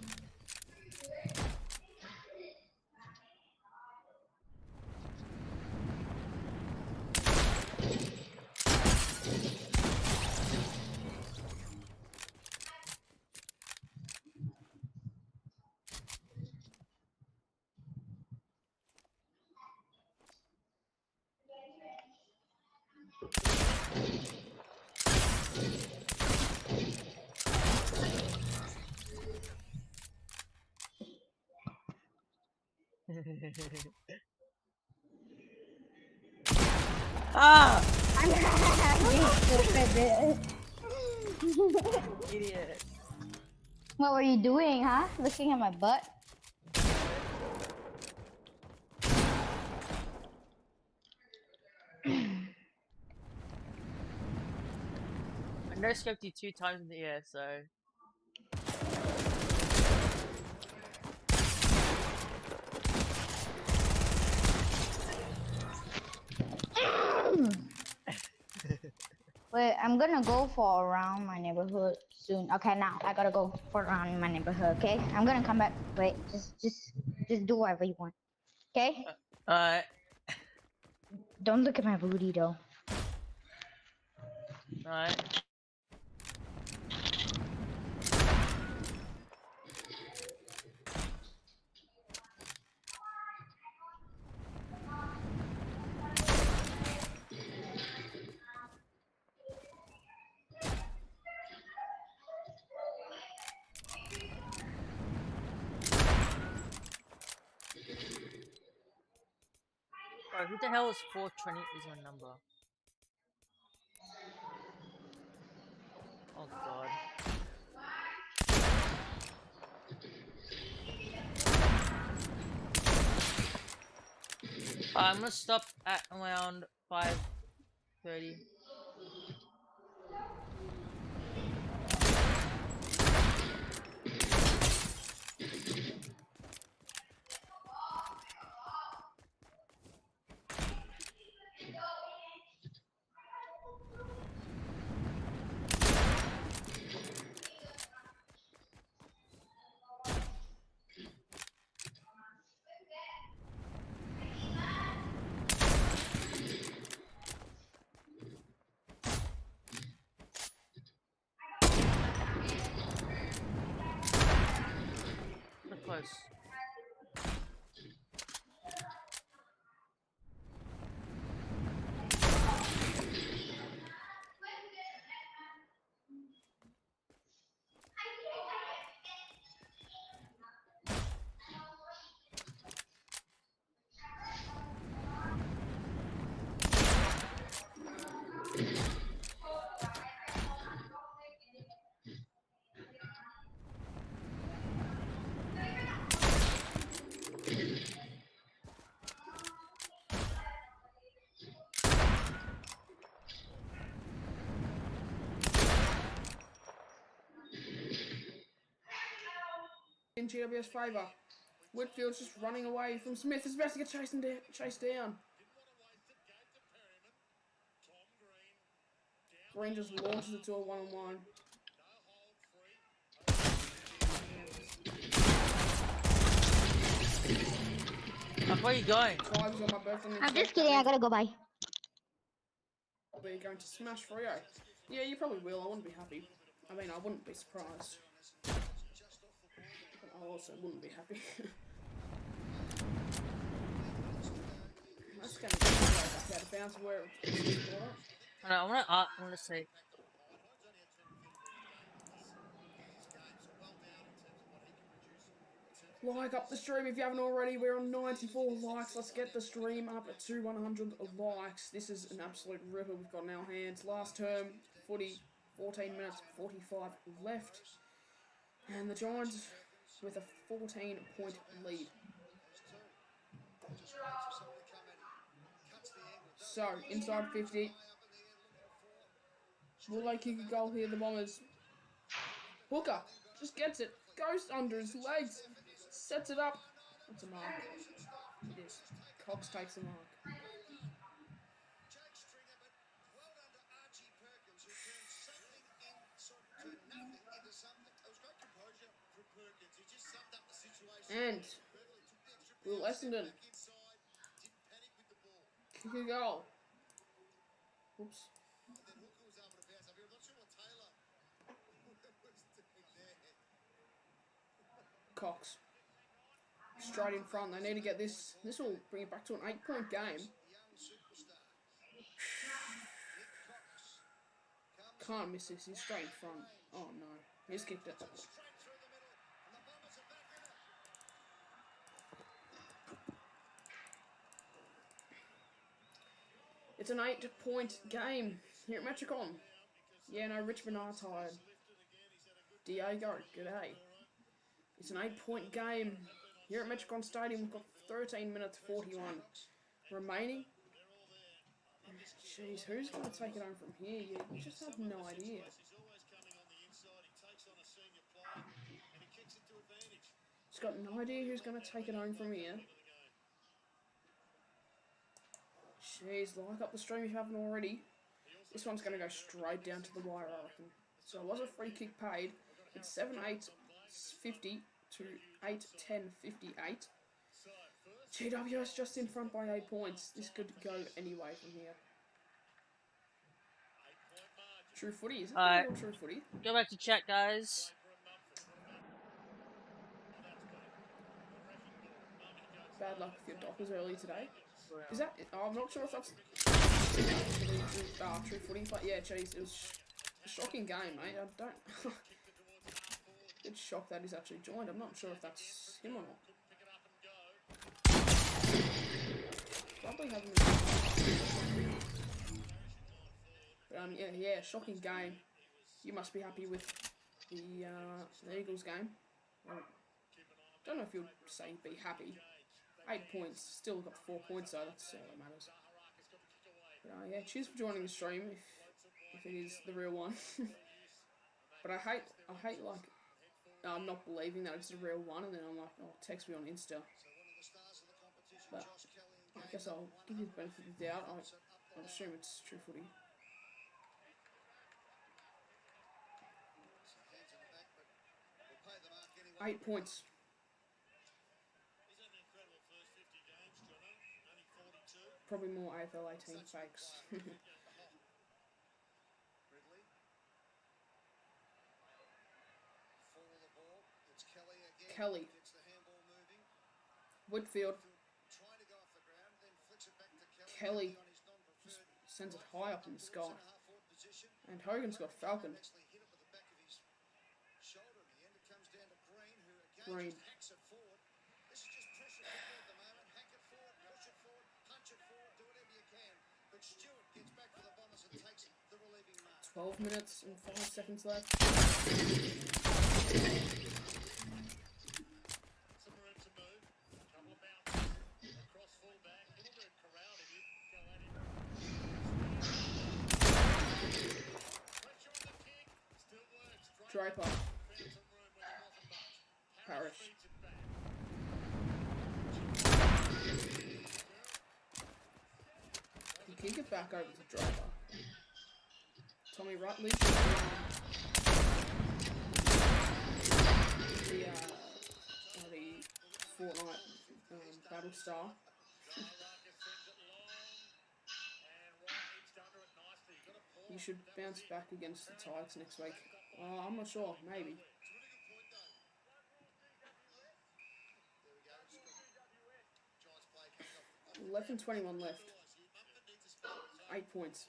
Ah! Idiot. What were you doing, huh? Looking at my butt? I no scoped you 2 times in the air, so. Wait, I'm gonna go for around my neighborhood soon. Okay, now I gotta go for around my neighborhood. Okay, I'm gonna come back. Wait, just do whatever you want. Okay. Alright. Don't look at my booty though. Alright. Bro, who the hell is 420 is my number? Oh god. I'm gonna stop at around 5:30. So close. In GWS favour. Midfield's just running away from Smith. Is about to get chased down. Green just launches it to a one-on-one. Where are you going? Five's on my birthday. I'm just kidding. I gotta go by. Are you going to smash Frio? Yeah, you probably will. I wouldn't be happy. I mean, I wouldn't be surprised. But I also wouldn't be happy. That's going to go back out of bounds where it's I want to say. Like up the stream if you haven't already. We're on 94 likes. Let's get the stream up to 100 likes. This is an absolute ripper we've got in our hands. Last term, 14 minutes, 45 left. And the Giants with a 14-point lead. So, inside 50. Will they kick a goal here, the Bombers? Hooker just gets it. Goes under his legs. Sets it up. That's a mark. It is. Cox takes a mark. And Will Essendon kick a goal. Oops. Cox. Straight in front. They need to get this. This will bring it back to an 8-point game. Can't miss this. He's straight in front. Oh no. He's kicked it. It's an 8-point game here at Metricon. Yeah, no, Richmond are tired. Diego, g'day. It's an 8-point game here at Metricon Stadium. We've got 13 minutes 41 remaining. Jeez, who's going to take it home from here? You just have no idea. Just got no idea who's going to take it home from here. Jeez, like up the stream if you haven't already. This one's going to go straight down to the wire, I reckon. So it was a free kick paid. It's 7-8-50 to 8-10-58. GWS just in front by 8 points. This could go anyway from here. True footy, is it? Alright. True footy. Go back to chat, guys. Bad luck with your Dockers early today. Is that? Oh, I'm not sure if that's true footy, but yeah, jeez, it was a shocking game, mate. I don't. Bit shocked that he's actually joined. I'm not sure if that's him or not. Probably haven't. But yeah, shocking game. You must be happy with the Eagles game. Well, don't know if you'd say be happy. 8 points, still got 4 points though. That's all that matters. But yeah, cheers for joining the stream if it is the real one. But I hate like I'm not believing that it's the real one, and then I'm like, oh, text me on Insta. But I guess I'll give you the benefit of the doubt. I'll assume it's true footy. Eight points. Probably more AFL 18 fakes. Kelly. Midfield. Kelly just sends it high up in the sky. And Hogan's got Falcon. Green. It's 12 minutes and 5 seconds left. Draper. Parrish. You kick it back over to Draper. Tommy Rutley. The Fortnite Battle Star. You should bounce back against the Tigers next week. I'm not sure, maybe. 11:21 left. 8 points.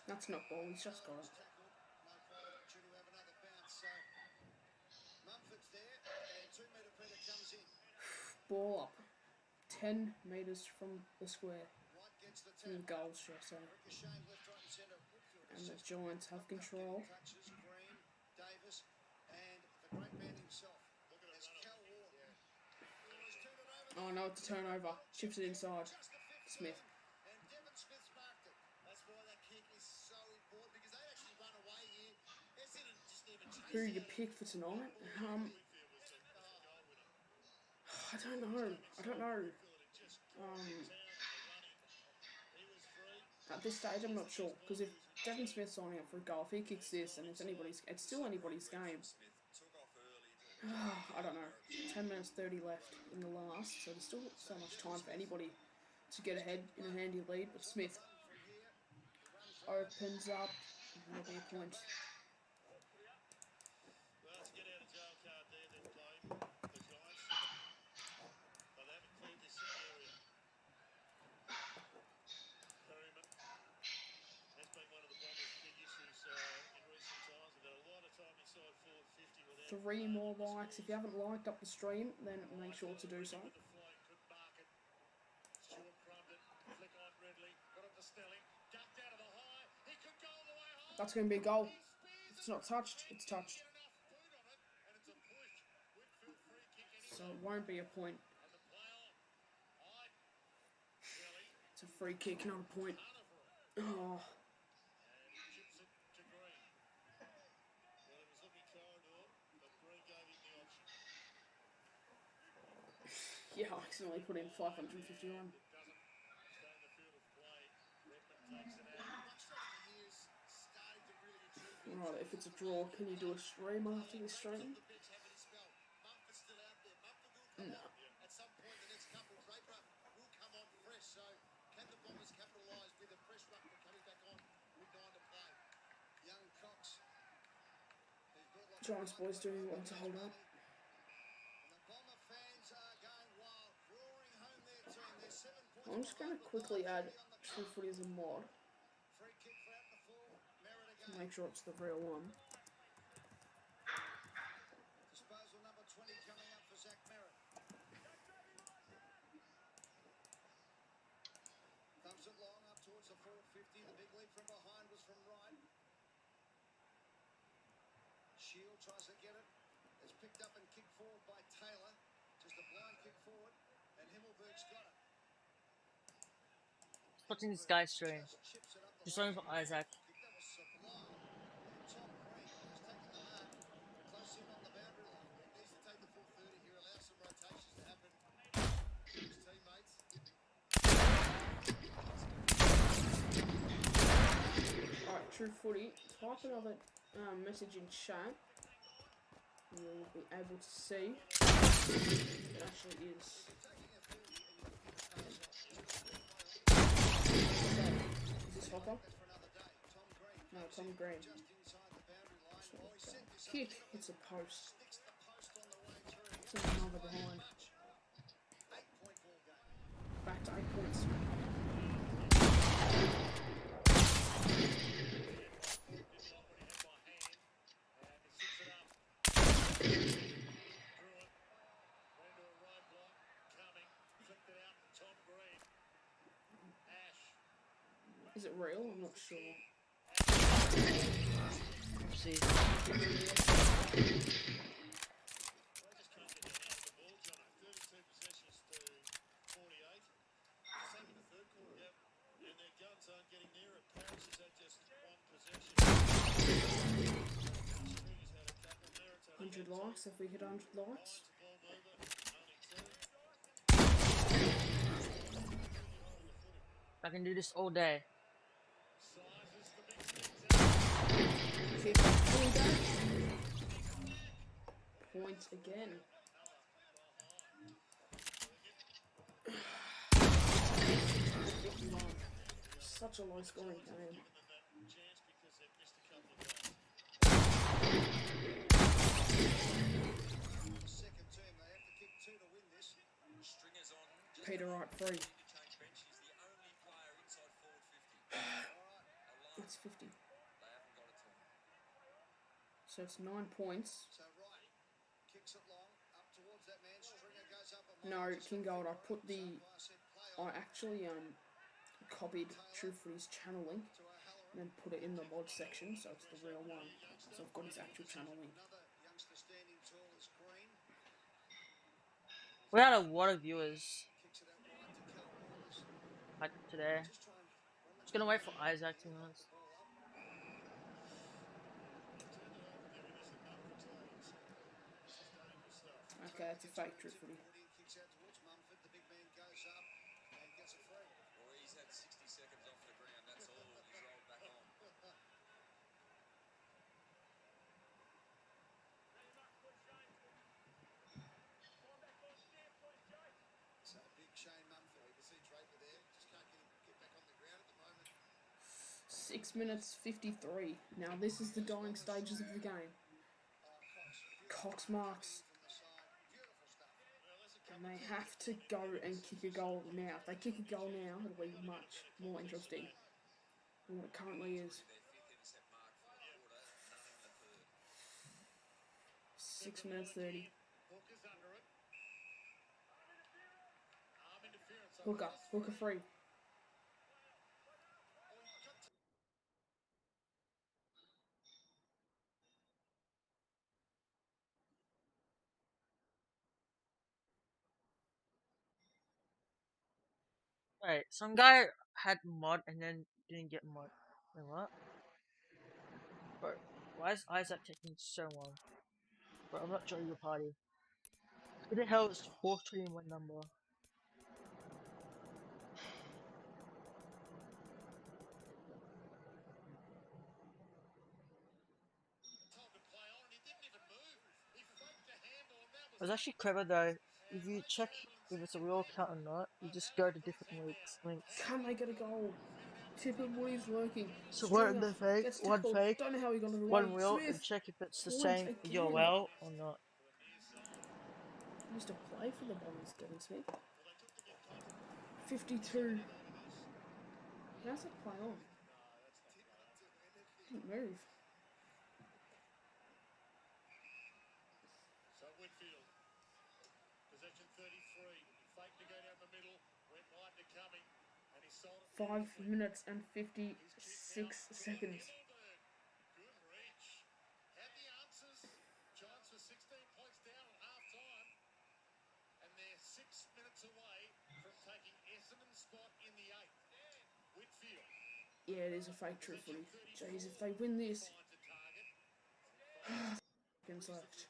That's not ball, he's just got it. Ball up. 10 metres from the square. From the goal, shall I say. And the Giants have control. Oh no, it's a turnover. Chips it inside. Smith. Who you pick for tonight? I don't know. At this stage, I'm not sure, because if Devon Smith's signing up for a goal, if he kicks this, and it's still anybody's game. I don't know. 10 minutes 30 left in the last, so there's still so much time for anybody to get ahead in a handy lead. But Smith opens up, and that'll be a point. Three more likes. If you haven't liked up the stream, then make sure to do so. That's going to be a goal. If it's not touched, it's touched. So it won't be a point. It's a free kick, not a point. Oh. Yeah, I accidentally put in 551. Right, if it's a draw, can you do a stream after this stream? No. Giants boys doing well to hold up. I'm just going to quickly add True Footy as a mod. Make sure it's the real one. Disposal number 20 coming up for Zach Merritt. Thumbs it long up towards the 450. The big lead from behind was from right. Shield tries to get it. It's picked up and kicked forward by Taylor. Just a blind kick forward. And Himmelberg's got it. Watching this guy stream. Just waiting for Isaac. Alright, True Footy, type another message in chat. And you'll be able to see it actually is. Is this Hopper? No, Tom Green. Kick, it's a post. It's another behind. Back to 8 points. Is it real? I'm not sure. Let's see. $100 likes if we hit 100 likes. I can do this all day. Points again. Such a low scoring game. Peter Wright free. It's 50. So it's 9 points. So right, kicks it long, up towards that man. Stringer goes up a No, King Gold, I actually copied True Footy's channel link and then put it in the mod section, so it's the real one. So I've got his actual channel link. We had a lot of viewers like today. Just gonna wait for Isaac to be honest. Okay, it's a fake True Footy. So big Shane Mumford. You can see Draper there. Just can't get back on the ground at the moment. 6 minutes 53. Now this is the dying stages of the game. Cox marks. And they have to go and kick a goal now. If they kick a goal now, it'll be much more interesting than what it currently is. 6 minutes 30. Hooker free. Wait, some guy had mod and then didn't get mod. Wait, what? Bro, why is Isaac taking so long? Bro, I'm not joining your party. Who the hell is 421 number? It was actually clever though. If you check if it's a real account or not, you just go to different links. Can they get a goal? Tipper Woody's lurking. So one the fake, one fake, Don't know how he got it away. one real, Smith, and check if it's the point same again. URL or not. He used to play for the Bombers, Devin Smith. 52. How's that play on? Didn't move. So Midfield, possession 33, fake to go down the middle, went wide to Cumming, and he sold it. 5 minutes and 56 seconds. Good reach. Had the answers. Giants were 16 points down at half time, and they're 6 minutes away from taking Essendon's spot in the 8th. Whitfield. Yeah, it is a fake True Footy. Jeez, if they win this. Seconds left.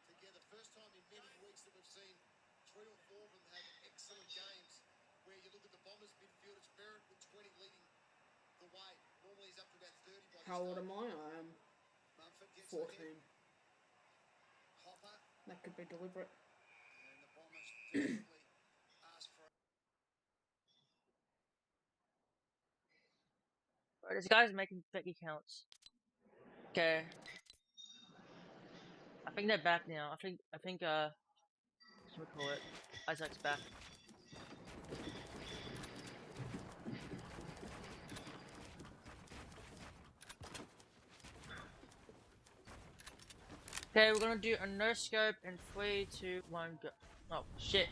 Together, first time in many weeks that we've seen 3 or 4 of them have excellent games. Where you look at the Bombers midfield, it's Barrett with 20 leading the way. Normally he's up to about 30 by How old am I? I am 14. Hopper. That could be deliberate. And the Bombers definitely ask for Bro, this guy's making fake accounts. Okay. I think they're back now. I think what we call it? Isaac's back. Okay, we're gonna do a no scope in 3, 2, 1, go. Oh shit.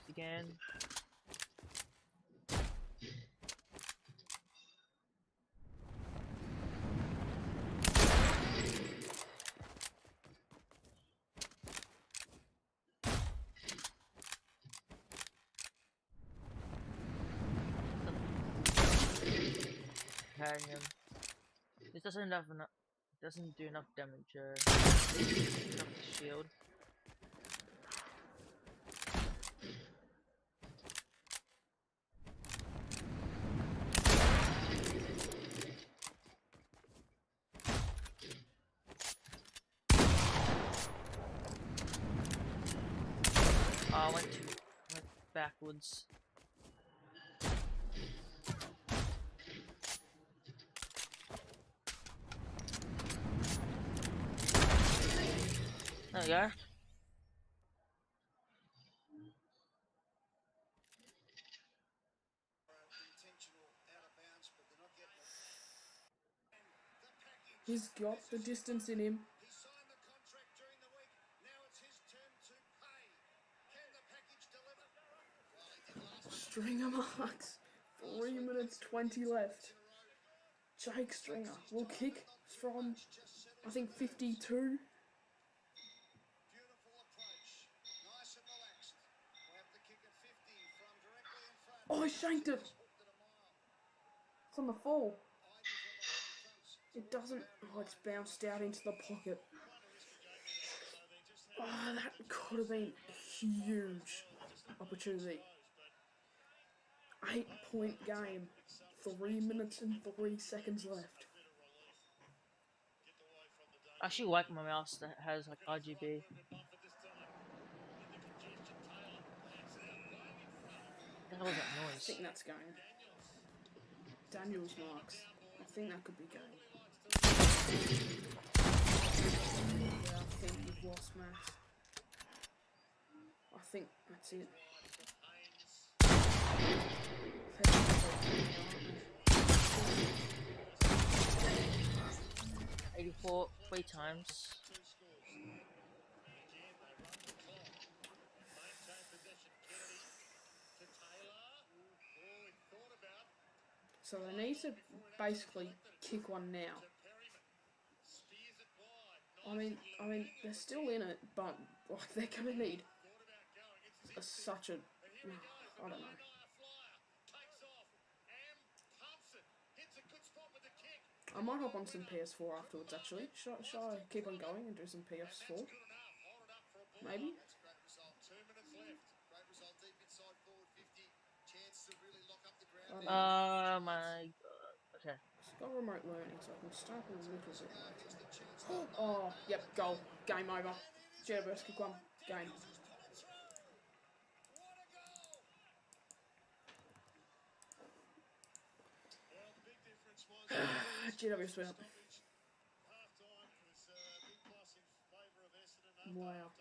Again. Carrying him. This doesn't do enough damage. Enough shield. Oh, I went backwards. There we go. He's got the distance in him. Stringer marks. 3 minutes 20 left. Jake Stringer will kick from, I think, 52. Oh, he shanked it. It's on the fall. It doesn't. Oh, it's bounced out into the pocket. Oh, that could have been a huge opportunity. 8-point game. 3 minutes and 3 seconds left. I actually like my mouse that has like RGB. What the hell was that I noise? think that's going. Daniel's marks. I think that could be going. Yeah, I think we've lost Max. I think that's it. 84 3 times. So they need to basically kick one now. I mean, they're still in it, but like, they're gonna need such a, I don't know. I might hop on some PS4 afterwards, actually. Shall I keep on going and do some PS4? Maybe? My god. Okay. It's got remote learning, so I can start a little bit later. Oh, yep, goal. Game over. GWS kick one. Game. GWS win. Wow.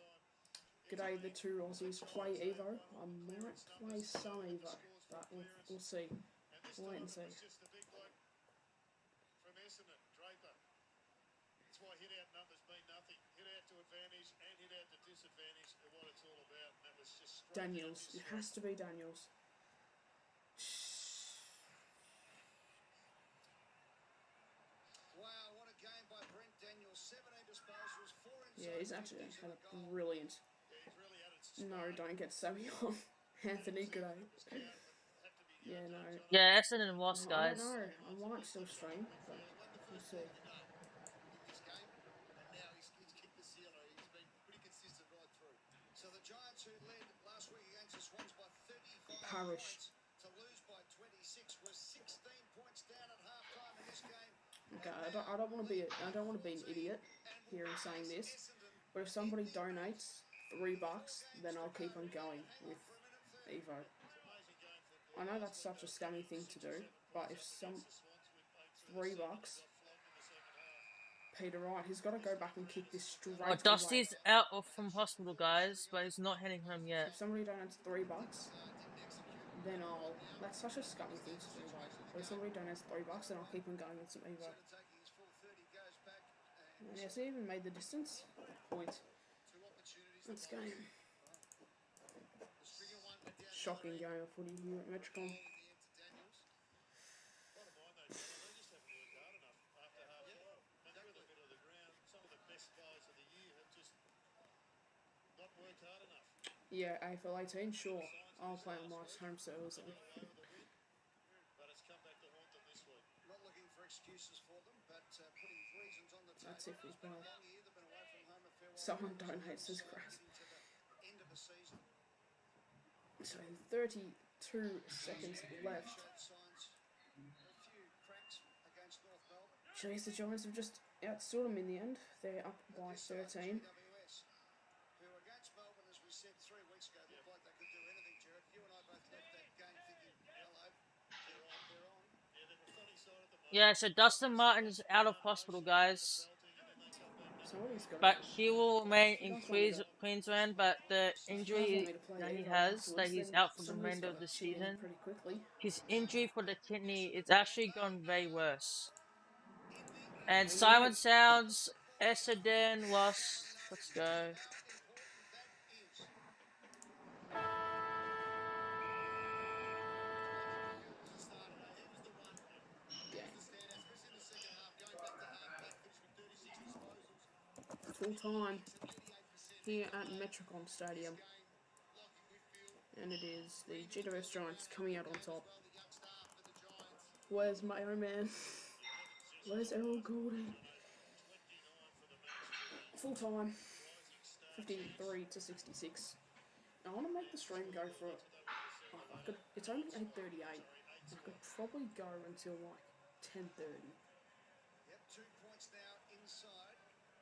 G'day, the two Aussies. Play Evo. I might play some Evo, but we'll see. We'll wait and see. Daniels. It has to be Daniels. Yeah, he's actually had a brilliant. No, don't get Sammy on. Anthony, good day. Yeah, no. Yeah, Essendon lost, I guys. don't know. I might still stream, but we'll see. Parish. Okay, I don't want to be an idiot here in saying this, but if somebody donates $3, then I'll keep on going with Evo. I know that's such a scummy thing to do, but if $3, Peter Wright, he's got to go back and kick this straight away. Dusty's out from hospital, guys, but he's not heading home yet. If somebody donates $3, then I'll. That's such a scummy thing to do, guys. But if somebody donates $3, then I'll keep on going with some Evo. And yes, he even made the distance. Point. Let's go. Shocking game of footy here at Metricon. Yeah, AFL 18, sure. I'll play on my home servers then. That's if as well. Someone donates this grass. So 32 seconds left. Jeez, the Giants have just outstood them in the end. They're up by 13. Yeah, so Dustin Martin is out of hospital, guys. Somebody's got but it. he will remain You in guys want me to- Queensland. But the you guys want injury me to play that he Evo has, that afterwards, he's then out for the somebody's remainder of gotta the chip in season, pretty quickly. his injury for the kidney is actually gone way worse. And Maybe Silent not. Sounds, Essendon lost. Let's go. Full time here at Metricon Stadium. And it is the GWS Giants coming out on top. Where's my own man? Where's Errol Goulding? Full time. 53 to 66. I want to make the stream go for it. It's only 8:38. I could probably go until like 10:30. Yep, 2 points now inside.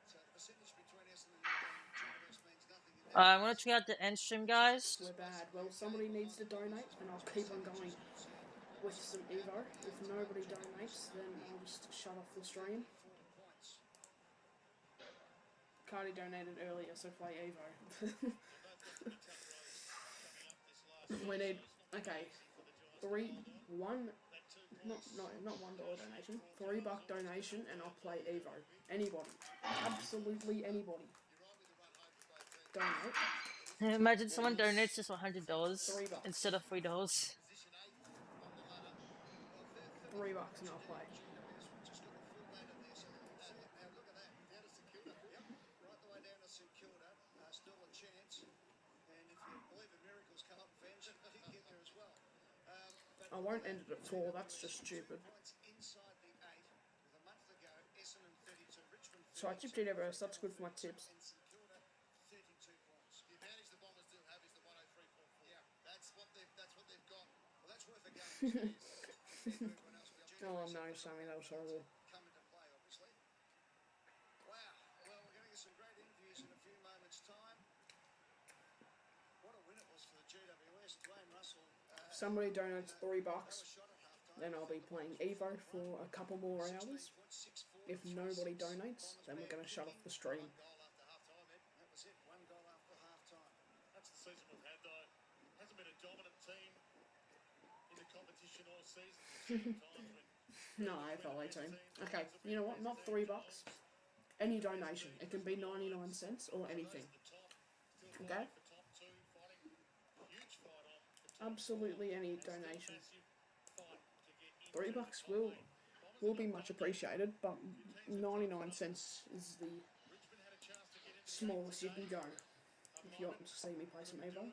So the percentage between Essendon and GWS means nothing in that. I'm gonna check out the end stream, guys. We're bad. Well, somebody needs to donate, and I'll keep on going with some Evo. If nobody donates, then I'll just shut off the stream. Cardi donated earlier, so play Evo. We need, okay, not $1 donation, $3 donation, and I'll play Evo. Anybody, absolutely anybody. Donate. Imagine someone donates just $100 $3 instead of $3. $3 and I'll play. I won't end it at 4, that's just stupid. So I tipped GWS, that's good for my tips. Oh no, Sammy, that was horrible. Somebody donates $3, then I'll be playing Evo for a couple more hours. If nobody donates, then we're going to shut off the stream. That's the season we've had though. Hasn't been a dominant team in the competition all season. No, FLA team. Okay, you know what? Not $3. Any donation. It can be 99 cents or anything. Okay? Absolutely any donation. $3 will be much appreciated, but 99 cents is the smallest you can go if you want to see me play some Evo.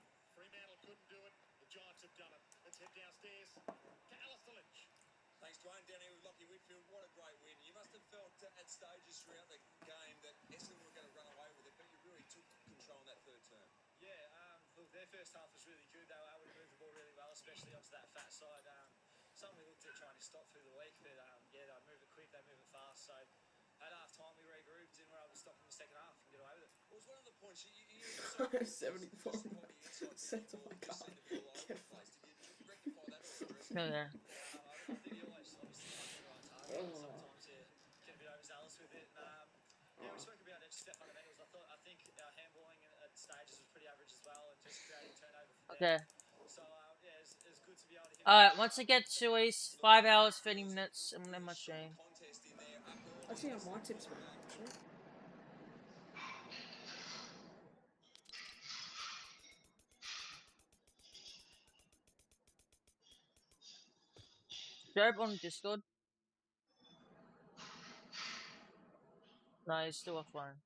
Thanks, Dwayne. Down here with Lockie Whitfield, what a great win. You must have felt at stages throughout the game that Essendon were going to run away with it, but you really took control in that third term. Yeah, look, their first half was really good. They were able to move the ball really well, especially onto that fat side. Something we looked at trying to stop through the week, but yeah, they move it quick, they move it fast. So at half time we regrouped and were able to stop in the second half and get away with it. What was one of the points you 74 cents on my card. Get fucked. No, yeah. I think you always obviously like the right target. Sometimes you get a bit overzealous with it. And, yeah, we spoke about it, just their fundamentals. I think our handballing at stages was pretty average as well, and just creating turnover for Okay. them. So yeah, it's good to be able to hit. Alright, once I get to at least 5 hours, 30 minutes, I'm gonna end my stream. Let's see how my tips went, actually. Job on Discord. No, he's still offline.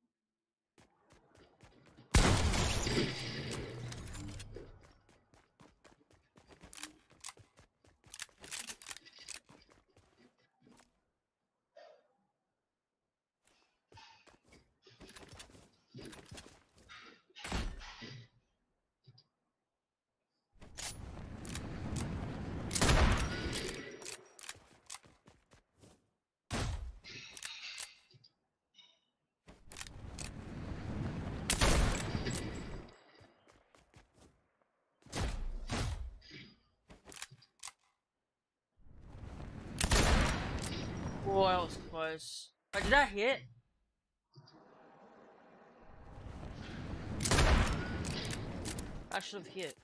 Oh, that was close. Wait, did that hit? I should have hit.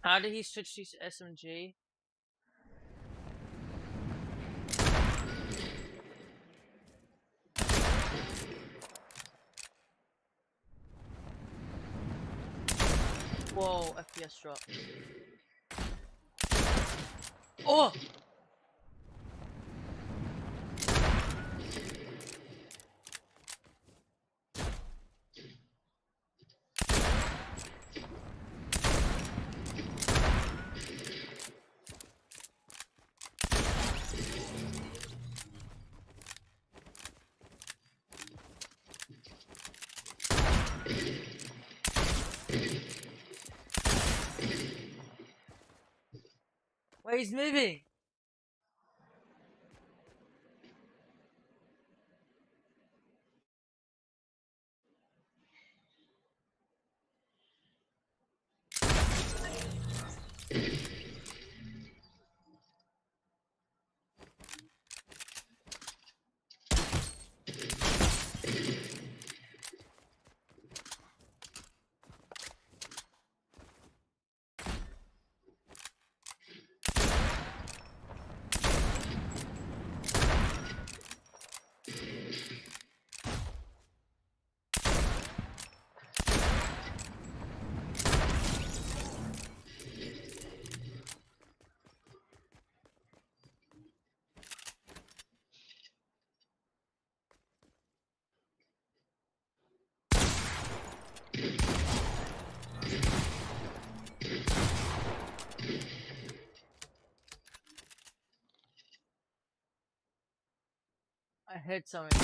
How did he switch to SMG? Whoa, FPS drop. Oh! Wait, he's moving! I heard something.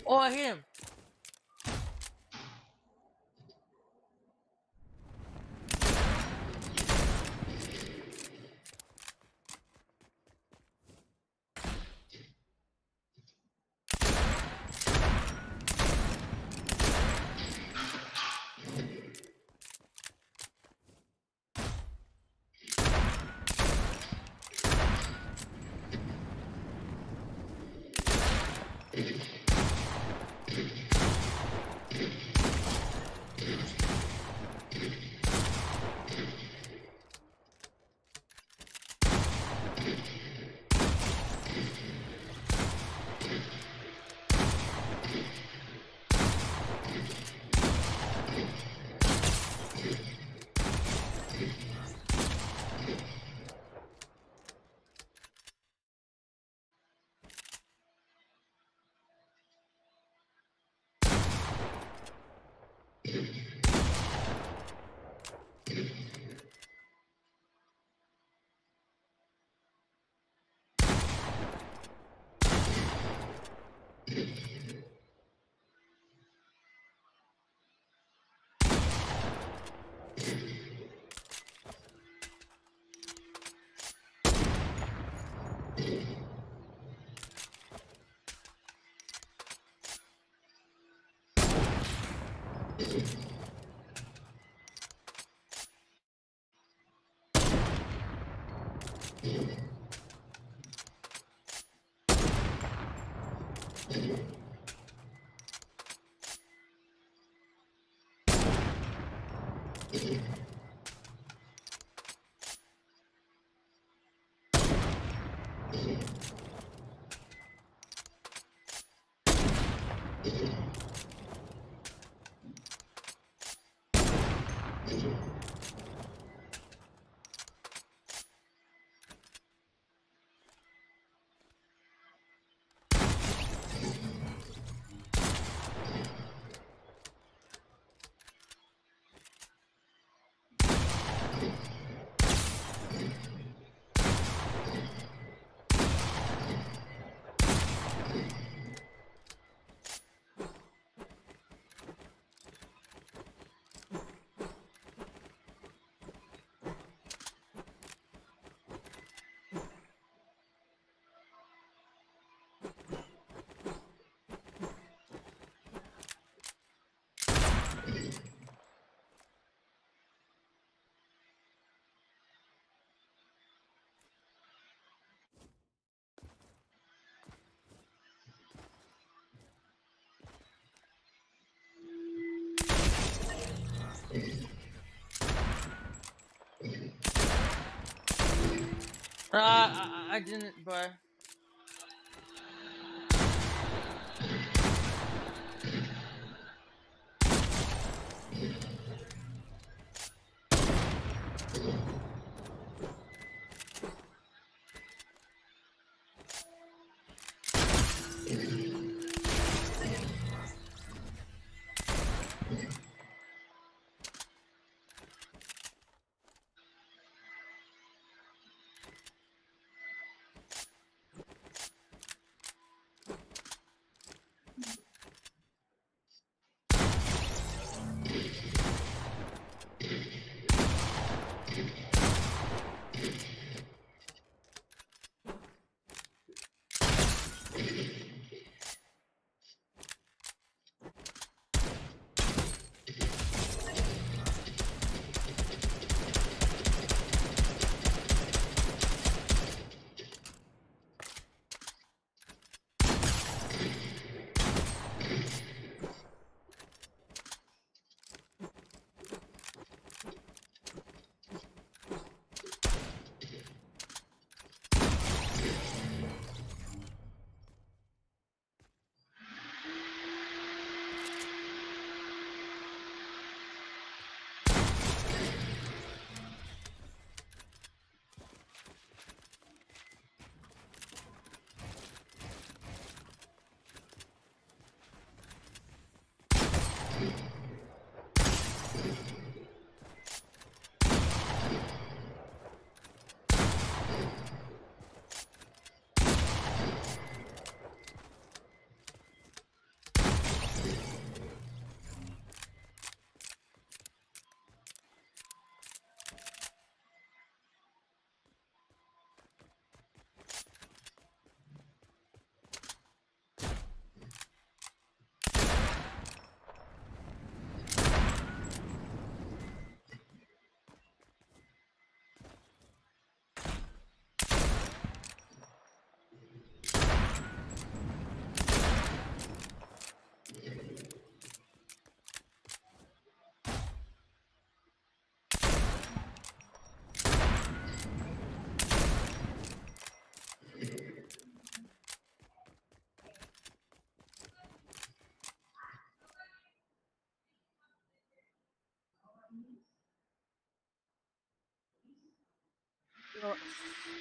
Oh, I hit him. I didn't, bro.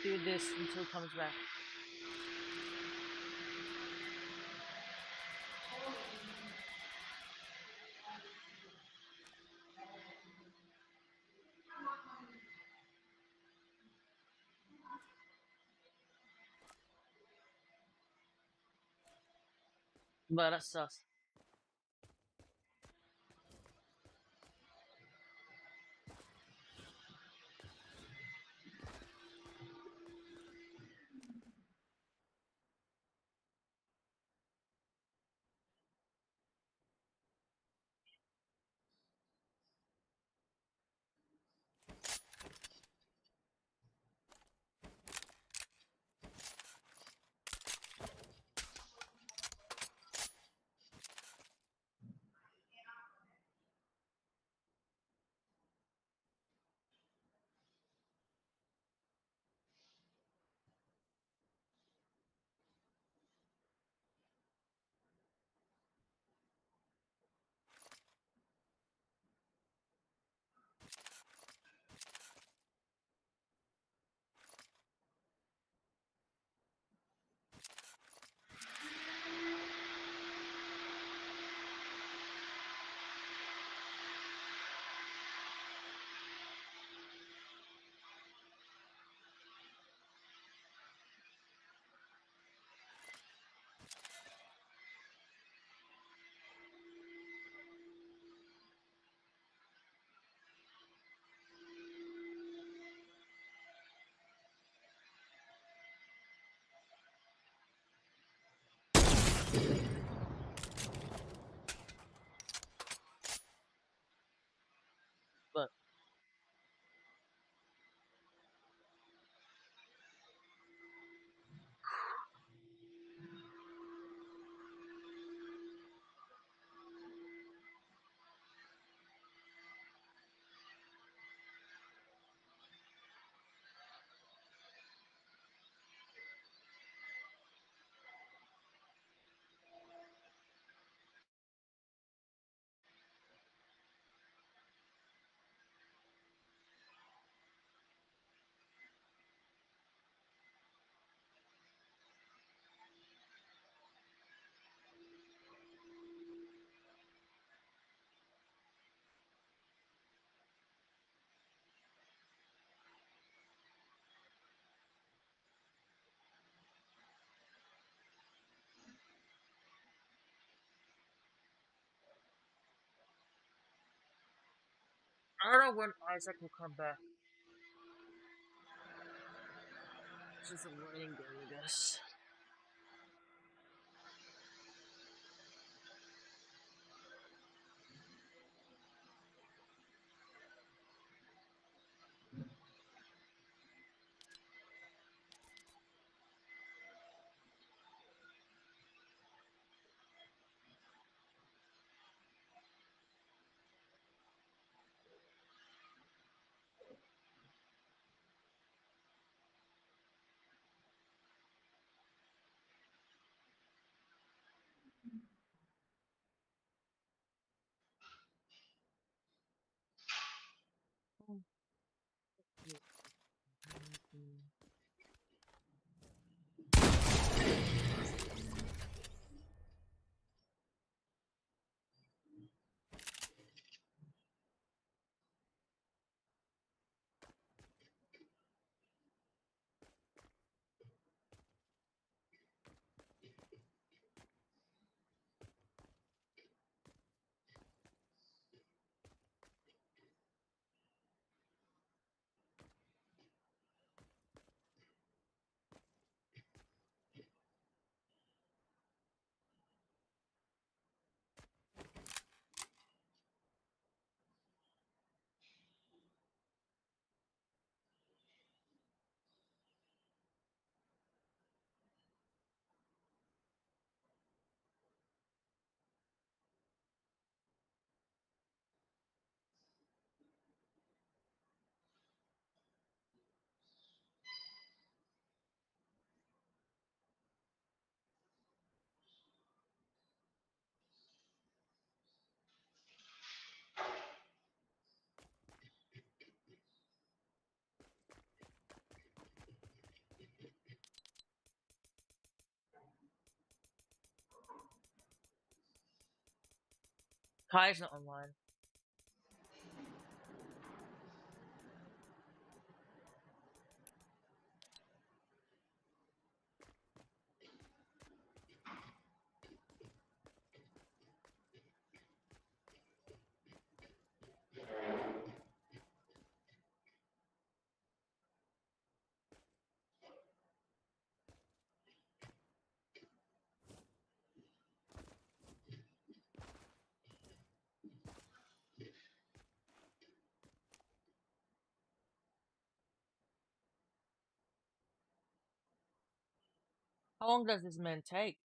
do this until it comes back. But that's sus. But I don't know when Isaac will come back. This is a learning game, I guess. Kai's not online. How long does this man take?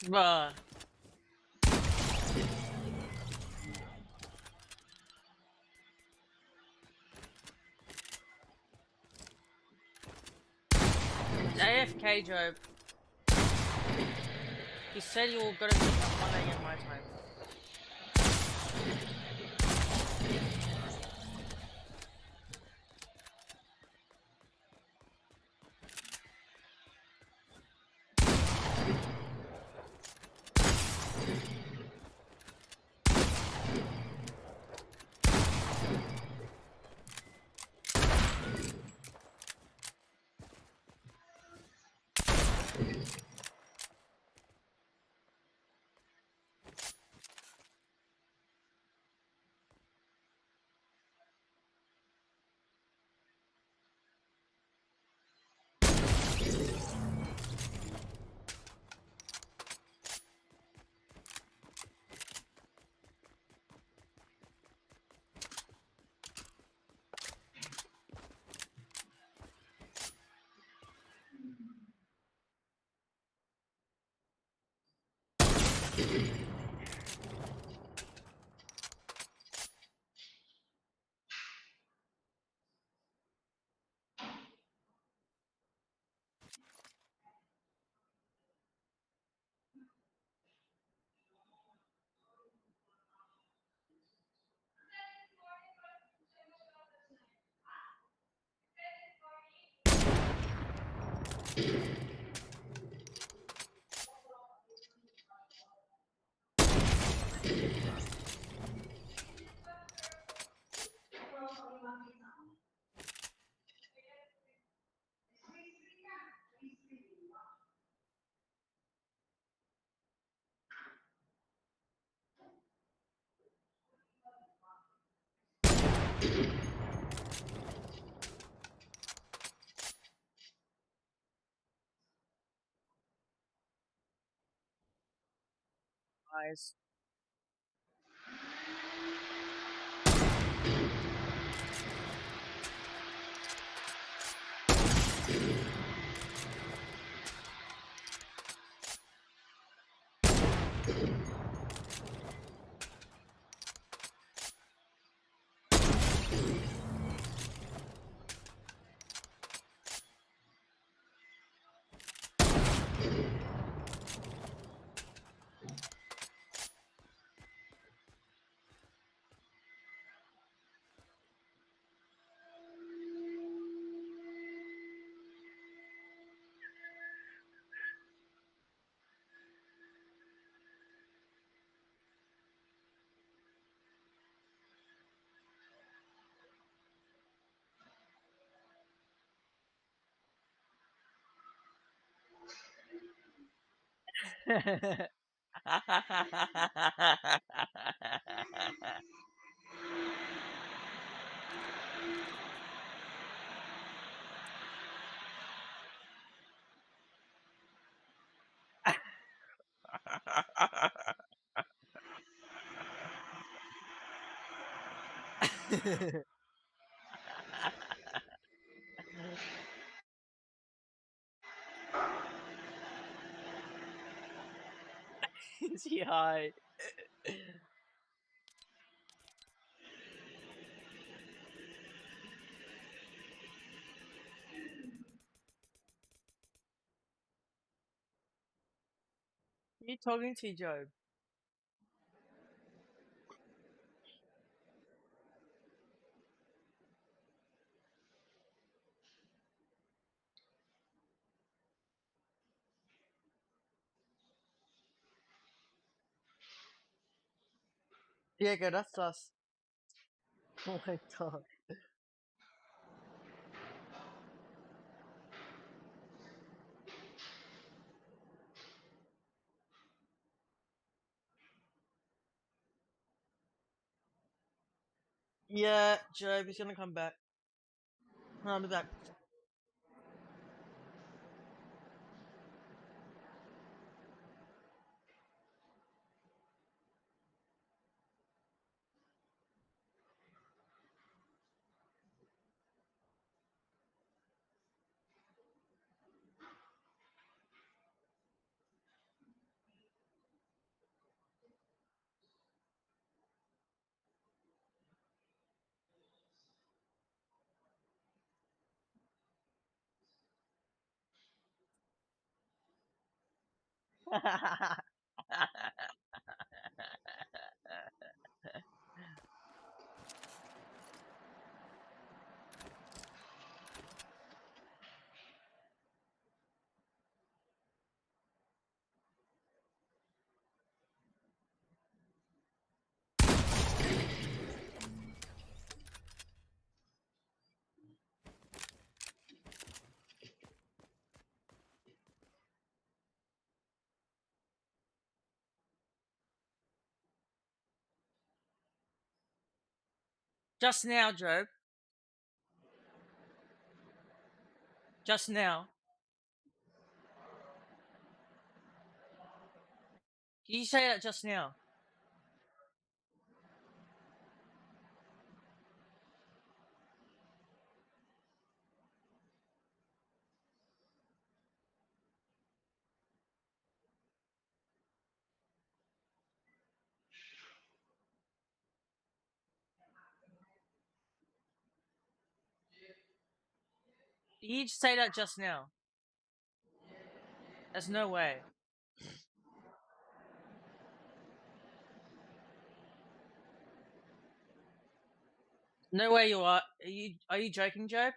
Bruh. AFK Job. He said you were gonna pick up 1 AM my time. Eyes. Is he high? Who are you talking to, Job? Diego, that's us. Oh my god. Yeah, Job, he's gonna come back. No, I'll be back. Just now, Job. Just now. Did you say that just now? Did you say that just now? There's no way. No way you are. Are you joking, Job?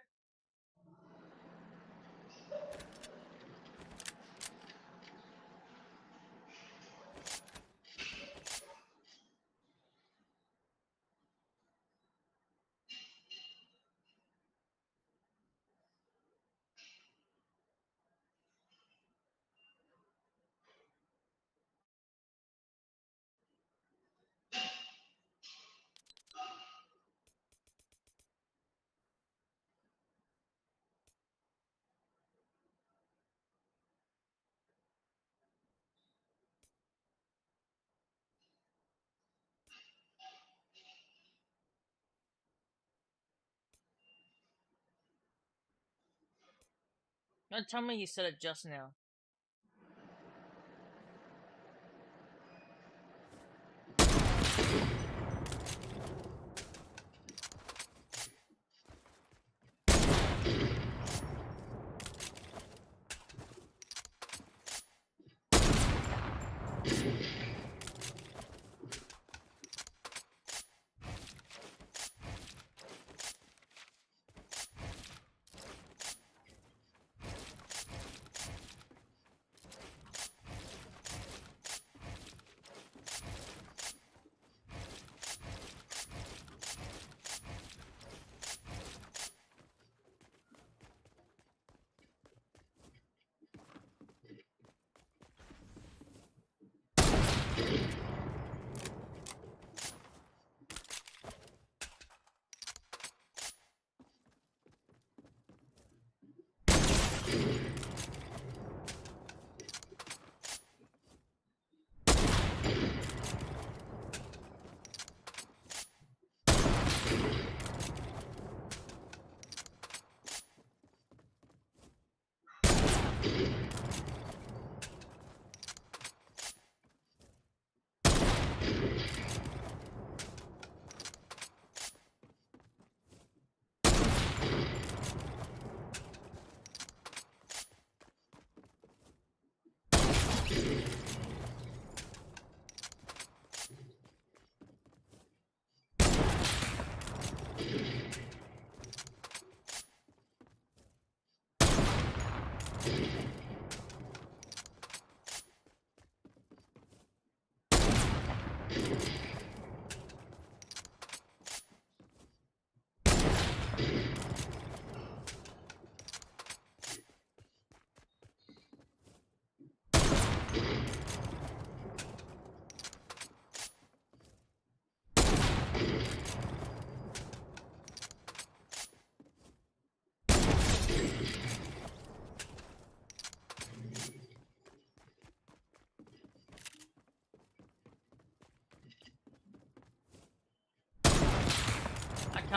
Don't tell me you said it just now.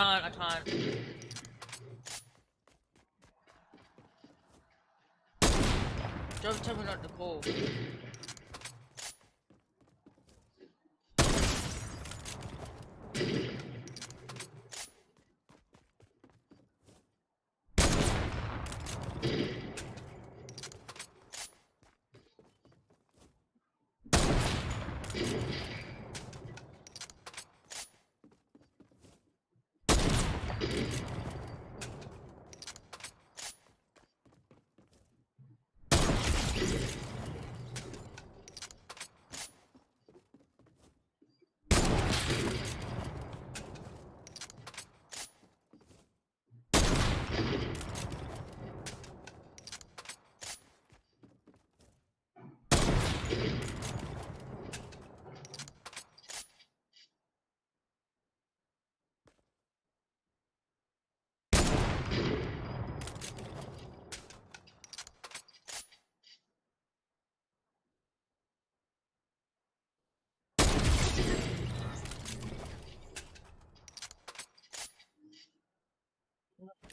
I can't. Don't tell me not to call.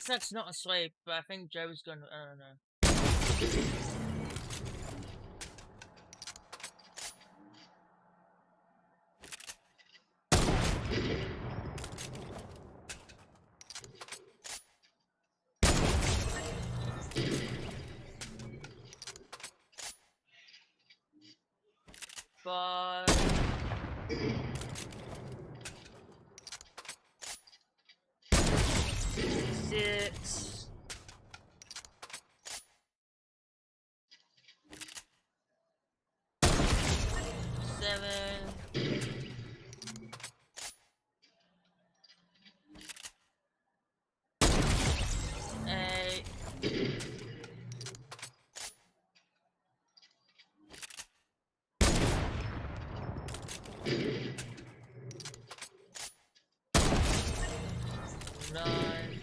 That's not asleep, but I think Joe's gonna. I don't know. But 6 7 8 9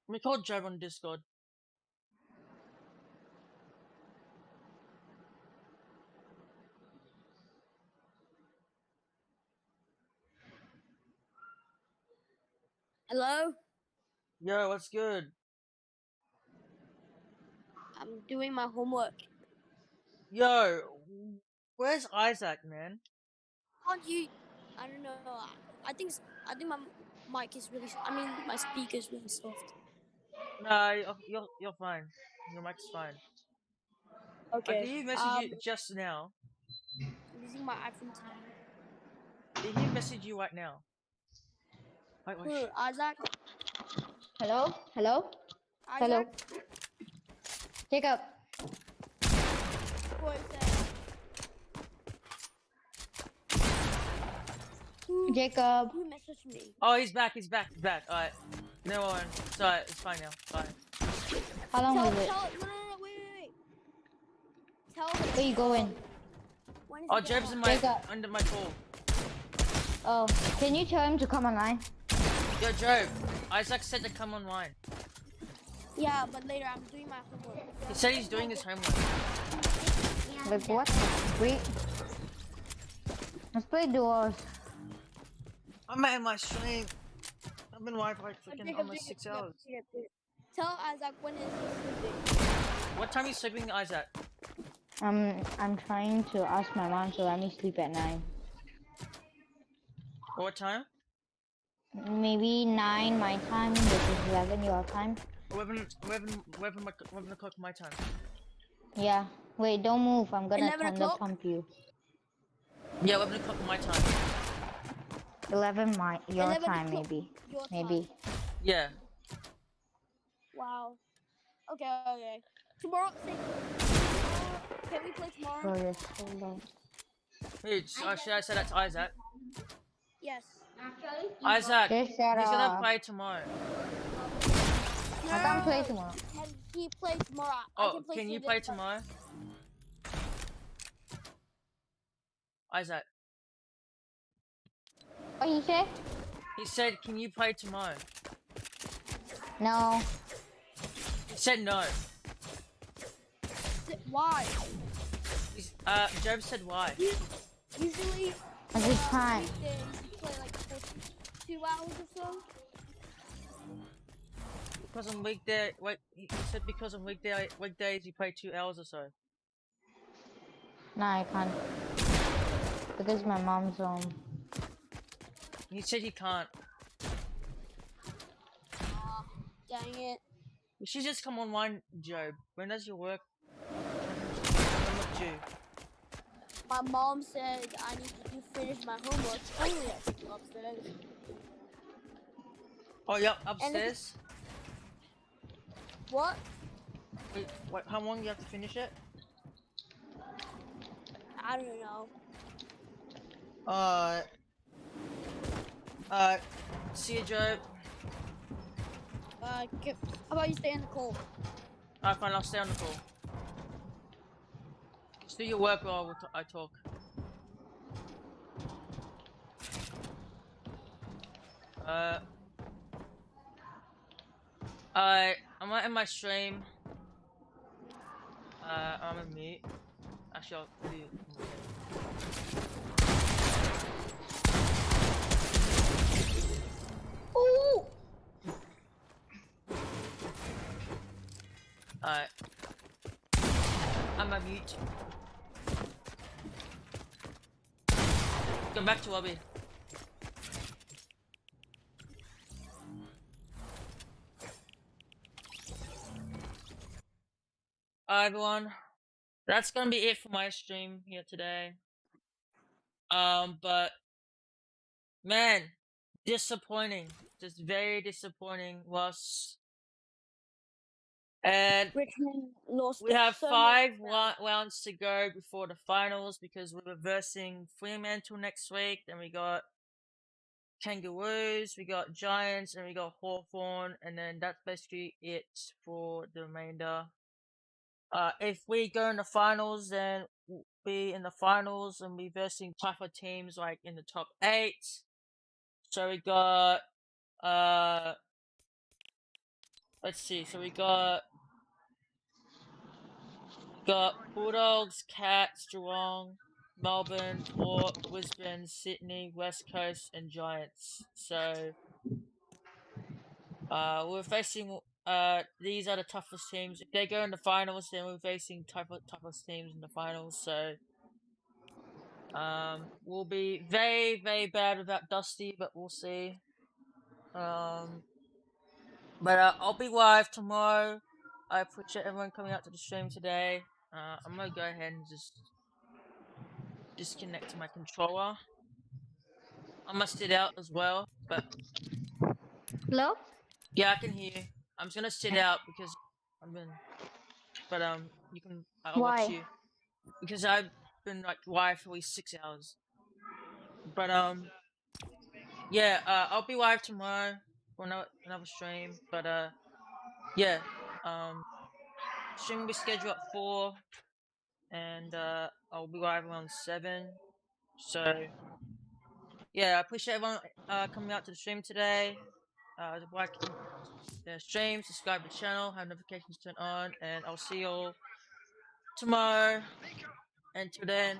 We called Joe on Discord. Hello? Yo, what's good? I'm doing my homework. Yo, where's Isaac, man? Can't you? I don't know. I think my mic is really. I mean, my speaker is really soft. No, you're fine. Your mic's fine. Okay. Did he message you just now? I'm using my iPhone 10. Did he message you right now? Wait, Who? Isaac? Hello? Hello? Hello? Isaac? Jacob. What is that? Jacob. Who messaged me? Oh, he's back. He's back. He's back. All right. No one. Sorry, it's fine now. Bye. How long was it? No, wait. Tell him. Where you going? Oh, Jeb's in my under my call. Oh, can you tell him to come online? Yo, Job. Isaac said to come online. Yeah, but later I'm doing my homework. He said he's doing his homework. Like what? Wait. Let's play duos. I'm at my stream. I've been live like freaking almost 6 hours. Tell Isaac when is he sleeping. What time are you sleeping, Isaac? I'm trying to ask my mom to let me sleep at 9. What time? Maybe 9 my time, which is 11 your time. 11 o'clock my time. Yeah. Wait, don't move. I'm gonna 11 thunder o'clock? pump you. Yeah, 11 o'clock my time. 11 your 11 time, o'clock maybe. your time. Maybe. Yeah. Wow. Okay. Tomorrow, can we play tomorrow? Oh, yes, hold on. Wait, should I say that to Isaac? Yes. Isaac, Just he's shut gonna up. play tomorrow. I can't play tomorrow. Can he play tomorrow? Oh, can you play tomorrow? Isaac. What he say? He said, can you play tomorrow? No. He said no. Why? Job said why. Usually, I just can't. weekdays you play like for 2 hours or so. Because on he said because on weekdays you play 2 hours or so. No, I can't. Because my mom's home. He said he can't. Dang it. You should just come online, Job. When does your work? When look due? My mom said I need to finish my homework only upstairs. Oh, yep, upstairs. What? Wait, how long do you have to finish it? I don't know. See you, Job. How about you stay in the call? Alright, fine, I'll stay on the call. Just do your work while I talk. I'm not in my stream. I'm in mute. Actually, I'll do it. Ooh! Alright. I'm a mute. Go back to lobby. Alright, everyone. That's gonna be it for my stream here today. But man, disappointing. Just very disappointing loss. And Richmond lost. we have so 5 much rounds to go before the finals because we're reversing Fremantle next week. Then we got Kangaroos, we got Giants, and we got Hawthorn, and then that's basically it for the remainder. If we go in the finals, then we'll be in the finals and be versing tougher teams like in the top 8. So we got let's see. So we got Bulldogs, Cats, Geelong, Melbourne, Port, Brisbane, Sydney, West Coast, and Giants. So we're facing these are the toughest teams. If they go in the finals, then we're facing toughest teams in the finals. So we'll be very, very bad without Dusty, but we'll see. But I'll be live tomorrow. I appreciate everyone coming out to the stream today. I'm gonna go ahead and just disconnect to my controller. I must sit out as well, but Hello? yeah, I can hear you. I'm just gonna sit out because I've been, but you can. I'll watch you because I've been like live for at least 6 hours. But Yeah, I'll be live tomorrow for another stream. But yeah, stream will be scheduled at 4, and I'll be live around 7. So yeah, I appreciate everyone coming out to the stream today. Like the stream, subscribe to the channel, have notifications turned on, and I'll see you all tomorrow. Until then,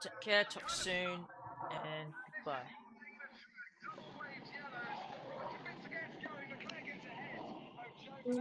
take care, talk soon, and goodbye.